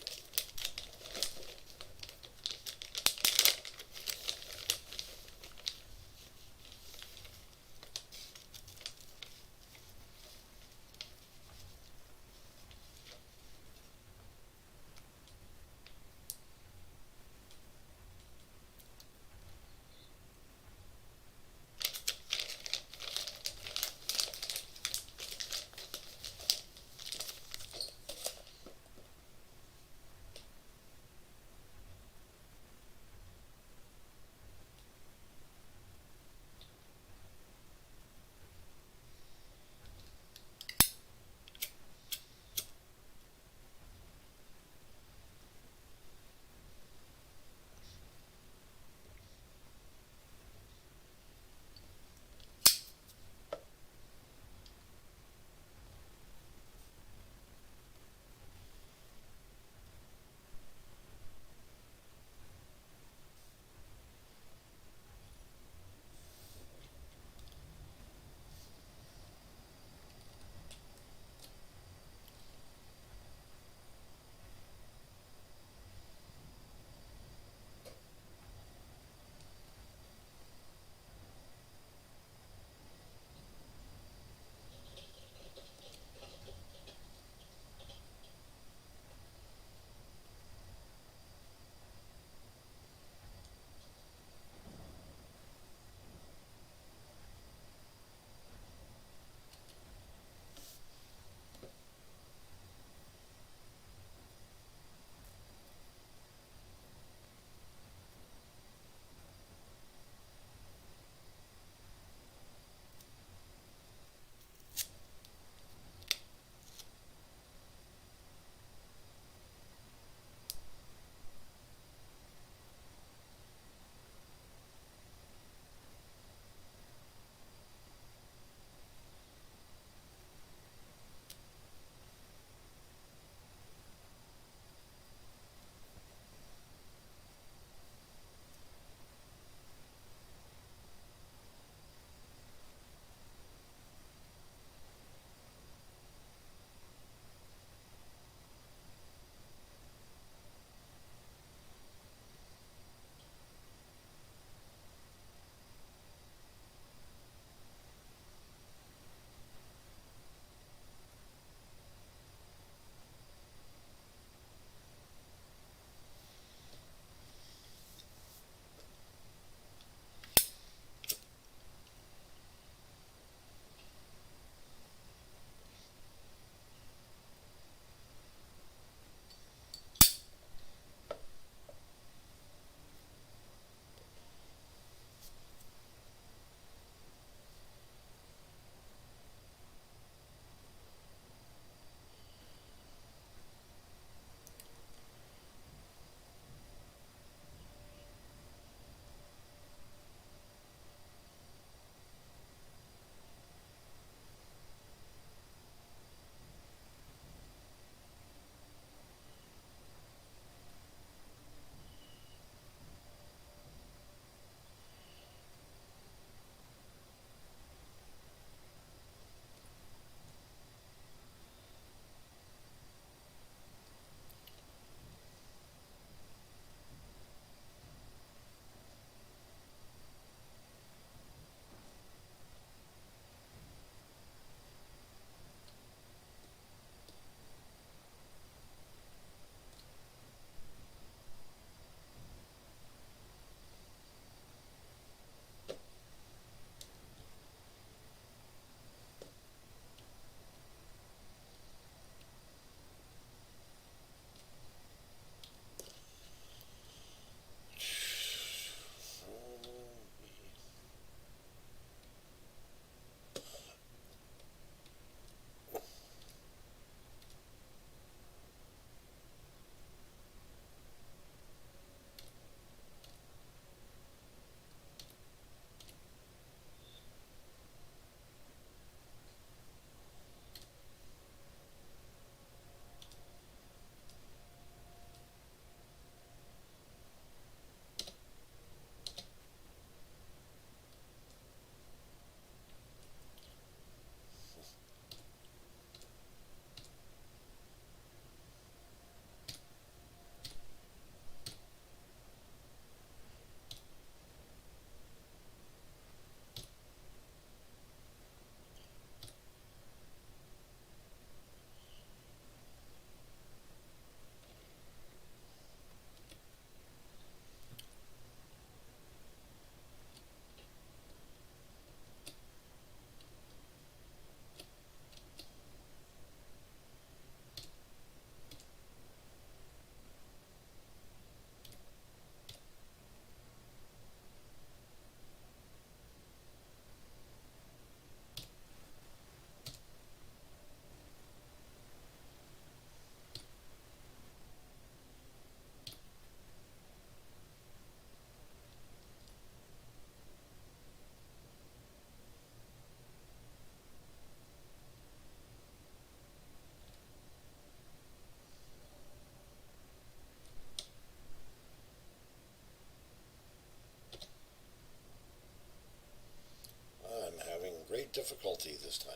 guilty this time.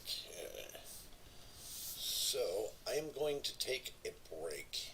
Okay. So I am going to take a break.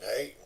Hey,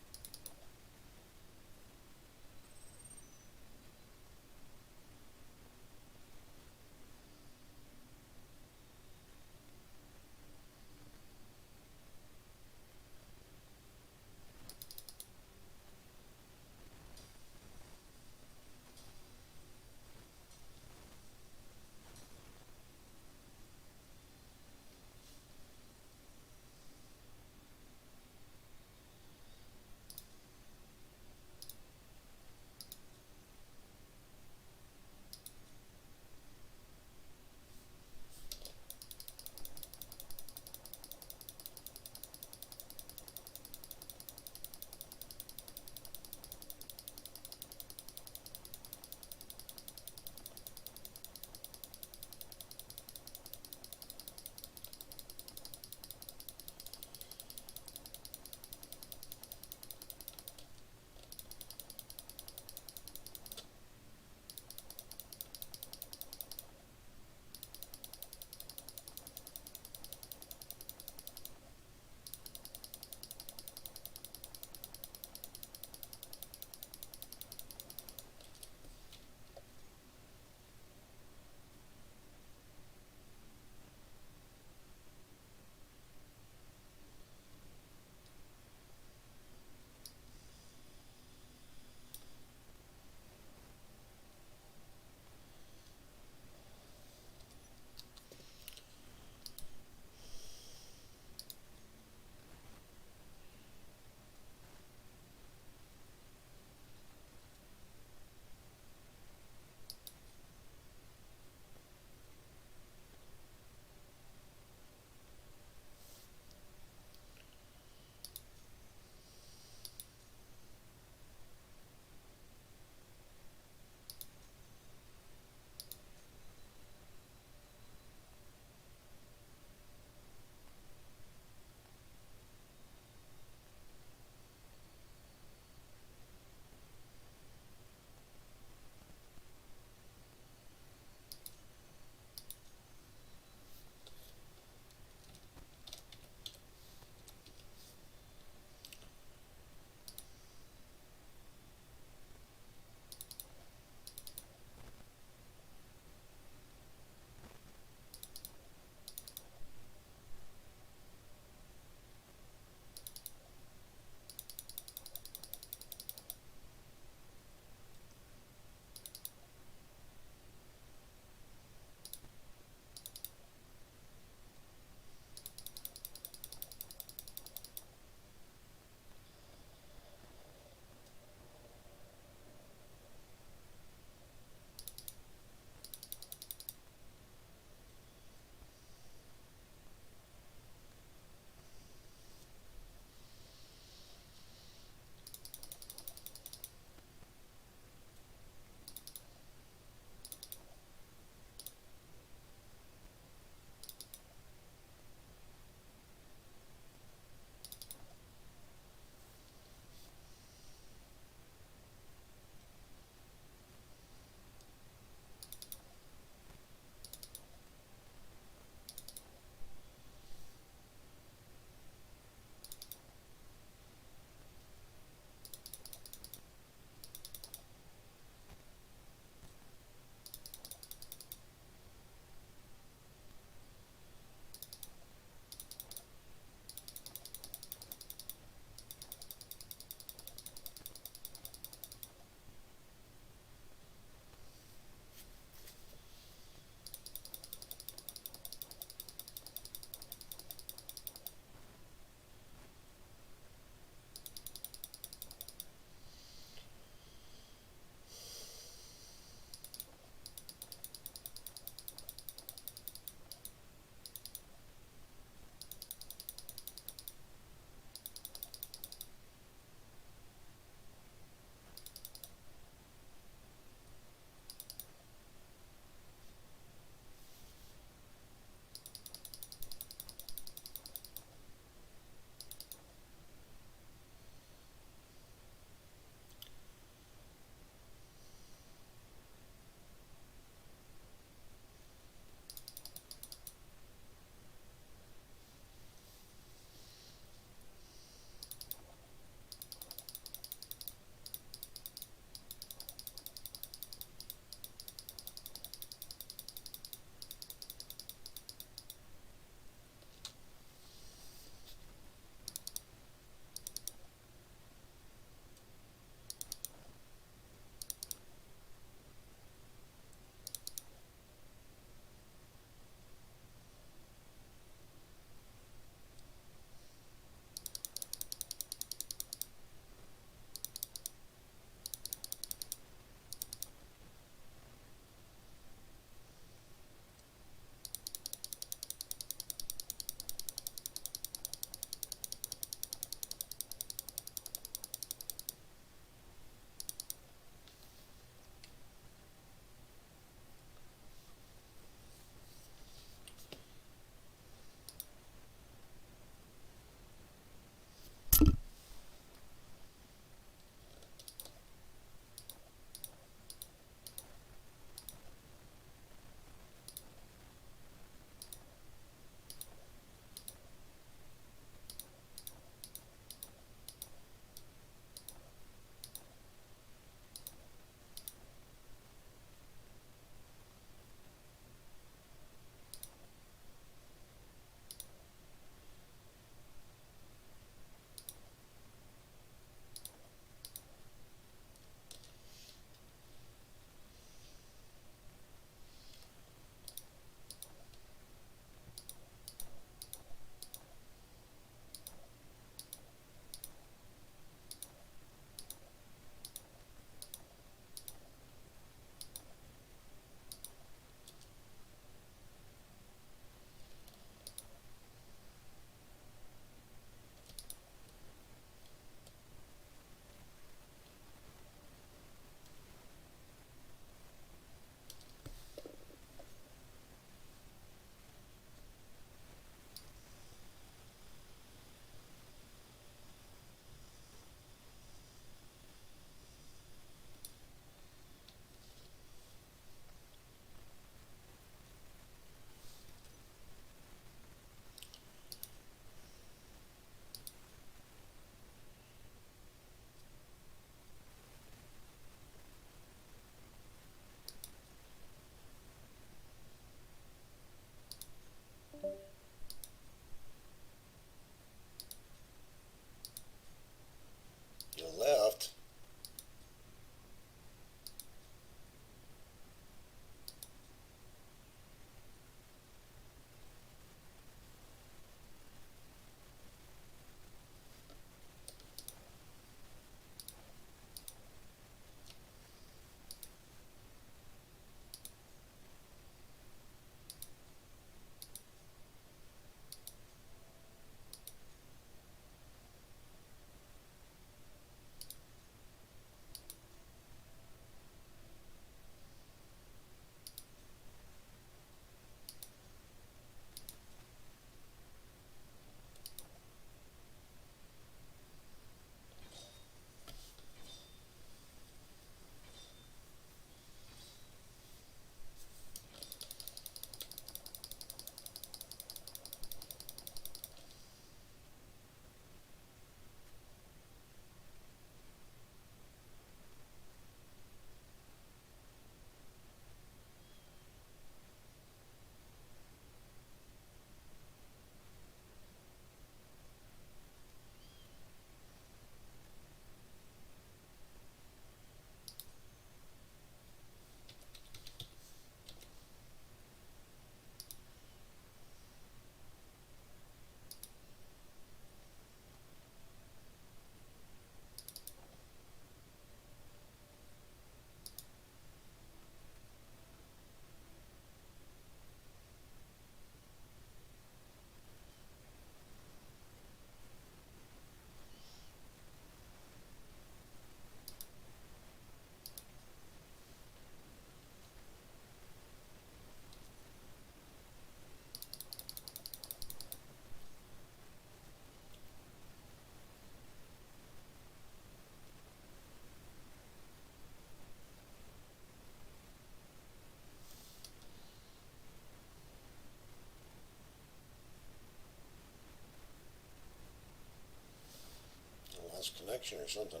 Lost connection or something.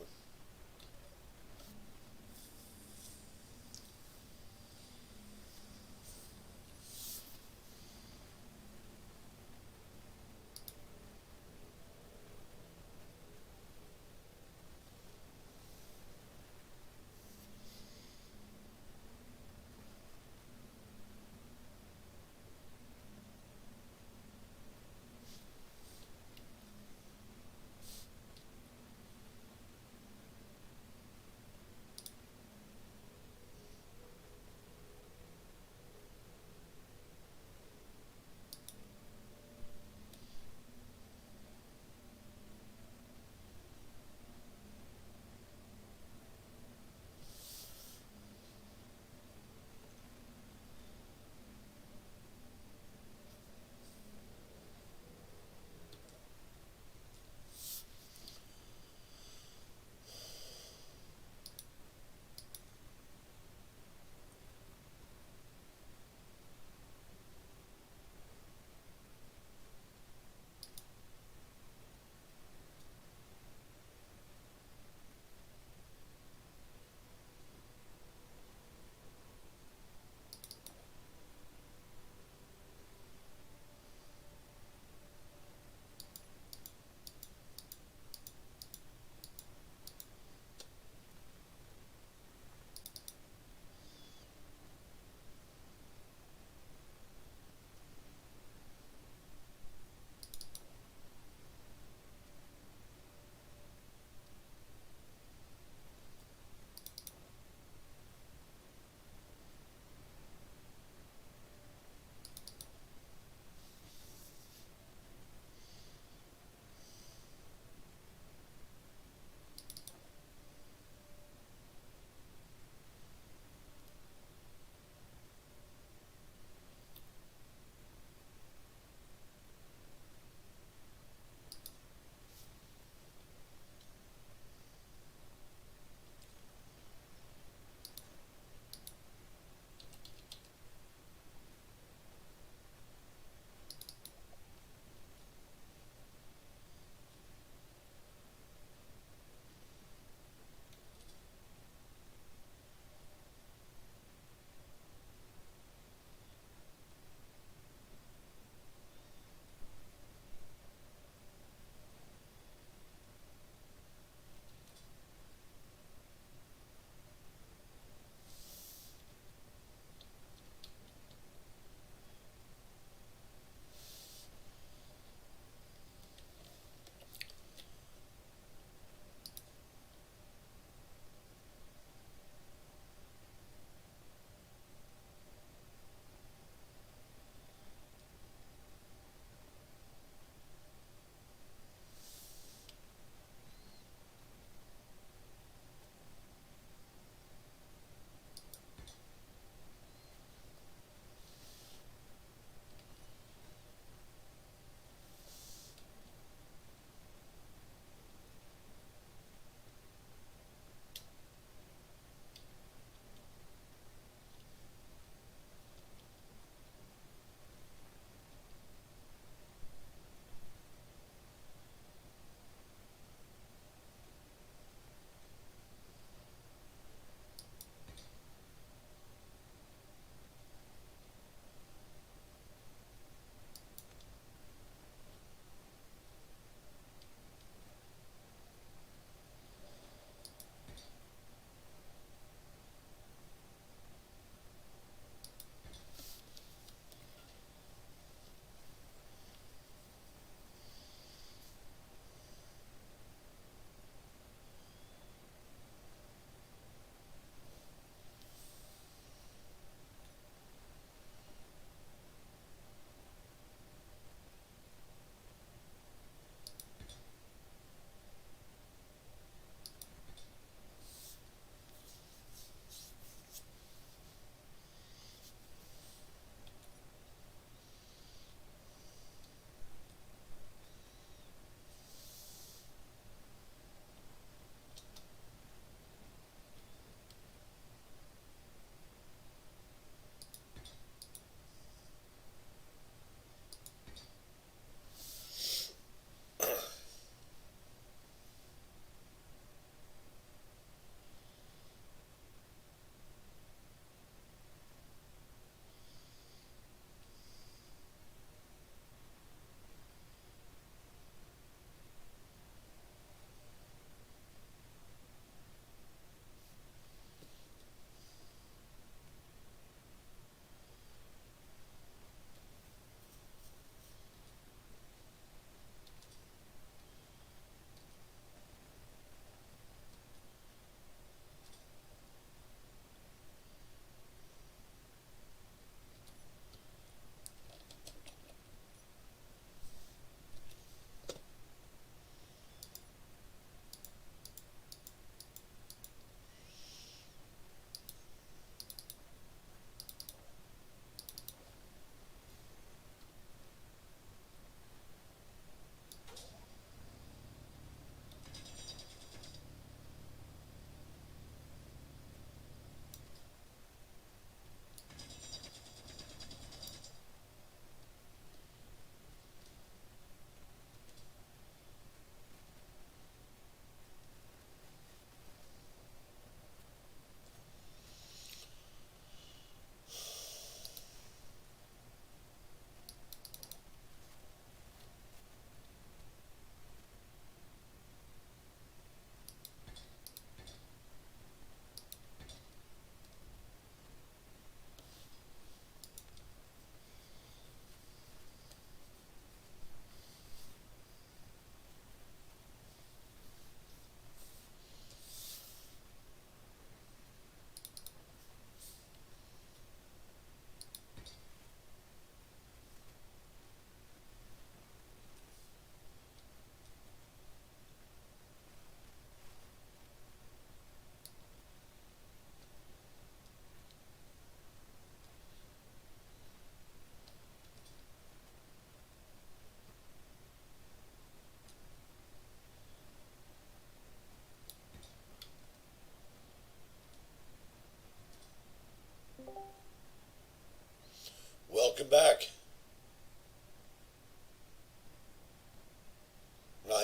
welcome back.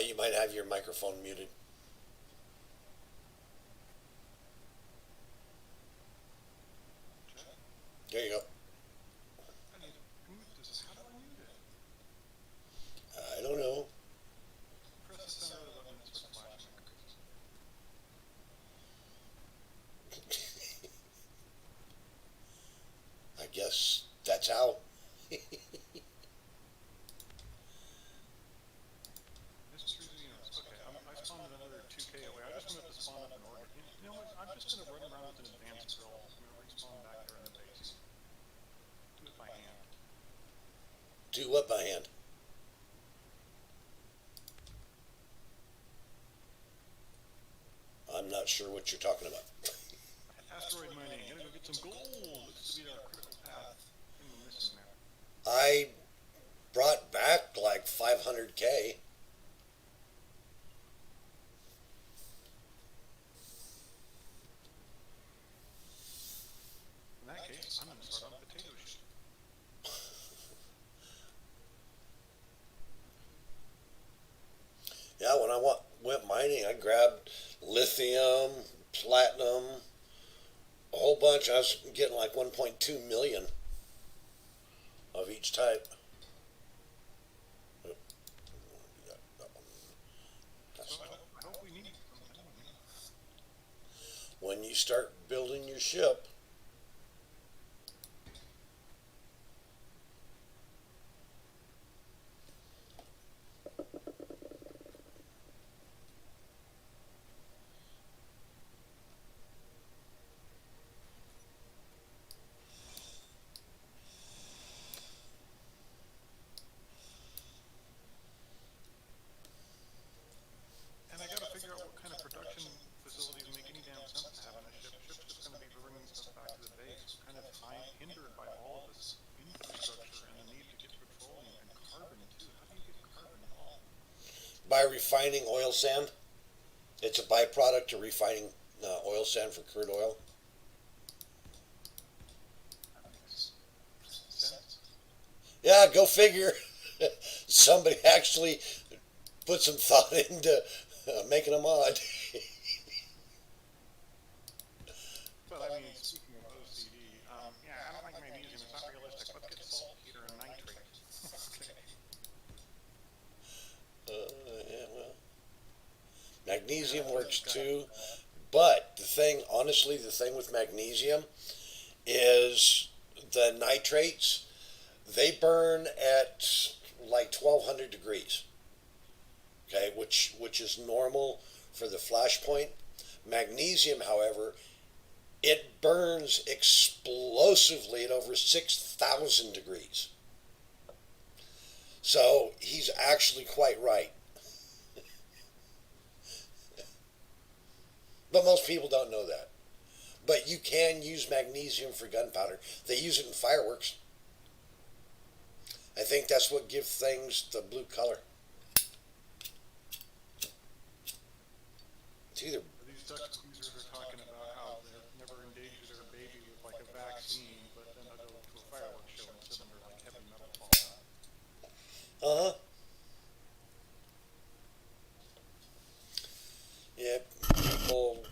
You might have your microphone muted. There you go. I need to mute this. How do I mute it? I don't know. Press the center of the button and start flashing my I guess that's how. Mystery Xenos. Okay, I spawned another 2K away. I just wanted to spawn up an order. You know what? I'm just going to run around with an advanced drill. I'm going to respawn back there in the base. Do it by hand. Do what by hand? I'm not sure what you're talking about. Asteroid mining. Gotta go get some gold. This is to be our critical path. We're missing there. I brought back like 500K. In that case, I'm going to start on a potato chip. Yeah, when I went mining, I grabbed lithium, platinum, a whole bunch. I was getting like 1.2 million of each type. So I hope we need something. When you start building your ship, And I gotta figure out what kind of production facilities make any damn sense to have on a ship. Ship's just gonna be bringing stuff back to the base. We're kind of hindered by all of this infrastructure and the need to get petroleum and carbon too. How do you get carbon at all? by refining oil sand, it's a byproduct of refining oil sand for crude oil. That makes sense. Yeah, go figure. Somebody actually put some thought into making a mod. But I mean, speaking of OCD, yeah, I don't like magnesium. It's not realistic. Let's get saltpeter and nitrate. Okay. Yeah, well, magnesium works too, but honestly, the thing with magnesium is the nitrates, they burn at like 1200 degrees. Okay, which is normal for the flash point. Magnesium, however, it burns explosively at over 6,000 degrees. So he's actually quite right. But most people don't know that. But you can use magnesium for gunpowder. They use it in fireworks. I think that's what gives things the blue color. It's either These Dutch cruisers are talking about how they're never endanger their baby with like a vaccine, but then they'll go to a fireworks show and sit under like heavy metal fall out. Yeah, people.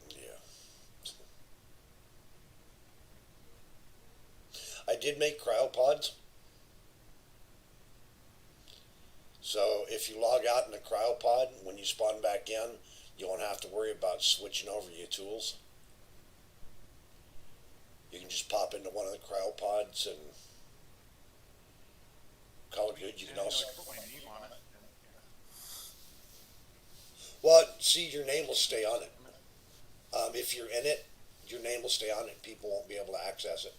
Yeah. I did make cryopods. So if you log out in a cryopod, when you spawn back in, you won't have to worry about switching over your tools. You can just pop into one of the cryopods and call it good. You can And, also, I put my name on it. And, well, see, your name will stay on it. If you're in it, your name will stay on it. People won't be able to access it.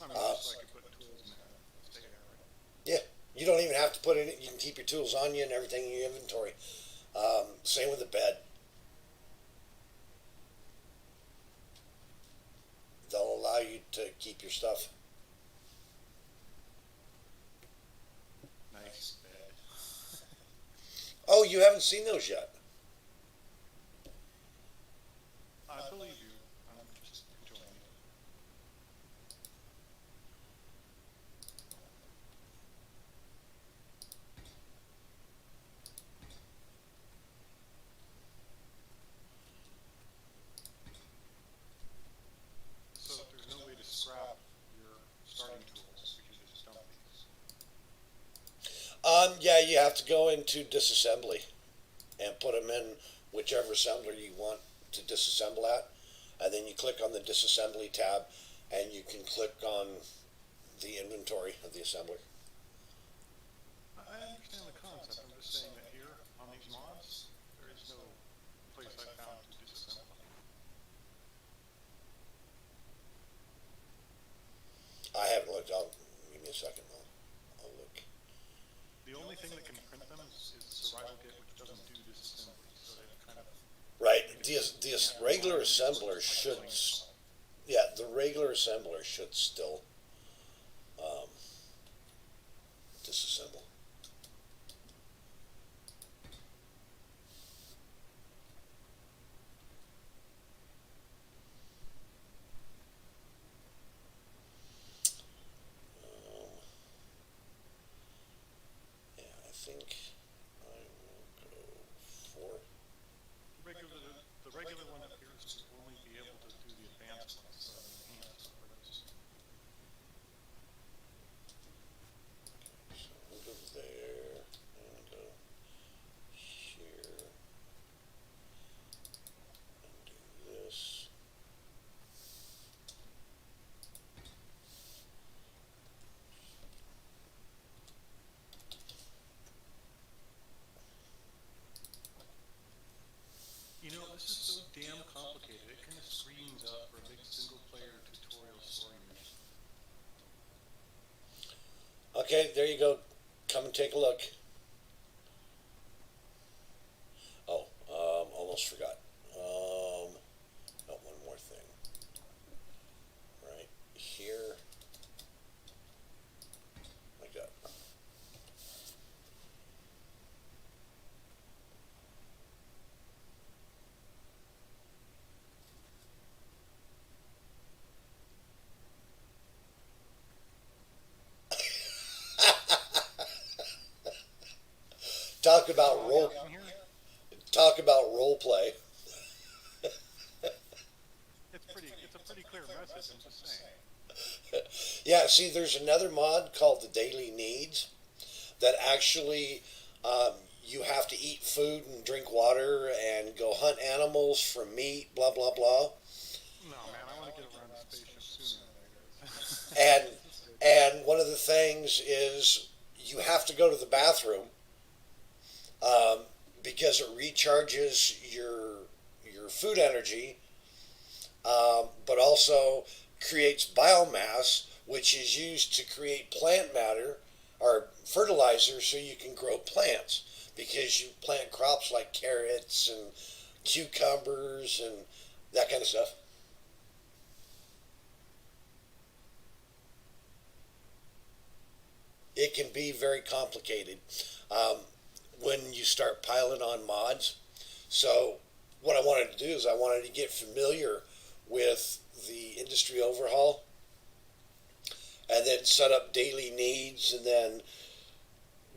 I mean, just so I could put tools in there and stay there, right? Yeah, you don't even have to put it in. You can keep your tools on you and everything in your inventory. Same with the bed. They'll allow you to keep your stuff. Nice bed. Oh, you haven't seen those yet? have to go into disassembly and put them in whichever assembler you want to disassemble at, and then you click on the disassembly tab, and you can click on the inventory of the assembler. I understand the concept. I'm just saying that here on these mods, there is no place I found to disassemble. I haven't looked. Give me a second. I'll look. The only thing that can print them is Survival Kit, which doesn't do disassembly, so they kind of. Right. The regular assembler should. Yeah, the regular assembler should still disassemble. Yeah, I think I will go for. The regular one appears to only be able to do the advanced ones, so the enhanced ones. So we'll go there and go here and do this. You know, this is so damn complicated. It kind of screams up for a big single-player tutorial story mission. Okay, there you go. Come and take a look. Oh, almost forgot. Oh, one more thing. Right here. My God. Talk about role. Talk about role play. It's a pretty clear message, I'm just saying. Yeah, see, there's another mod called the Daily Needs that actually you have to eat food and drink water and go hunt animals for meat, blah, blah, blah. No, man, I want to get around the spaceship sooner than later. And one of the things is you have to go to the bathroom because it recharges your food energy, but also creates biomass, which is used to create plant matter or fertilizer so you can grow plants, because you plant crops like carrots and cucumbers and that kind of stuff. It can be very complicated when you start piling on mods. So what I wanted to do is I wanted to get familiar with the industry overhaul and then set up daily needs and then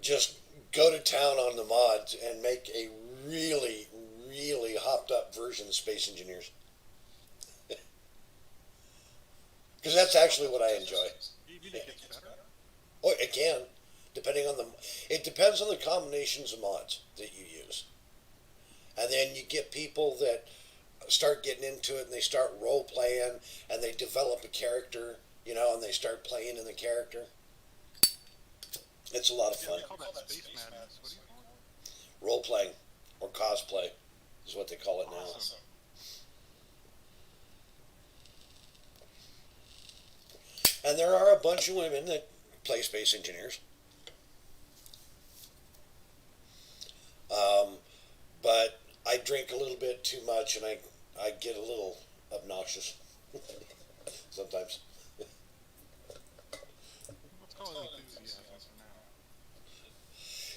just go to town on the mods and make a really, really hopped up version of Space Engineers. Because that's actually what I enjoy. Even it gets better. Oh, it can, depending on the. It depends on the combinations of mods that you use, and then you get people that start getting into it and they start role playing and they develop a character, and they start playing in the character. It's a lot of fun. They call that Space Madness. What do you call it? Role playing or cosplay is what they call it now. Awesome. And there are a bunch of women that play Space Engineers. But I drink a little bit too much and I get a little obnoxious sometimes. Let's call it enthusiasm for now.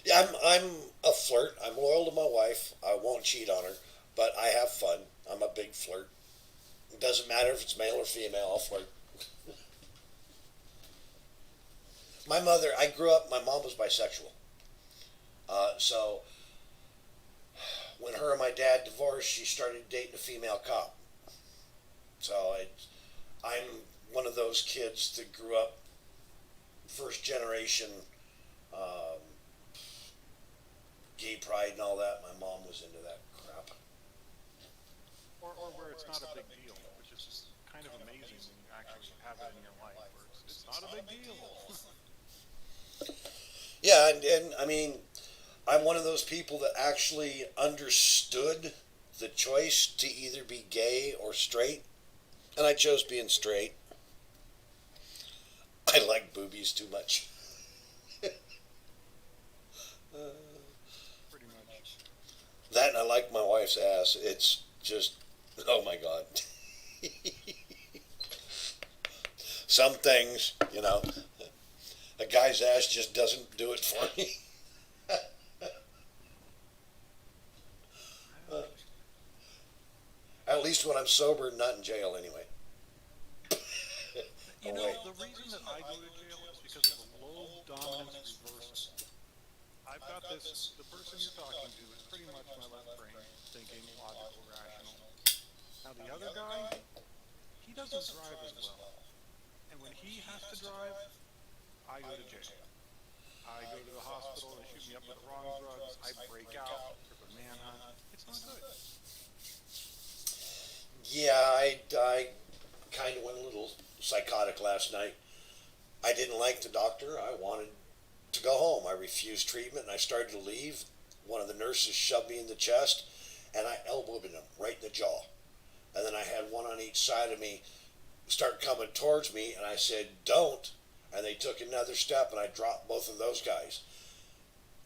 Yeah, I'm a flirt. I'm loyal to my wife. I won't cheat on her, but I have fun. I'm a big flirt. It doesn't matter if it's male or female, I'll flirt. My mom was bisexual. So when her and my dad divorced, she started dating a female cop. So I'm one of those kids that grew up first generation gay pride and all that. My mom was into that crap. Or where it's not a big deal, which is kind of amazing when you actually have it in your life, where it's not a big deal. Yeah, and I mean, I'm one of those people that actually understood the choice to either be gay or straight, and I chose being straight. I like boobies too much. Pretty much. That and I like my wife's ass. It's just, oh my God. Some things, a guy's ass just doesn't do it for me. At least when I'm sober, not in jail anyway. You Oh, know, wait. the reason that I go to jail is because of the low dominance reversal. I've got this, the person you're talking to is pretty much my left brain, thinking, logical, rational. Now the other guy, he doesn't drive as well. And when he has to drive, I go to jail. I go to the hospital, they shoot me up with the wrong drugs, I break out, there's a manhunt. It's not good. Yeah, I kind of went a little psychotic last night. I didn't like the doctor. I wanted to go home. I refused treatment and I started to leave. One of the nurses shoved me in the chest and I elbowed him right in the jaw. And then I had one on each side of me start coming towards me and I said, don't. And they took another step and I dropped both of those guys.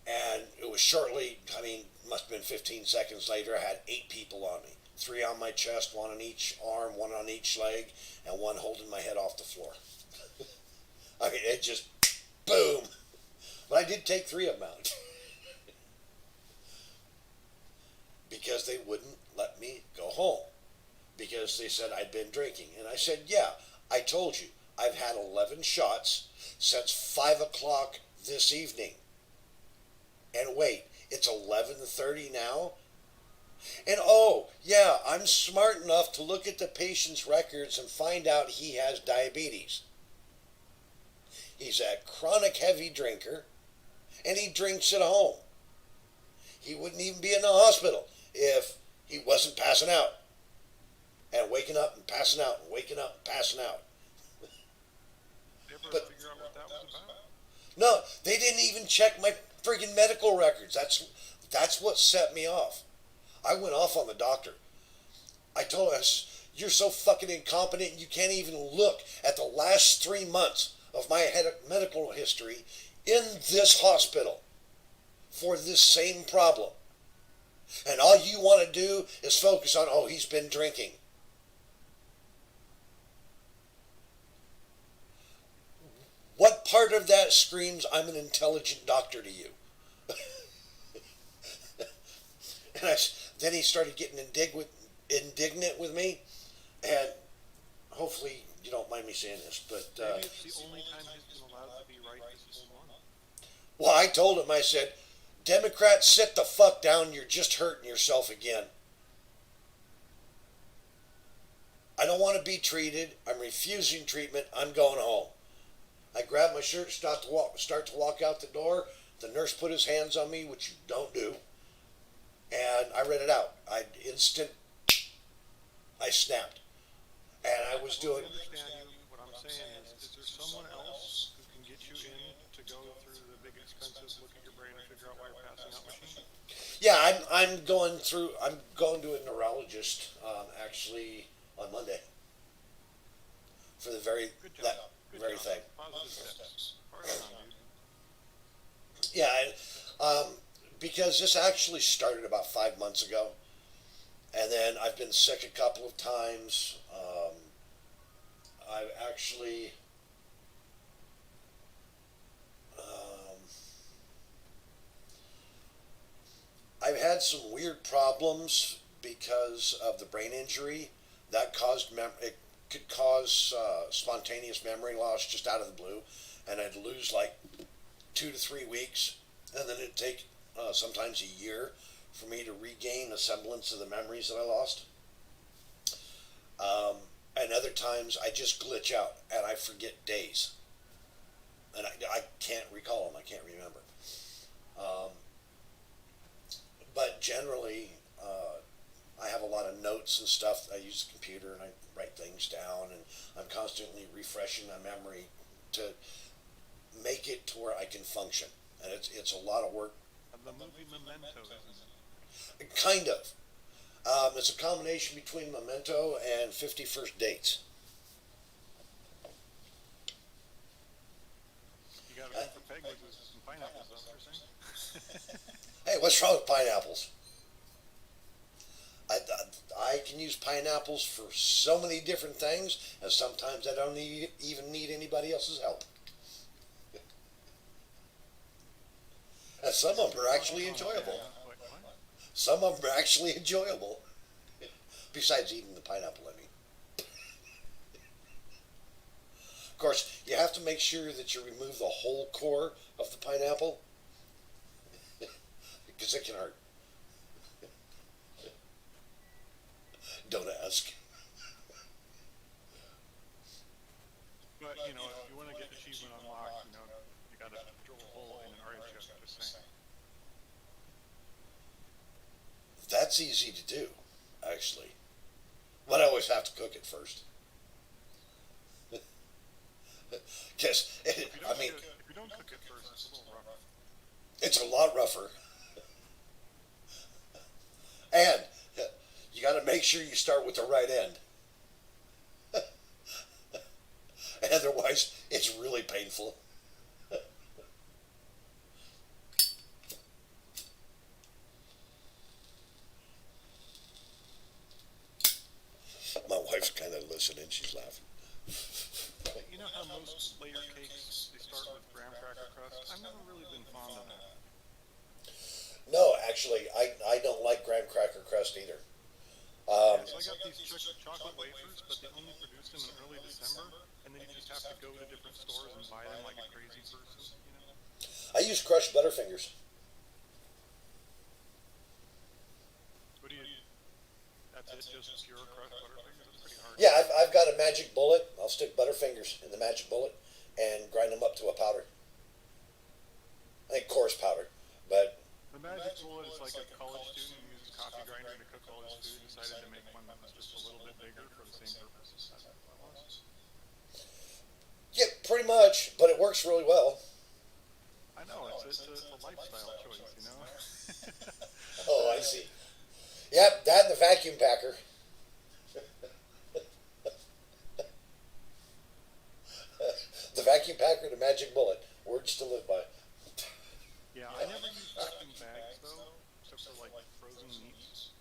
And it was shortly, must have been 15 seconds later, I had 8 people on me. 3 on my chest, 1 on each arm, 1 on each leg, and 1 holding my head off the floor. It just, boom. But I did take 3 of them out. Because they wouldn't let me go home. Because they said I'd been drinking. And I said, yeah, I told you. I've had 11 shots since 5 o'clock this evening. And wait, it's 11:30 now? And oh, yeah, I'm smart enough to look at the patient's records and find out he has diabetes. He's a chronic heavy drinker, and he drinks at home. He wouldn't even be in the hospital if he wasn't passing out. And waking up and passing out and waking up and passing out. Did you ever But- figure out what that was about? No, they didn't even check my friggin' medical records. That's what set me off. I went off on the doctor. I told him, you're so fucking incompetent you can't even look at the last 3 months of my medical history in this hospital for this same problem. And all you want to do is focus on, oh, he's been drinking. What part of that screams, I'm an intelligent doctor to you? And then he started getting indignant with me, and hopefully you don't mind me saying this, but Maybe it's the only time he's been allowed to be right this whole month. well, I told him, I said, Democrats, sit the fuck down, you're just hurting yourself again. I don't want to be treated, I'm refusing treatment, I'm going home. I grabbed my shirt, start to walk out the door, the nurse put his hands on me, which you don't do. And I read it out. I snapped. And I was doing. I understand you. What I'm saying is there someone else who can get you in to go through the big expensive look at your brain and figure out why you're passing out machine? Yeah, I'm going to a neurologist actually on Monday for the very Good job. that Good very job. thing. Positive steps. Right on, dude. Yeah, because this actually started about 5 months ago, and then I've been sick a couple of times. I've actually I've had some weird problems because of the brain injury that caused it could cause spontaneous memory loss just out of the blue, and I'd lose like 2 to 3 weeks, and then it'd take sometimes a year for me to regain a semblance of the memories that I lost. And other times I just glitch out and I forget days, and I can't recall them. I can't remember. But generally, I have a lot of notes and stuff. I use the computer and I write things down, and I'm constantly refreshing my memory to make it to where I can function. And it's a lot of work, The movie Memento, isn't it? kind of. It's a combination between Memento and 50 First Dates. You gotta go for Peg with some pineapples, that's what you're saying? Hey, what's wrong with pineapples? I can use pineapples for so many different things, and sometimes I don't even need anybody else's help. And some of them are actually enjoyable. What? Some of them are actually enjoyable. Besides eating the pineapple, I mean. Of course, you have to make sure that you remove the whole core of the pineapple, because it can hurt. Don't ask. But, you know, if you wanna get achievement unlocked, you know, you gotta drill a hole in an artichoke, just saying. That's easy to do, actually. But I always have to cook it first. Because, If you I don't mean, cook, if you don't cook it first, it's a little rough. it's a lot rougher. And you got to make sure you start with the right end. Otherwise, it's really painful. My wife's kind of listening. She's laughing. But you know how most layer cakes, they start with graham cracker crust? I've never really been fond of that. No, actually, I don't like graham cracker crust either. Yeah, so I got these chocolate wafers, but they only produce them in early December, and then you just have to go to different stores and buy them like a crazy person, you know? I use crushed Butterfingers. What do you, that's it, just pure crushed Butterfingers? That's pretty hard. Yeah, I've got a magic bullet. I'll stick Butterfingers in the magic bullet and grind them up to a powder. I think coarse powder, but The Magic Bullet is like a college student who uses coffee grinder to cook all his food, decided to make one that was just a little bit bigger for the same purpose. That's what it was. yeah, pretty much. But it works really well. I know, it's a lifestyle choice, you know? Oh, I see. Yep, that and the vacuum packer. The vacuum packer, the magic bullet. Words to live by. Yeah, I never use vacuum bags though, except for like frozen meats.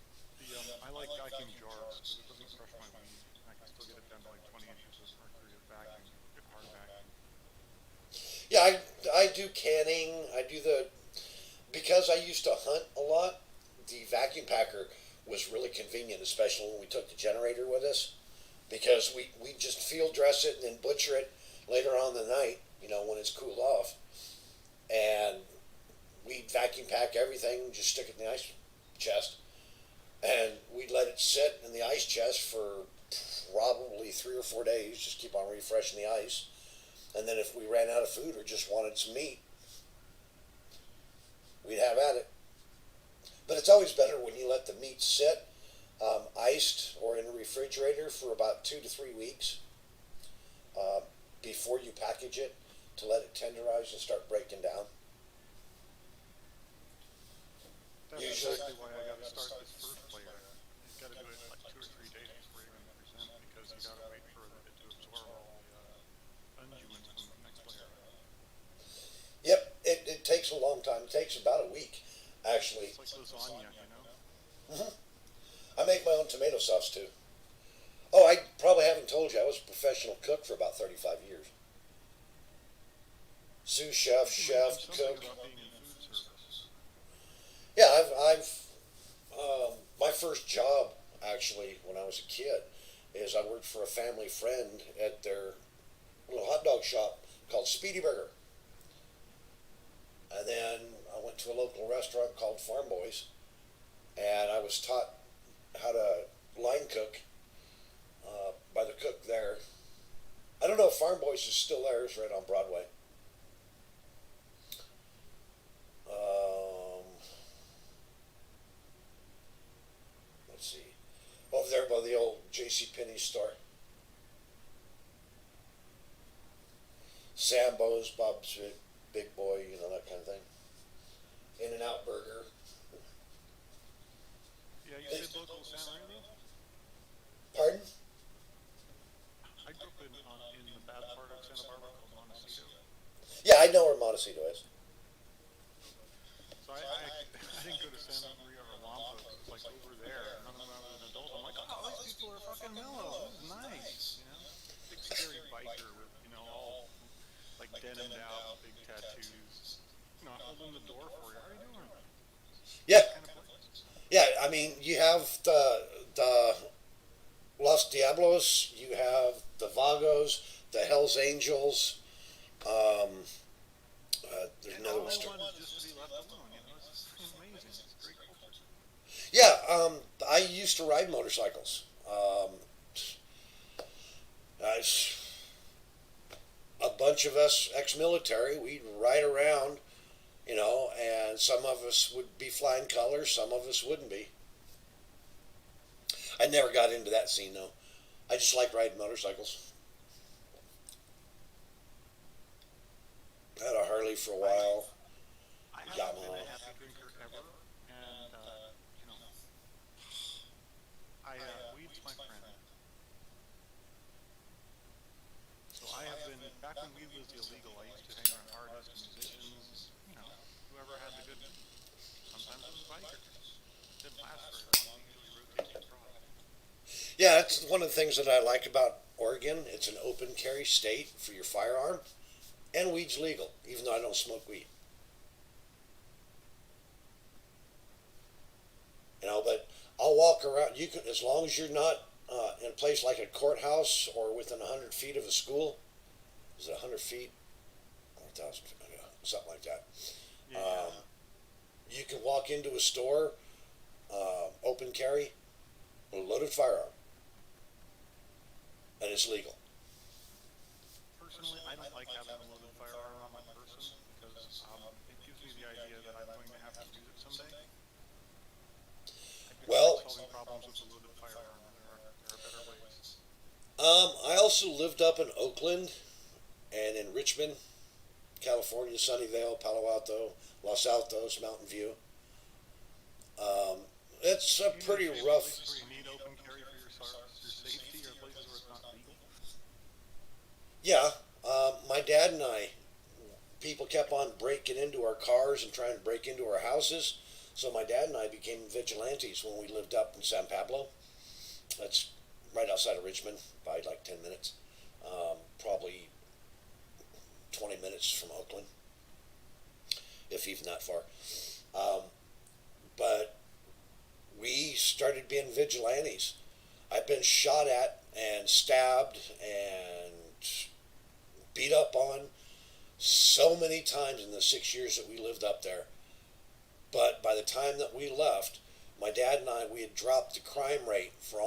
I like vacuum jars because it doesn't crush my weed. I can still get it down to like 20 inches of mercury of vacuum, if hard vacuum. Yeah, I do canning. I do because I used to hunt a lot, the vacuum packer was really convenient, especially when we took the generator with us, because we just field dress it and then butcher it later on in the night, when it's cooled off. And we'd vacuum pack everything, just stick it in the ice chest, and we'd let it sit in the ice chest for probably 3 or 4 days, just keep on refreshing the ice. And then if we ran out of food or just wanted some meat, we'd have at it. But it's always better when you let the meat sit iced or in a refrigerator for about 2 to 3 weeks before you package it, to let it tenderize and start breaking down. That's Usually- exactly why I gotta start this first layer. You gotta do it like 2 or 3 days before you're gonna present, because you gotta wait for it to absorb all the unguents from the next layer. Yep, it takes a long time. It takes about a week, actually. It's like lasagna, you know? Mhm. I make my own tomato sauce too. Oh, I probably haven't told you, I was a professional cook for about 35 years. Sous chef, You chef, mentioned something cook. about being in food service. Yeah, my first job, actually, when I was a kid, is I worked for a family friend at their little hot dog shop called Speedy Burger. And then I went to a local restaurant called Farm Boys, and I was taught how to line cook by the cook there. I don't know if Farm Boys is still there. It's right on Broadway. there by the old J.C. Penney store. Sambo's, Bob's Big Boy, you know, that kind of thing. In-N-Out Burger. Yeah, you said local Santa Maria? Pardon? I grew up in the bad part of Santa Barbara called Montecito. Yeah, I know where Montecito is. So I didn't go to Santa Maria or Lampa, it was like over there. And then when I was an adult, I'm like, oh, these people are fucking mellow. This is nice, you know? Big scary biker with, you know, all like denimed out, big tattoos. You know, holding the door for you. How are you doing? Yeah, Kind of place. yeah. I mean, you have the Los Diablos, you have the Vagos, the Hells Angels. There's And another all one. I want is just to be left alone, you know? It's just amazing. It's great culture. Yeah, I used to ride motorcycles. I, a bunch of us ex-military, we'd ride around, you know, and some of us would be flying colors, some of us wouldn't be. I never got into that scene though. I just like riding motorcycles. I had a Harley for a while. I haven't Yamaha. been a happy drinker ever, and you know, weed's my friend. So I have been back when weed was illegal. I used to hang around artists, musicians, you know, whoever had the good. Sometimes it was bikers. Didn't last very long. We usually rotated product. Yeah, that's one of the things that I like about Oregon. It's an open carry state for your firearm, and weed's legal, even though I don't smoke weed. You know, but I'll walk around. You can, as long as you're not in a place like a courthouse or within 100 feet of a school. Is it 100 feet or 1,000 feet? Yeah, something like that. Yeah. You can walk into a store, open carry, a loaded firearm, and it's legal. Personally, I don't like having a loaded firearm on my person because it gives me the idea that I'm going to have to use it someday. Well, Solving problems with a loaded firearm. There are better ways. I also lived up in Oakland and in Richmond, California, Sunnyvale, Palo Alto, Los Altos, Mountain View. It's a pretty rough. Places where you need open carry for your safety, or places where it's not legal. Yeah, my dad and I, people kept on breaking into our cars and trying to break into our houses. So my dad and I became vigilantes when we lived up in San Pablo. That's right outside of Richmond by like 10 minutes. Probably 20 minutes from Oakland, if even that far. But we started being vigilantes. I've been shot at and stabbed and beat up on so many times in the 6 years that we lived up there. But by the time that we left, my dad and I, we had dropped the crime rate from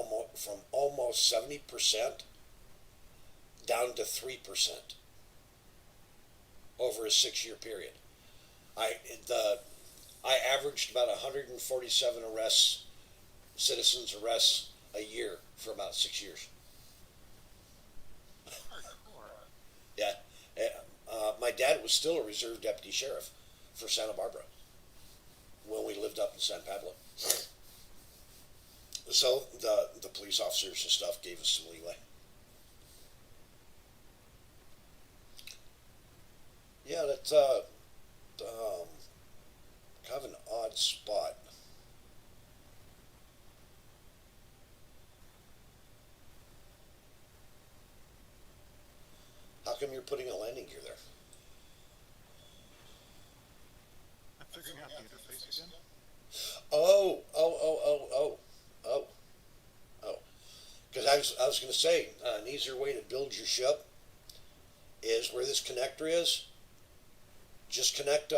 almost 70% down to 3% over a 6-year period. I averaged about 147 arrests, citizens arrests a year for about 6 years. Hardcore. Yeah, my dad was still a reserve deputy sheriff for Santa Barbara when we lived up in San Pablo. So the police officers and stuff gave us some leeway. Yeah, that's kind of an odd spot. How come you're putting a landing gear there? I'm figuring out the interface again. Oh. Because I was going to say, an easier way to build your ship is where this connector is. Just connect,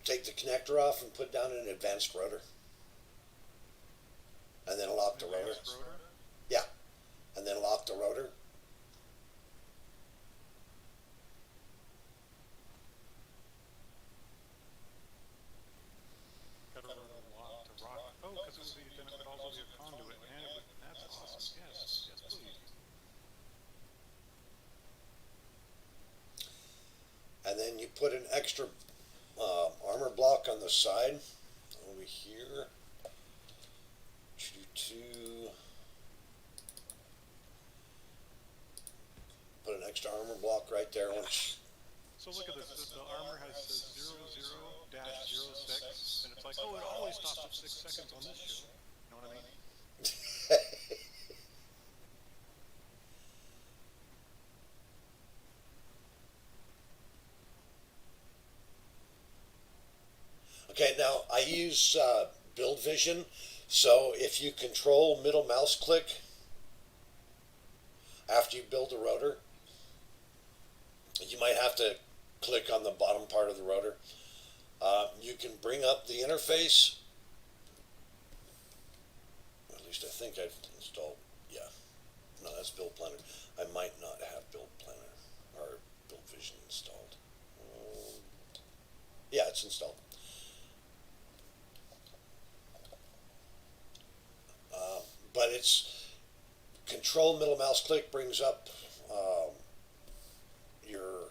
take the connector off and put down an advanced rotor. And then lock the rotor. Advanced rotor? Yeah. And then lock the rotor. Got a rotor locked rock. Oh, because it would be, then it would also be a conduit, and it would, that's awesome. Yes, yes, please. And then you put an extra armor block on the side over here. Put an extra armor block right there. So look at this. The armor says 00-06, and it's like, oh, it always stops at 6 seconds on this show. You know what I mean? Okay, now I use Build Vision, so if you control middle mouse click after you build the rotor, you might have to click on the bottom part of the rotor. You can bring up the interface. At least I think I've installed. Yeah, no, that's Build Planner. I might not have Build Planner or Build Vision installed. Yeah, it's installed. But it's control middle mouse click brings up your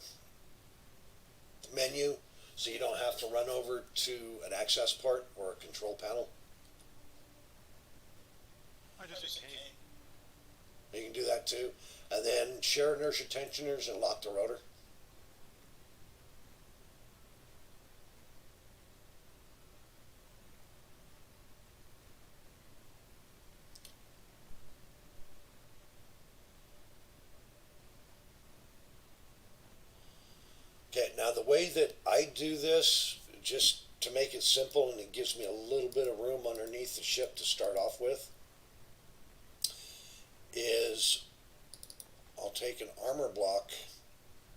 menu, so you don't have to run over to an access port or a control panel. I just say, hey, You can do that too. And then share inertia tensioners and lock the rotor. Okay, now the way that I do this, just to make it simple and it gives me a little bit of room underneath the ship to start off with, is I'll take an armor block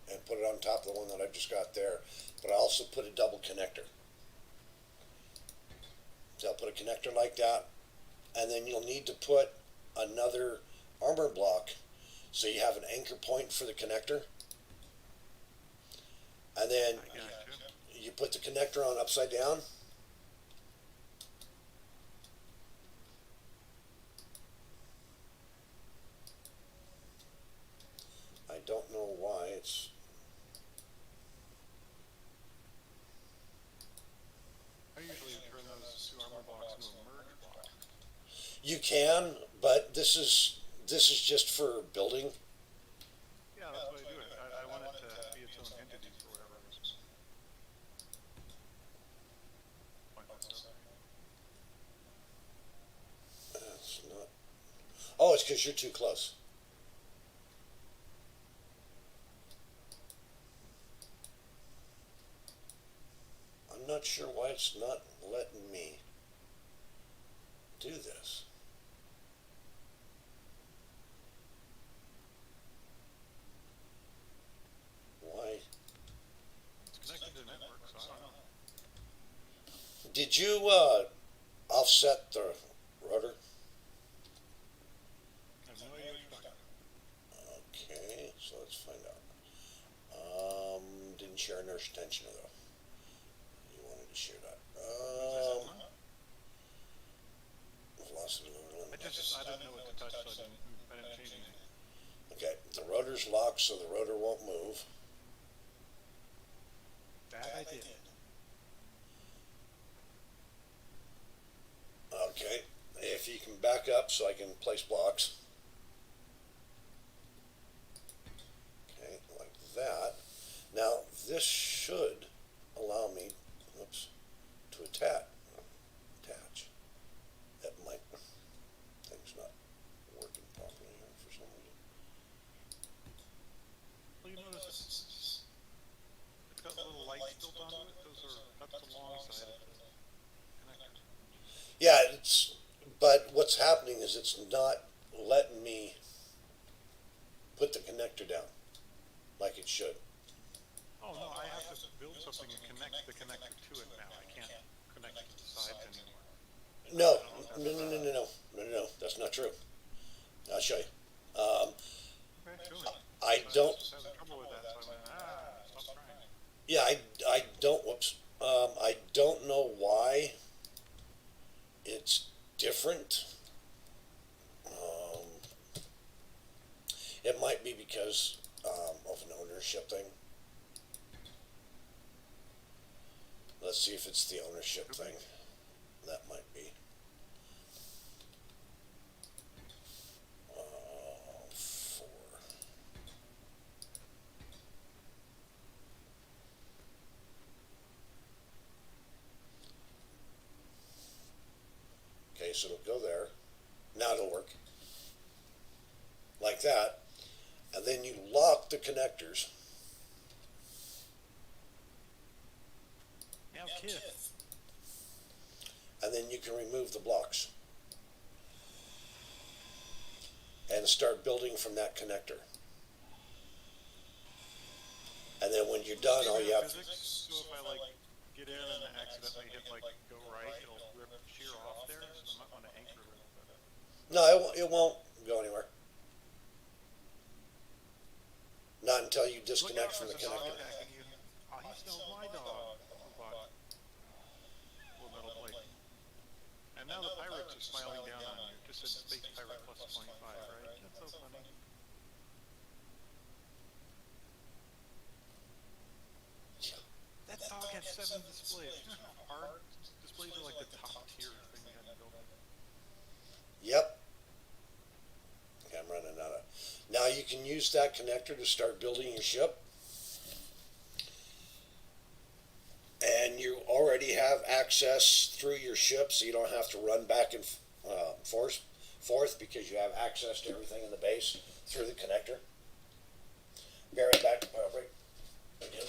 and put it on top of the one that I've just got there, but I also put a double connector. So I'll put a connector like that, and then you'll need to put another armor block so you have an anchor point for the connector. And then I got you. you put the connector on upside down. I don't know why it's. I usually turn those two armor blocks into a merge block. You can, but this is just for building. Yeah, that's why I do it. I want it to be its own entity for whatever reason. That's not. Oh, it's because you're too close. I'm not sure why it's not letting me do this. Why? It's connected to the network, so I don't know. Did you offset the rotor? I have no idea what you're talking about. Okay, so let's find out. Didn't share inertia tensioner though. You wanted to share that. Velocity limit. I didn't know what to touch, so I didn't change anything. Okay, the rotor's locked, so the rotor won't move. That I did. Okay, if you can back up so I can place blocks. Okay, like that. Now, this should allow me, to attach. That might, thing's not working properly here for some reason. Well, you notice it's got little lights built onto it. That's the long side of the connector. Yeah, but what's happening is it's not letting me put the connector down like it should. Oh no, I have to build something and connect the connector to it now. I can't connect it to the sides anymore. No, that's not true. I'll show you. Okay, show me. I don't, just having trouble with that, so I went, stop trying. yeah, I don't, I don't know why different. It might be because of an ownership thing. Let's see if it's the ownership thing. That might be. 4. Okay, so it'll go there. Now it'll work. Like that. And then you lock the connectors. Now, Kith. And then you can remove the blocks. And start building from that connector. And then when you're done, all you have to... So if I like get in and accidentally hit like go right, it'll rip shear off there, so I might want to anchor it. No, it won't go anywhere. Not until you disconnect from the connector. Oh, he smells my dog. Robot. Little metal plate. And now the pirates are smiling down on you. Just said Space Pirate plus 25, right? That's so funny. That dog had 7 displays. Hard displays are like the top tier thing we had to build. Yep. Okay, I'm running out of... Now you can use that connector to start building your ship. And you already have access through your ship, so you don't have to run back and forth because you have access to everything in the base through the connector. Be right back. Break. Again.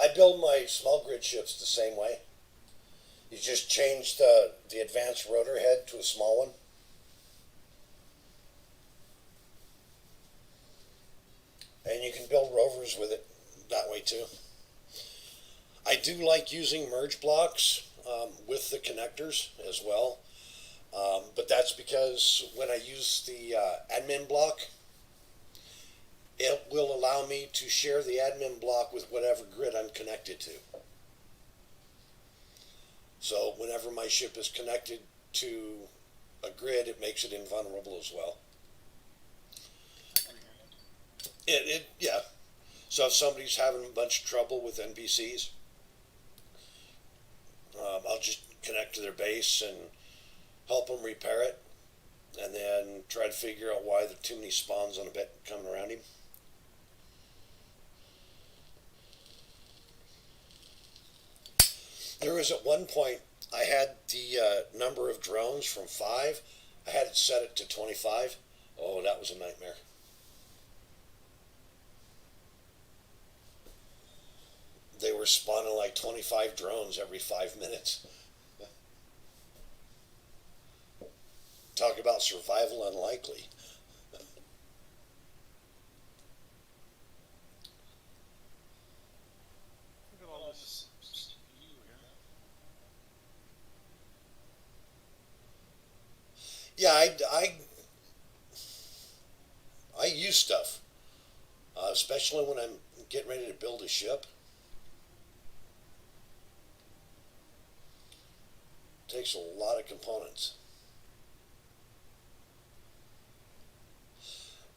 I build my small grid ships the same way. You just change the advanced rotor head to a small one. And you can build rovers with it that way too. I do like using merge blocks with the connectors as well. But that's because when I use the admin block, it will allow me to share the admin block with whatever grid I'm connected to. So whenever my ship is connected to a grid, it makes it invulnerable as well. Yeah. So if somebody's having a bunch of trouble with NPCs, I'll just connect to their base and help them repair it, and then try to figure out why there are too many spawns on a bit coming around him. There was at one point I had the number of drones from 5. I had it set it to 25. Oh, that was a nightmare. They were spawning like 25 drones every 5 minutes. Talk about survival unlikely. Look at all this CPU here. Yeah, I use stuff, especially when I'm getting ready to build a ship. Takes a lot of components.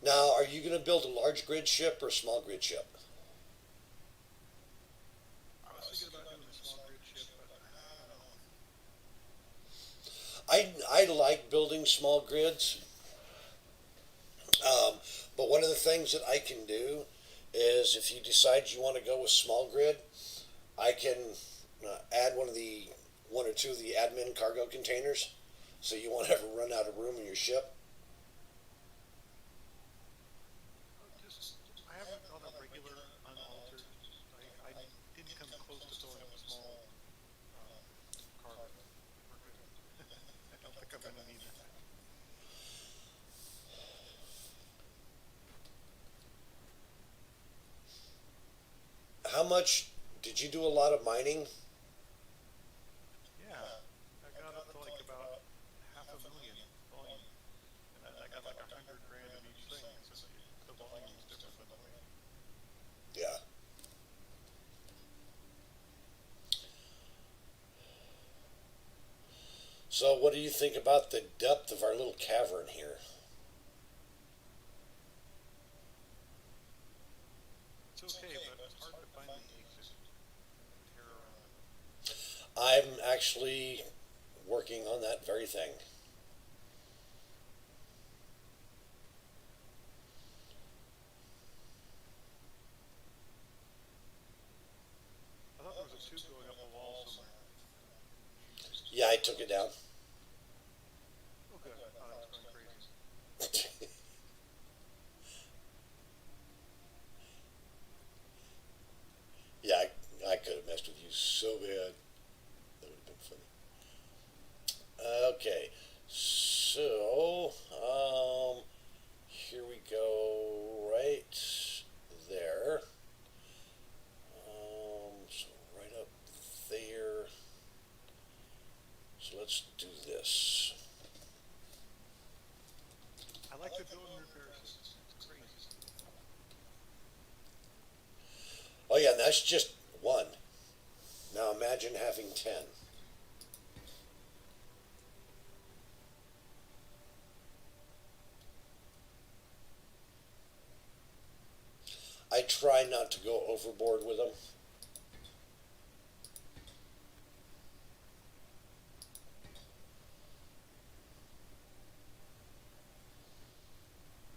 Now, are you going to build a large grid ship or a small grid ship? I was thinking about doing a small grid ship, but I don't know. I like building small grids, but one of the things that I can do is if you decide you want to go with small grid, I can add one or two of the admin cargo containers, so you won't ever run out of room in your ship. I haven't done a regular unaltered. I didn't come close to filling up a small cargo. We're good. I don't think I'm gonna need that. How much did you do? A lot of mining? Yeah, I got up to like about $500,000 volume, and I got like 100 grand in each thing. So the volume is different than the weight. Yeah. So, what do you think about the depth of our little cavern here? It's okay, but it's hard to find the exit here around. I'm actually working on that very thing. I thought there was a tube going up a wall somewhere. Yeah, I took it down. Oh, good. I thought I was going crazy. Yeah, I could have messed with you so bad. That would have been funny. Okay, so here we go, right there. So right up there. So let's do this. I like the building repair system. It's crazy. Oh yeah, and that's just one. Now imagine having 10. I try not to go overboard with them.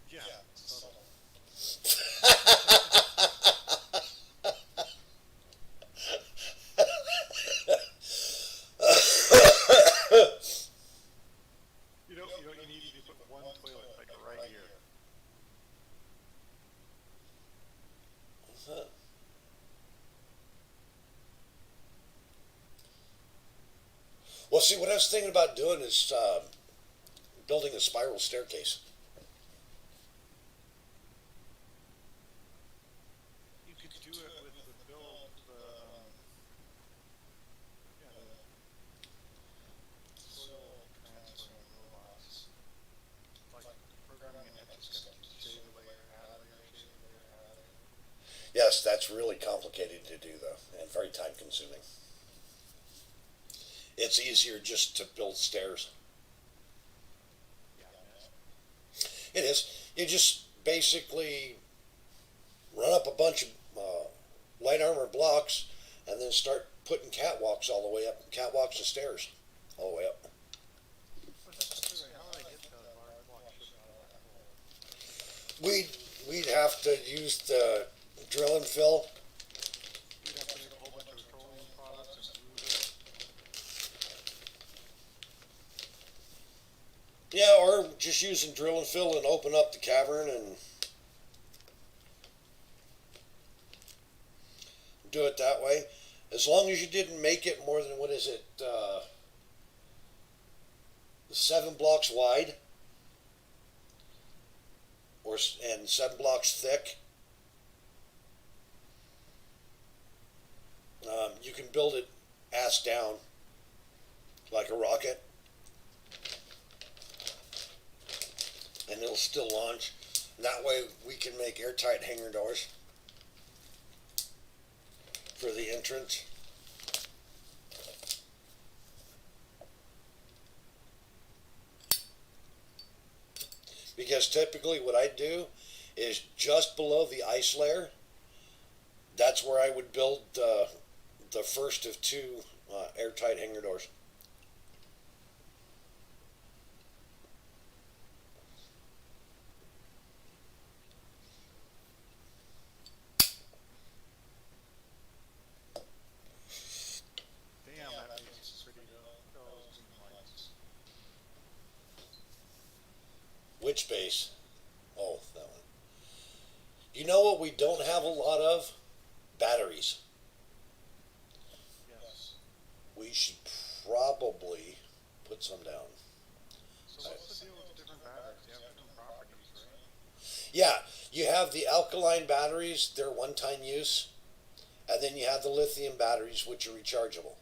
Yeah, subtle. You know what you need? You put one toilet like right here. Huh. Well, see, what I was thinking about doing is building a spiral staircase. You could do it with the build, yeah, the soil transferring robots. Like programming an etch-a-sketch, shave a layer, add a layer, shave a layer, add a layer. Yes, that's really complicated to do, though, and very time consuming. It's easier just to build stairs. Yeah, It is. You just basically run up a bunch of light armor blocks and then start putting catwalks all the way up, catwalks and stairs all the way up. but that's the thing. How would I get the large block ship out of that hole? We'd have to use the drill and fill. You'd have to make a whole bunch of petroleum products and glue it. Yeah, or just using drill and fill and open up the cavern and do it that way. As long as you didn't make it more than, what is it, 7 blocks wide, and 7 blocks thick. You can build it ass down like a rocket, and it'll still launch. And that way we can make airtight hangar doors for the entrance. Because typically what I do is just below the ice layer, that's where I would build the first of two airtight hangar doors. Damn, that base is pretty though. Those green lights. Which base? Oh, that one. You know what we don't have a lot of? Batteries. Yes. We should probably put some down. So what's the deal with the different batteries? They have different properties, right? Yeah, you have the alkaline batteries, they're one-time use, and then you have the lithium batteries, which are rechargeable.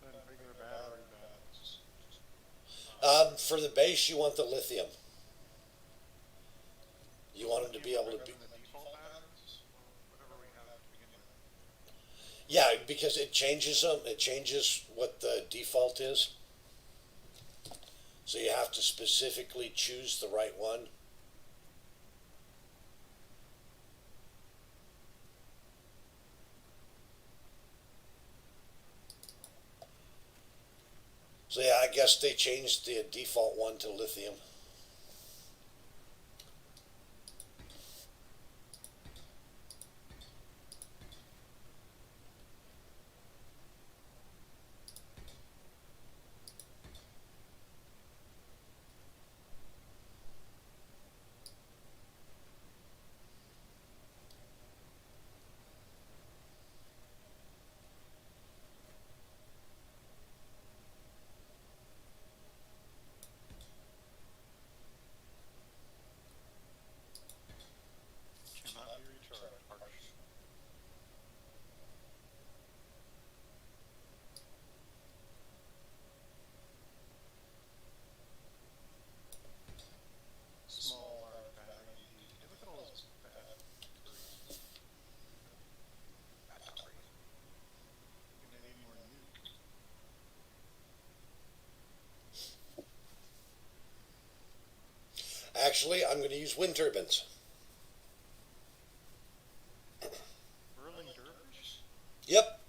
Then regular battery batteries. For the base, you want the lithium. You want them to be able to be. Rather than the default batteries, or whatever we have to begin with. Yeah, because it changes them. It changes what the default is. So you have to specifically choose the right one. So yeah, I guess they changed the default one to lithium. Cannot be recharged. Harsh. Small, large battery. Hey, look at all those batteries. Battery. You're gonna need more nuke. Actually, I'm going to use wind turbines. Whirling dervish? Yep.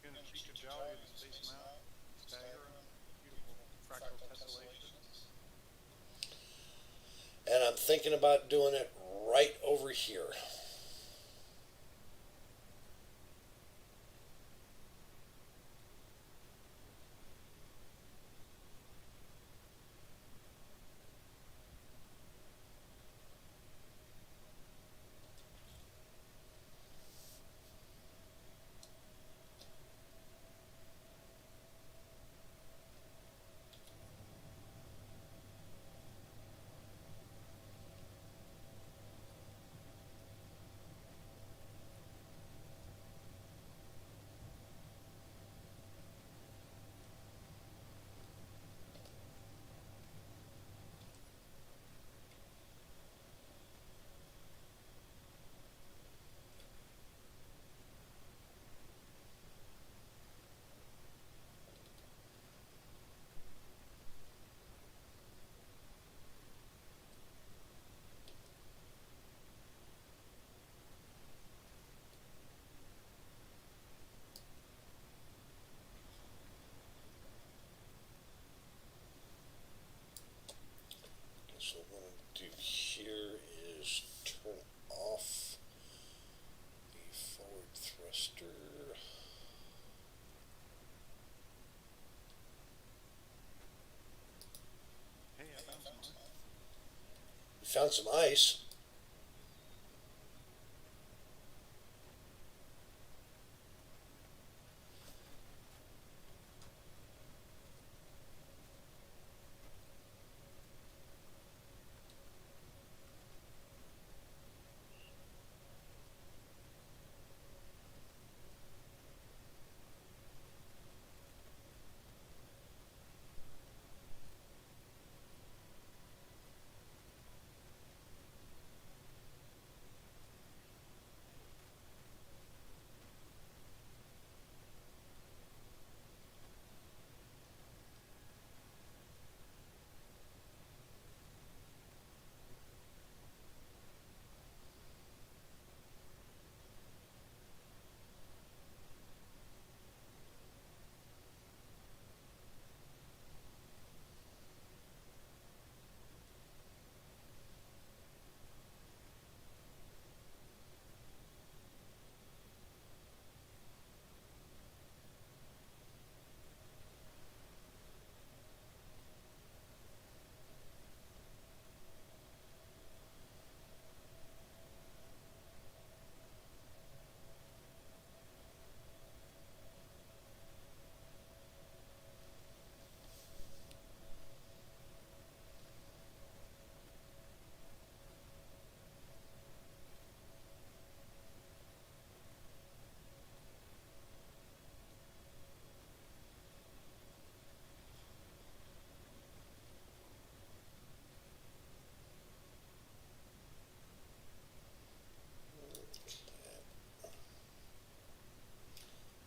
You're gonna treat Kajalia to space them out, stagger them, beautiful fractal tessellations. And I'm thinking about doing it right over here. Found some ice.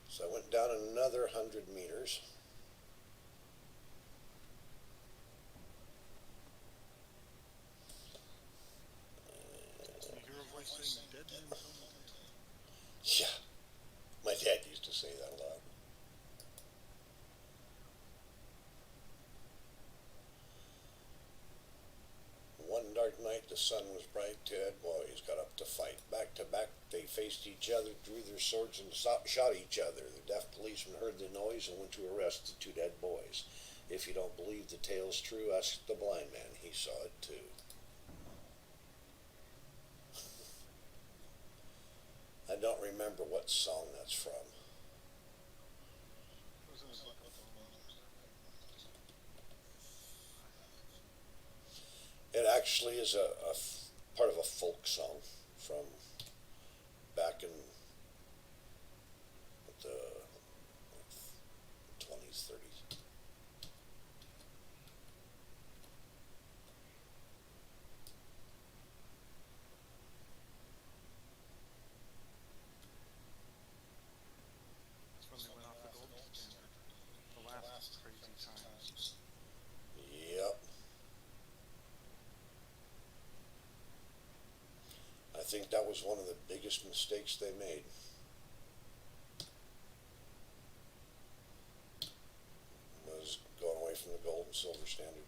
So I went down another 100 meters. You hear a voice saying dead man's on the tail. Yeah, my dad used to say that a lot. One dark night the sun was bright, two dead boys got up to fight. Back to back they faced each other, drew their swords and shot each other. The deaf policeman heard the noise and went to arrest the two dead boys. If you don't believe the tale's true, ask the blind man, he saw it too. I don't remember what song that's from. It was in a book of It actually is a part of a folk song from back in the 20s, 30s. That's when they went off the gold standard. The last crazy times. Yep. I think that was one of the biggest mistakes they made. Was going away from the gold and silver standard.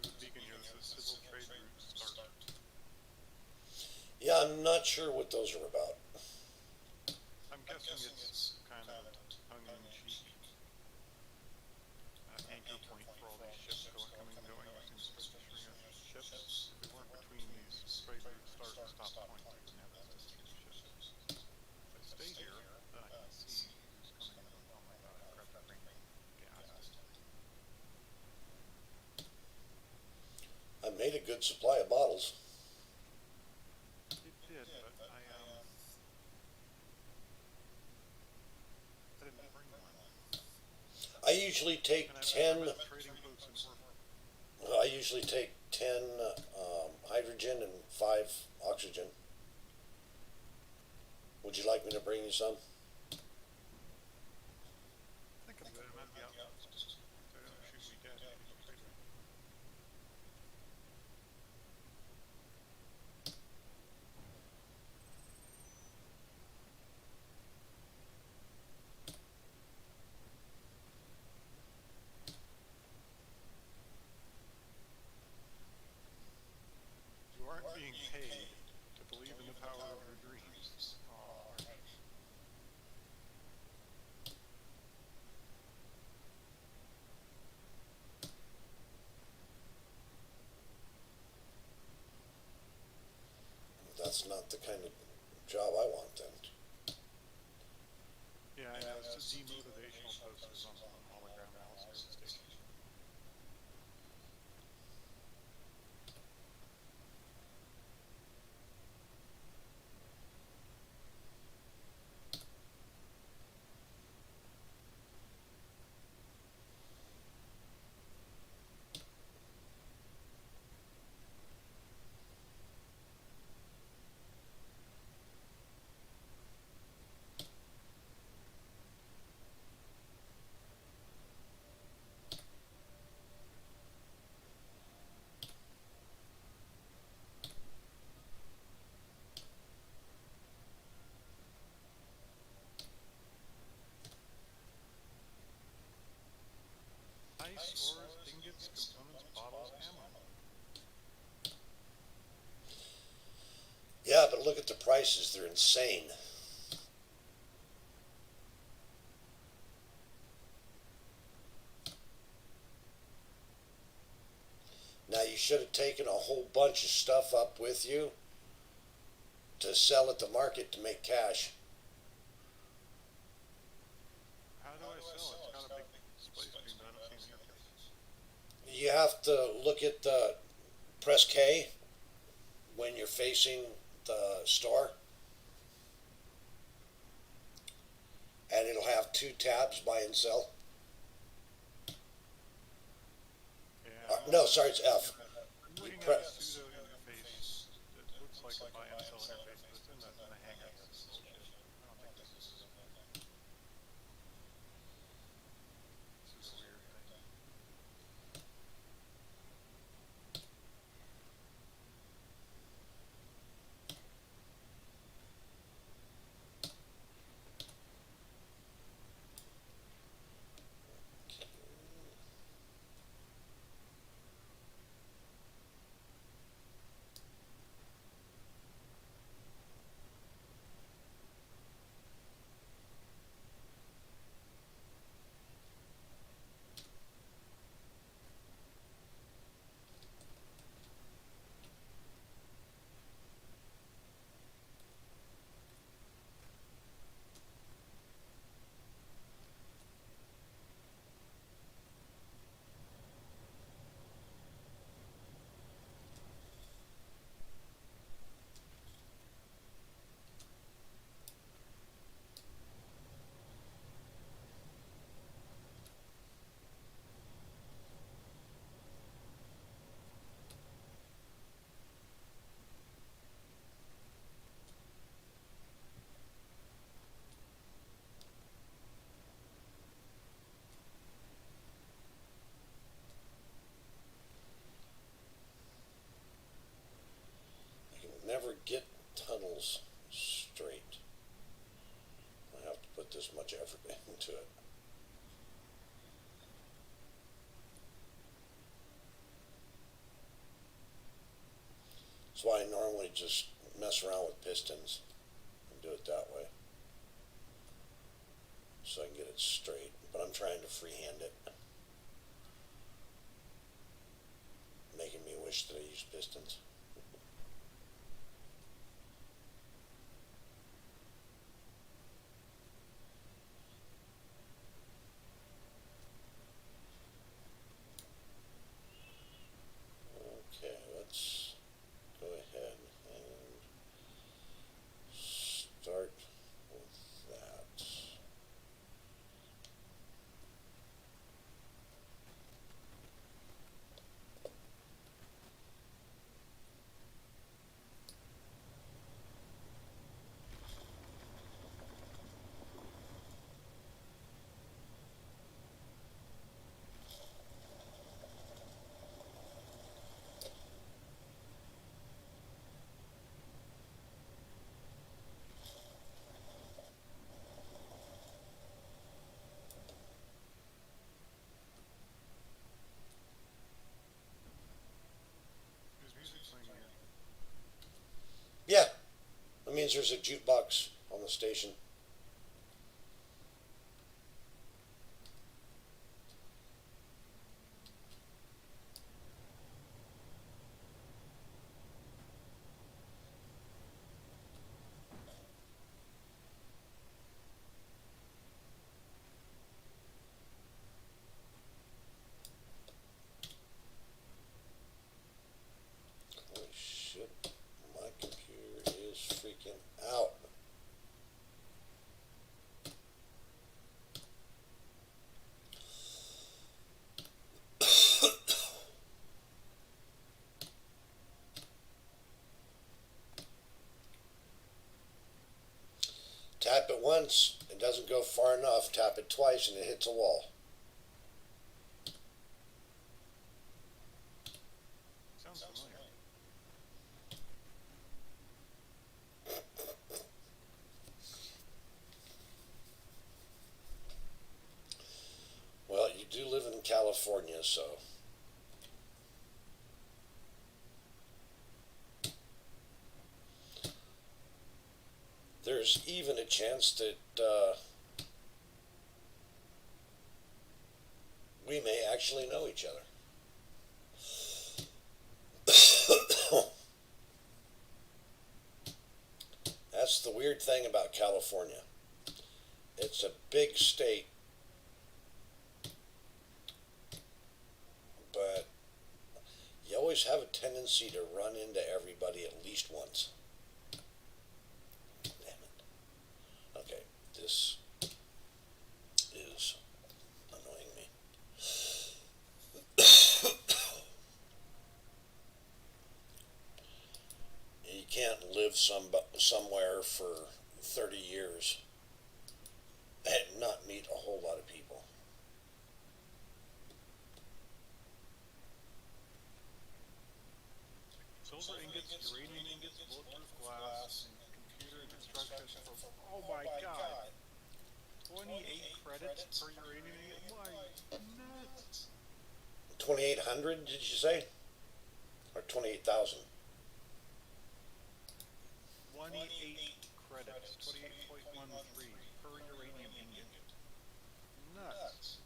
There's a beacon here that says civil trade routes start. Yeah, I'm not sure what those are about. I'm guessing it's kind of tongue-in-cheek anchor point for all these ships coming and going. It seems to be ships. If it weren't between these trade route start and stop points, we wouldn't have access to these ships. If I stay here, then I can see who's coming and going. Oh my god, I forgot to bring gas. I made a good supply of bottles. It did, but I didn't bring one. I usually take And 10. I'm at trading boats in Orville. I usually take 10 hydrogen and 5 oxygen. Would you like me to bring you some? I think I'm good. I'm at the outpost. Just shoot me dead. You aren't being paid to believe in the power of your dreams. All right. That's not the kind of job I want then. Yeah, I know. It's just demotivational posters on some hologram Alice station. Ice, ores, ingots, components, bottles, ammo. Yeah, but look at the prices. They're insane. Now, you should have taken a whole bunch of stuff up with you to sell at the market to make cash. How do I sell? It's got a big display screen, but I don't see an interface. You have to look at the press K when you're facing the store, and it'll have two tabs: buy and sell. Yeah, No, sorry, it's F. I'm looking at a pseudo interface that looks like a buy and sell interface, but it's in the hangar. That's bullshit. I don't think this is a weird thing. I can never get tunnels straight. I have to put this much effort into it. That's why I normally just mess around with pistons and do it that way, so I can get it straight. But I'm trying to freehand it, making me wish that I used pistons. Okay, let's go ahead and start with that. means there's a jukebox on the station. Holy shit, my computer is freaking out. Tap it once, it doesn't go far enough. Tap it twice and it hits a wall. Sounds familiar. Well, you do live in California, so. There's even a chance that we may actually know each other. That's the weird thing about California. It's a big state, but you always have a tendency to run into everybody at least once. Damn it. Okay, this is annoying me. You can't live somewhere for 30 years and not meet a whole lot of people. Silver ingots, uranium ingots, bulletproof glass, and computer and construction for, oh my god, 28 credits per uranium ingot? My nuts. 2,800, did you say? Or 28,000? 28 credits, 28.13 per uranium ingot. Nuts.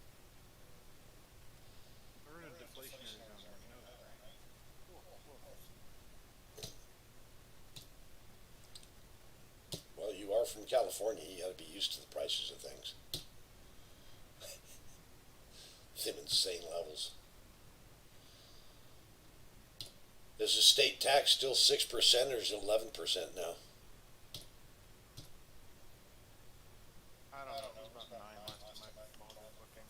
We're in a deflationary zone here, you know that, right? Well, you are from California. You got to be used to the prices of things. Them insane levels. Is the state tax still 6% or is it 11% now? I don't know, it was about 9 last time I bothered looking.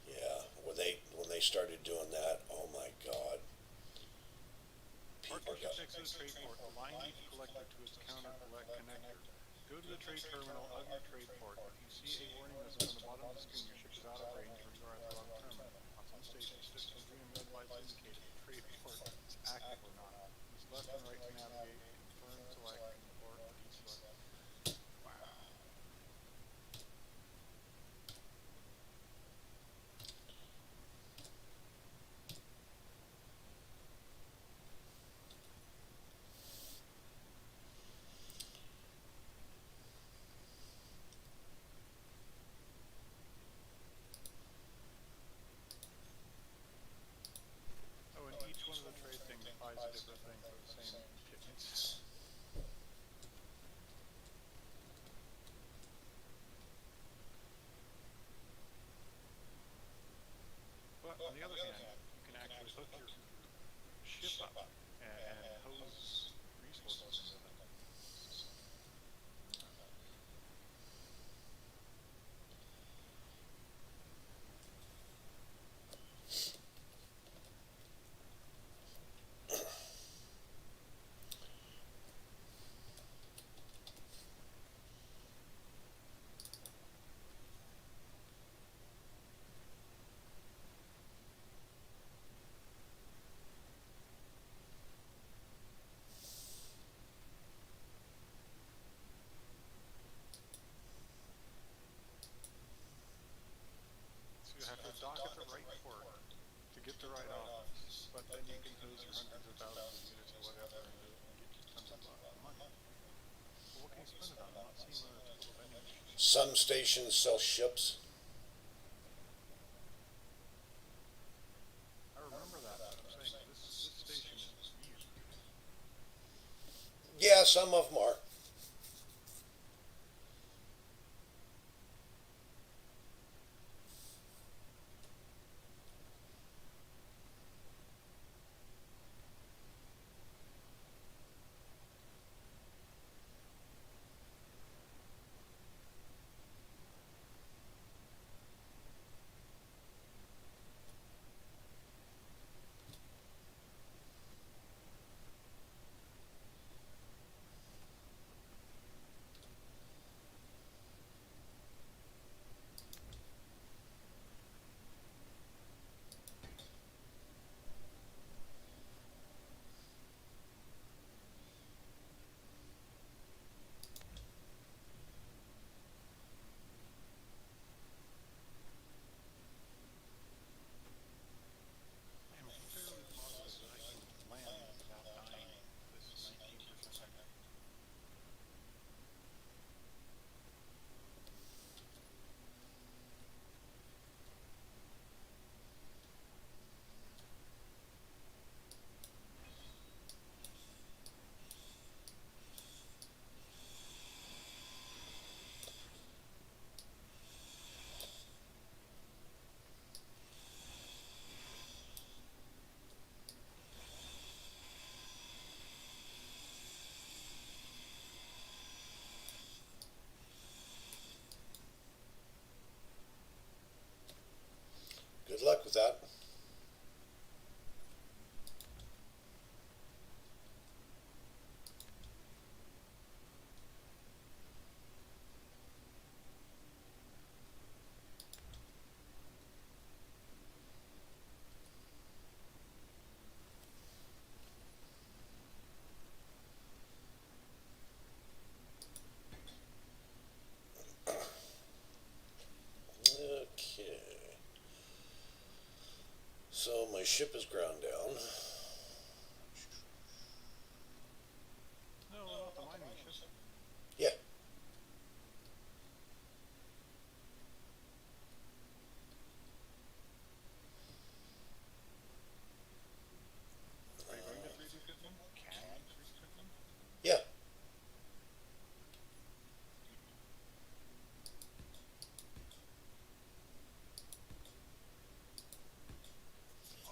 Yeah, when they started doing that, oh my God. People Partnership got. takes to the trade port, align each collector to its counter collect connector. Go to the trade terminal of your trade port. If you see a warning message on the bottom of the screen, your ship is out of range or you are at the wrong terminal. On some stations, ships with green and red lights indicate if the trade port is active or not. Use left and right to navigate, confirm, select, or deselect. Wow. Oh, and each one of the trade things buys a different thing for the same shipments. But on the other hand, you can actually hook your ship up and hose resources into them. So you have to dock at the right port to get the right offers. but then you can pose your hundreds of thousands of units or whatever and get tons of money. Well, what can you spend it on? I'm not seeing a typical vending machine. Some stations sell ships. I remember that, but I'm saying this station is weird. Yeah, some of them are. I'm fairly positive that I can land without dying this 19% height. Good luck with that. Okay. So my ship is ground down. No, not the mining ship. Yeah. Are you going to 3D print them? Can you 3D print them? Yeah.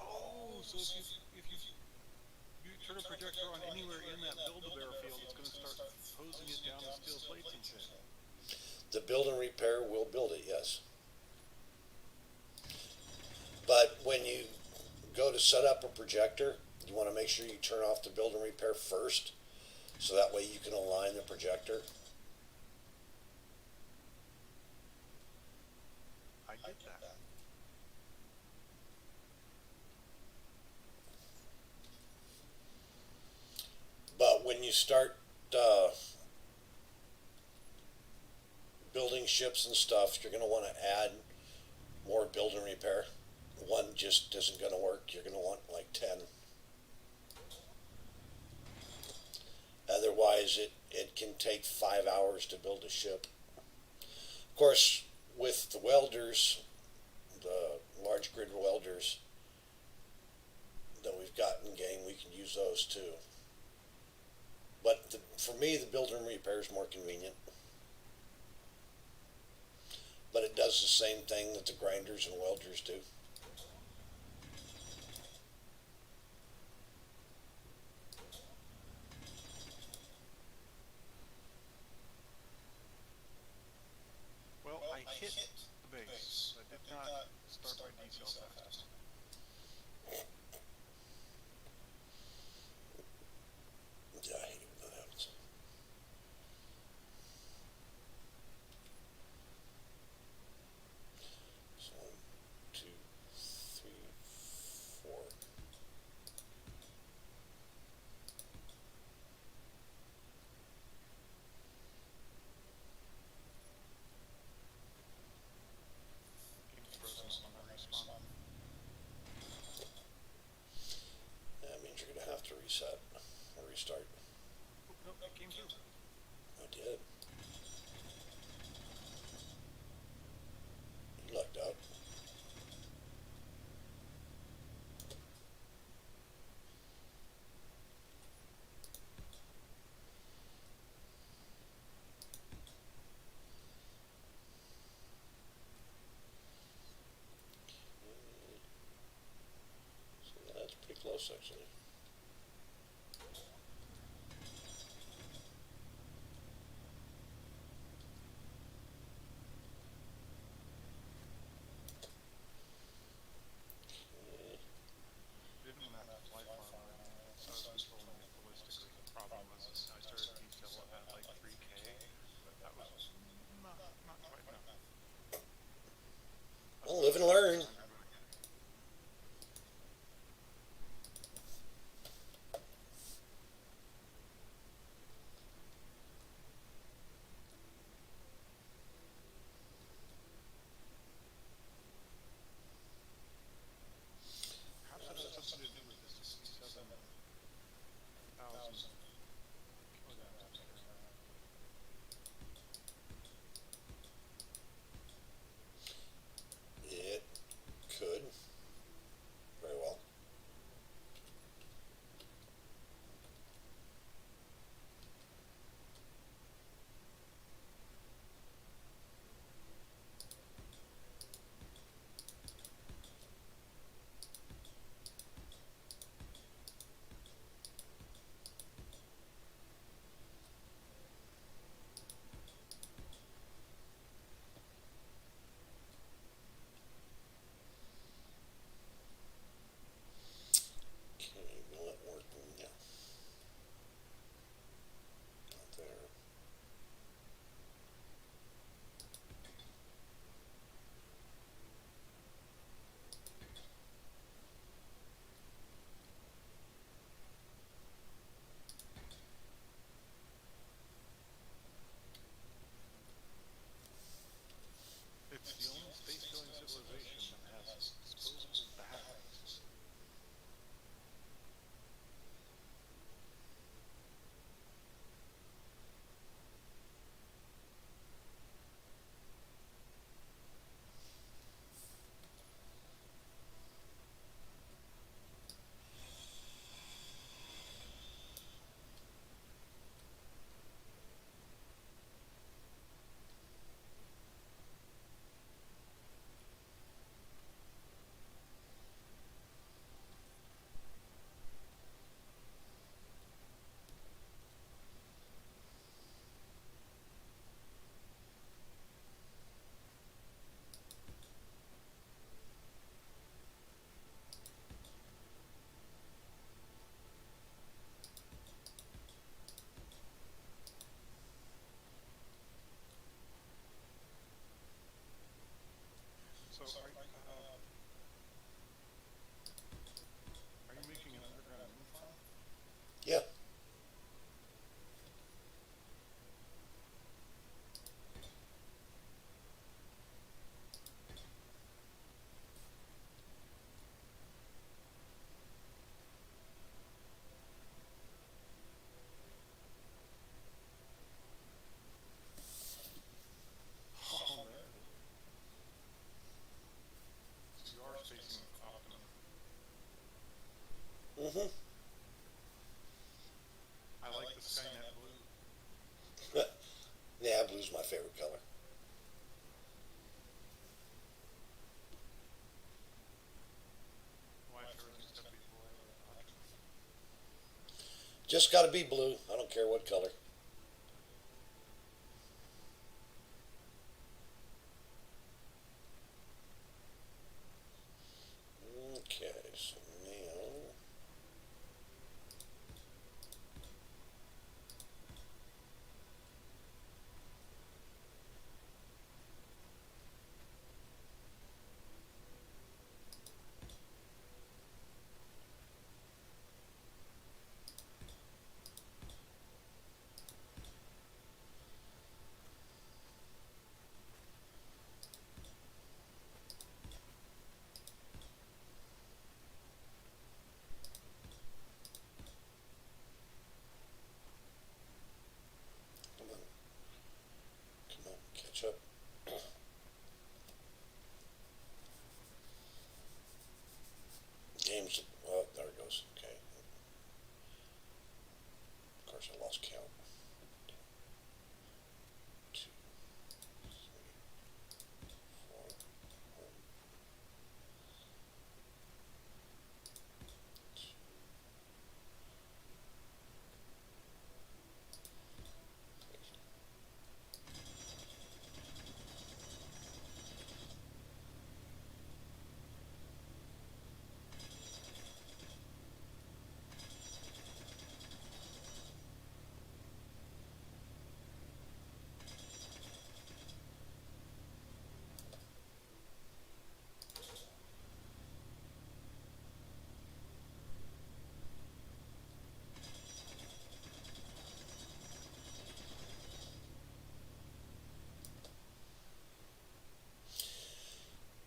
Oh, so if you turn a projector on anywhere in that Build-A-Bear field, it's going to start hosing it down to steel plates and shit. The build and repair will build it, yes. But when you go to set up a projector, you want to make sure you turn off the build and repair first, so that way you can align the projector. I get that. But when you start building ships and stuff, you're going to want to add more build and repair. One just isn't going to work. You're going to want like 10. Otherwise, it can take 5 hours to build a ship. Of course, with the welders, the large grid welders that we've got in game, we can use those too. But for me, the build and repair is more convenient. But it does the same thing that the grinders and welders do. Well, I hit the base. I did not start my decel fast. Yeah, I hate it when that happens. So 1, 2, 3, 4. Game's frozen on my respawn. close, actually. Didn't want to have to fly far away. So I was controlling it ballistically. The problem was I started detail at like 3K, but that was not quite enough. Well, live and learn. Perhaps it has something to do with the 67,000 kilograms I'm carrying around. It could. Very well. Okay, will it work? Yeah. Not there. It's the only space-going civilization that has disposable batteries. So, are you making an underground moon farm? Yeah. Oh, there it is. So you are spacing optimum. Mm-hmm. I like the Skynet blue. Yeah, blue's my favorite color. Why if everything's got to be blue, optimum? Just got to be blue. I don't care what color. Okay, so now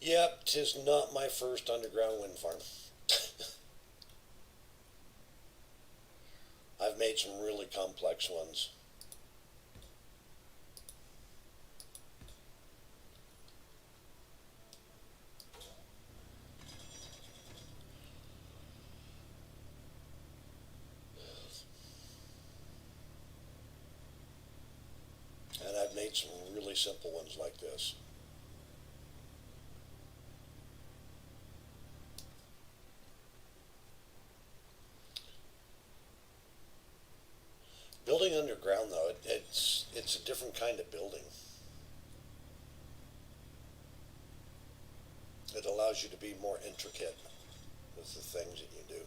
Yep, 'tis not my first underground wind farm. I've made some really complex ones. And I've made some really simple ones like this. Building underground, though, it's a different kind of building. It allows you to be more intricate with the things that you do.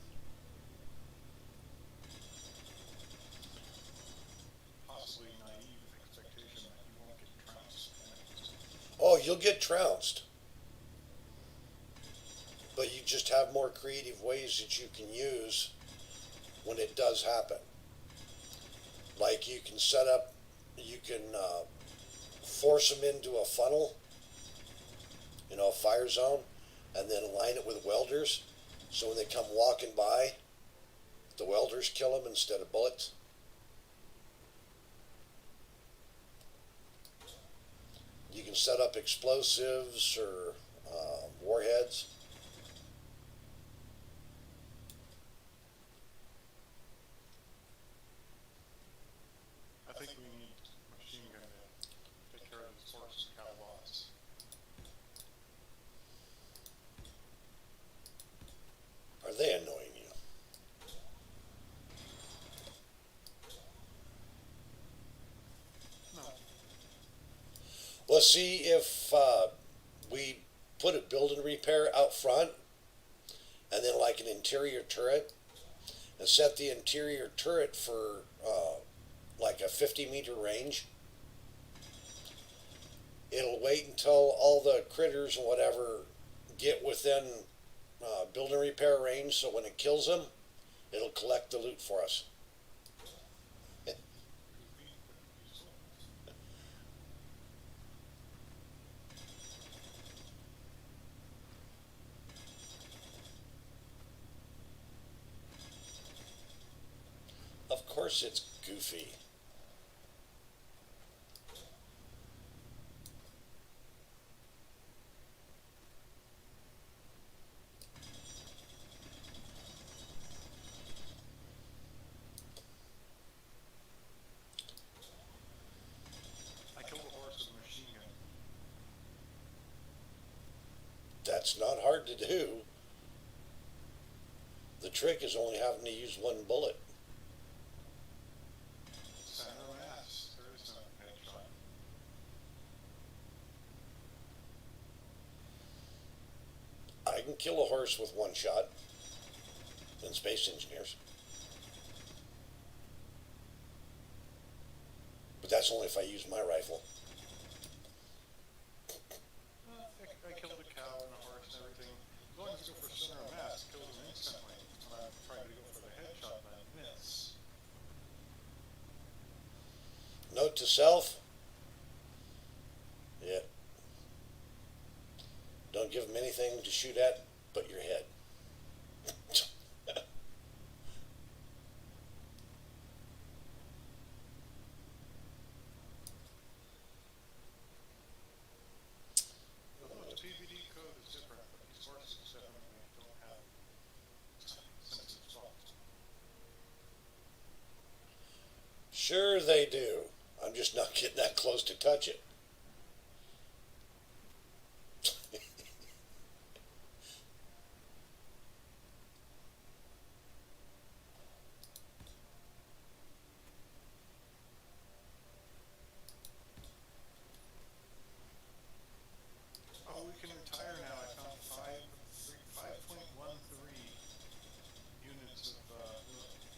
Possibly naive expectation that you won't get trounced. Oh, you'll get trounced, but you just have more creative ways that you can use when it does happen. Like you can set up, you can force them into a funnel, a fire zone, and then line it with welders. So when they come walking by, the welders kill them instead of bullets. You can set up explosives or warheads. I think we need machine gun to take care of these horse and cow laws. Are they annoying you? No. Well, see, if we put a building repair out front and then like an interior turret and set the interior turret for like a 50-meter range, it'll wait until all the critters and whatever get within building repair range, so when it kills them, it'll collect the loot for us. Of course it's goofy. I killed a horse with a machine gun. That's not hard to do. The trick is only having to use one bullet. Center mass. There is no headshot. I can kill a horse with one shot in Space Engineers. But that's only if I use my rifle. I killed a cow and a horse and everything. As long as you go for center of mass, kill them instantly. When I'm trying to go for the headshot and I miss. Note to self. Yeah. Don't give them anything to shoot at but your head. Although the PVD code is different, but these horses definitely don't have sensitive spots. Sure they do. I'm just not getting that close to touch it. Oh, we can retire now. I found 5.13 units of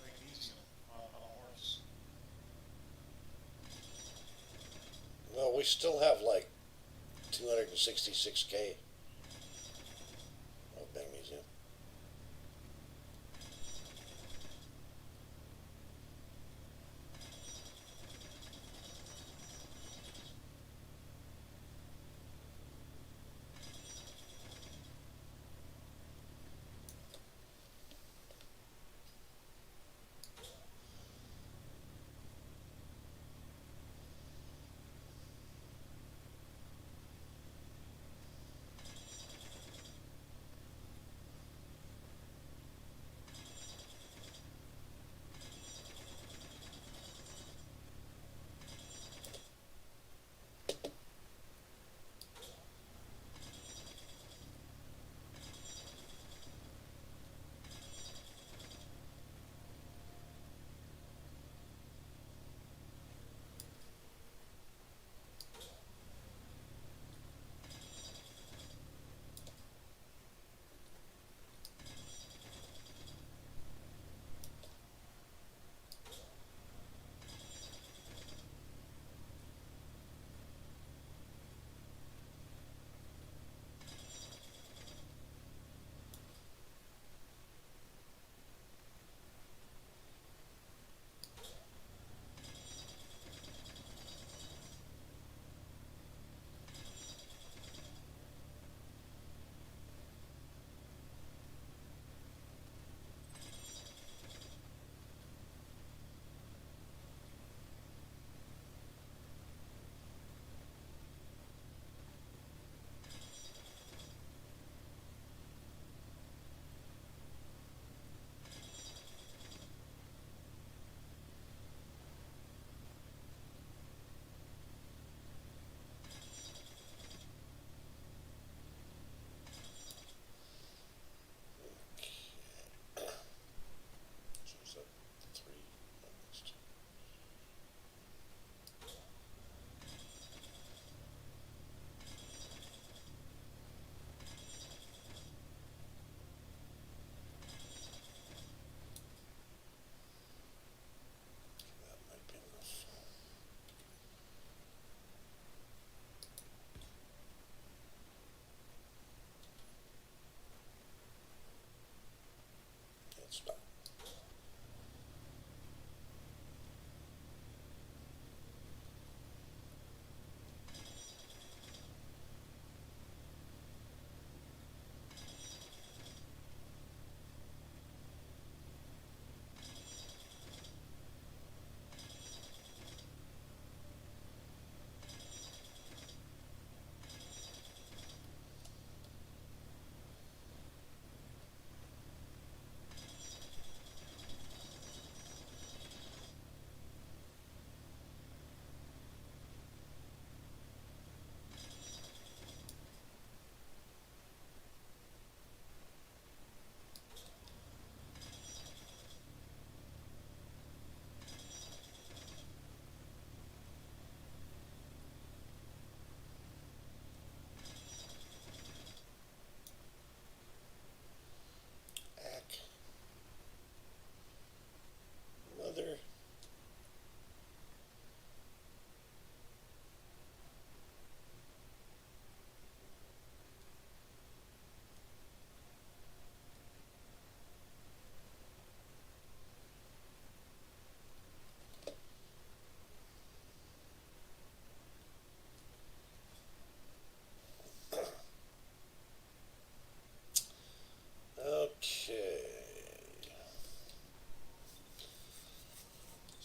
magnesium on a horse. Well, we still have like 266K of magnesium.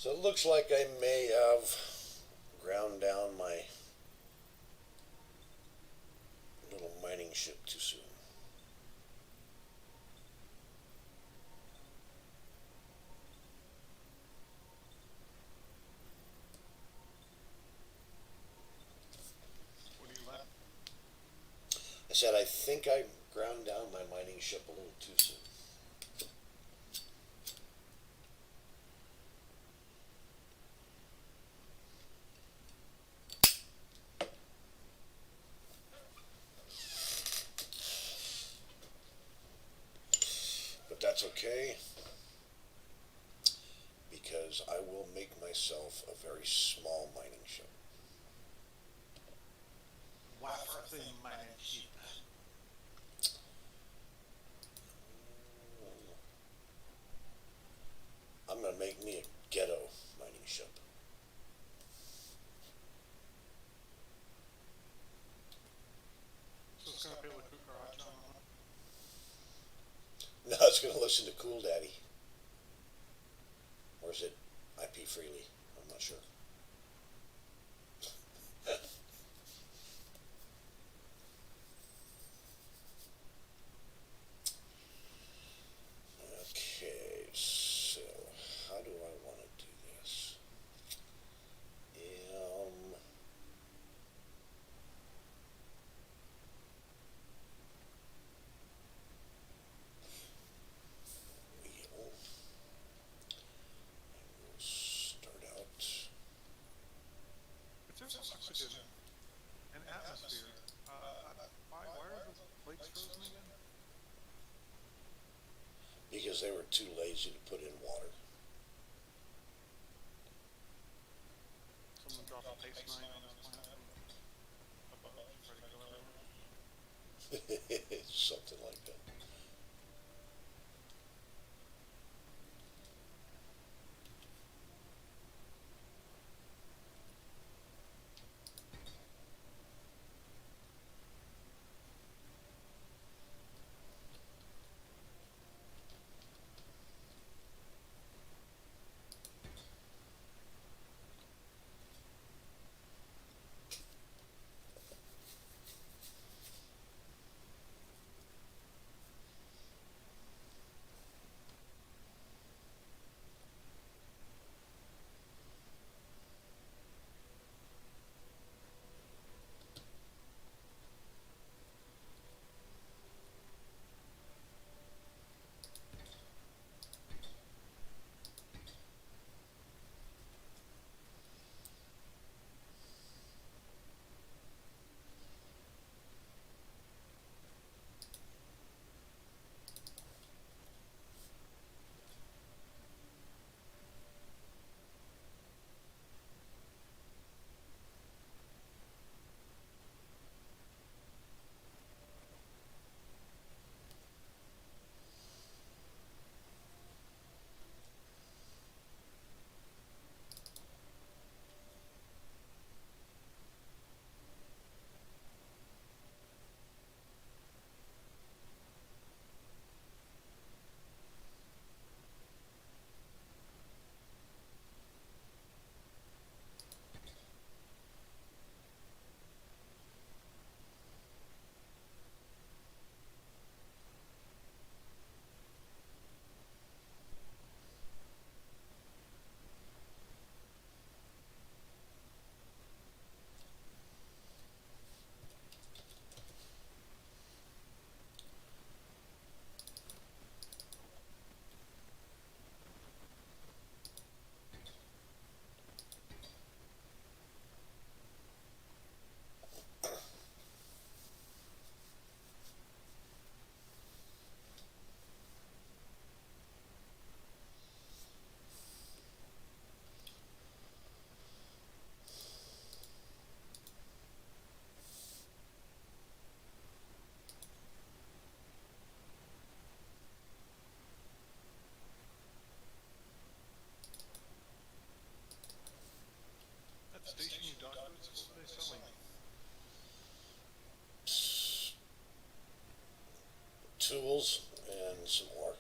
So it looks like I may have ground down my little mining ship too soon. What do you left? I said I think I ground down my mining ship a little too soon. But that's okay, because I will make myself a very small mining ship. Wafer thin mining sheep. I'm going to make me a ghetto mining ship. So it's gonna be able to cook garage on. No, it's going to listen to Cool Daddy. Or is it IP Freely? I'm not sure. Okay, so how do I want to do this? Wheel. And we'll start out. If there's oxygen and atmosphere, why are the plates frozen again? Because they were too lazy to put in water. Someone dropped a pace 9 on this planet from above, try to kill everyone. Something like that. That station you dock goods, what are they selling? Tools and some more.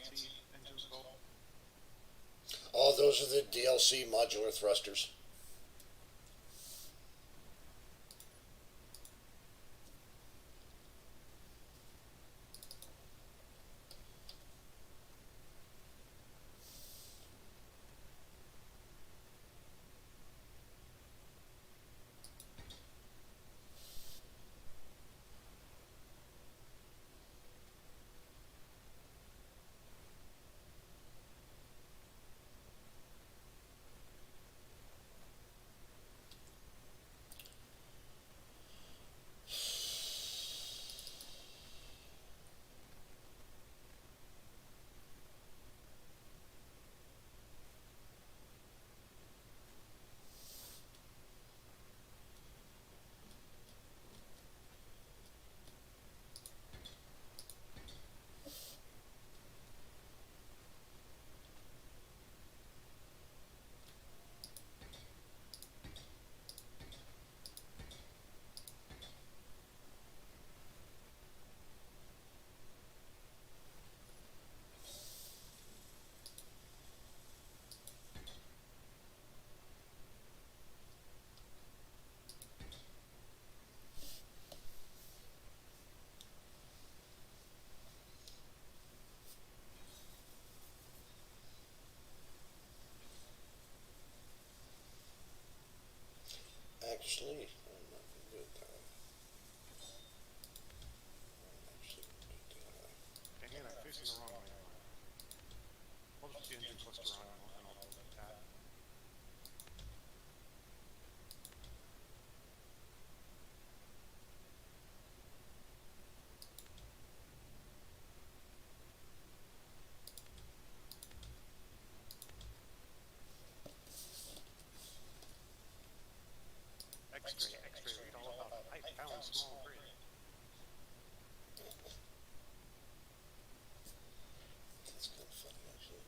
fancy engines called? Oh, those are the DLC modular thrusters. Actually, I'm not going to do it that way. I'm actually going to do it that way. Dang it, I'm facing the wrong way. I'll just put the engine cluster on and I'll delete that. X-ray, read all about it. I found small grid. That's kind of funny, actually.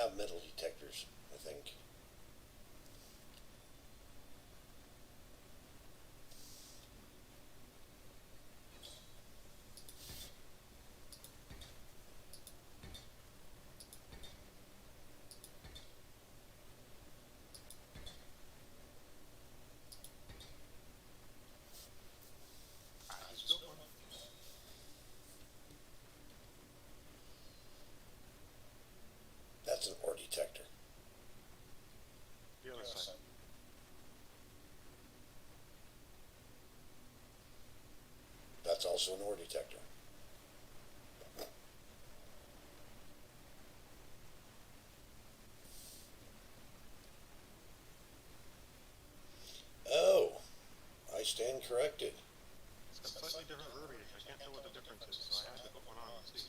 have metal detectors, I think. It's still fun. That's an ore detector. The other side. That's also an ore detector. Oh, I stand corrected. It's got slightly different verbiage. I can't tell what the difference is, so I had to put one on and see.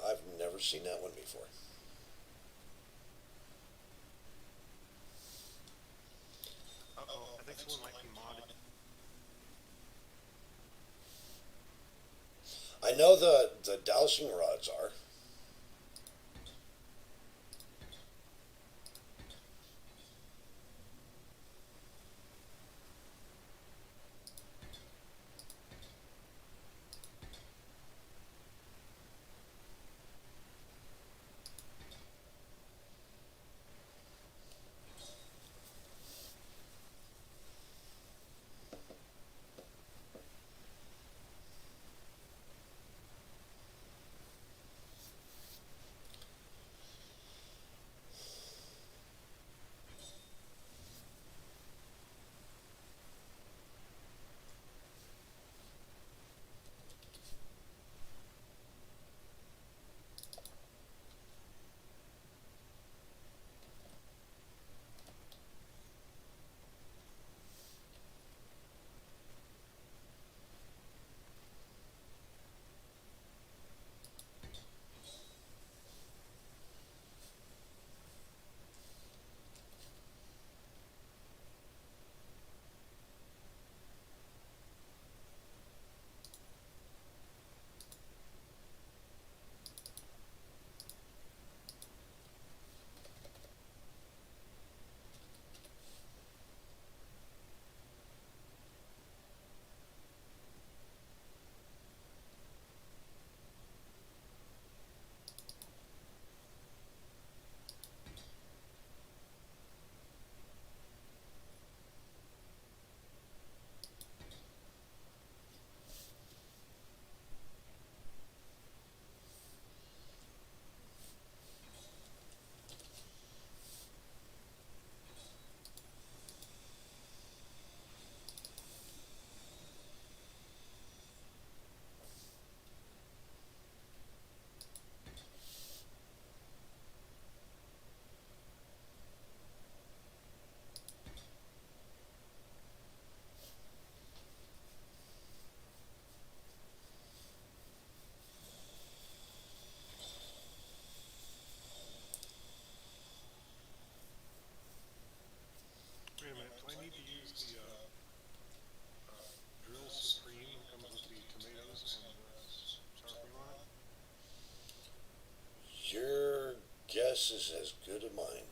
I've never seen that one before. Uh-oh, I think someone might be modded. I know the dowsing rods are. Wait a minute, do I need to use the Drill Supreme that comes with the tomatoes and sour cream on it? Your guess is as good as mine.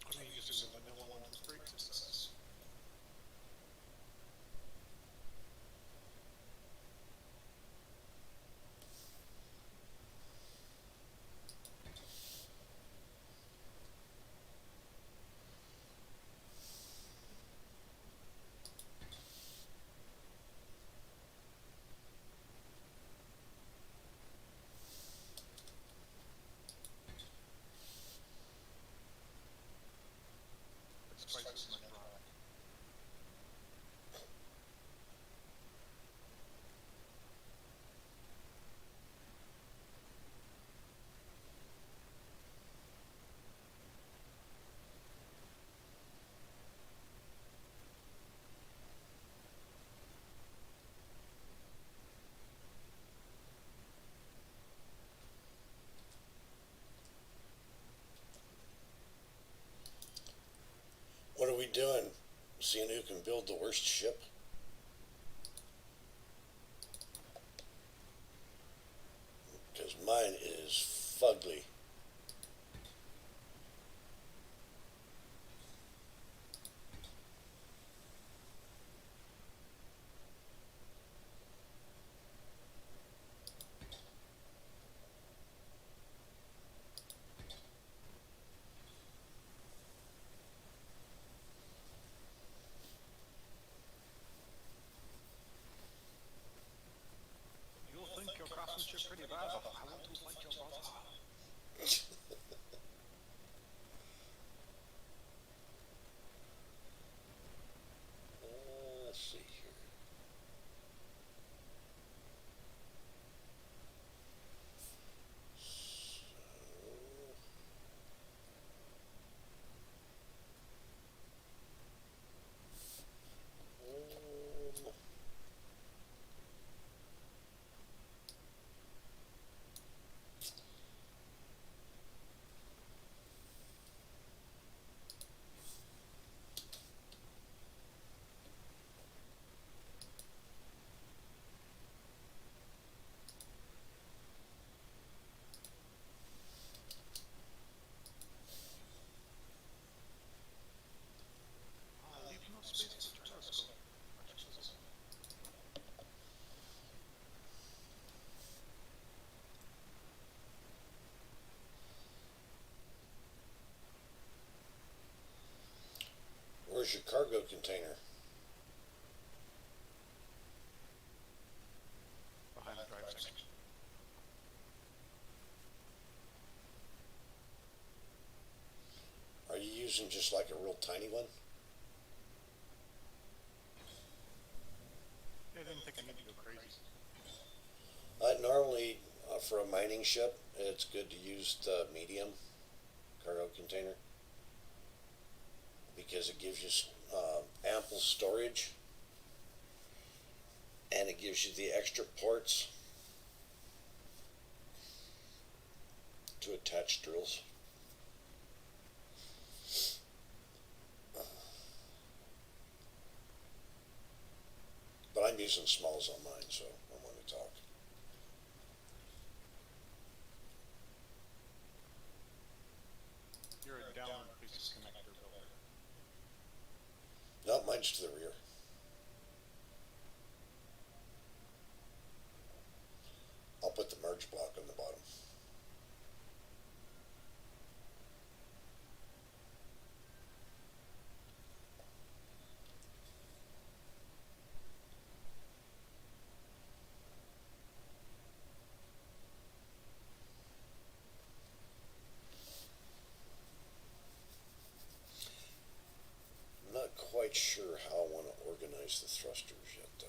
I'm going to use the vanilla one with great success. The spices might drop. What are we doing? Seeing who can build the worst ship? Mine is fugly. You'll think your craftsmanship pretty bad, but I want to fight your brother. Let's see here. So, Leave no space for telescope. where's your cargo container? Behind the drive section. Are you using just like a real tiny one? I didn't think I needed to go crazy. Normally, for a mining ship, it's good to use the medium cargo container because it gives you ample storage and it gives you the extra ports to attach drills. But I'm using smalls on mine, so I'm going to talk. You're a down piece connector builder. No, mine's to the rear. I'll put the merge block on the bottom. Not quite sure how I want to organize the thrusters yet, though.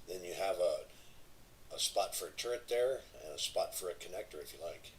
Then you have a spot for a turret there and a spot for a connector if you like.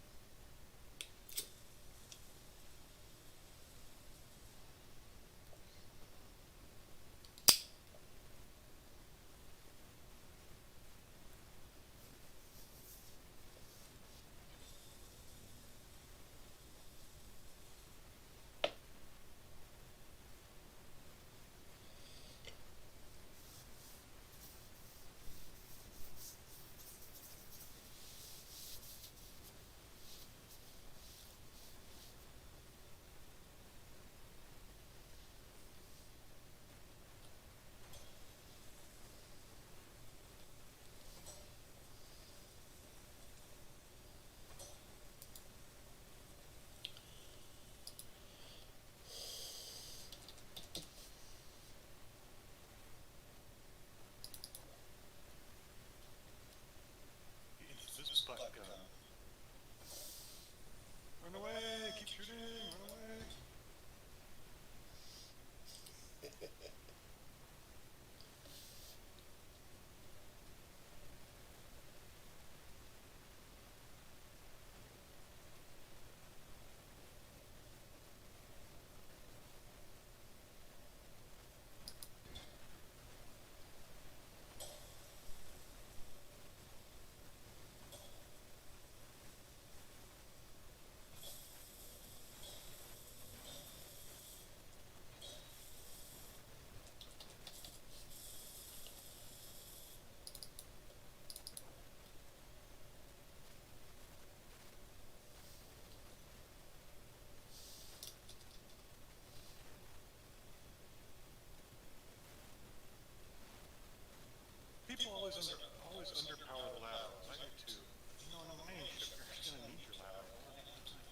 always underpower the laterals. I do too. You know, in a mining ship, you're actually gonna need your lateral all the time.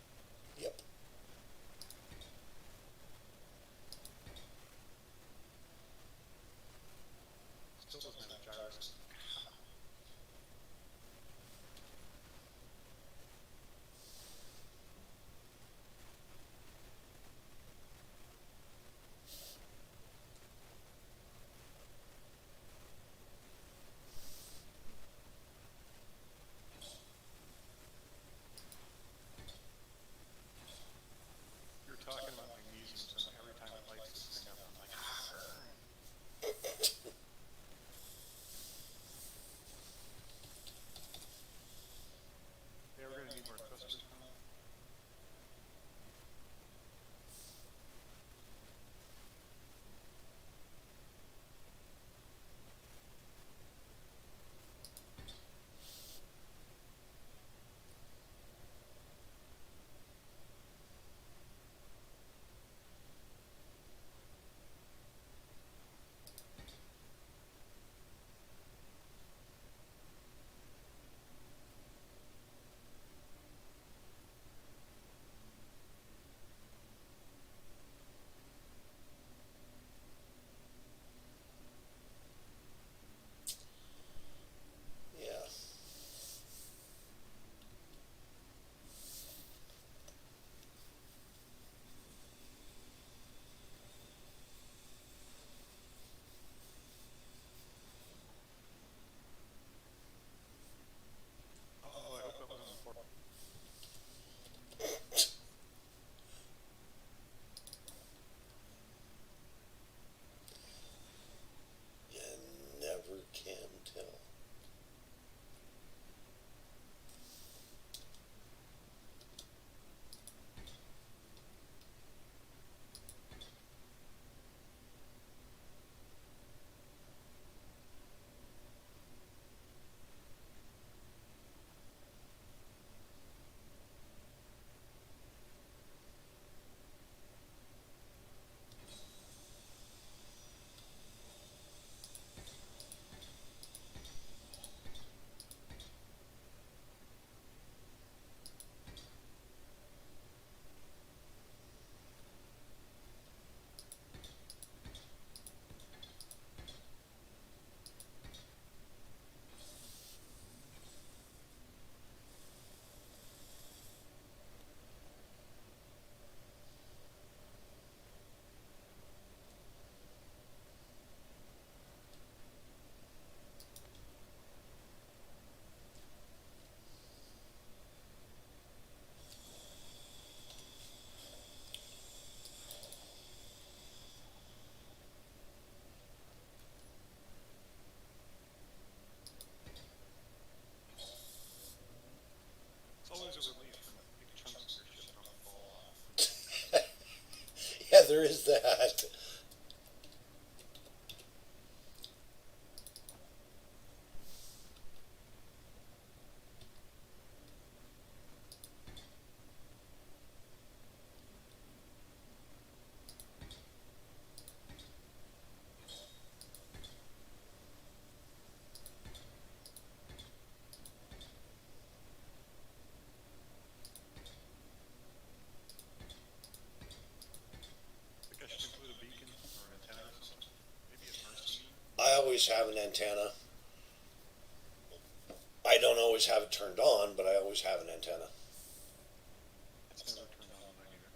Yep. Still doesn't have a gyroscope. You're talking about magnesiums, and every time it lights this thing up, I'm like, yeah, we're gonna need more thrusters now. Yeah. Oh, I hope that wasn't important. You never can tell. It's always a relief when big chunks of your ship don't fall off. Yeah, there is that. I think I should include a beacon or an antenna or something. Maybe a Marcini. I always have an antenna. I don't always have it turned on, but I always have an antenna. It's never turned on in mine either.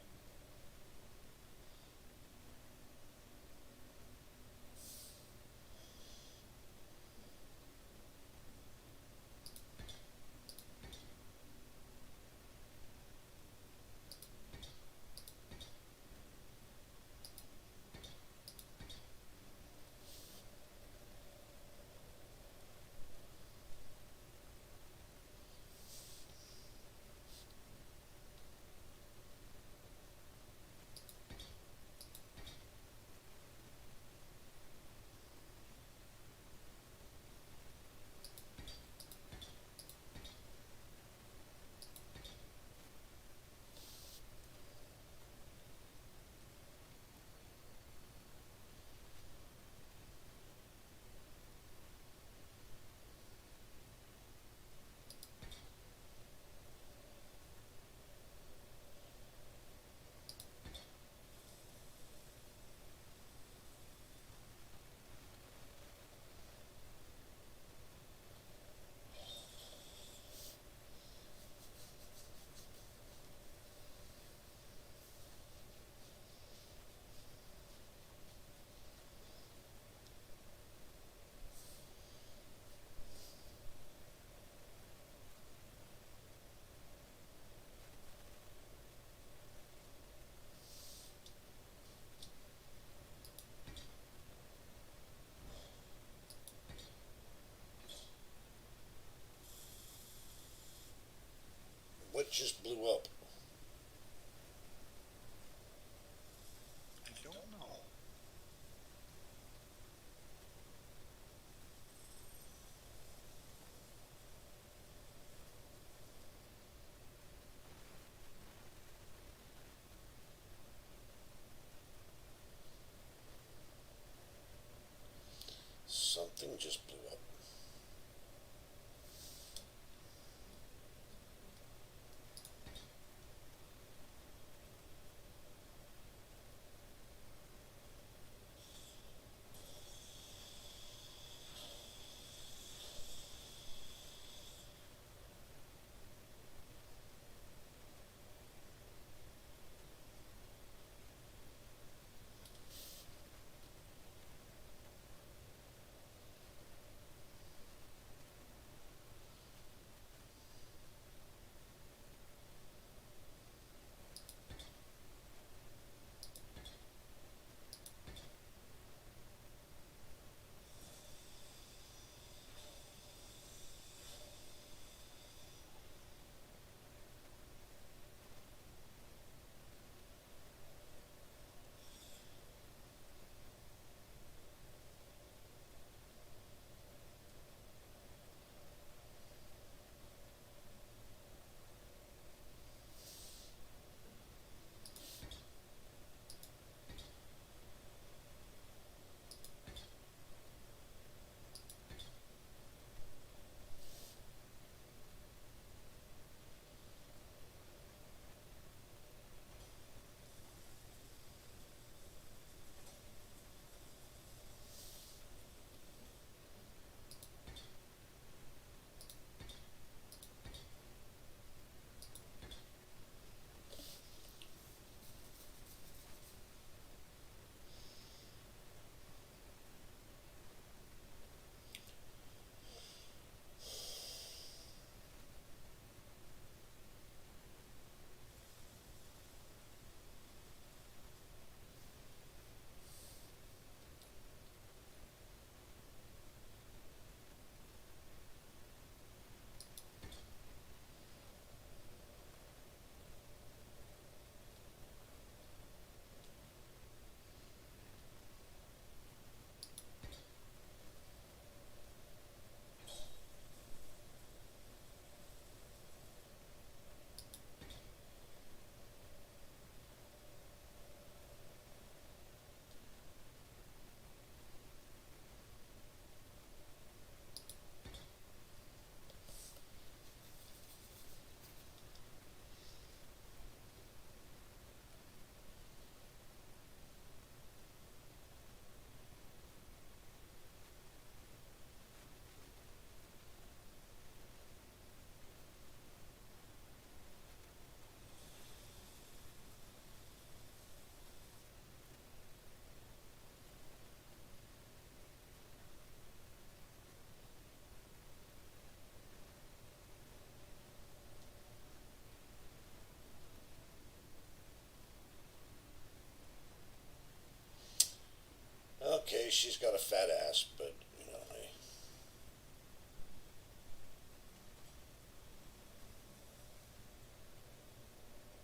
say she's got a fat ass, but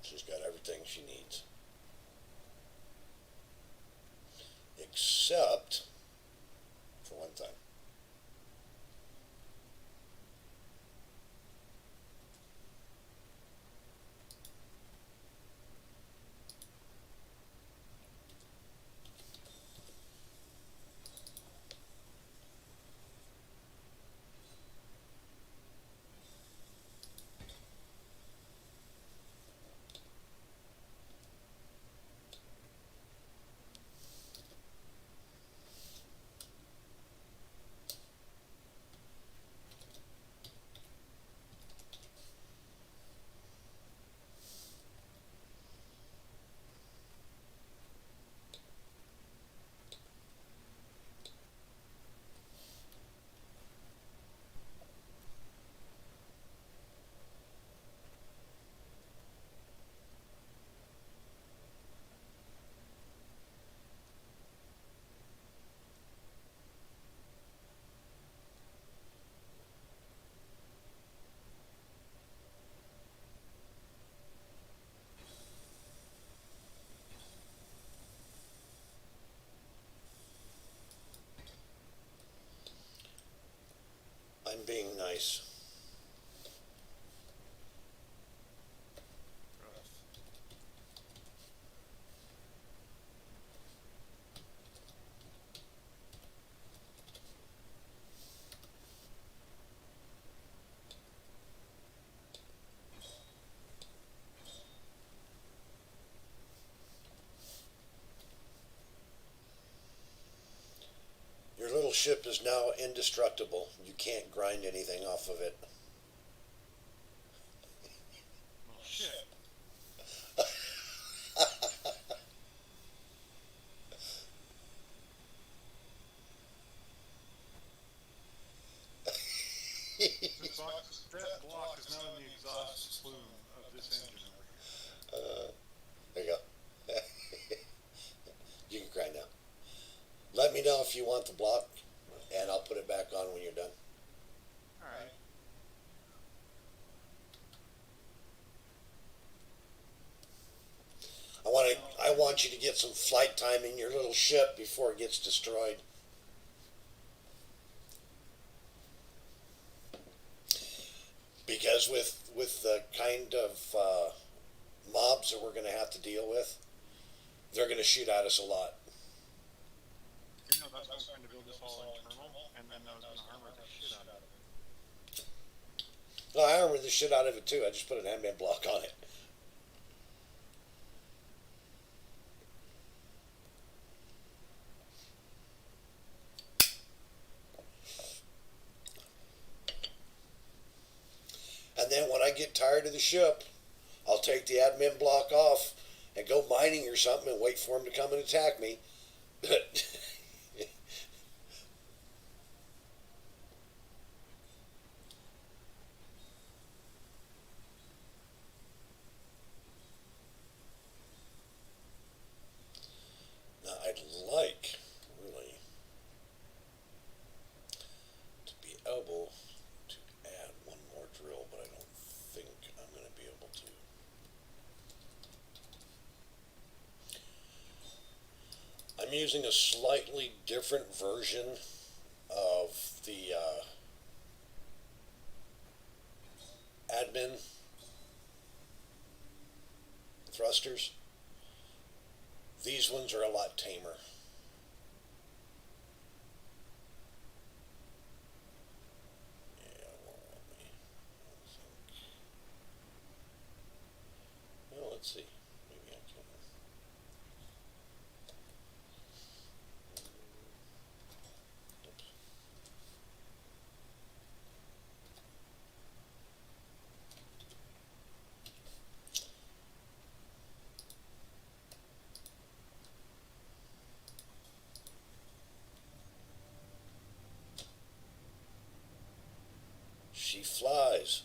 she's got everything she needs. Except for one thing. I'm being nice. Your little ship is now indestructible. You can't grind anything off of it. Well, shit. That block is now in the exhaust plume of this engine over here. There you go. You can grind now. Let me know if you want the block, and I'll put it back on when you're done. Alright. I want you to get some flight time in your little ship before it gets destroyed. Because with the kind of mobs that we're going to have to deal with, they're going to shoot at us a lot. You know, that's why I'm trying to build this all internal, and then I was going to armor the shit out of it. No, I armored the shit out of it too. I just put an admin block on it. And then when I get tired of the ship, I'll take the admin block off and go mining or something and wait for him to come and attack me. But now I'd like, really, to be able to add one more drill, but I don't think I'm going to be able to. I'm using a slightly different version of the admin thrusters. These ones are a lot tamer. Yeah, it won't let me. Well, let's see. Maybe I can. Oops. She flies.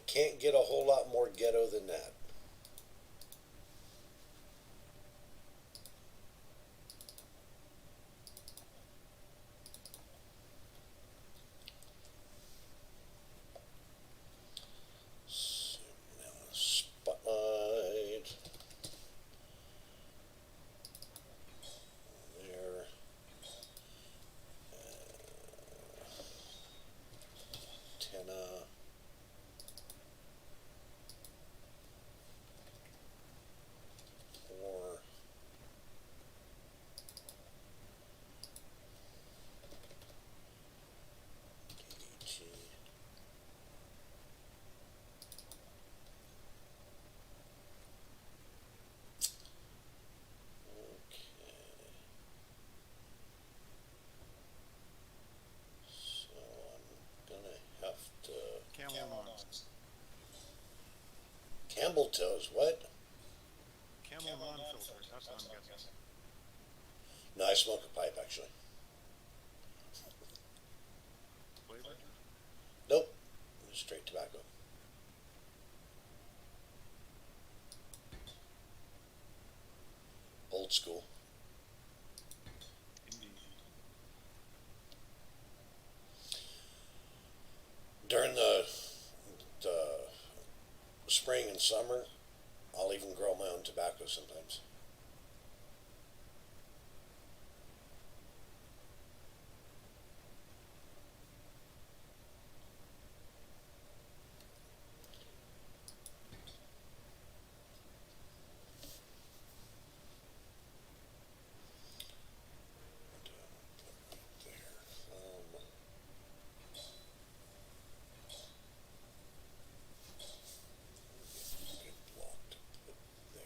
can't get a whole lot more ghetto than that. So now spotlight there. Antenna. Or DT. Okay. So I'm gonna have to Camel on. camel toes. What? Camel non-filtered, that's what I'm guessing. No, I smoke a pipe actually. Flavored? Nope. Straight tobacco. Old school. Indeed. During the spring and summer, I'll even grow my own tobacco sometimes. There. Get blocked. Put there.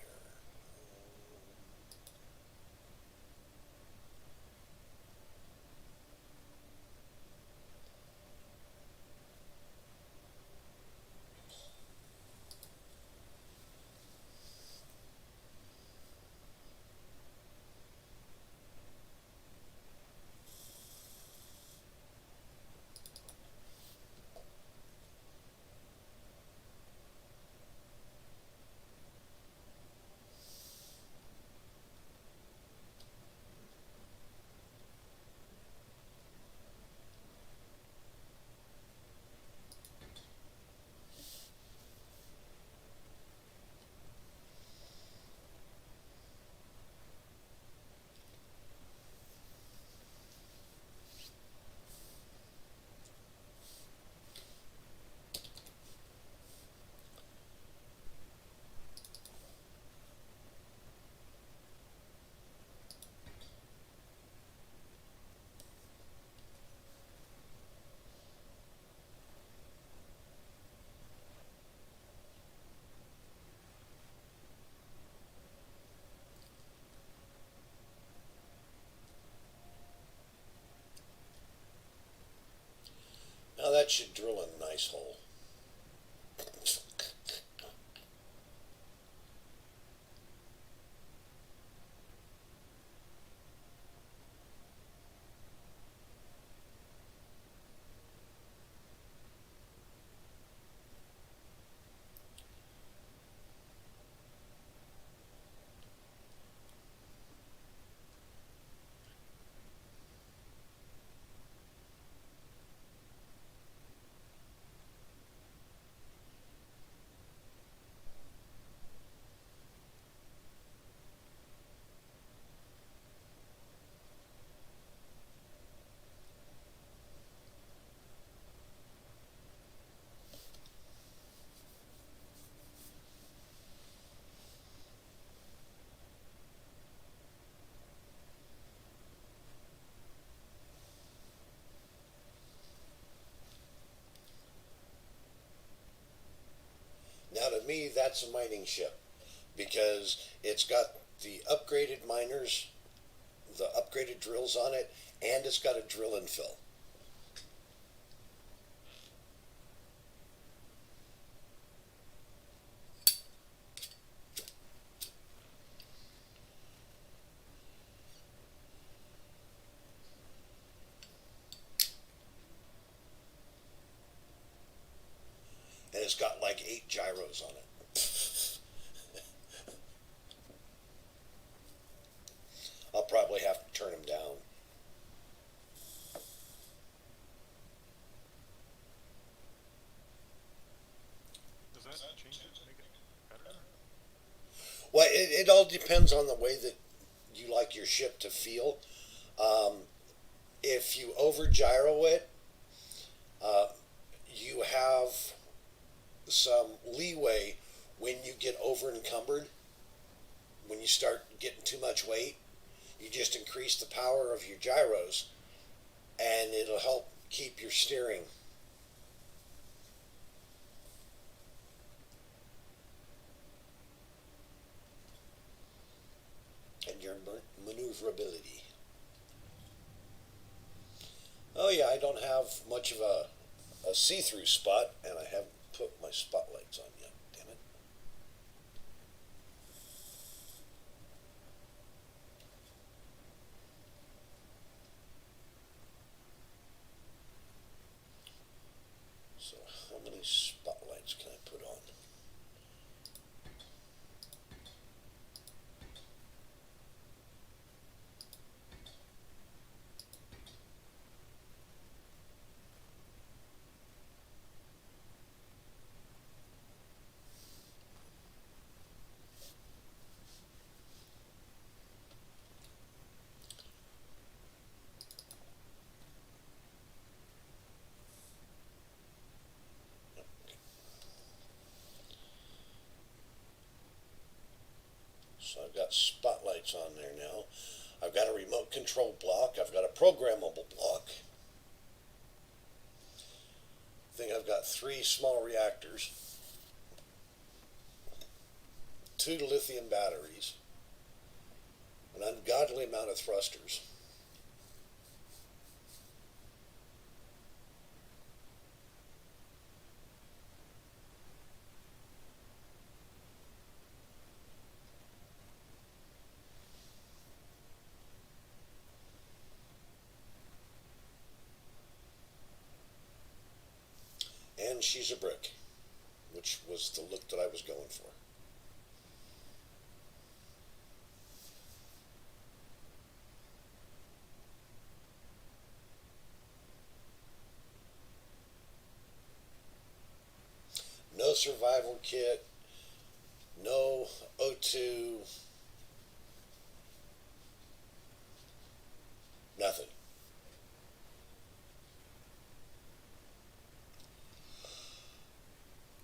Now that should drill a nice hole. Now to me, that's a mining ship because it's got the upgraded miners, the upgraded drills on it, and it's got a drill and fill. And it's got like like 8 gyros on it. I'll probably have to turn them down. Does that change it to make it better? Well, it all depends on the way that you like your ship to feel. If you over gyro it, you have some leeway when you get over encumbered. When you start getting too much weight, you just increase the power of your gyros, and it'll help keep your steering. And your maneuverability. Oh yeah, I don't have much of a see-through spot, and I haven't put my spotlights on yet. Damn it. So how many spotlights can I put on? So I've got spotlights on there now. I've got a remote control block. I've got a programmable block. I think I've got 3 small reactors, 2 lithium batteries, an ungodly amount of thrusters. And she's a brick, which was the look that I was going for. No survival kit, no O2, nothing.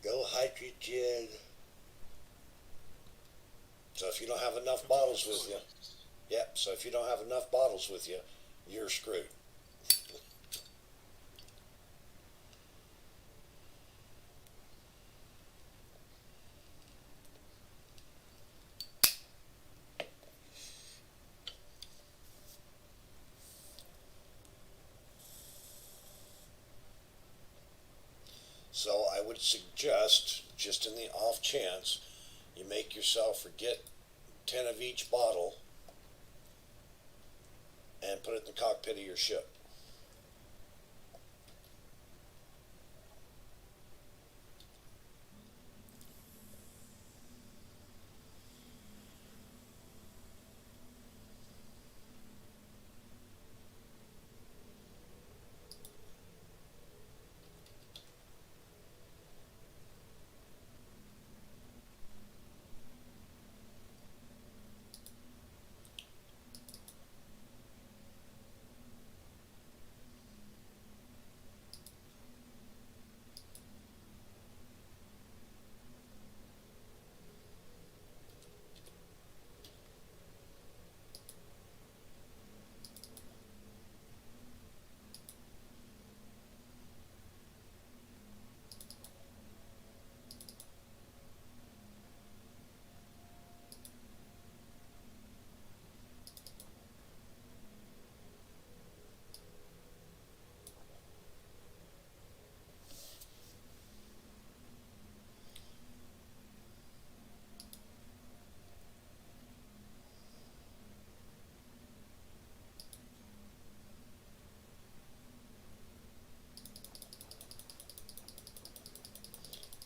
No hydrogen. So if you don't have enough bottles with you, so if you don't have enough bottles with you, you're screwed. So I would suggest, just in the off chance, you make yourself forget 10 of each bottle and put it in the cockpit of your ship.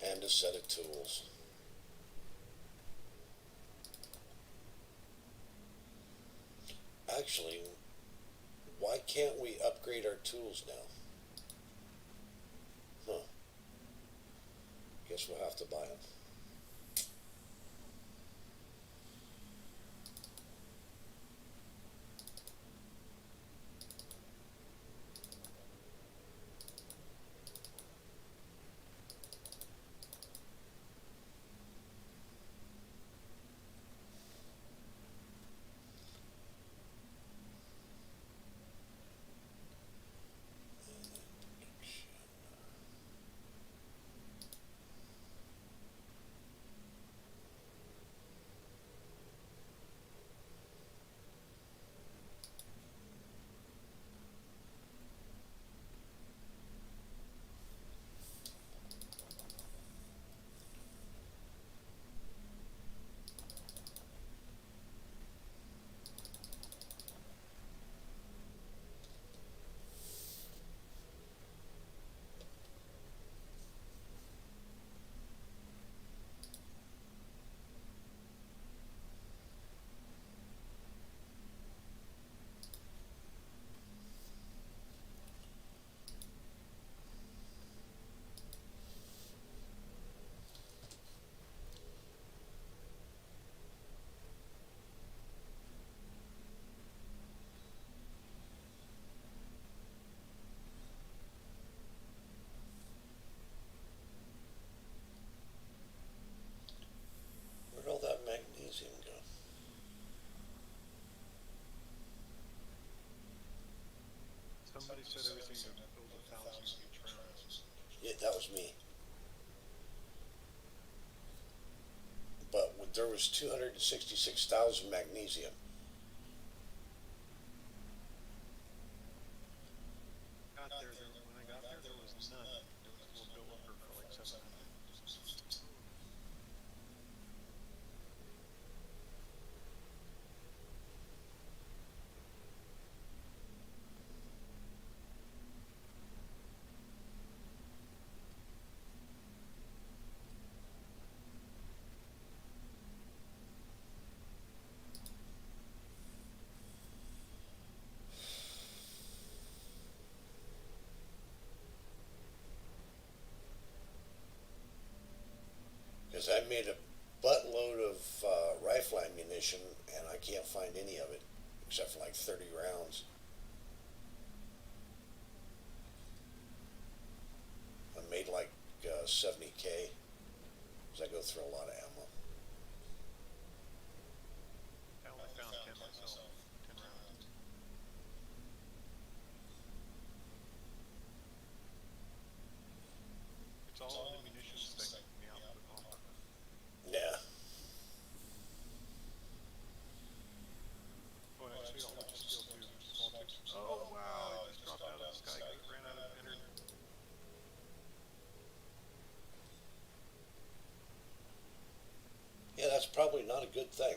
And a set of tools. Actually, why can't we upgrade our tools now? Huh. Guess we'll have to buy them. Where'd all that magnesium go? Somebody said everything that build 1,000 trends. Yeah, that was me. But there was 266,000 magnesium. When I got there, there was none. There was a little builder for like 700. Because I made a buttload of rifle ammunition and I can't find any of it except for like 30 rounds. I made like 70K because I go through a lot of ammo. I only found 10 myself. 10 rounds. It's all in the munitions thing. The output offer. Yeah. Oh, and actually, I'll let you steal two small tubes. Oh, wow. It just dropped out of the sky. It ran out of energy. Yeah, that's probably not a good thing.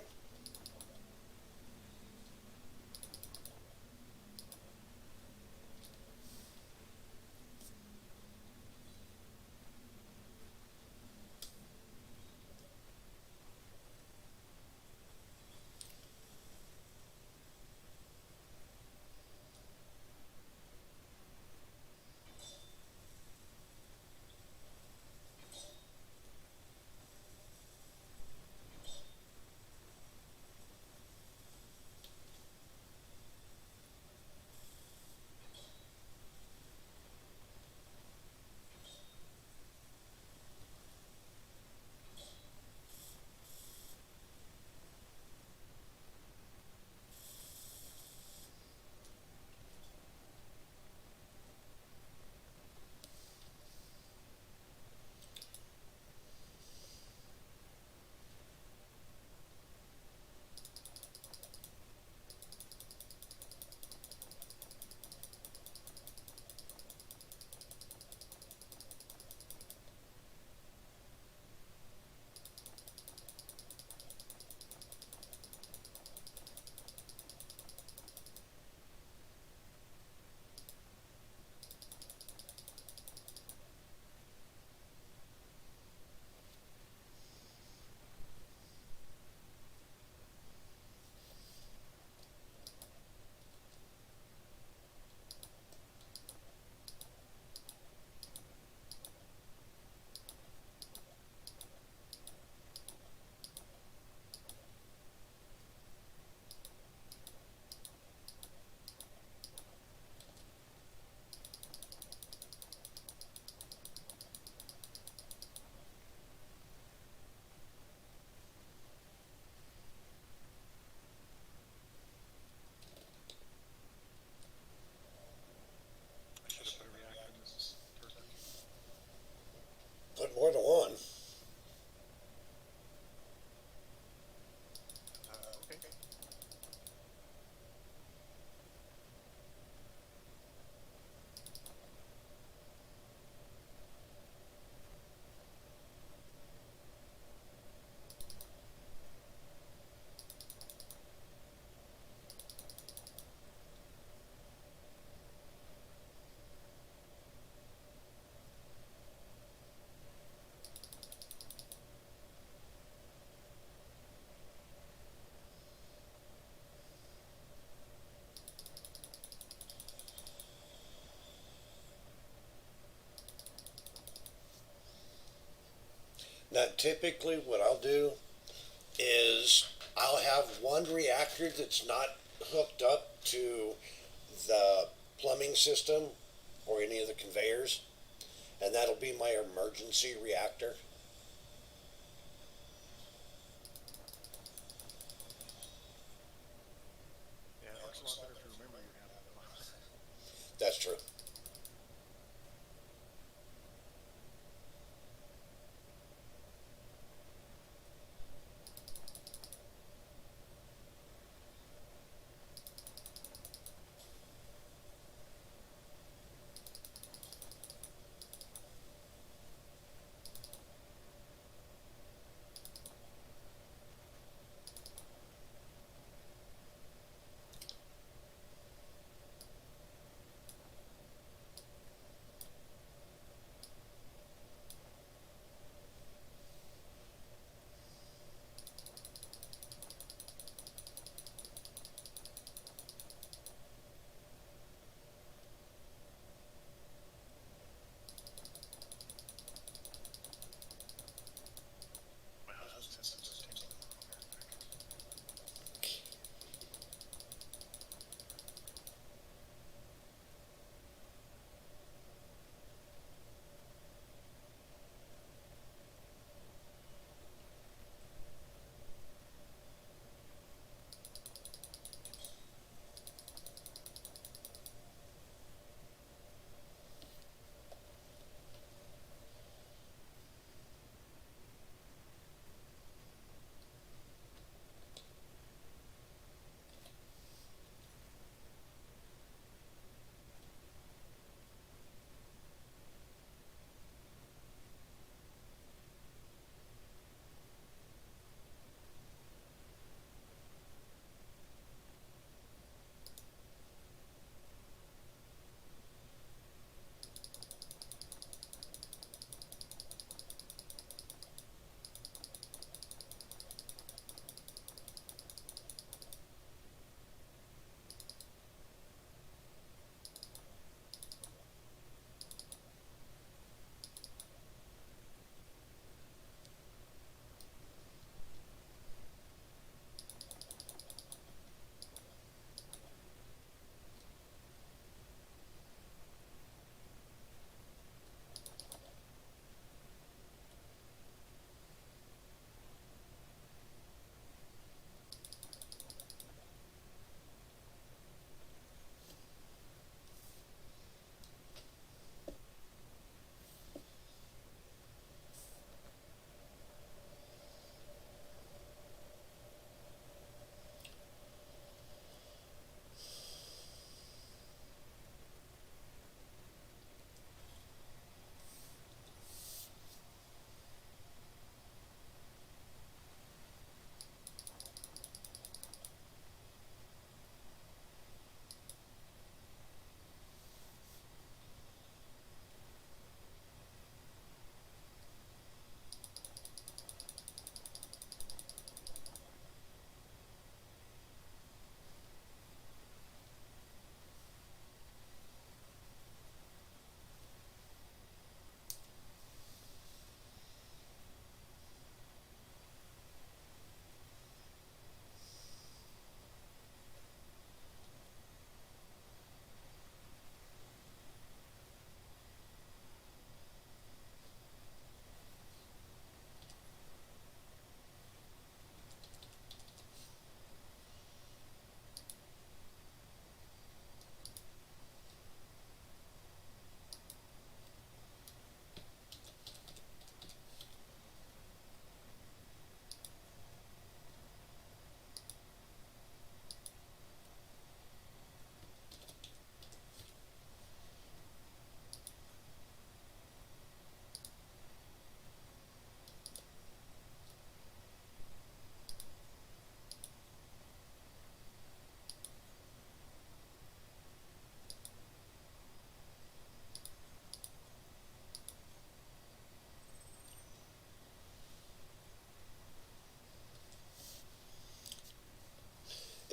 Now, typically, what I'll do is I'll have one reactor that's not hooked up to the plumbing system or any of the conveyors, and that'll be my emergency reactor. Yeah, it works a lot better if you remember you have that. That's true. My husband says it's just tingling on her neck.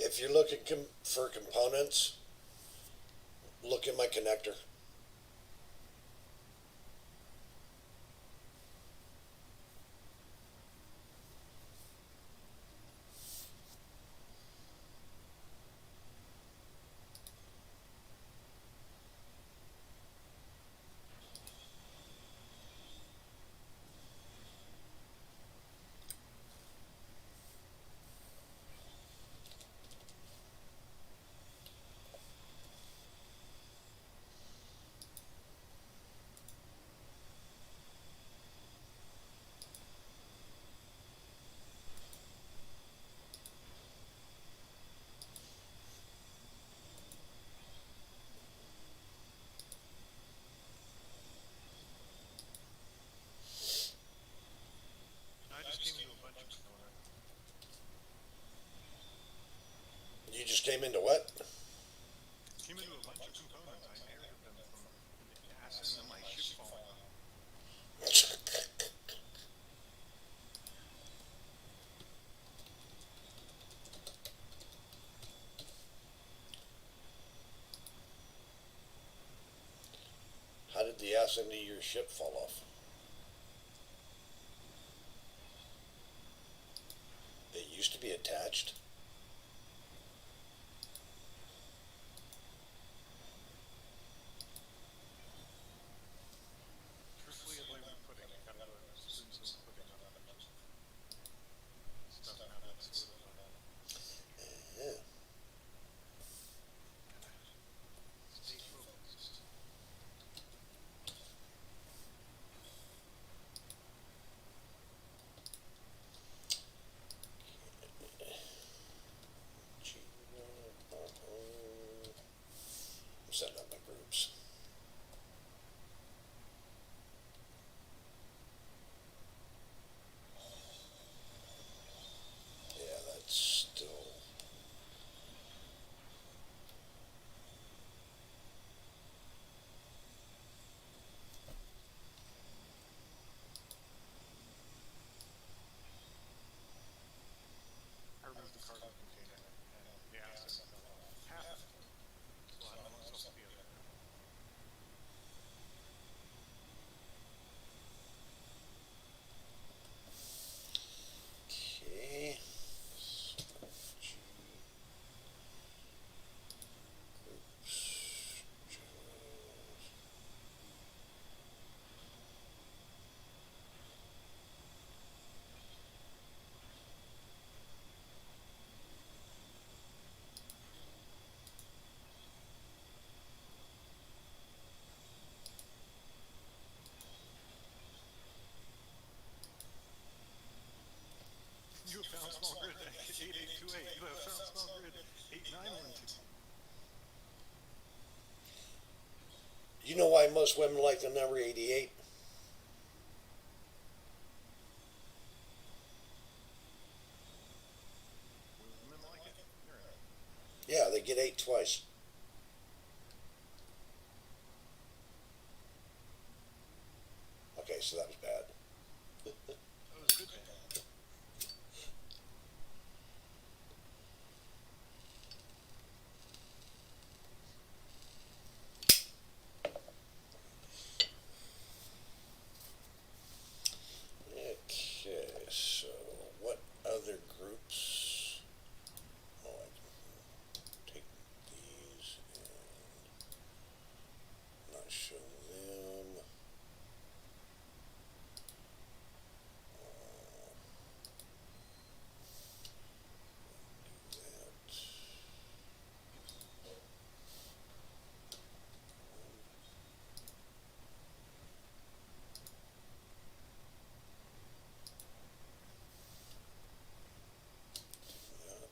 If you're looking for components, look at my connector. came into what? Came into a bunch of components. I inherited them from the gas and then my ship falling off. How did the ass end of your ship fall off? It used to be attached. Truthfully, I'd like pudding. I gotta go spoon some pudding on that. Stuff now that's solidified. Yeah. Stay focused. I'm setting up my groups. Yeah, that's still. I removed the cargo container and the acid fell off. Half of it. So I don't know what's supposed to be in there. Okay. You have found small grid 8828. You have found small grid 8912. You know why most women like the number 88? Women like it. You're right. Yeah, they get 8 twice. Okay, so that was bad. That was good. Okay, so what other groups? Oh, I can take these and not show them. Do that. That.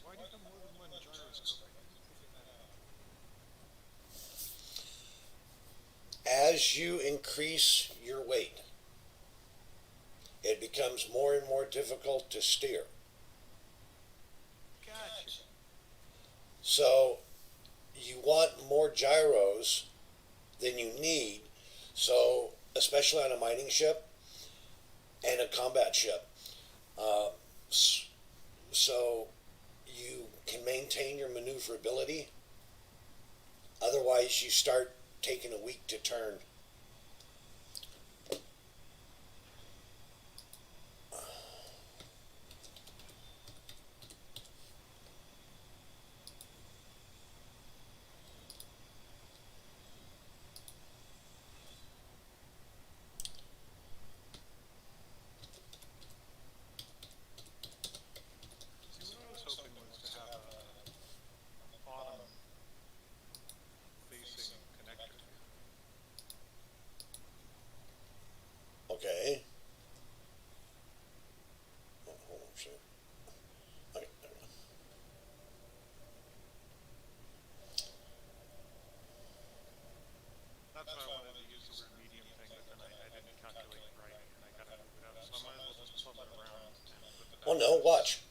Why do you have more than one gyroscope? I didn't figure that out. As you increase your weight, it becomes more and more difficult to steer. Gotcha. So you want more gyros than you need. So especially on a mining ship and a combat ship, uh, so you can maintain your maneuverability. Otherwise, you start taking a week to turn. See, what I was hoping was to have a bottom facing connector here. Okay. Oh, hold on a second. Okay, there we go. That's why I wanted to use the weird medium thing, but then I didn't calculate it right, and I gotta move it up. So I might as well just plumb it around and put that. Oh no! Watch.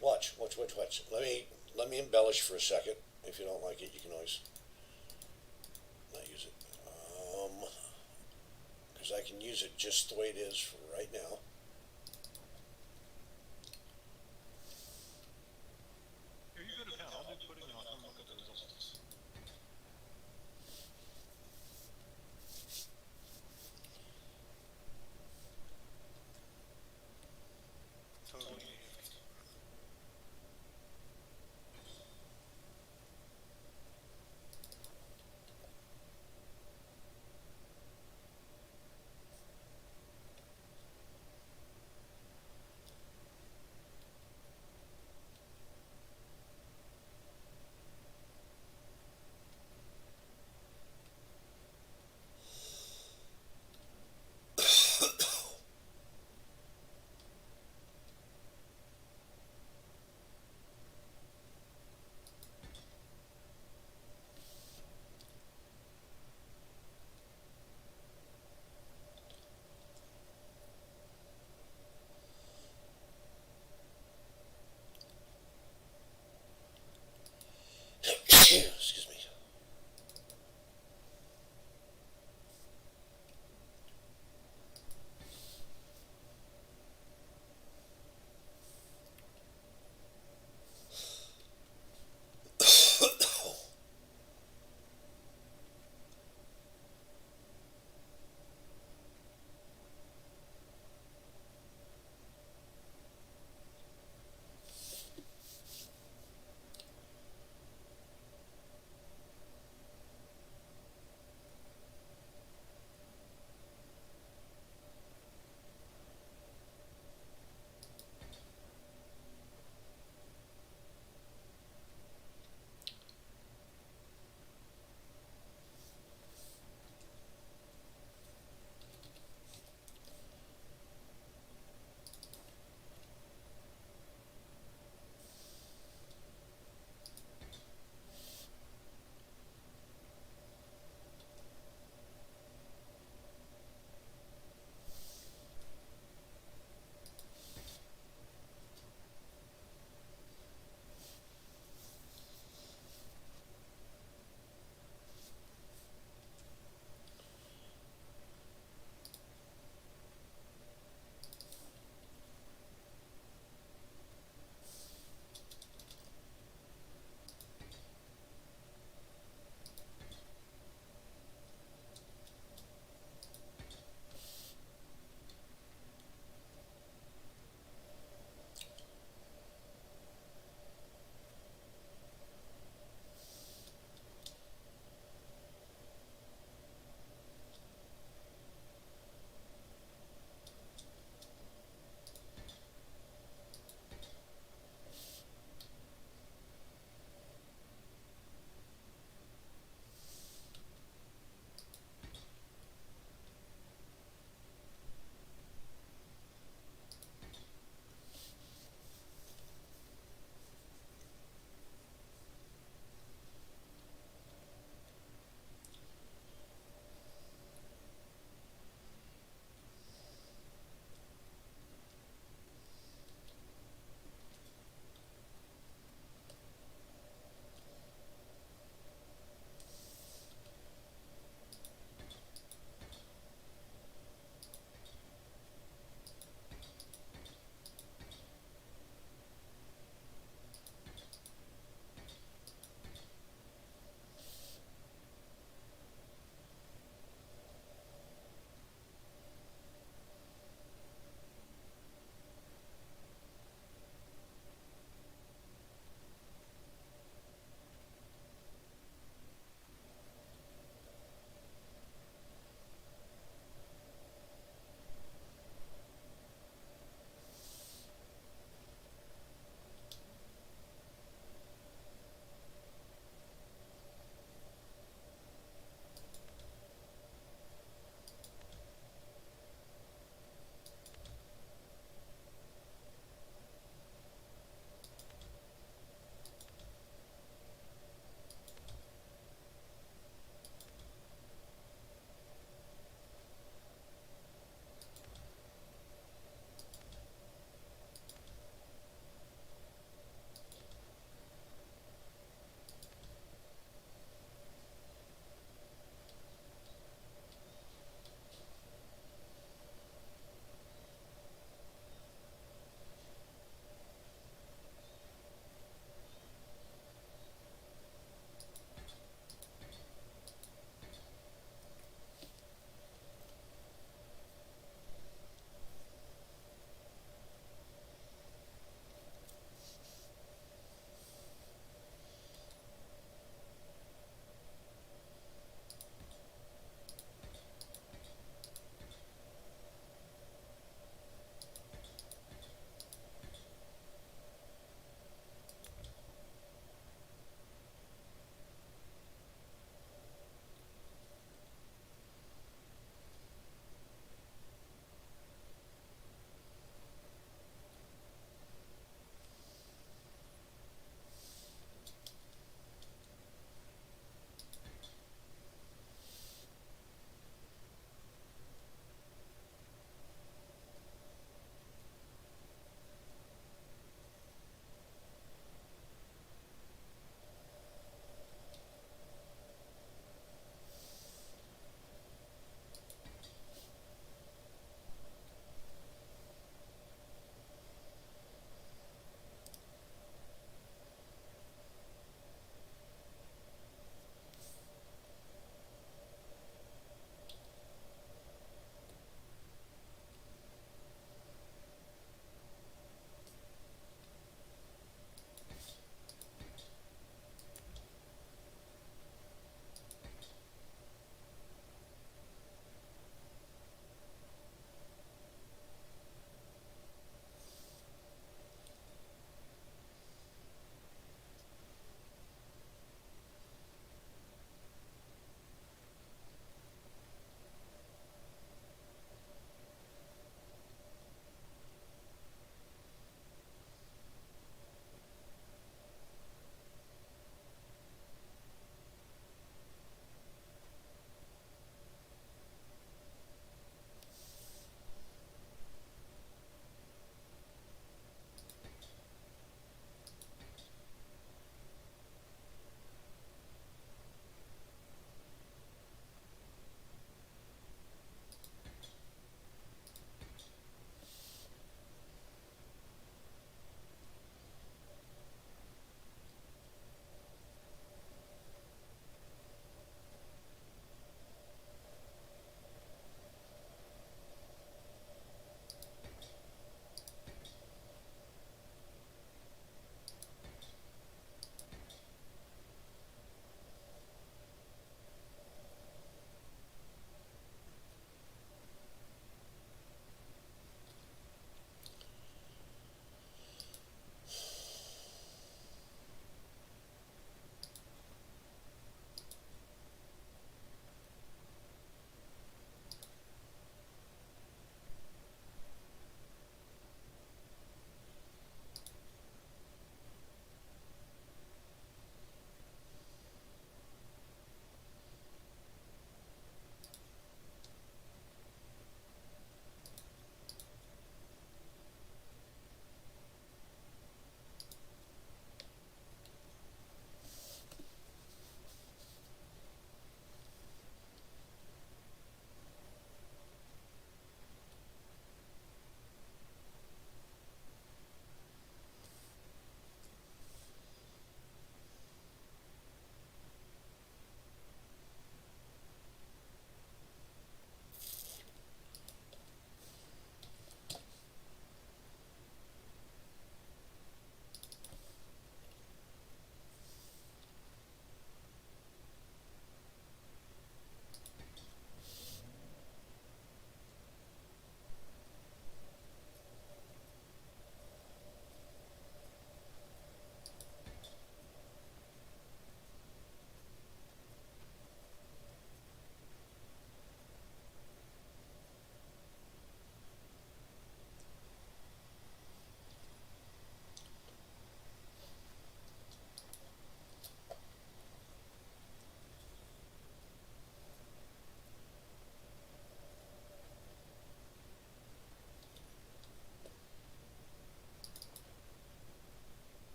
Let me embellish for a second. If you don't like it, you can always not use it. Because I can use it just the way it is for right now. Here, you go to town. I'll do putting on and look at the results. Totally iffy.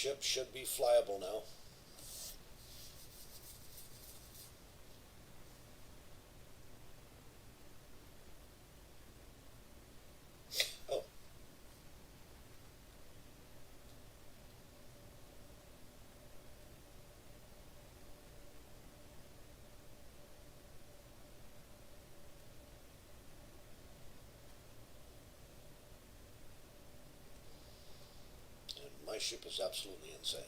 ship should be flyable now. Oh, and my ship is absolutely insane.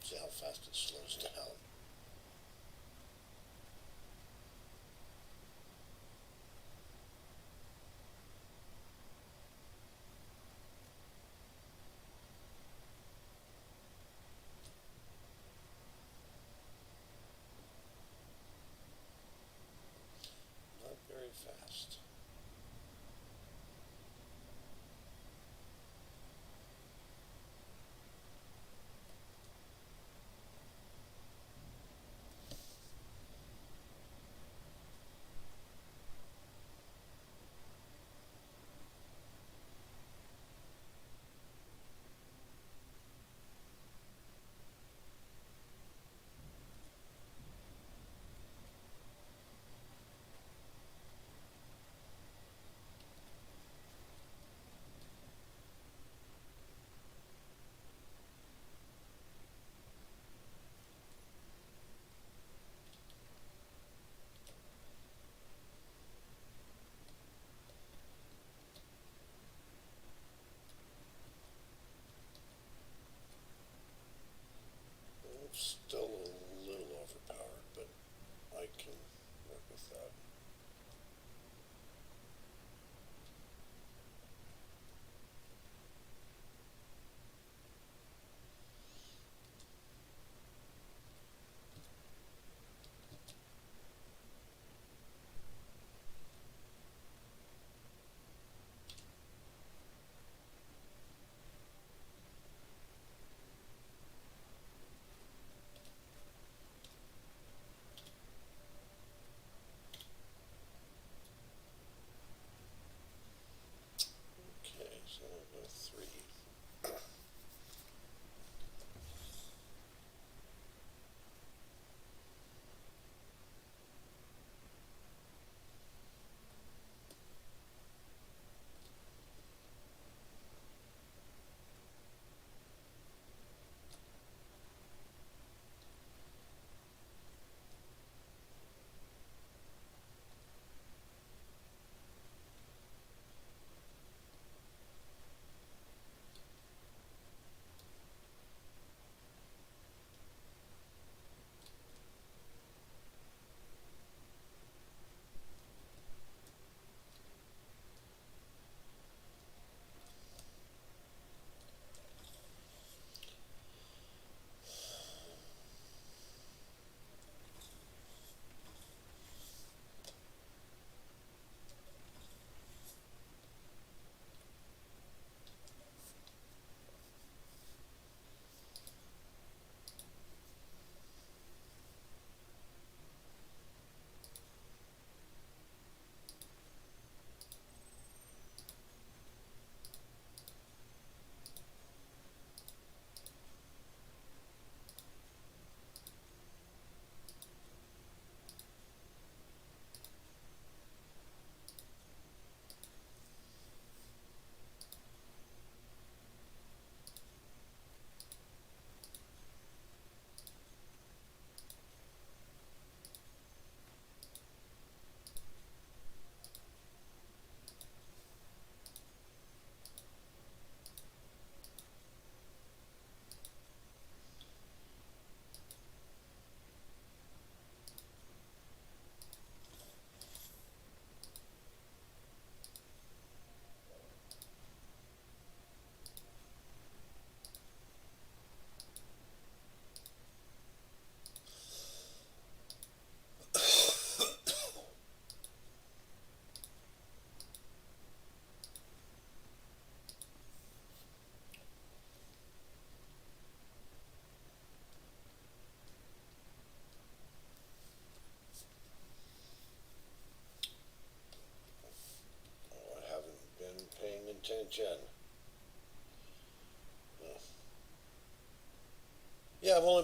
See how fast it slows down. Not very fast.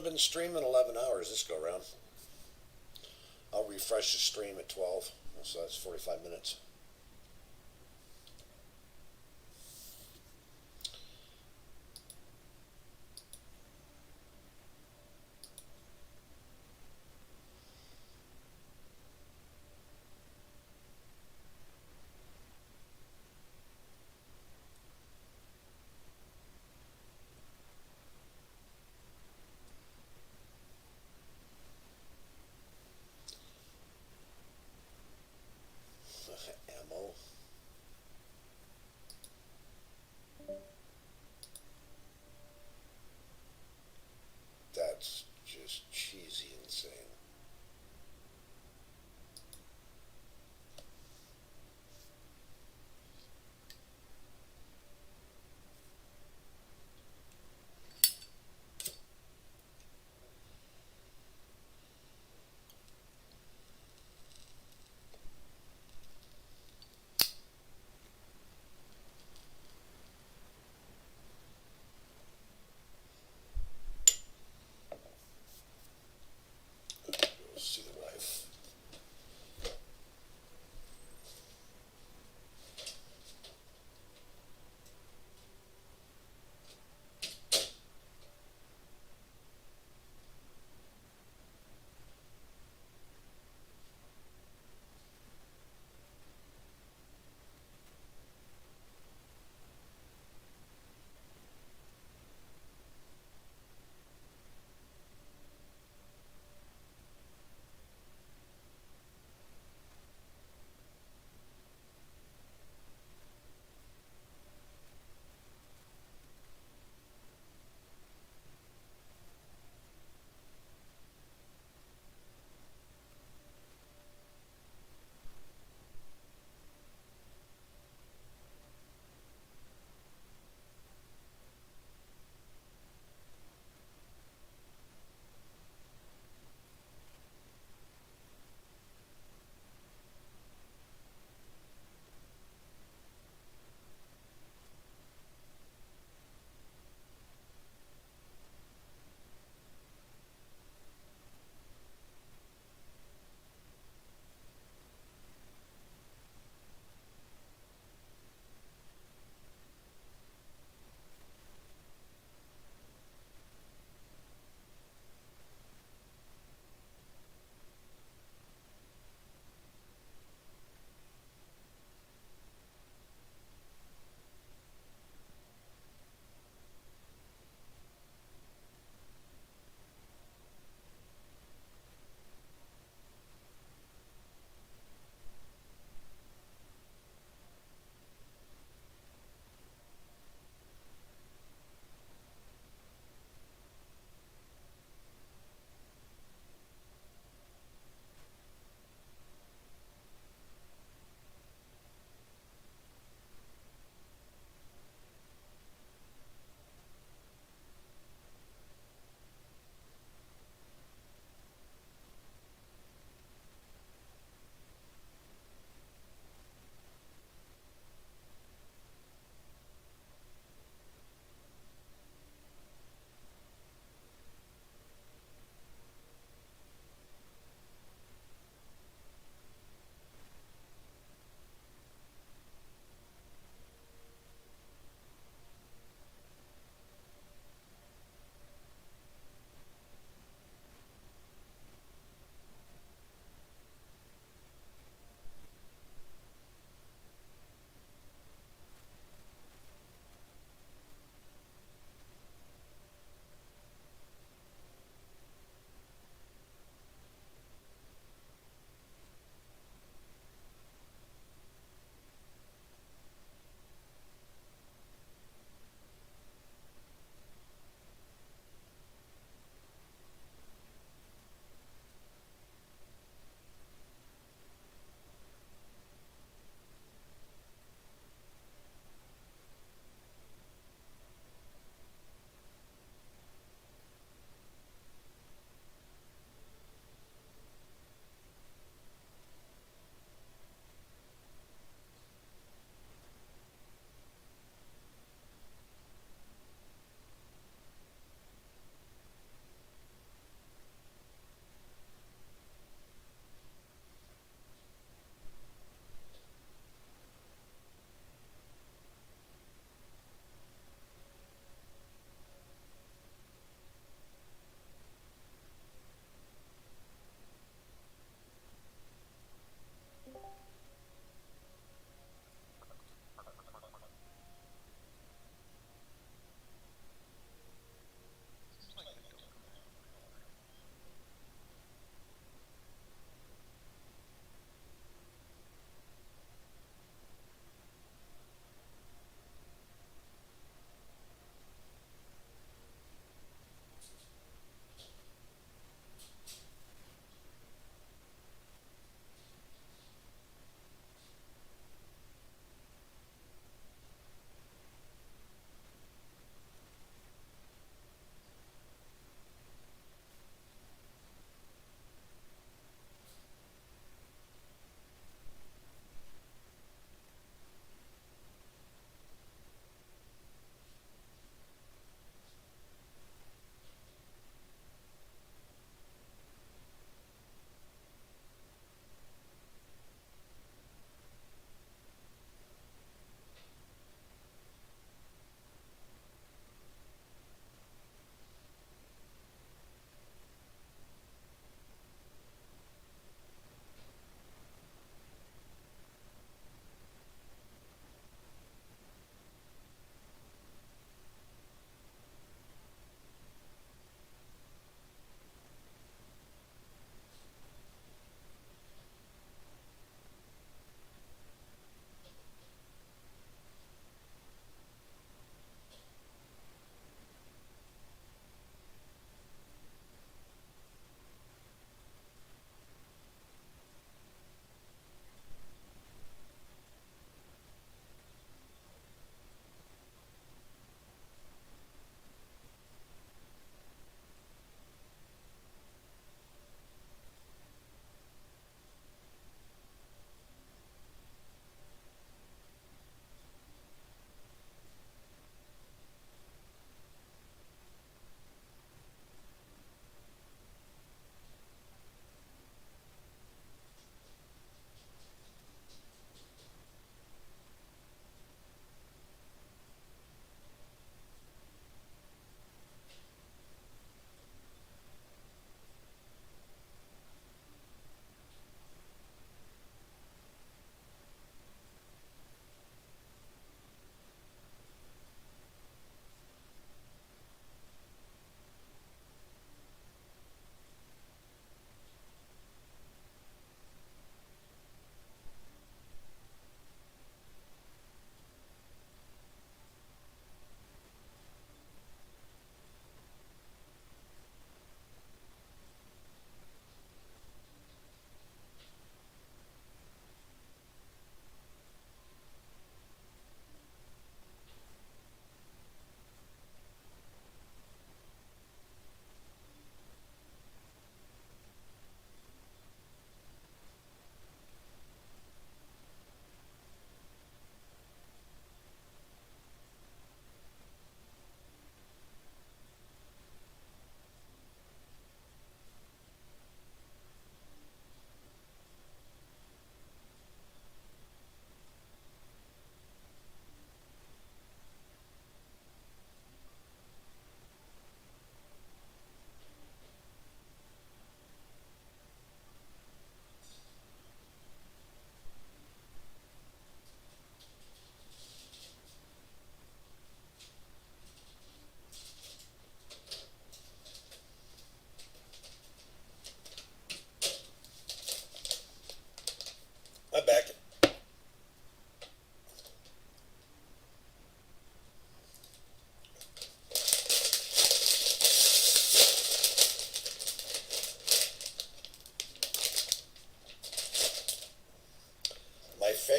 been streaming 11 hours this go round. I'll refresh the stream at 12, so that's 45 minutes.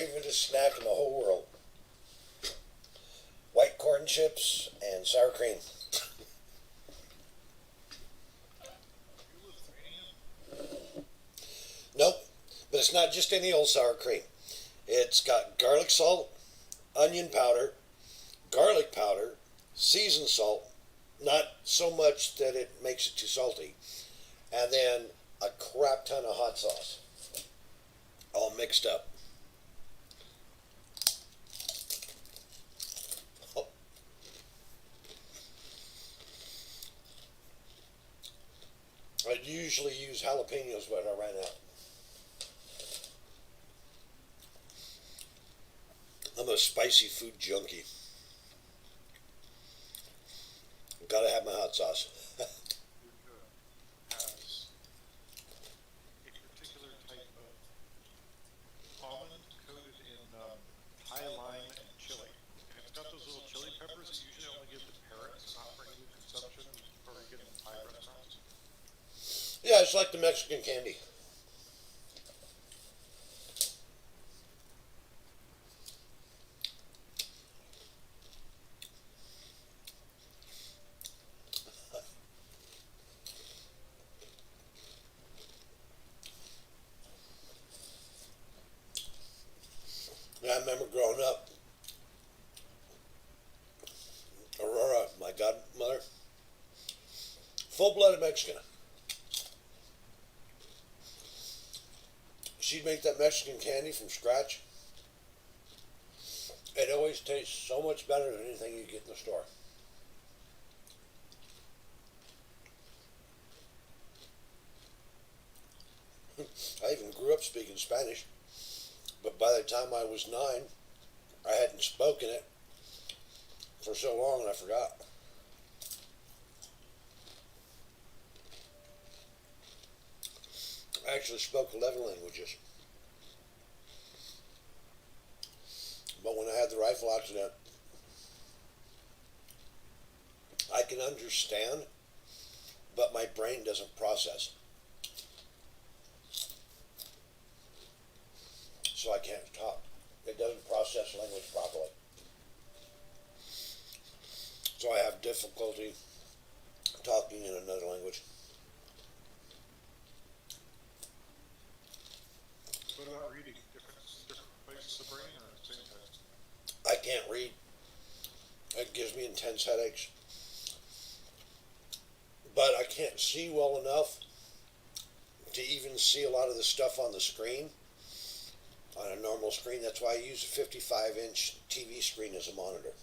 favorite snack in the whole world. White corn chips and sour cream. You Lithuanian? Nope, but it's not just any old sour cream. It's got garlic salt, onion powder, garlic powder, seasoned salt, not so much that it makes it too salty, and then a crap ton of hot sauce, all mixed up. I usually use jalapenos, but I ran out. I'm a spicy food junkie. Gotta have my hot sauce. Has a particular type of almond coated in high lime and chili. And it's got those little chili peppers that you usually only give to parrots, not for human consumption, or you get in Thai restaurants. Yeah, it's like the Mexican candy. Yeah, I remember growing up, Aurora, my godmother, full-blooded Mexican. She'd make that Mexican candy from scratch. It always tastes so much better than anything you get in the store. I even grew up speaking Spanish, but by the time I was 9, I hadn't spoken it for so long and I forgot. I actually spoke 11 languages. But when I had the rifle accident, I can understand, but my brain doesn't process. So I can't talk. It doesn't process language properly. So I have difficulty talking in another language. What about reading? Different places of the brain or same test? I can't read. It gives me intense headaches. But I can't see well enough to even see a lot of the stuff on the screen, on a normal screen. That's why I use a 55-inch TV screen as a monitor.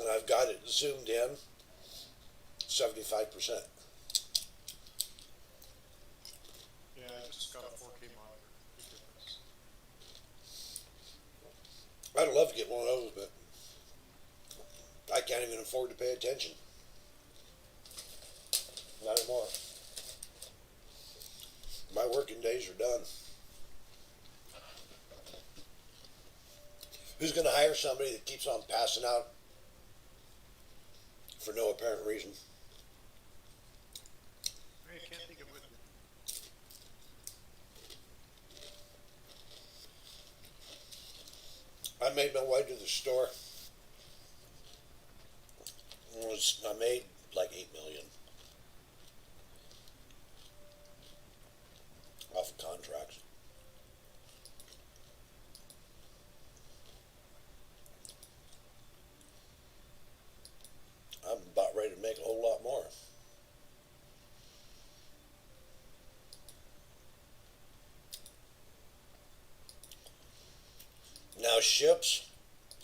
And I've got it zoomed in 75%. Yeah, I just got a 4K monitor. Big difference. I'd love to get one of those, but I can't even afford to pay attention. Not anymore. My working days are done. Who's going to hire somebody that keeps on passing out for no apparent reason? I can't think of it. I made my way to the store. I made like 8 million off of contracts. I'm about ready to make a whole lot more. Now ships,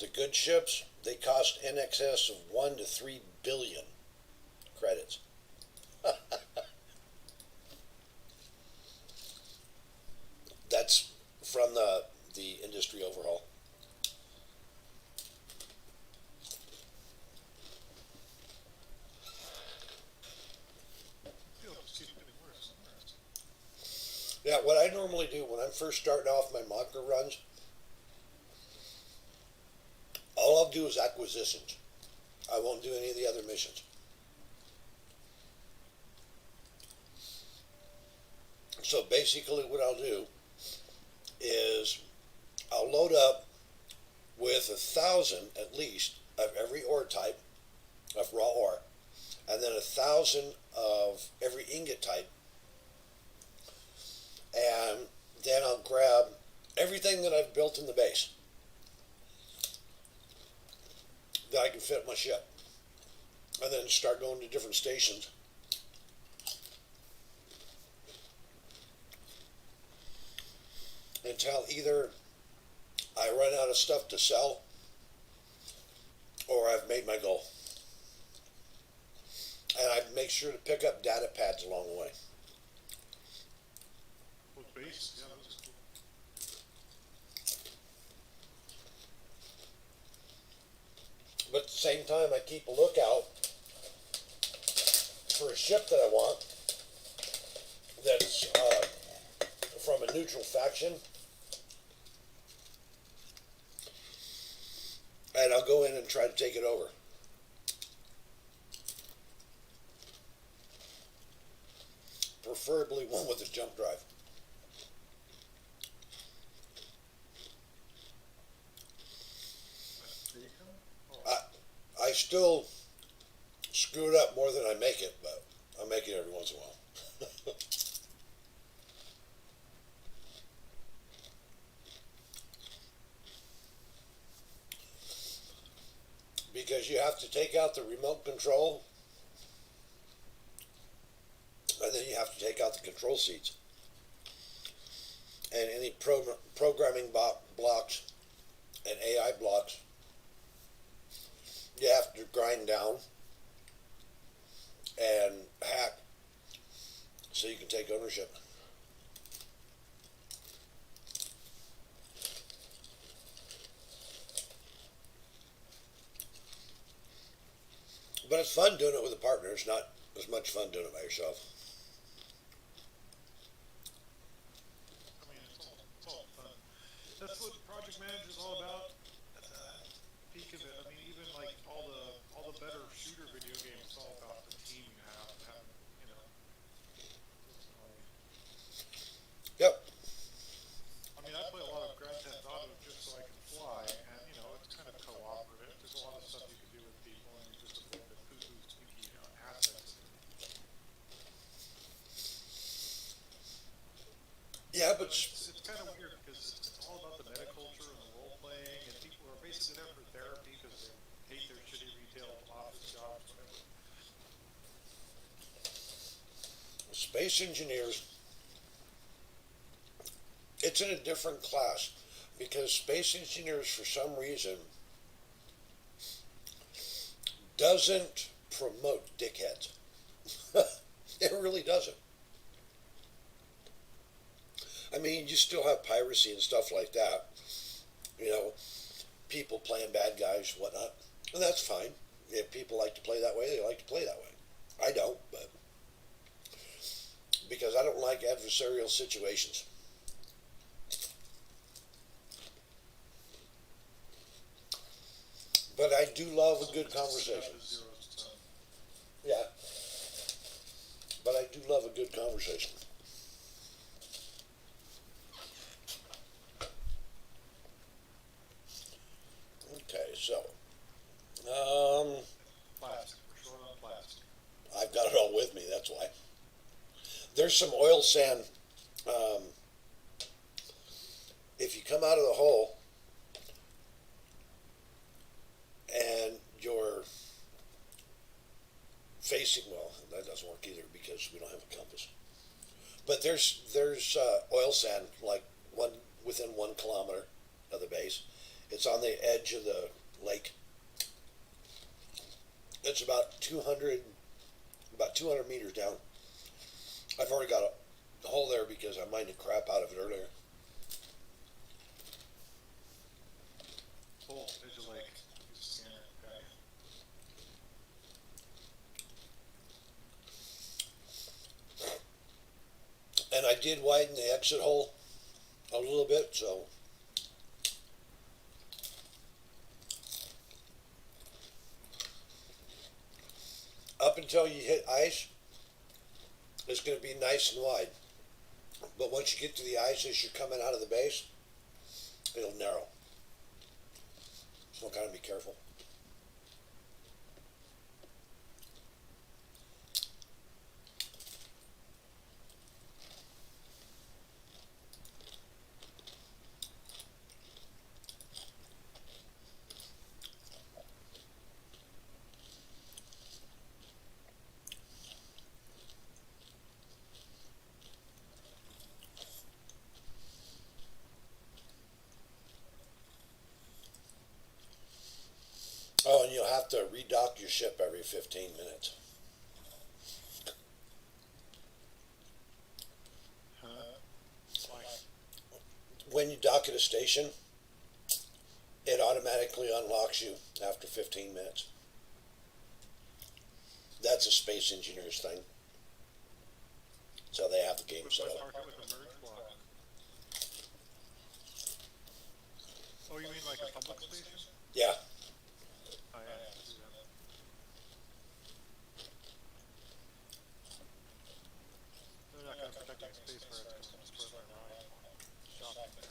the good ships, they cost in excess of 1 to 3 billion credits. That's from the industry overhaul. It'll just keep getting worse and worse. Yeah, what I normally do when I'm first starting off my moniker runs, all I'll do is acquisitions. I won't do any of the other missions. So basically what I'll do is I'll load up with 1,000 at least of every ore type of raw ore, and then 1,000 of every ingot type, and then I'll grab everything that I've built in the base that I can fit in my ship, and then start going to different stations until either I run out of stuff to sell or I've made my goal. And I make sure to pick up data pads along the way. Well, base, yeah, those are cool. But at the same time, I keep a lookout for a ship that I want that's from a neutral faction. And I'll go in and try to take it over. Preferably one with a jump drive. I still screw it up more than I make it, but I make it every once in a while. Because you have to take out the remote control, and then you have to take out the control seats. And any programming blocks and AI blocks, you have to grind down and hack so you can take ownership. But it's fun doing it with a partner. It's not as much fun doing it by yourself. I mean, it's all fun. That's what project manager is all about. At the peak of it, I mean, even like all the better shooter video games, it's all about the team you have, you know. Yep. I mean, I play a lot of Grand Theft Auto just so I can fly, and you know, it's kind of cooperative. There's a lot of stuff you can do with people, and you're just a little bit poo-poo, squeaky, you know, aspects. Yeah, but It's kind of weird because it's all about the metaculture and the role playing, and people are basically there for therapy because they hate their shitty retail office jobs, whatever. Space engineers, it's in a different class because space engineers, for some reason, doesn't promote dickheads. It really doesn't. I mean, you still have piracy and stuff like that. You know, people playing bad guys, whatnot. And that's fine. If people like to play that way, they like to play that way. I don't, but because I don't like adversarial situations. But I do love a good conversation. Yeah. But I do love a good conversation. Okay, so Plastic. We're short on plastic. I've got it all with me. That's why. There's some oil sand. If you come out of the hole and you're facing, well, that doesn't work either because we don't have a compass. But there's oil sand like within 1 kilometer of the base. It's on the edge of the lake. It's about 200 meters down. I've already got a hole there because I mined the crap out of it earlier. Oh, edge of lake. Use a scanner. Okay. And I did widen the exit hole a little bit, so up until you hit ice, it's going to be nice and wide. But once you get to the ice as you're coming out of the base, It'll narrow. So gotta be careful. Oh, and you'll have to redock your ship every 15 minutes. Huh? Why? When you dock at a station, it automatically unlocks you after 15 minutes. That's a space engineer's thing. So they have the game set But up. park it with a merge block. Oh, you mean like a public station? Yeah. Oh, yeah, I see that. They're not gonna protect any space where it's gonna destroy my ride. Shopping there.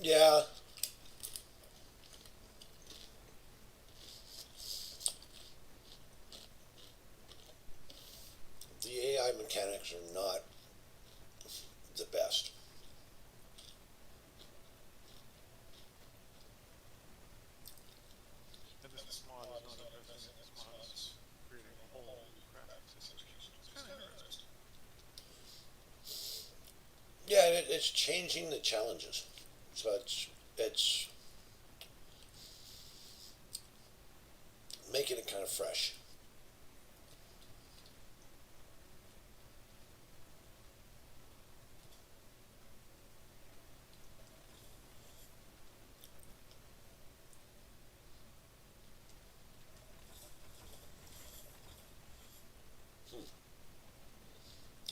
Yeah. The AI mechanics are not the best. And this mod is not addressing it. This mod is creating a whole new crafting situation. It's kind of interesting. Yeah, it's changing the challenges. So it's making it kind of fresh.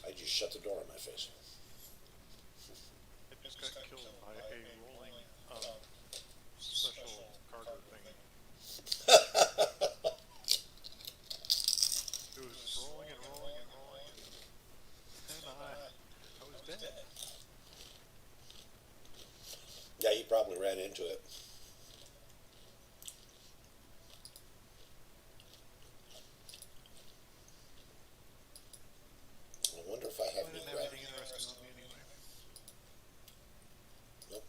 I just shut the door in my face. It just got killed by a rolling, special cargo thing. It was just rolling and rolling and rolling, and I was dead. Yeah, you probably ran into it. I wonder if I have I any didn't have anything interesting on me anyway. Nope.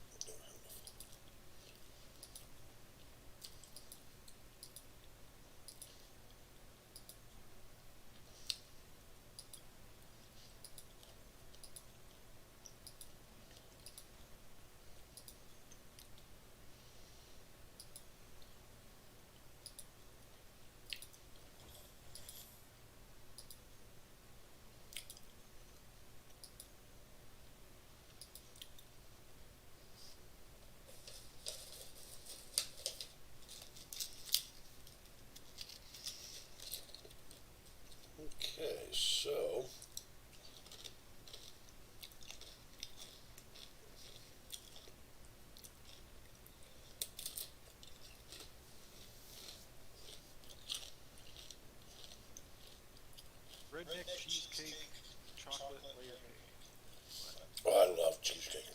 Okay, so Redneck cheesecake, chocolate layer cake. oh, I love cheesecake.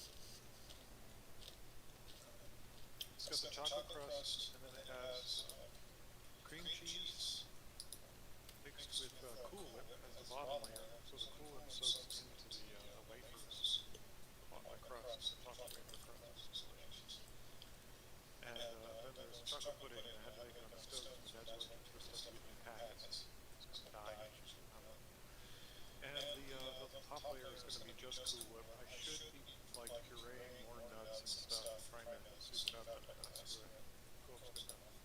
It's got the chocolate crust, and then it has cream cheese mixed with Cool Whip as the bottom layer. So the Cool Whip soaks into the wafers, the crust, the chocolate wafer crust. It's delicious. And then there's chocolate pudding, and I had to make it on the stove because the dad's allergic to the stuff you get in packets. It's gonna die. And the top layer is gonna be just Cool Whip. I should be like pureeing more nuts and stuff, trying to sweeten up, but screw it. Cool Whip's good enough.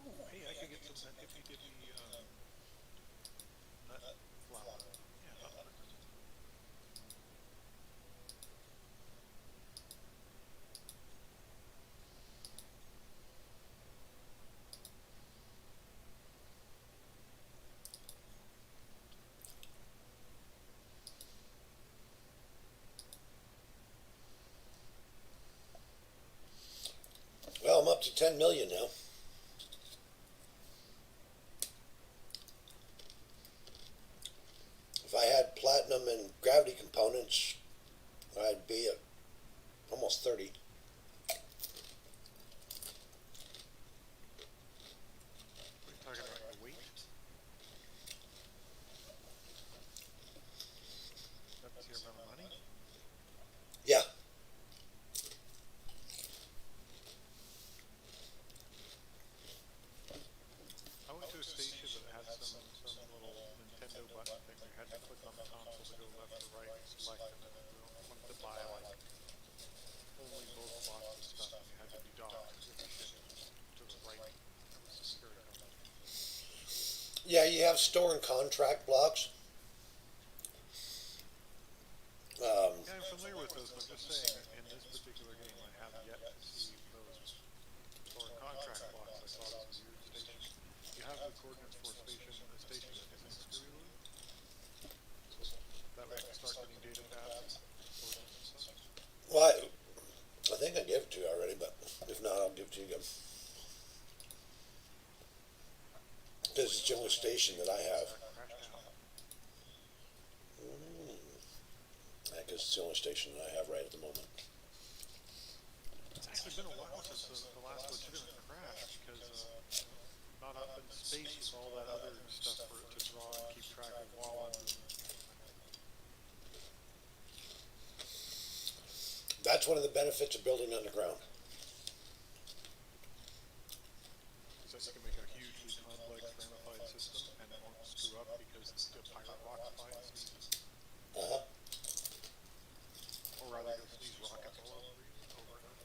Ooh, hey, I could get some that if you give me nut flour. Yeah, that works. to 10 million now. If I had platinum and gravity components, I'd be at almost 30. What are you talking about? The weight? That's your amount of money? Yeah. I went to a station that had some little Nintendo button thing where you had to click on the console to go left or right and select, and then you wanted to buy like only both blocks of stuff, and you had to be docked with the ship to the right. That was very comfortable. Yeah, you have store and contract blocks. Yeah, I'm familiar with those, but I'm just saying, in this particular game, I have yet to see those store contract blocks. I saw those weird stations. You have the coordinates for a station that isn't Screwy, so that way I can start getting data pads and coordinates and stuff. Well, I think I gave it to you already, but if not, I'll give it to you again. Because it's the only station that I have. Crashed out. I guess it's the only station that I have right at the moment. It's actually been a while since the last legitimate crash, because not up in space with all that other stuff for it to draw and keep track of while I'm moving. That's one of the benefits of building underground. So you can make a hugely complex ramified system and it won't screw up because the pirate walks by and sneezes. Uh-huh. Or rather, he'll sneeze rockets all over you overnight.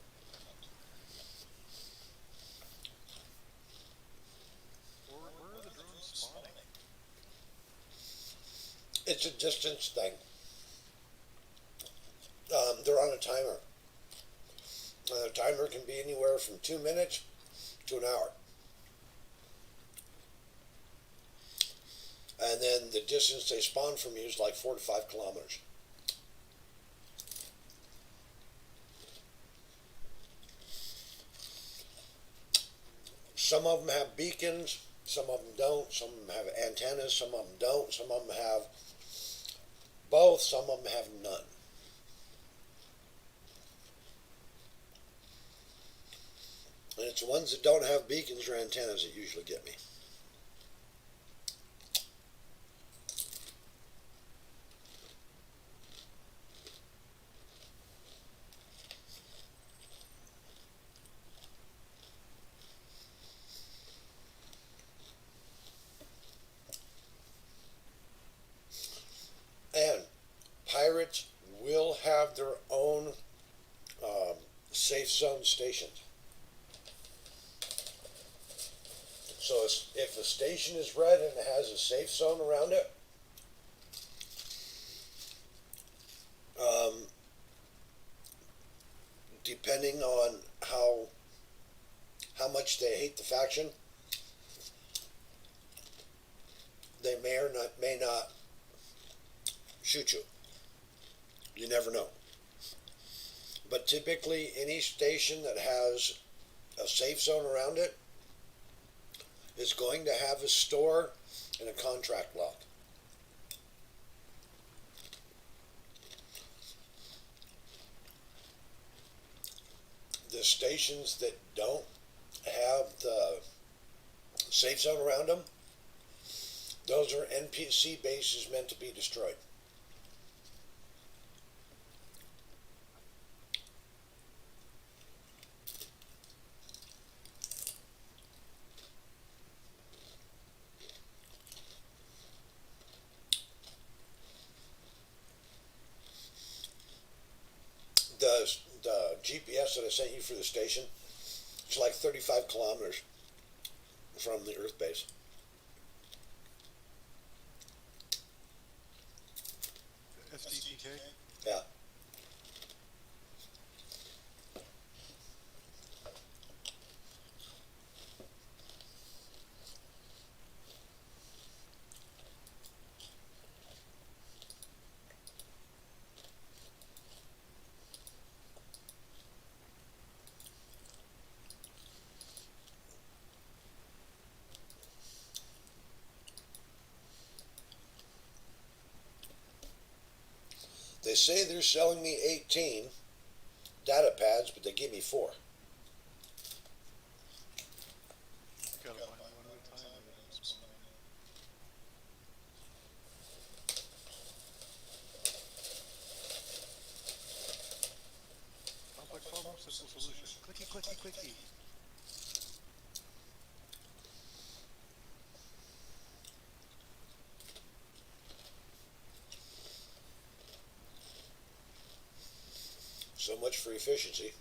Or where are the drones spawning? It's a distance thing. They're on a timer. The timer can be anywhere from 2 minutes to an hour. And then the distance they spawn from you is like 4 to 5 kilometers. Some of them have beacons, some of them don't, some of them have antennas, some of them don't, some of them have both, some of them have none. And it's the ones that don't have beacons or antennas that usually get me. And pirates will have their own safe zone stations. So if a station is red and it has a safe zone around it, depending on how much they hate the faction, they may not shoot you. You never know. But typically, any station that has a safe zone around it is going to have a store and a contract block. The stations that don't have the safe zone around them, those are NPC bases meant to be destroyed. The GPS that I sent you for the station, it's like 35 kilometers from the Earth base. STTK? Yeah. They say they're selling me 18 data pads, but they give me 4. Gotta buy one at a time and then explain. Complex problem, simple solution. Clicky, clicky, clicky. So much for efficiency.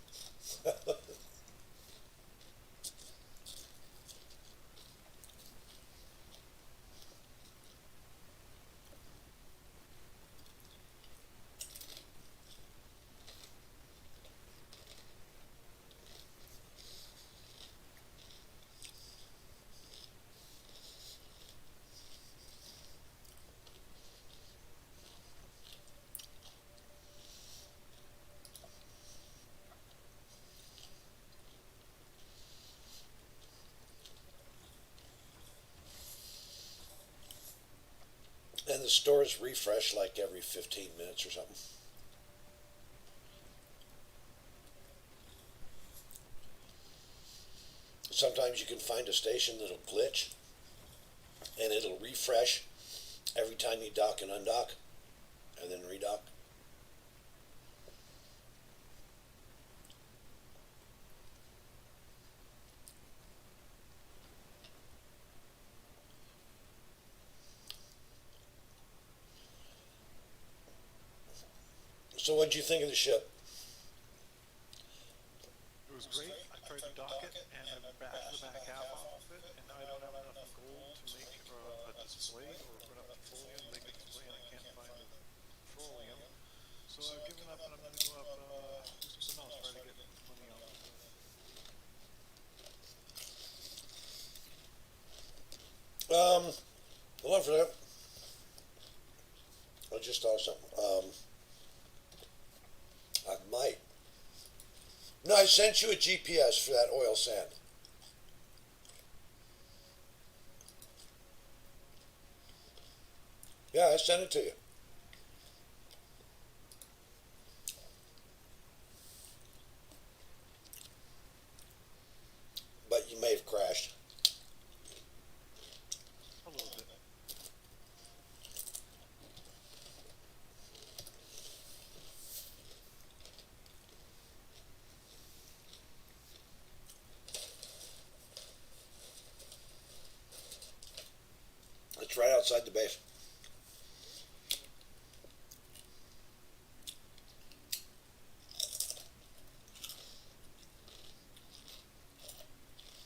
And the stores refresh like every 15 minutes or something. Sometimes you can find a station that'll glitch and it'll refresh every time you dock and undock and then redock. So what'd you think of the ship? It was great. I tried to dock it and I backed the back half off of it, and now I don't have enough gold to make a display or enough petroleum to make a display, and I can't find the petroleum. So I've given up and I'm gonna go up do something else, try to get money out of it. Hold on for that. I just thought of something. I might. No, I sent you a GPS for that oil sand. Yeah, I sent it to you. But you may have crashed. A little bit. It's right outside the base.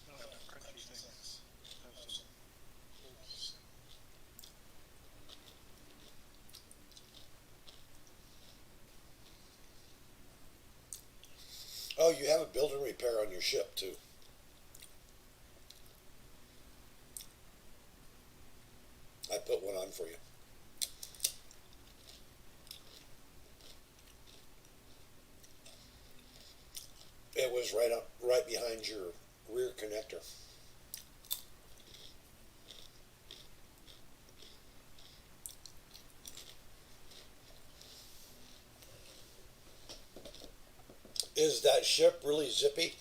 No, I have crunchy things. Have some oats. Oh, you have a build and repair on your ship too. I put one on for you. It was right behind your rear connector. Is that ship really zippy?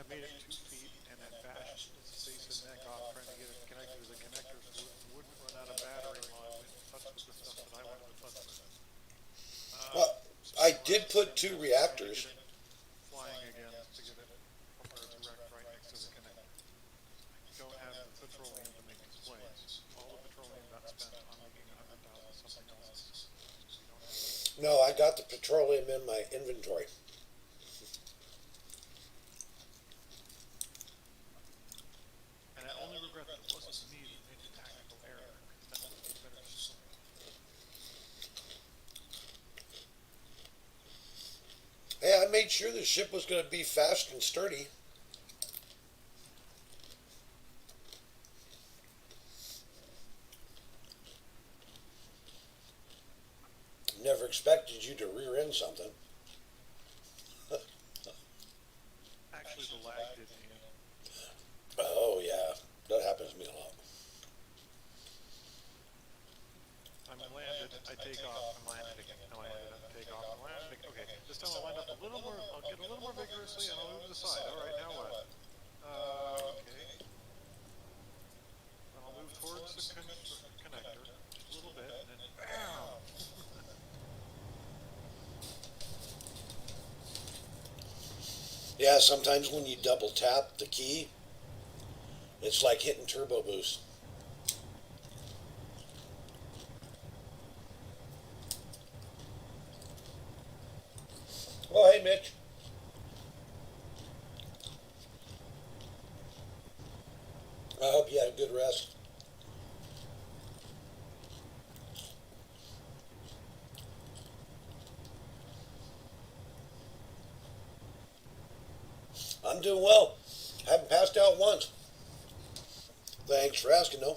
I made it 2 feet and then bashed its face and neck off trying to get it connected to the connector so it wouldn't run out of battery while I went and fussed with the stuff that I wanted to fuss with. Well, So I now did I'm put just 2 trying to reactors. get it flying again to get it from where it's wrecked right next to the connector. I don't have the petroleum to make displays. All the petroleum got spent on making 100,000 something else. So we don't have it. No, I got the petroleum in my inventory. And I only regret that it wasn't me that made the tactical error, because then it would be a better display. Hey, I made sure the ship was going to be fast and sturdy. Never expected you to rear end something. Actually, the lag did me in. Oh, yeah. That happens to me a lot. I take off and land it again. No, I ended up take off and land it again. Okay, this time I'll land up a little more, I'll get a little more vigorously and I'll move to the side. Alright, now what? Okay. And I'll move towards the connector just a little bit and then BAM! Yeah, sometimes when you double tap the key, it's like hitting turbo boost. Well, hey, Mitch. I hope you had a good rest. I'm doing well. Haven't passed out once. Thanks for asking, though.